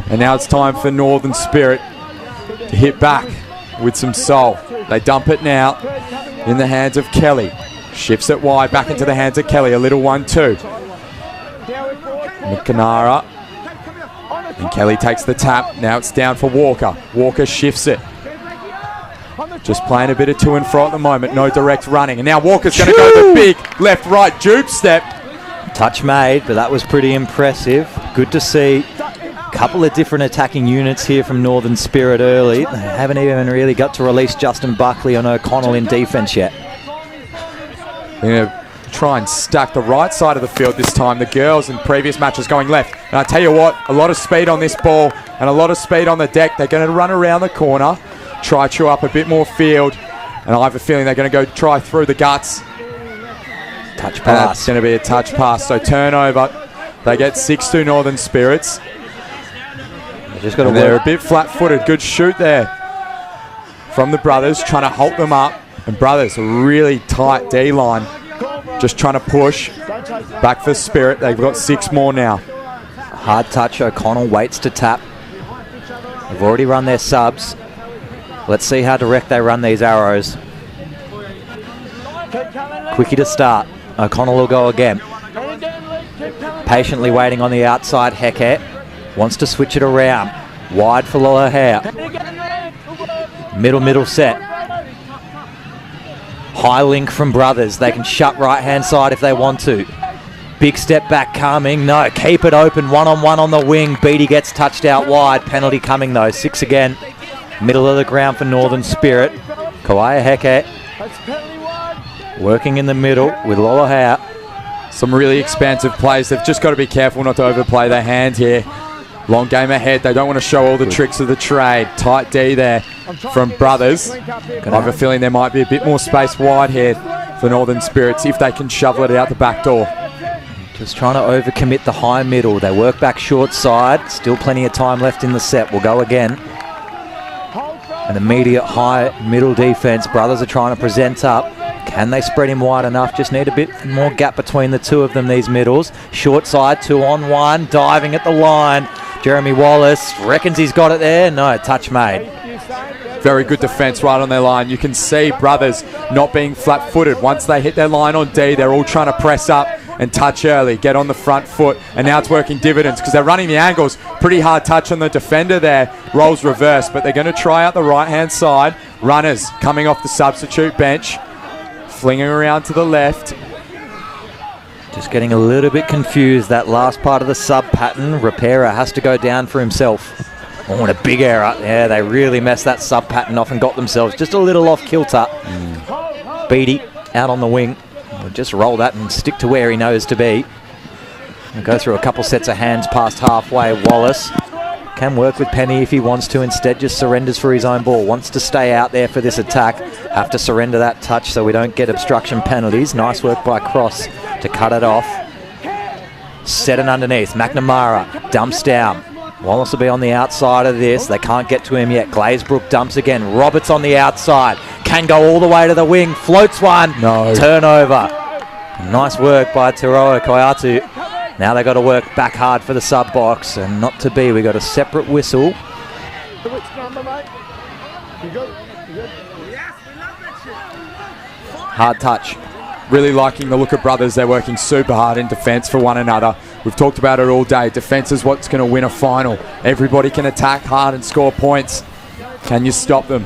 Speaker 2: and now it's time for Northern Spirit to hit back with some soul. They dump it now in the hands of Kelly. Shifts it wide back into the hands of Kelly. A little 1-2. McNamara. And Kelly takes the tap. Now it's down for Walker. Walker shifts it. Just playing a bit of to and fro at the moment. No direct running. And now Walker's going to go the big left-right juke step.
Speaker 1: Touch made, but that was pretty impressive. Good to see. A couple of different attacking units here from Northern Spirit early. They haven't even really got to release Justin Buckley and O'Connell in defence yet.
Speaker 2: They're going to try and stack the right side of the field this time. The girls in previous matches going left. And I tell you what, a lot of speed on this ball and a lot of speed on the deck. They're going to run around the corner. Try chew up a bit more field, and I have a feeling they're going to go try through the guts.
Speaker 1: Touch pass.
Speaker 2: It's going to be a touch pass, so turnover. They get 6-2 Northern Spirits. They're a bit flat-footed. Good shoot there from the Brothers, trying to halt them up. And Brothers, a really tight D-line, just trying to push back for Spirit. They've got 6 more now.
Speaker 1: Hard touch. O'Connell waits to tap. They've already run their subs. Let's see how direct they run these arrows. Quickie to start. O'Connell will go again. Patiently waiting on the outside. Heke wants to switch it around. Wide for Lohea. Middle set. High link from Brothers. They can shut right-hand side if they want to. Big step back coming. No, keep it open. One-on-one on the wing. Beatty gets touched out wide. Penalty coming though. 6 again. Middle of the ground for Northern Spirit. Kawaya Heke working in the middle with Lohea.
Speaker 2: Some really expansive plays. They've just got to be careful not to overplay their hand here. Long game ahead. They don't want to show all the tricks of the trade. Tight D there from Brothers. I have a feeling there might be a bit more space wide here for Northern Spirits if they can shovel it out the back door.
Speaker 1: Just trying to overcommit the high middle. They work back short side. Still plenty of time left in the set. We'll go again. An immediate high middle defense. Brothers are trying to present up. Can they spread him wide enough? Just need a bit more gap between the two of them, these middles. Short side, 2-on-1, diving at the line. Jeremy Wallace reckons he's got it there. No, touch made.
Speaker 2: Very good defence right on their line. You can see Brothers not being flat-footed. Once they hit their line on D, they're all trying to press up and touch early, get on the front foot, and now it's working dividends because they're running the angles. Pretty hard touch on the defender there. Rolls reverse, but they're going to try out the right-hand side. Runners coming off the substitute bench. Flinging around to the left.
Speaker 1: Just getting a little bit confused. That last part of the sub pattern, Repairer has to go down for himself. Oh, and a big error. Yeah, they really messed that sub pattern off and got themselves just a little off kilter. Beatty out on the wing. We'll just roll that and stick to where he knows to be. We'll go through a couple sets of hands past halfway. Wallace can work with Penny if he wants to. Instead, just surrenders for his own ball. Wants to stay out there for this attack. Have to surrender that touch so we don't get obstruction penalties. Nice work by Cross to cut it off. Set it underneath. McNamara dumps down. Wallace will be on the outside of this. They can't get to him yet. Glazebrook dumps again. Roberts on the outside. Can go all the way to the wing. Floats one.
Speaker 2: No.
Speaker 1: Turnover. Nice work by Teroa Koiatu. Now they've got to work back hard for the sub box, and not to be. We got a separate whistle. Hard touch.
Speaker 2: Really liking the look of Brothers. They're working super hard in defence for one another. We've talked about it all day. Defence is what's going to win a final. Everybody can attack hard and score points. Can you stop them?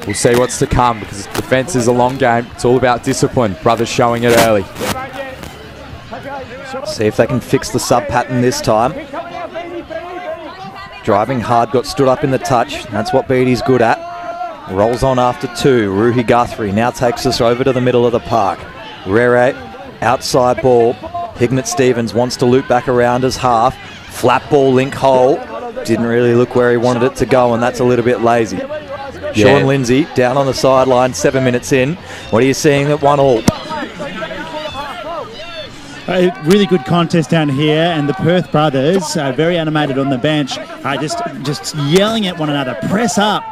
Speaker 2: We'll see what's to come because defence is a long game. It's all about discipline. Brothers showing it early.
Speaker 1: See if they can fix the sub pattern this time. Driving hard, got stood up in the touch. That's what Beatty's good at. Rolls on after two. Ruhi Guthrie now takes us over to the middle of the park. Rere, outside ball. Hignett Stevens wants to loop back around as half. Flat ball, link hole. Didn't really look where he wanted it to go, and that's a little bit lazy. Yeah. Sean Lindsay down on the sideline, 7 minutes in. What are you seeing at 1-1?
Speaker 3: A really good contest down here, and the Perth brothers are very animated on the bench, just yelling at one another, press up,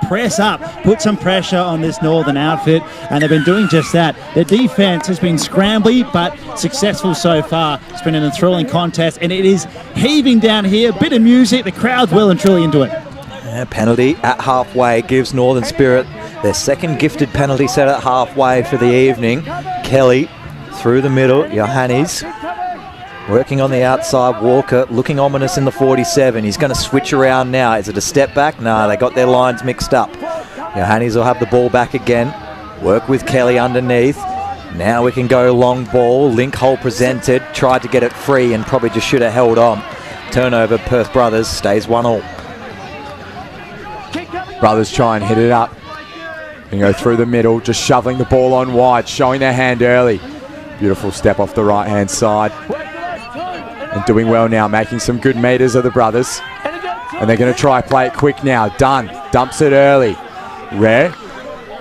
Speaker 3: put some pressure on this Northern outfit, and they've been doing just that. Their defence has been scrambly, but successful so far. It's been an enthralling contest, and it is heaving down here, bit of music, the crowd's well and truly into it.
Speaker 1: Yeah, penalty at halfway gives Northern Spirit their second gifted penalty set at halfway for the evening. Kelly through the middle, Johannes working on the outside. Walker looking ominous in the 47. He's going to switch around now. Is it a step back? No, they got their lines mixed up. Johannes will have the ball back again. Work with Kelly underneath. Now we can go long ball. Link hole presented. Tried to get it free and probably just should have held on. Turnover, Perth Brothers stays 1-1.
Speaker 2: Brothers try and hit it up. And go through the middle, just shoveling the ball on wide, showing their hand early. Beautiful step off the right-hand side. And doing well now, making some good meters of the Brothers. And they're going to try play it quick now. Dunn dumps it early. Rare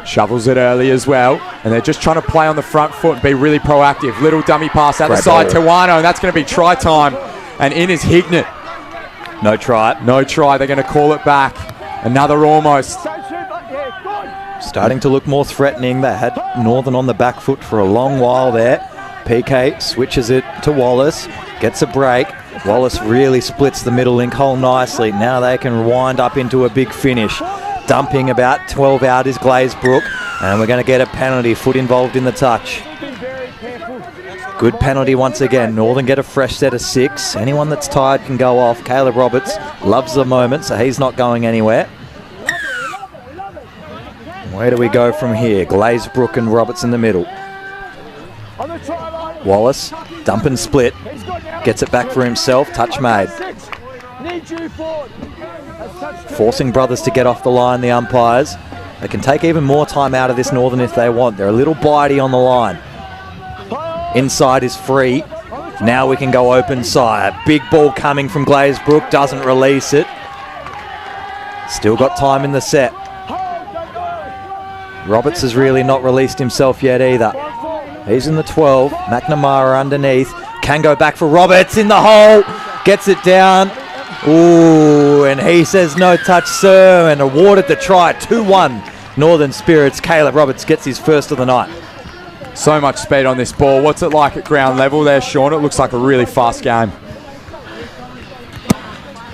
Speaker 2: shovels it early as well. And they're just trying to play on the front foot and be really proactive. Little dummy pass out the side to Wano, and that's going to be try time. And in is Hignett.
Speaker 1: No try.
Speaker 2: No try. They're going to call it back. Another almost.
Speaker 1: Starting to look more threatening. They had Northern on the back foot for a long while there. PK switches it to Wallace. Gets a break. Wallace really splits the middle link hole nicely. Now they can wind up into a big finish. Dumping about 12 out is Glazebrook. And we're going to get a penalty. Foot involved in the touch. Good penalty once again. Northern get a fresh set of 6. Anyone that's tired can go off. Caleb Roberts loves the moment, so he's not going anywhere. Where do we go from here? Glazebrook and Roberts in the middle. Wallace, dump and split. Gets it back for himself. Touch made. Forcing Brothers to get off the line, the umpires. They can take even more time out of this Northern if they want. They're a little bitey on the line. Inside is free. Now we can go open side. Big ball coming from Glazebrook, doesn't release it. Still got time in the set. Roberts has really not released himself yet either. He's in the 12. McNamara underneath. Can go back for Roberts in the hole. Gets it down. Ooh, and he says no touch, sir, and awarded the try. 2-1 Northern Spirits. Caleb Roberts gets his first of the night.
Speaker 2: So much speed on this ball. What's it like at ground level there, Sean? It looks like a really fast game.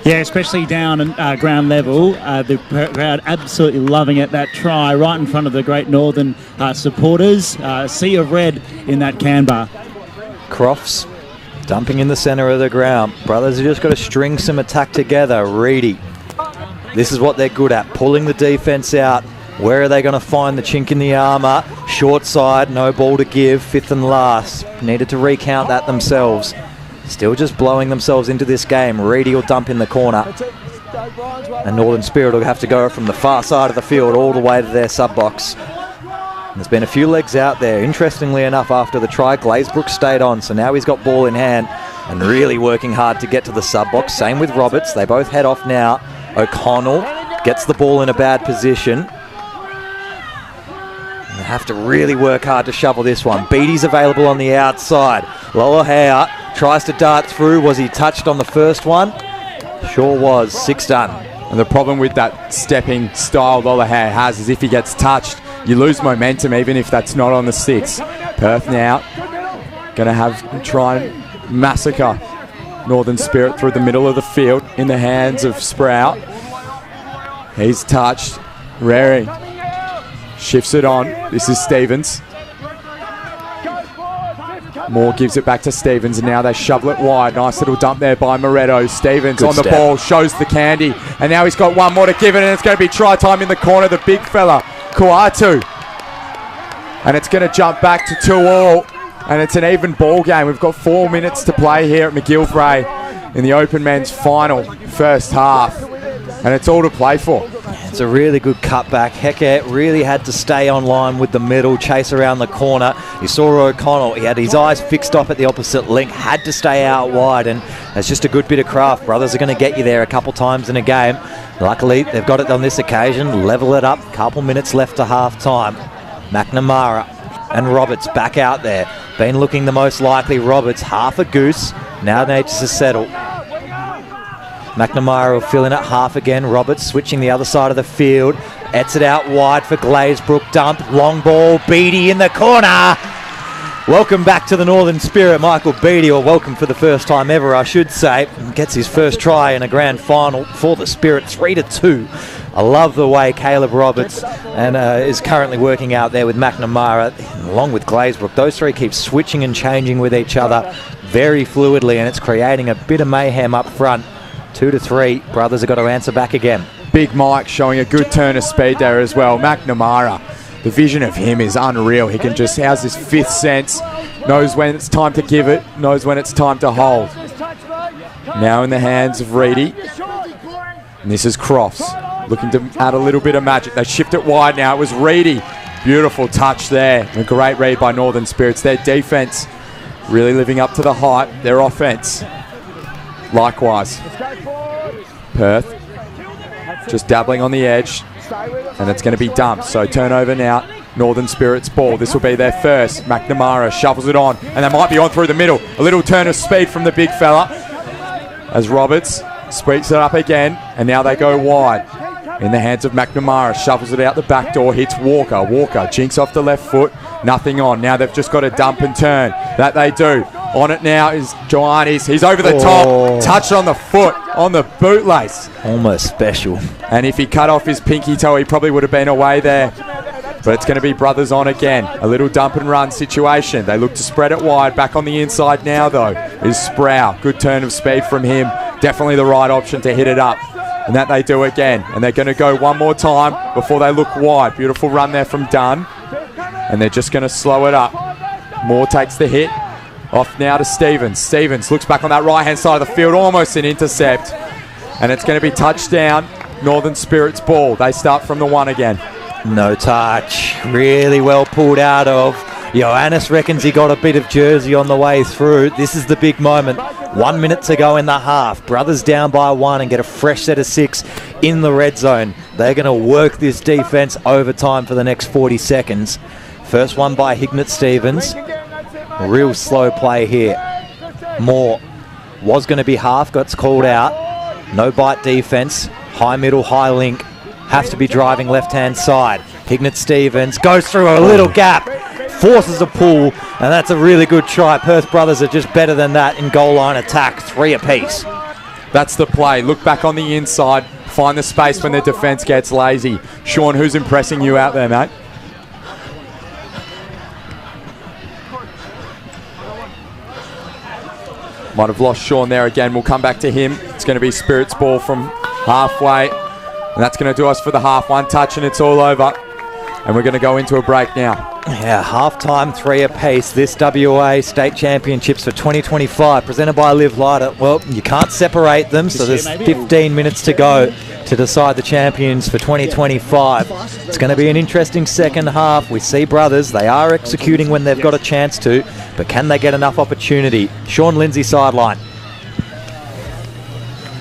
Speaker 3: Yeah, especially down at ground level. The crowd absolutely loving it. That try right in front of the Great Northern supporters. Sea of red in that Canberra.
Speaker 1: Crofts dumping in the centre of the ground. Brothers have just got to string some attack together. Reedy. This is what they're good at, pulling the defence out. Where are they going to find the chink in the armour? Short side, no ball to give, 5th and last. Needed to recount that themselves. Still just blowing themselves into this game. Reedy will dump in the corner. And Northern Spirit will have to go from the far side of the field all the way to their sub-box. There's been a few legs out there. Interestingly enough, after the try, Glazebrook stayed on, so now he's got ball in hand and really working hard to get to the sub-box. Same with Roberts. They both head off now. O'Connell gets the ball in a bad position. They have to really work hard to shovel this one. Beatty's available on the outside. Lolohea tries to dart through. Was he touched on the first one? Sure was. 6 done.
Speaker 2: And the problem with that stepping style Lolohea has is if he gets touched, you lose momentum even if that's not on the 6. Perth now going to have try and massacre Northern Spirit through the middle of the field in the hands of Sprout. He's touched. Rary shifts it on. This is Stevens. Moore gives it back to Stevens, and now they shovel it wide. Nice little dump there by Moretto. Stevens
Speaker 1: Good
Speaker 2: on the
Speaker 1: step.
Speaker 2: ball, shows the candy, and now he's got one more to give it, and it's going to be try time in the corner. The big fella, Karratha. And it's going to jump back to 2-all, and it's an even ball game. We've got 4 minutes to play here at McGillivray in the Open Men's Final, first half, and it's all to play for.
Speaker 1: It's a really good cutback. Hecke really had to stay on line with the middle, chase around the corner. You saw O'Connell. He had his eyes fixed off at the opposite link, had to stay out wide, and it's just a good bit of craft. Brothers are going to get you there a couple times in a game. Luckily, they've got it on this occasion. Level it up. Couple minutes left to half-time. McNamara and Roberts back out there. Been looking the most likely. Roberts, half a goose. Now needs to settle. McNamara will fill in at half again. Roberts switching the other side of the field. Ets it out wide for Glazebrook. Dump. Long ball. Beatty in the corner. Welcome back to the Northern Spirit, Michael Beatty, or welcome for the first time ever, I should say. Gets his first try in a grand final for the Spirit, 3-2. I love the way Caleb Roberts and is currently working out there with McNamara, along with Glazebrook. Those three keep switching and changing with each other very fluidly, and it's creating a bit of mayhem up front. 2-3. Brothers have got to answer back again.
Speaker 2: Big Mike showing a good turn of speed there as well. McNamara, the vision of him is unreal. He can just has this 5th sense, knows when it's time to give it, knows when it's time to hold. Now in the hands of Reedy. And this is Crofts looking to add a little bit of magic. They shift it wide now. It was Reedy. Beautiful touch there. A great read by Northern Spirits. Their defense really living up to the hype. Their offense likewise. Perth just dabbling on the edge, and it's going to be dumped. So turnover now. Northern Spirits ball. This will be their first. McNamara shovels it on, and they might be on through the middle. A little turn of speed from the big fella as Roberts sweeps it up again, and now they go wide. In the hands of McNamara, shovels it out the back door, hits Walker. Walker jinks off the left foot, nothing on. Now they've just got to dump and turn. That they do. On it now is Joannis. He's over the top. Touched on the foot, on the bootlace.
Speaker 1: Almost special.
Speaker 2: And if he cut off his pinky toe, he probably would have been away there. But it's going to be Brothers on again. A little dump and run situation. They look to spread it wide. Back on the inside now, though, is Sprout. Good turn of speed from him. Definitely the right option to hit it up. And that they do again. And they're going to go one more time before they look wide. Beautiful run there from Dunn. And they're just going to slow it up. Moore takes the hit. Off now to Stevens. Stevens looks back on that right-hand side of the field. Almost an intercept. And it's going to be touchdown. Northern Spirits ball. They start from the 1 again.
Speaker 1: No touch. Really well pulled out of Johannes reckons he got a bit of jersey on the way through. This is the big moment. 1 minute to go in the half. Brothers down by 1 and get a fresh set of 6 in the red zone. They're going to work this defence overtime for the next 40 seconds. First one by Hignett Stevens. Real slow play here. Moore was going to be half, got called out. No bite defence. High middle, high link. Have to be driving left-hand side. Hignett Stevens goes through a little gap, forces a pull, and that's a really good try. Perth Brothers are just better than that in goal line attack, 3 apiece.
Speaker 2: That's the play. Look back on the inside, find the space when the defence gets lazy. Sean, who's impressing you out there, mate? Might have lost Sean there again. We'll come back to him. It's going to be Spirit's ball from halfway. And that's going to do us for the half. 1 touch and it's all over. And we're going to go into a break now.
Speaker 1: Yeah, half-time, 3 apiece. This WA State Championships for 2025, presented by LiveLighter. Well, you can't separate them, so there's 15 minutes to go to decide the champions for 2025. It's going to be an interesting second half. We see Brothers, they are executing when they've got a chance to, but can they get enough opportunity? Sean Lindsay sideline.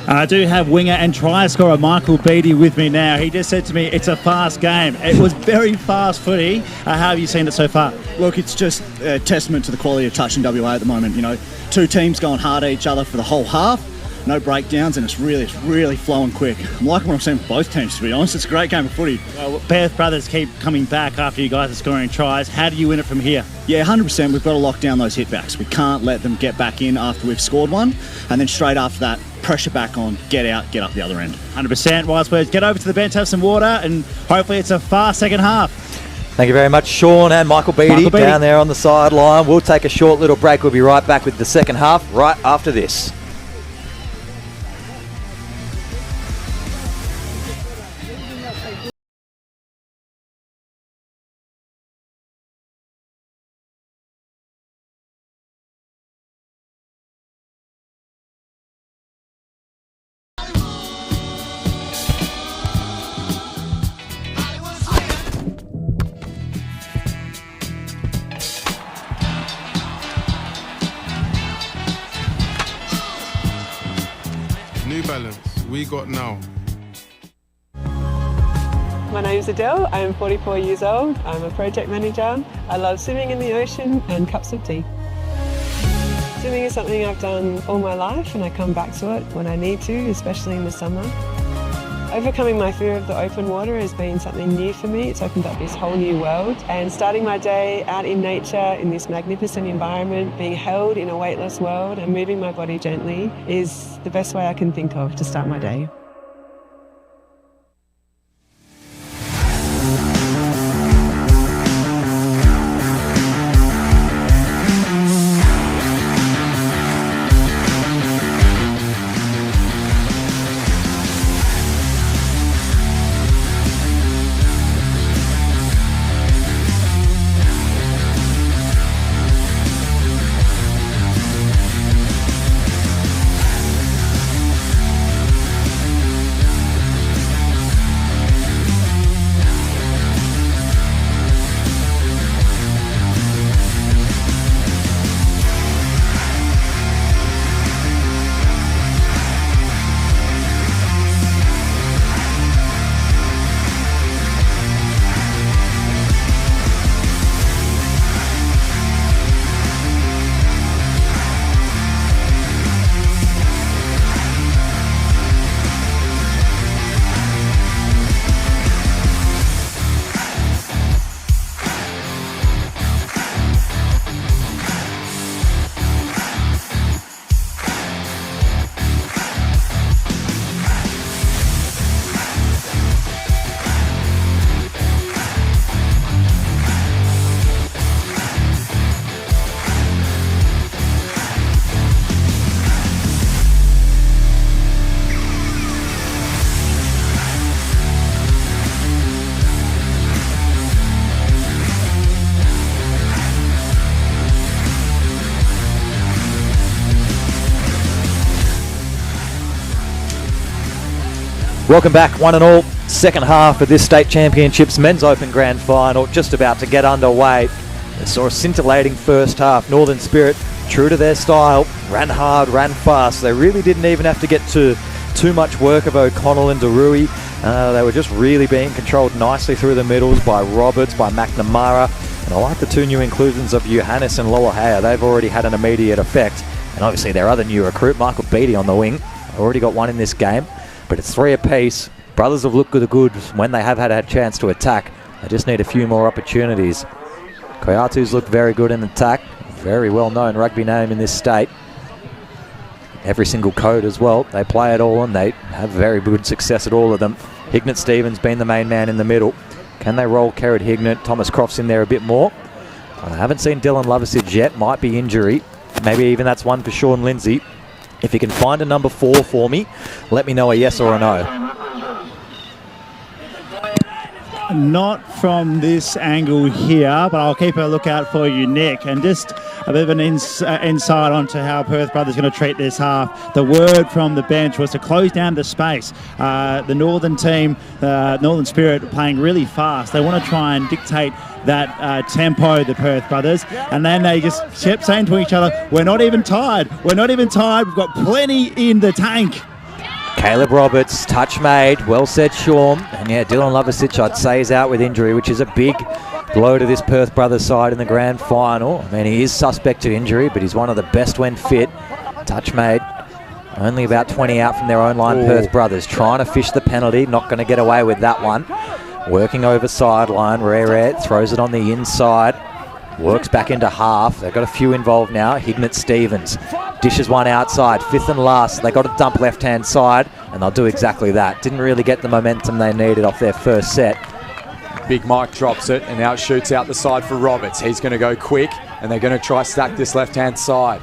Speaker 3: I do have winger and try scorer Michael Beattie with me now. He just said to me, it's a fast game. It was very fast footy. How have you seen it so far?
Speaker 10: Look, it's just a testament to the quality of touch in WA at the moment. You know, 2 teams going hard at each other for the whole half. No breakdowns, and it's really flowing quick. I'm liking what I'm seeing from both teams, to be honest. It's a great game of footy.
Speaker 3: Well, Perth Brothers keep coming back after you guys are scoring tries. How do you win it from here?
Speaker 10: Yeah, 100%. We've got to lock down those hitbacks. We can't let them get back in after we've scored one, and then straight after that, pressure back on, get out, get up the other end.
Speaker 3: 100%. Wildspurs, get over to the bench, have some water, and hopefully it's a fast second half.
Speaker 1: Thank you very much, Sean and Michael Beattie down there on the sideline. We'll take a short little break. We'll be right back with the second half right after this.
Speaker 6: New Balance, we got now.
Speaker 7: My name's Adele, I am 44 years old, I'm a project manager. I love swimming in the ocean and cups of tea. Swimming is something I've done all my life and I come back to it when I need to, especially in the summer. Overcoming my fear of the open water has been something new for me. It's opened up this whole new world. And starting my day out in nature, in this magnificent environment, being held in a weightless world and moving my body gently is the best way I can think of to start my day.
Speaker 1: Welcome back, one and all. Second half of this State Championships Men's Open Grand Final just about to get underway. They saw a scintillating first half. Northern Spirit, true to their style, ran hard, ran fast. They really didn't even have to get to too much work of O'Connell and Derui. They were just really being controlled nicely through the middles by Roberts, by McNamara. And I like the two new inclusions of Johannes and Loahea. They've already had an immediate effect. And obviously their other new recruit, Michael Beattie, on the wing. Already got one in this game, but it's 3 apiece. Brothers have looked good when they have had a chance to attack. They just need a few more opportunities. Koyatu's looked very good in attack. Very well-known rugby name in this state. Every single code as well. They play it all and they have very good success at all of them. Hignett Stevens being the main man in the middle. Can they roll Kerrod Hignett? Thomas Croft's in there a bit more. I haven't seen Dylan Lovasage yet. Might be injury. Maybe even that's one for Sean Lindsay. If you can find a number 4 for me, let me know a yes or a no.
Speaker 3: Not from this angle here, but I'll keep a lookout for you, Nick. And just a bit of an insight onto how Perth Brothers going to treat this half. The word from the bench was to close down the space. The Northern team, Northern Spirit, playing really fast. They want to try and dictate that tempo, the Perth Brothers. And then they just kept saying to each other, we're not even tired. We're not even tired. We've got plenty in the tank.
Speaker 1: Caleb Roberts, touch made, well said, Shaun. And yeah, Dylan Lovasich, I'd say, is out with injury, which is a big blow to this Perth Brothers side in the grand final. I mean, he is suspect to injury, but he's one of the best when fit. Touch made, only about 20 out from their own line. Perth Brothers trying to fish the penalty, not going to get away with that one. Working over sideline, Rare throws it on the inside. Works back into half. They've got a few involved now. Hignett Stevens dishes one outside. 5th and last. They got to dump left-hand side, and they'll do exactly that. Didn't really get the momentum they needed off their first set.
Speaker 2: Big Mike drops it and now it shoots out the side for Roberts. He's going to go quick, and they're going to try stack this left-hand side.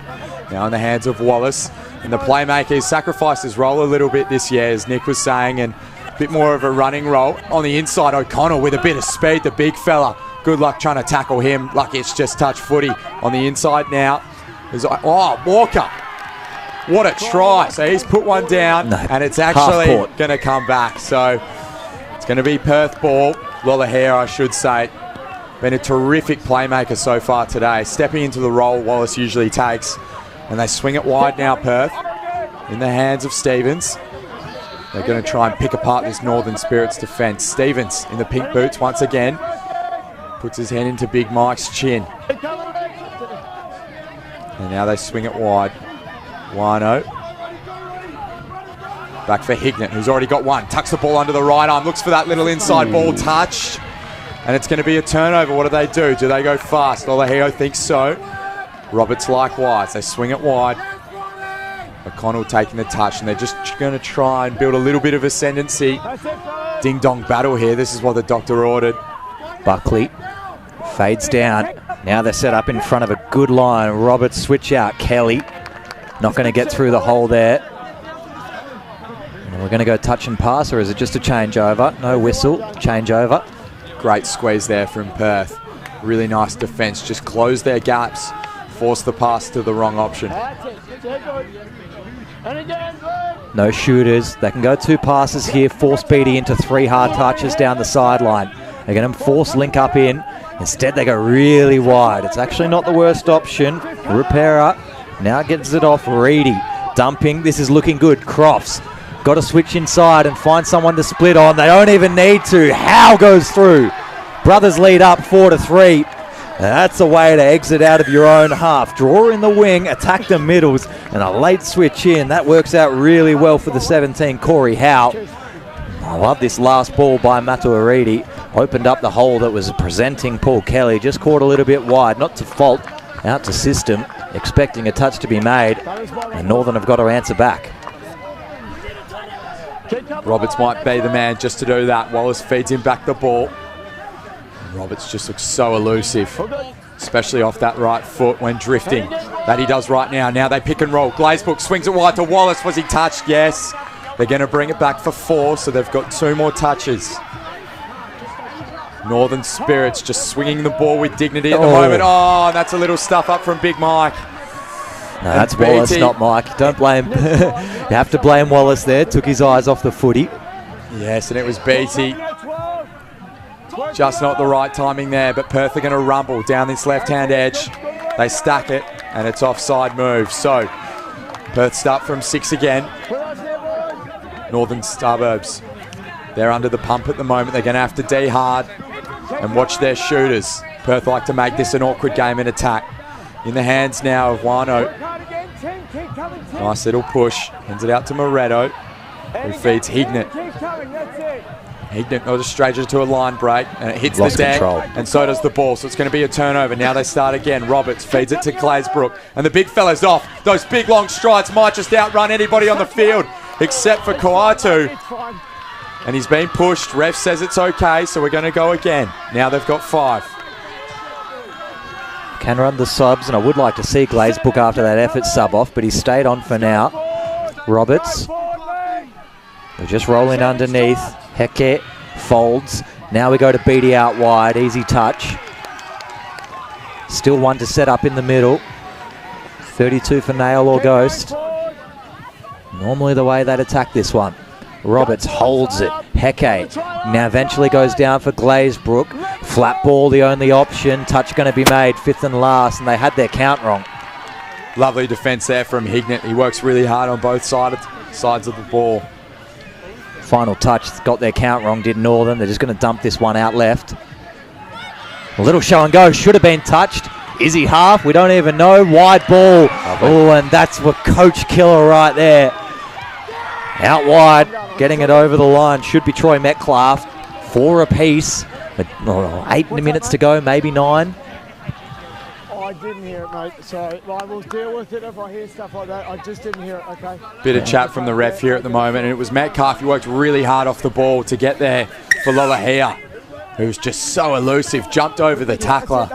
Speaker 2: Now in the hands of Wallace. And the playmaker, he's sacrificed his role a little bit this year, as Nick was saying, and a bit more of a running role. On the inside, O'Connell with a bit of speed, the big fella. Good luck trying to tackle him. Lucky it's just touch footy. On the inside now. Walker. What a try. So he's put one down, and it's actually going to come back. So it's going to be Perth ball. Loahea, I should say. Been a terrific playmaker so far today. Stepping into the role Wallace usually takes. And they swing it wide now, Perth. In the hands of Stevens. They're going to try and pick apart this Northern Spirits defence. Stevens in the pink boots once again. Puts his hand into Big Mike's chin. And now they swing it wide. Wino. Back for Hignett, who's already got one. Tucks the ball under the right arm. Looks for that little inside ball touch. And it's going to be a turnover. What do? Do they go fast? Loahea thinks so. Roberts likewise. They swing it wide. O'Connell taking the touch, and they're just going to try and build a little bit of ascendancy. Ding-dong battle here. This is what the doctor ordered.
Speaker 1: Buckley fades down. Now they're set up in front of a good line. Roberts switch out. Kelly not going to get through the hole there. And we're going to go touch and pass, or is it just a changeover? No whistle. Changeover.
Speaker 2: Great squeeze there from Perth. Really nice defence. Just close their gaps. Force the pass to the wrong option.
Speaker 1: No shooters. They can go 2 passes here. Force Beattie into 3 hard touches down the sideline. They're going to force link up in. Instead, they go really wide. It's actually not the worst option. Repairer now gets it off. Reedy dumping. This is looking good. Crofts got to switch inside and find someone to split on. They don't even need to. Howe goes through. Brothers lead up 4-3. That's a way to exit out of your own half. Draw in the wing, attack the middles, and a late switch in. That works out really well for the 17, Corey Howe. I love this last ball by Matuaridi. Opened up the hole that was presenting Paul Kelly. Just caught a little bit wide, not to fault, out to system, expecting a touch to be made. And Northern have got to answer back.
Speaker 2: Roberts might be the man just to do that. Wallace feeds him back the ball. Roberts just looks so elusive, especially off that right foot when drifting. That he does right now. Now they pick and roll. Glazebrook swings it wide to Wallace. Was he touched? Yes. They're going to bring it back for 4, so they've got 2 more touches. Northern Spirits just swinging the ball with dignity at the moment. Oh, that's a little stuff up from Big Mike.
Speaker 1: No, that's Wallace, not Mike. Don't blame. You have to blame Wallace there. Took his eyes off the footy.
Speaker 2: Yes, and it was Beattie. Just not the right timing there, but Perth are going to rumble down this left-hand edge. They stack it, and it's offside move. So Perth start from 6 again. Northern Suburbs, they're under the pump at the moment. They're going to have to D hard and watch their shooters. Perth like to make this an awkward game in attack. In the hands now of Wano. Nice little push. Hands it out to Moretto, who feeds Hignett. Hignett not a stranger to a line break, and it hits the deck, and so does the ball. So it's going to be a turnover. Now they start again. Roberts feeds it to Glazebrook, and the big fella's off. Those big long strides might just outrun anybody on the field, except for Karratha. And he's been pushed. Ref says it's okay, so we're going to go again. Now they've got 5.
Speaker 1: Can run the subs, and I would like to see Glazebrook after that effort sub off, but he's stayed on for now. Roberts. They're just rolling underneath. Heke folds. Now we go to Beatty out wide. Easy touch. Still one to set up in the middle. 32 for Nail or Ghost. Normally the way they'd attack this one. Roberts holds it. Heke now eventually goes down for Glazebrook. Flat ball the only option. Touch going to be made, 5th and last, and they had their count wrong.
Speaker 2: Lovely defence there from Hignett. He works really hard on both sides of the ball.
Speaker 1: Final touch, got their count wrong, did Northern. They're just going to dump this one out left. A little show and go, should have been touched. Is he half? We don't even know. Wide ball. Oh, and that's what Coach Killer right there. Out wide, getting it over the line. Should be Troy Metcalf. 4 apiece. 8 minutes to go, maybe 9.
Speaker 16: I didn't hear it, mate. So I will deal with it if I hear stuff like that. I just didn't hear it, okay?
Speaker 2: Bit of chat from the ref here at the moment, and it was Metcalf who worked really hard off the ball to get there for Lolohea, who's just so elusive, jumped over the tackler.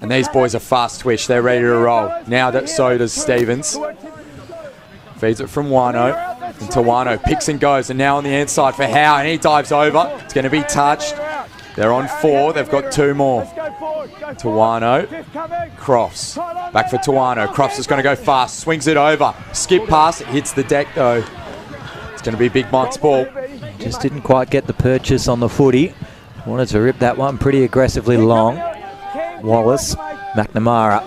Speaker 2: And these boys are fast twitch. They're ready to roll. Now so does Stevens. Feeds it from Wano, and Tawano picks and goes, and now on the inside for Howe, and he dives over. It's going to be touched. They're on 4. They've got 2 more. Tawano, Crofts. Back for Tawano. Crofts is going to go fast. Swings it over. Skip pass. It hits the deck, though. It's going to be Big Mike's ball.
Speaker 1: Just didn't quite get the purchase on the footy. Wanted to rip that one pretty aggressively long. Wallace, McNamara.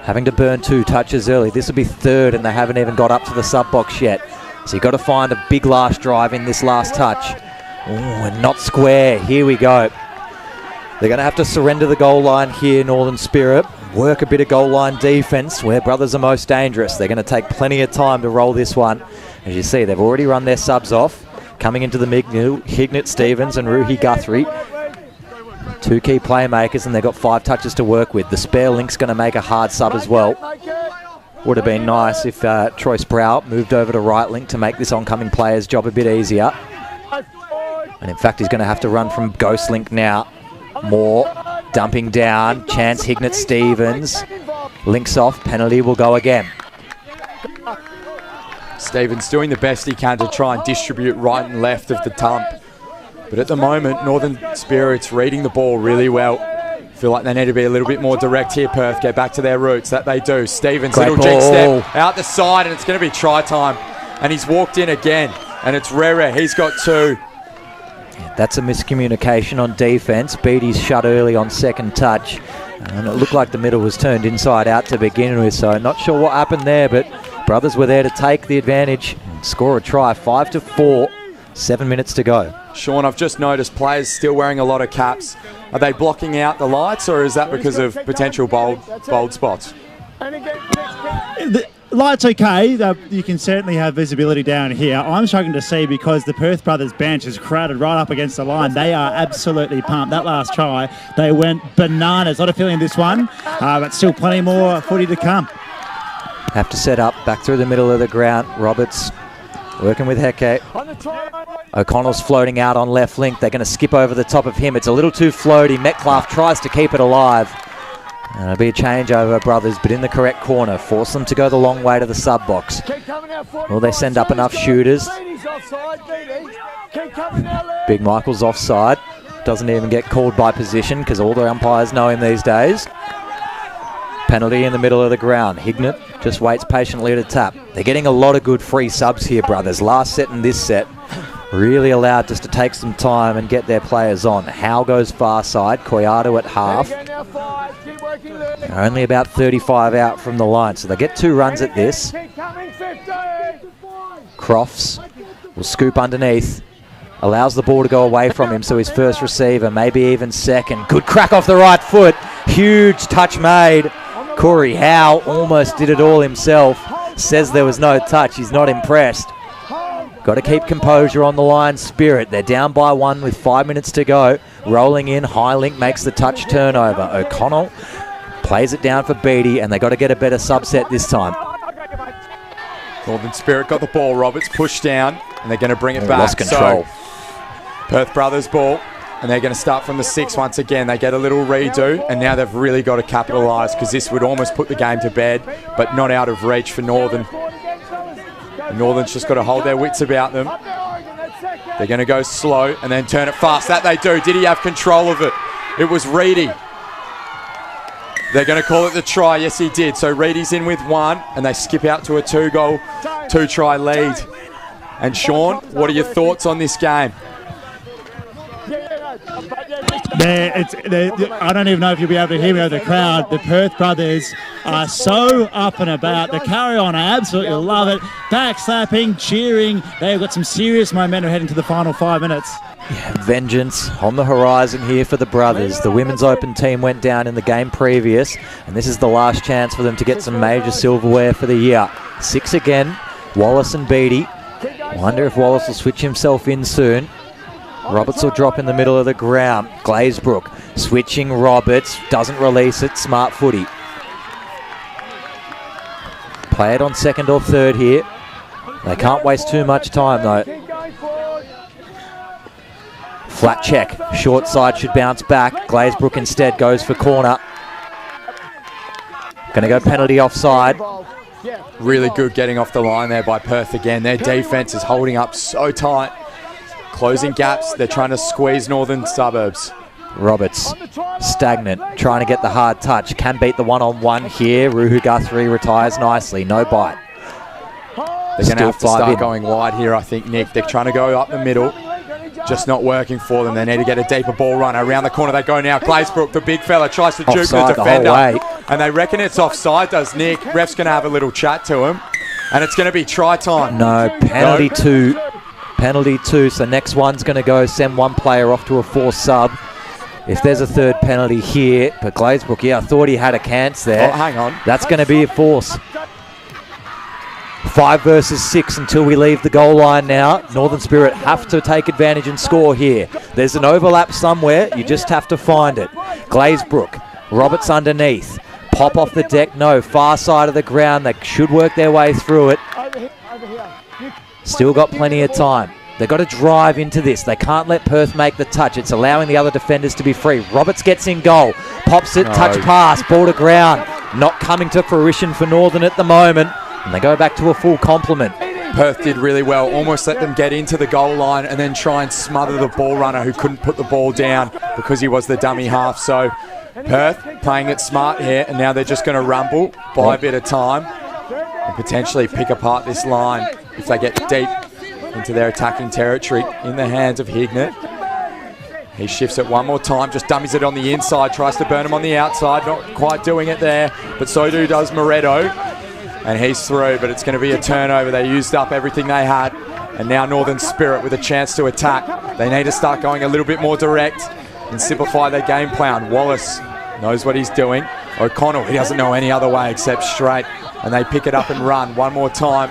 Speaker 1: Having to burn 2 touches early. This will be 3rd, and they haven't even got up to the sub box yet. So you've got to find a big last drive in this last touch. Oh, and not square. Here we go. They're going to have to surrender the goal line here, Northern Spirit. Work a bit of goal line defence where brothers are most dangerous. They're going to take plenty of time to roll this one. As you see, they've already run their subs off. Coming into the middle, Hignett Stevens and Ruhi Guthrie. 2 key playmakers, and they've got 5 touches to work with. The spare link's going to make a hard sub as well. Would have been nice if Troy Sprout moved over to right link to make this oncoming player's job a bit easier. And in fact, he's going to have to run from Ghost Link now. Moore dumping down. Chance Hignett Stevens. Links off. Penalty will go again.
Speaker 2: Stevens doing the best he can to try and distribute right and left of the tump. But at the moment, Northern Spirits reading the ball really well. Feel like they need to be a little bit more direct here, Perth. Get back to their roots. That they do. Stevens,
Speaker 1: Great
Speaker 2: little
Speaker 1: ball.
Speaker 2: jig step out the side, and it's going to be try time. And he's walked in again. And it's Rere. He's got 2.
Speaker 1: That's a miscommunication on defence. Beatty's shut early on second touch. And it looked like the middle was turned inside out to begin with. So not sure what happened there, but brothers were there to take the advantage and score a try. 5-4. 7 minutes to go.
Speaker 2: Sean, I've just noticed players still wearing a lot of caps. Are they blocking out the lights, or is that because of potential bold spots?
Speaker 3: The light's okay. You can certainly have visibility down here. I'm struggling to see because the Perth brothers bench is crowded right up against the line. They are absolutely pumped. That last try, they went bananas. Not a feeling this one, but still plenty more footy to come.
Speaker 1: Have to set up back through the middle of the ground. Roberts working with Heke. O'Connell's floating out on left link. They're going to skip over the top of him. It's a little too floaty. Metcalf tries to keep it alive. And it'll be a changeover, brothers, but in the correct corner. Force them to go the long way to the sub box. Will they send up enough shooters? Big Michael's offside. Doesn't even get called by position because all the umpires know him these days. Penalty in the middle of the ground. Hignett just waits patiently to tap. They're getting a lot of good free subs here, brothers. Last set and this set. really allowed just to take some time and get their players on. Howe goes far side, Karratha at half. They're only about 35 out from the line, so they get 2 runs at this. Crofts will scoop underneath, allows the ball to go away from him, so his first receiver, maybe even second. Good crack off the right foot, huge touch made. Corey Howe almost did it all himself, says there was no touch, he's not impressed. Got to keep composure on the line, Spirit. They're down by 1 with 5 minutes to go. Rolling in, High Link makes the touch turnover. O'Connell plays it down for Beattie, and they got to get a better subset this time.
Speaker 2: Northern Spirit got the ball. Roberts pushed down, and they're going to bring it back.
Speaker 1: Lost control.
Speaker 2: So, Perth Brothers ball, and they're going to start from the 6 once again. They get a little redo, and now they've really got to capitalise, because this would almost put the game to bed, but not out of reach for Northern. Northern's just got to hold their wits about them. They're going to go slow and then turn it fast. That they do. Did he have control of it? It was Reedy. They're going to call it the try. Yes, he did. So Reedy's in with 1, and they skip out to a 2-try lead. And Sean, what are your thoughts on this game?
Speaker 3: I don't even know if you'll be able to hear me over the crowd. The Perth brothers are so up and about. The carry on, I absolutely love it. Back slapping, cheering. They've got some serious momentum heading to the final 5 minutes.
Speaker 1: Yeah, vengeance on the horizon here for the brothers. The women's open team went down in the game previous, and this is the last chance for them to get some major silverware for the year. 6 again, Wallace and Beattie. Wonder if Wallace will switch himself in soon. Roberts will drop in the middle of the ground. Glazebrook switching Roberts, doesn't release it, smart footy. Play it on 2nd or 3rd here. They can't waste too much time though. Flat check, short side should bounce back. Glazebrook instead goes for corner. Going to go penalty offside.
Speaker 2: Really good getting off the line there by Perth again. Their defence is holding up so tight. Closing gaps, they're trying to squeeze Northern Suburbs.
Speaker 1: Roberts, stagnant, trying to get the hard touch. Can beat the one-on-one here. Ruhu Guthrie retires nicely, no bite.
Speaker 2: They're going to have to start going wide here, I think, Nick. They're trying to go up the middle. Just not working for them. They need to get a deeper ball runner. Around the corner they go now. Glazebrook, the big fella, tries to juke the defender. And they reckon it's offside, does Nick. Ref's going to have a little chat to him. And it's going to be try time.
Speaker 1: No, penalty two. Penalty 2, so next one's going to go send one player off to a 4 sub. If there's a 3rd penalty here, but Glazebrook, yeah, I thought he had a chance there.
Speaker 2: Oh, hang on.
Speaker 1: That's going to be a force. 5 versus 6 until we leave the goal line now. Northern Spirit have to take advantage and score here. There's an overlap somewhere, you just have to find it. Glazebrook, Roberts underneath. Pop off the deck, no, far side of the ground. They should work their way through it. Still got plenty of time. They've got to drive into this. They can't let Perth make the touch. It's allowing the other defenders to be free. Roberts gets in goal. Pops it, touch pass, ball to ground. Not coming to fruition for Northern at the moment. And they go back to a full complement.
Speaker 2: Perth did really well. Almost let them get into the goal line and then try and smother the ball runner who couldn't put the ball down because he was the dummy half. So Perth playing it smart here, and now they're just going to rumble, buy a bit of time, and potentially pick apart this line if they get deep into their attacking territory in the hands of Hignett. He shifts it one more time, just dummies it on the inside, tries to burn him on the outside, not quite doing it there, but so does Moretto, and he's through, but it's going to be a turnover. They used up everything they had, and now Northern Spirit with a chance to attack. They need to start going a little bit more direct and simplify their game plan. Wallace knows what he's doing. O'Connell, he doesn't know any other way except straight, and they pick it up and run one more time.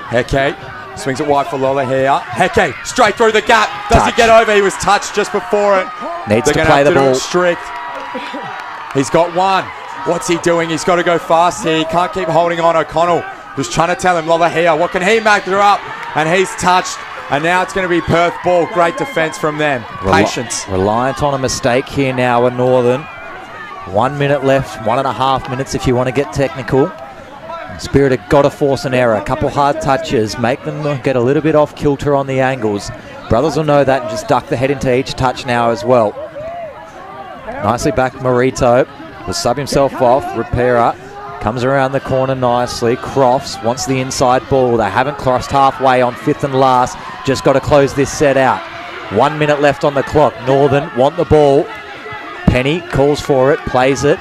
Speaker 2: Heke swings it wide for Lola here. Heke straight through the gap. Does he get over? He was touched just before it.
Speaker 1: Needs to play the ball.
Speaker 2: Strict. He's got one. What's he doing? He's got to go fast here. He can't keep holding on. O'Connell was trying to tell him, Lola here, what can he make her up? And he's touched. And now it's going to be Perth ball. Great defence from them. Patience.
Speaker 1: Reliant on a mistake here now at Northern. 1 minute left, 1.5 minutes if you want to get technical. Spirit have got to force an error. A couple hard touches, make them get a little bit off kilter on the angles. Brothers will know that and just duck the head into each touch now as well. Nicely back Morito. Will sub himself off. Repera comes around the corner nicely. Crofts wants the inside ball. They haven't crossed halfway on 5th and last. just got to close this set out. 1 minute left on the clock. Northern want the ball. Penny calls for it, plays it.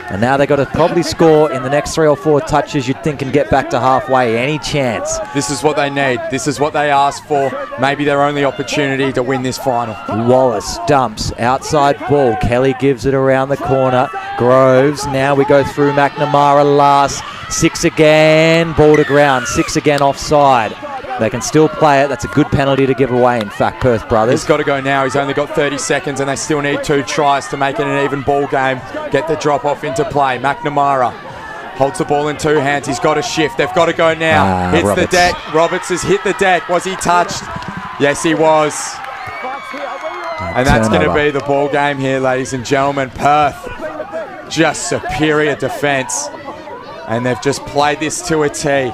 Speaker 1: And now they've got to probably score in the next 3 or 4 touches, you'd think, and get back to halfway. Any chance?
Speaker 2: This is what they need. This is what they asked for. Maybe their only opportunity to win this final.
Speaker 1: Wallace dumps. Outside ball. Kelly gives it around the corner. Groves. Now we go through McNamara last. 6 again. Ball to ground. 6 again offside. They can still play it. That's a good penalty to give away, in fact, Perth brothers.
Speaker 2: He's got to go now. He's only got 30 seconds and they still need 2 tries to make it an even ball game. Get the drop off into play. McNamara holds the ball in 2 hands. He's got to shift. They've got to go now. Hits
Speaker 1: Roberts.
Speaker 2: the deck. Roberts has hit the deck. Was he touched? Yes, he was. And that's going to be the ball game here, ladies and gentlemen. Perth, just superior defence. And they've just played this to a T.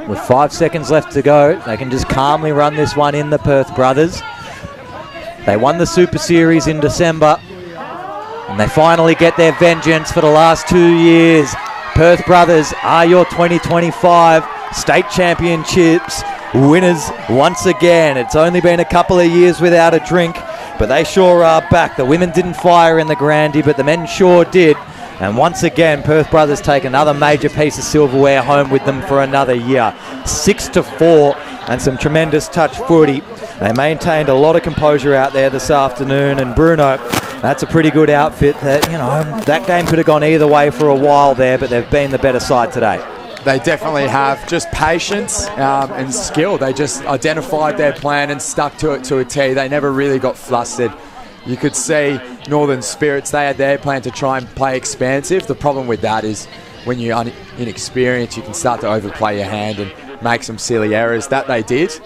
Speaker 1: With 5 seconds left to go, they can just calmly run this one in, the Perth brothers. They won the Super Series in December, and they finally get their vengeance for the last 2 years. Perth brothers are your 2025 state championships winners once again. It's only been a couple of years without a drink, but they sure are back. The women didn't fire in the Grandy, but the men sure did. And once again, Perth brothers take another major piece of silverware home with them for another year. 6-4 and some tremendous touch footy. They maintained a lot of composure out there this afternoon. And Bruno, that's a pretty good outfit. That game could have gone either way for a while there, but they've been the better side today.
Speaker 2: They definitely have. Just patience and skill. They just identified their plan and stuck to it to a T. They never really got flustered. You could see Northern Spirits, they had their plan to try and play expansive. The problem with that is when you're inexperienced, you can start to overplay your hand and make some silly errors. That they did.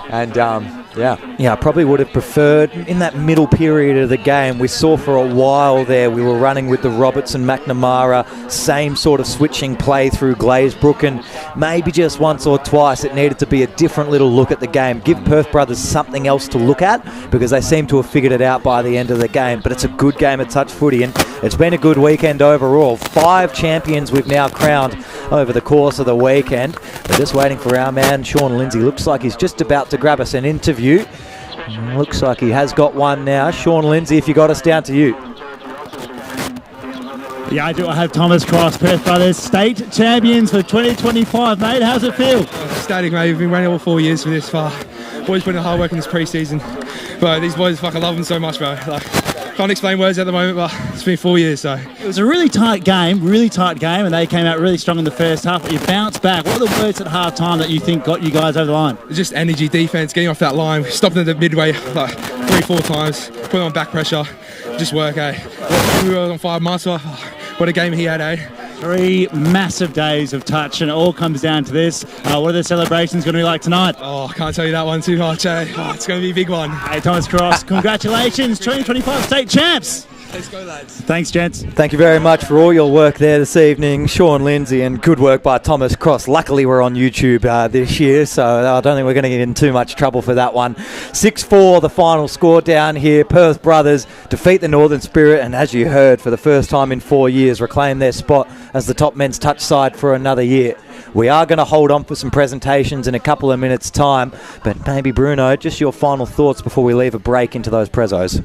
Speaker 2: And
Speaker 1: I probably would have preferred in that middle period of the game. We saw for a while there we were running with the Roberts and McNamara, same sort of switching play through Glazebrook, and maybe just once or twice it needed to be a different little look at the game. Give Perth brothers something else to look at, because they seem to have figured it out by the end of the game. But it's a good game of touch footy, and it's been a good weekend overall. 5 champions we've now crowned over the course of the weekend. We're just waiting for our man Sean Lindsay. Looks like he's just about to grab us an interview. Looks like he has got one now. Sean Lindsay, if you got us, down to you.
Speaker 3: Yeah, I do. I have Thomas Cross, Perth brothers, state champions for 2025, mate. How's it feel?
Speaker 13: Static, mate. We've been waiting all 4 years for this far. Boys putting in hard work in this pre-season. But these boys, fucking love them so much, bro. Can't explain words at the moment, but it's been 4 years, so.
Speaker 3: It was a really tight game, and they came out really strong in the first half, but you bounced back. What are the words at half-time that you think got you guys over the line?
Speaker 13: Just energy, defence, getting off that line. We stopped at the midway 3-4 times, put on back pressure, just work, eh? We were on 5 months, what a game he had, eh?
Speaker 3: 3 massive days of touch, and it all comes down to this. What are the celebrations going to be like tonight?
Speaker 13: Oh, I can't tell you that one too much, eh? It's going to be a big one.
Speaker 3: Hey, Thomas Cross, congratulations, 2025 state champs.
Speaker 13: Let's go, lads.
Speaker 3: Thanks, gents.
Speaker 1: Thank you very much for all your work there this evening, Sean Lindsay, and good work by Thomas Cross. Luckily, we're on YouTube this year, so I don't think we're going to get in too much trouble for that one. 6-4, the final score down here. Perth brothers defeat the Northern Spirit, and as you heard, for the first time in 4 years, reclaim their spot as the top men's touch side for another year. We are going to hold on for some presentations in a couple of minutes' time, but maybe, Bruno, just your final thoughts before we leave a break into those prezos.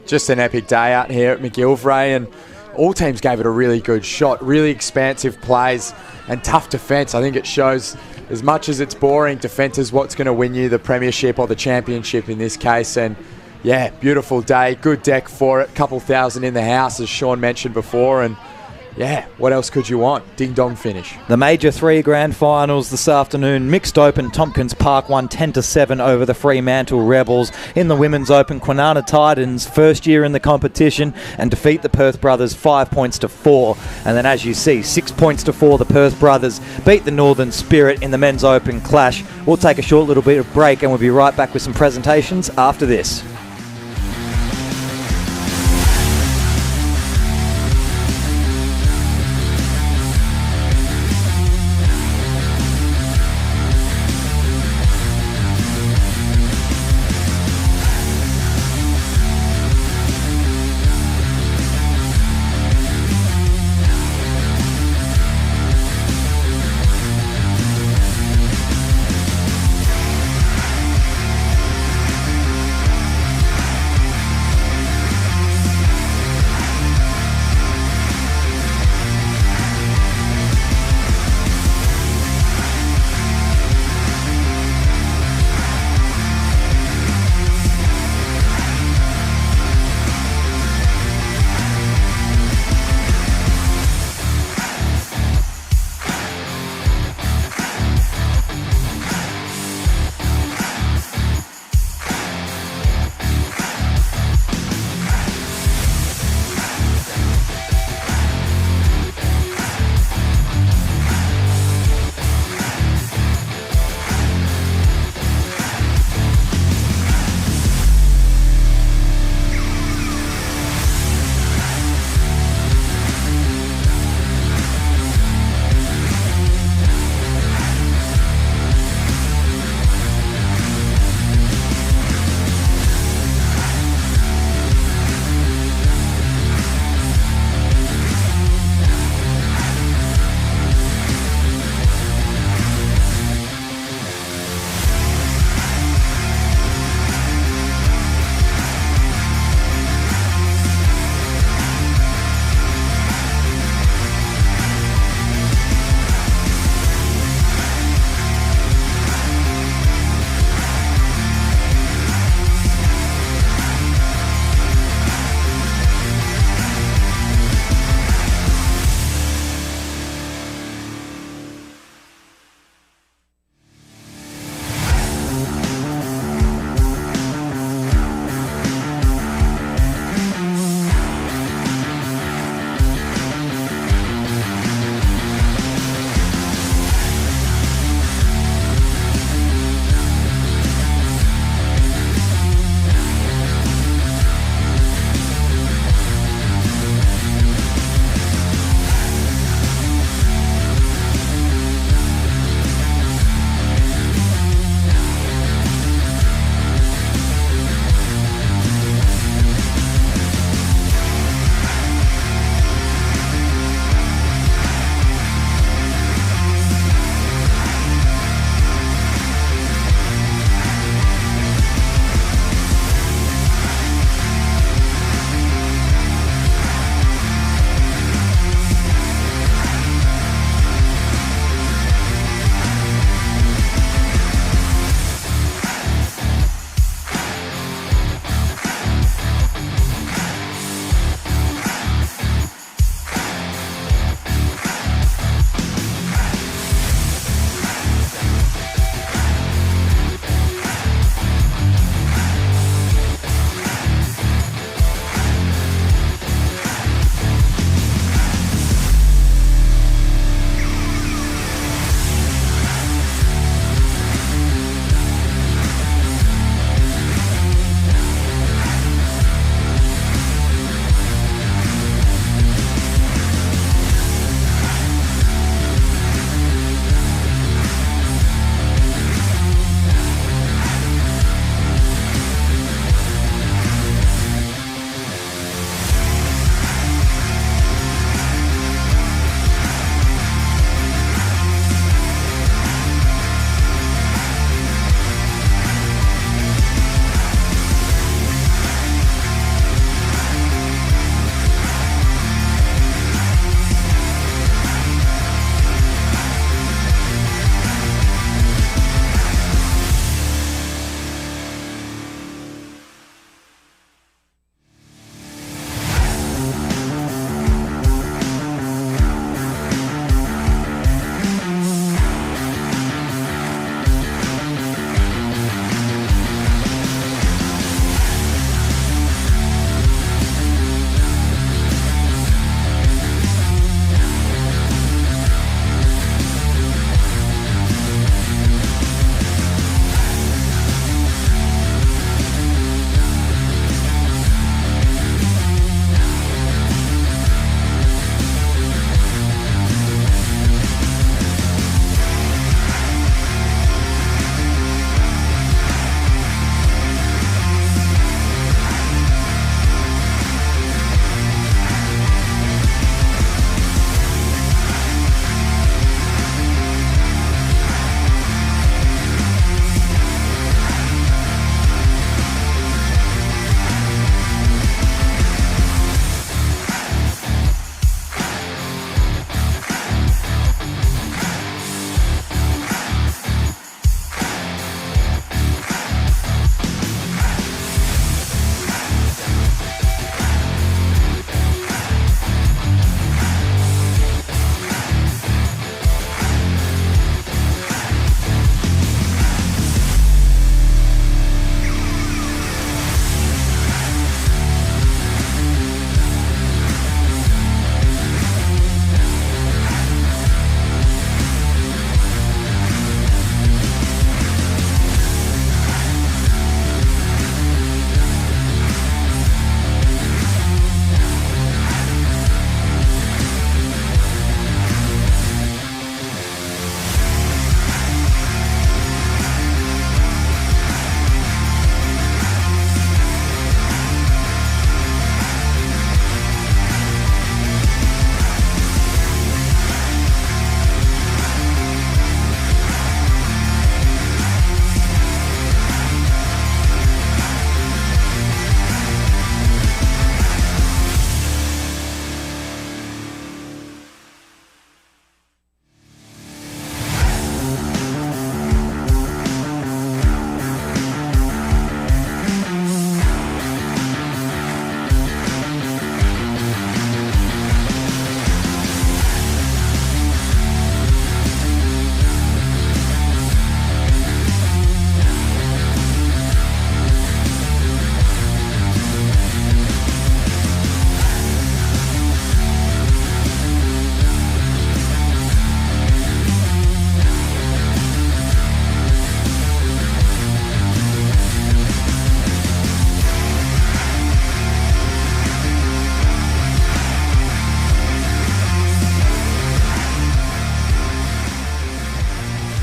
Speaker 2: Just an epic day out here at McGillivray, and all teams gave it a really good shot. Really expansive plays and tough defence. I think it shows, as much as it's boring, defence is what's going to win you the premiership or the championship in this case. And yeah, beautiful day, good deck for it. Couple thousand in the house, as Sean mentioned before, and yeah, what else could you want? Ding-dong finish.
Speaker 1: The Major 3 grand finals this afternoon. Mixed Open, Tompkins Park won 10-7 over the Fremantle Rebels. In the Women's Open, Karratha Titans, first year in the competition, and defeat the Perth brothers 5-4. And then, as you see, 6-4, the Perth brothers beat the Northern Spirit in the Men's Open clash. We'll take a short little bit of break, and we'll be right back with some presentations after this.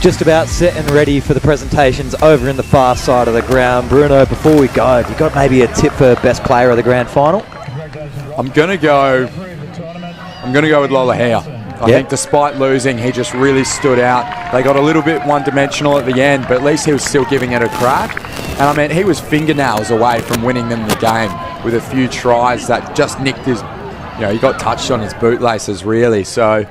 Speaker 1: just about set and ready for the presentations over in the far side of the ground. Bruno, before we go, have you got maybe a tip for best player of the grand final?
Speaker 2: I'm gonna go with Lola Hare. I think despite losing, he just really stood out. They got a little bit one-dimensional at the end, but at least he was still giving it a crack. And I mean, he was fingernails away from winning them the game with a few tries that just nicked his, he got touched on his bootlaces really. So,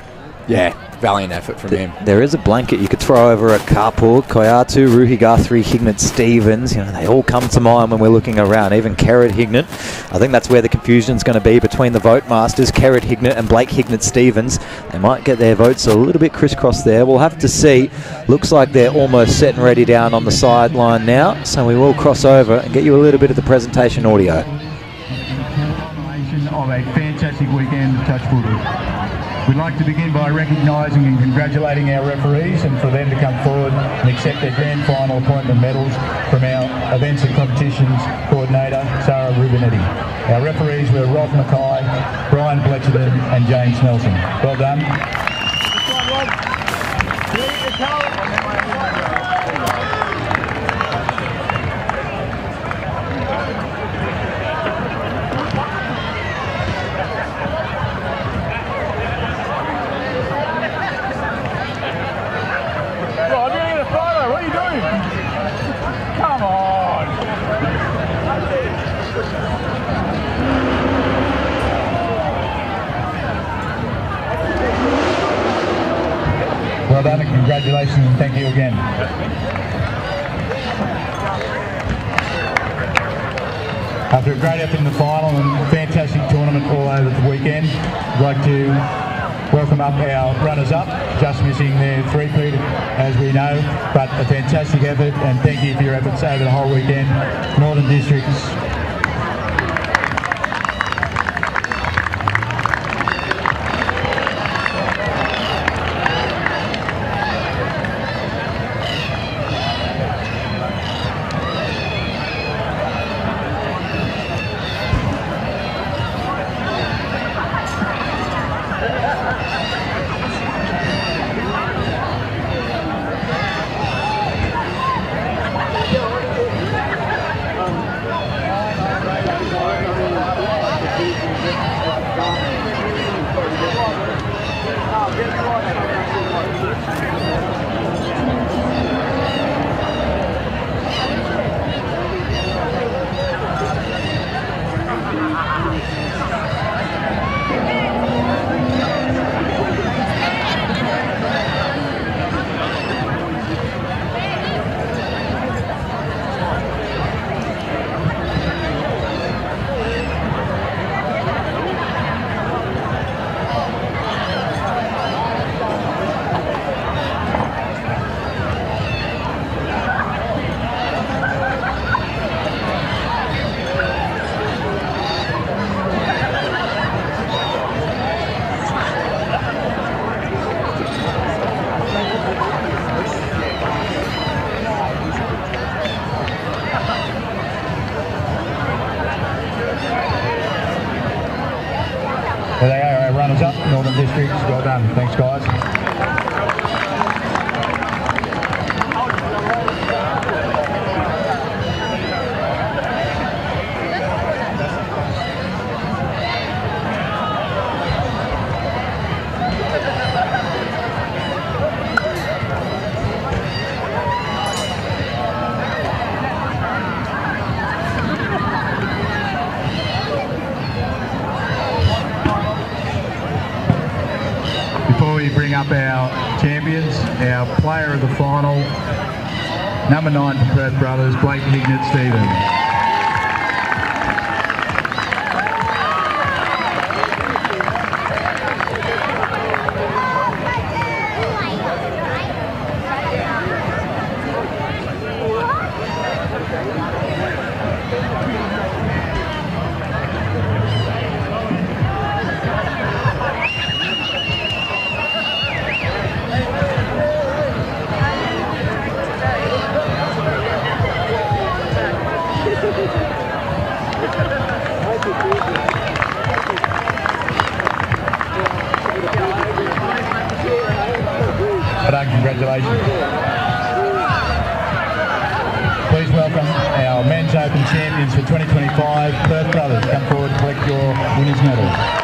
Speaker 2: yeah, valiant effort from him.
Speaker 1: There is a blanket you could throw over at Karratha, Karratha, Ruhi Guthrie, Hignett, Stevens. They all come to mind when we're looking around. Even Kerrod Hignett. I think that's where the confusion's going to be between the vote masters, Kerrod Hignett and Blake Hignett Stevens. They might get their votes a little bit crisscrossed there. We'll have to see. Looks like they're almost set and ready down on the sideline now. So we will cross over and get you a little bit of the presentation audio.
Speaker 17: Of a fantastic weekend of touch footy. We'd like to begin by recognising and congratulating our referees and for them to come forward and accept their grand final appointment medals from our events and competitions coordinator, Sarah Rubinetti. Our referees were Rob Mackay, Brian Bletcherton and James Nelson. Well done. Well done and congratulations and thank you again. After a great effort in the final and fantastic tournament all over the weekend, I'd like to welcome up our runners-up, just missing their three-peat as we know, but a fantastic effort and thank you for your efforts over the whole weekend. Northern Districts. There they are, our runners-up, Northern Districts. Well done. Thanks, guys. Bring up our champions, our player of the final, number 9 for Perth Brothers, Blake Hignett Stevens. Perth brothers, come forward to collect your winners' medals.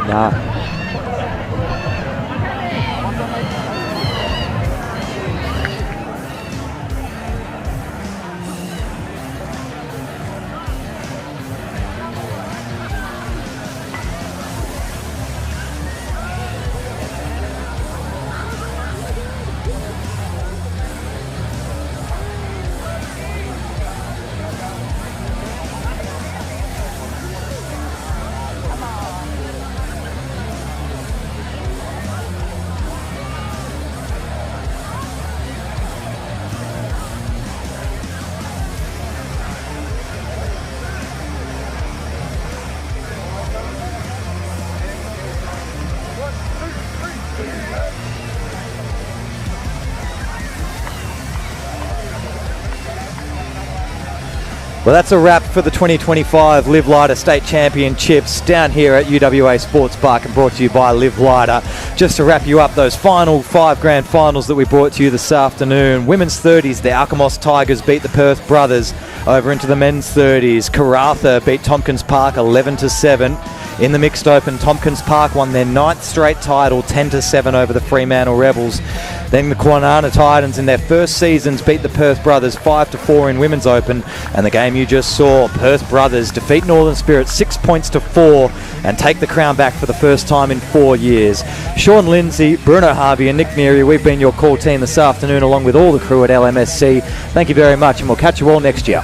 Speaker 2: Nah.
Speaker 1: Well, that's a wrap for the 2025 LiveLighter State Championships down here at UWA Sports Park, and brought to you by LiveLighter. Just to wrap you up, those final 5 grand finals that we brought to you this afternoon. Women's 30s, the Alkimos Tigers beat the Perth Brothers. Over into the men's 30s, Karratha beat Tompkins Park 11-7. In the mixed open, Tompkins Park won their 9th straight title 10-7 over the Fremantle Rebels. Then the Karratha Titans in their first seasons beat the Perth Brothers 5-4 in women's open. And the game you just saw, Perth Brothers defeat Northern Spirit 6-4 and take the crown back for the first time in 4 years. Sean Lindsay, Bruno Harvey and Nick Neary, we've been your call team this afternoon along with all the crew at LMSC. Thank you very much, and we'll catch you all next year.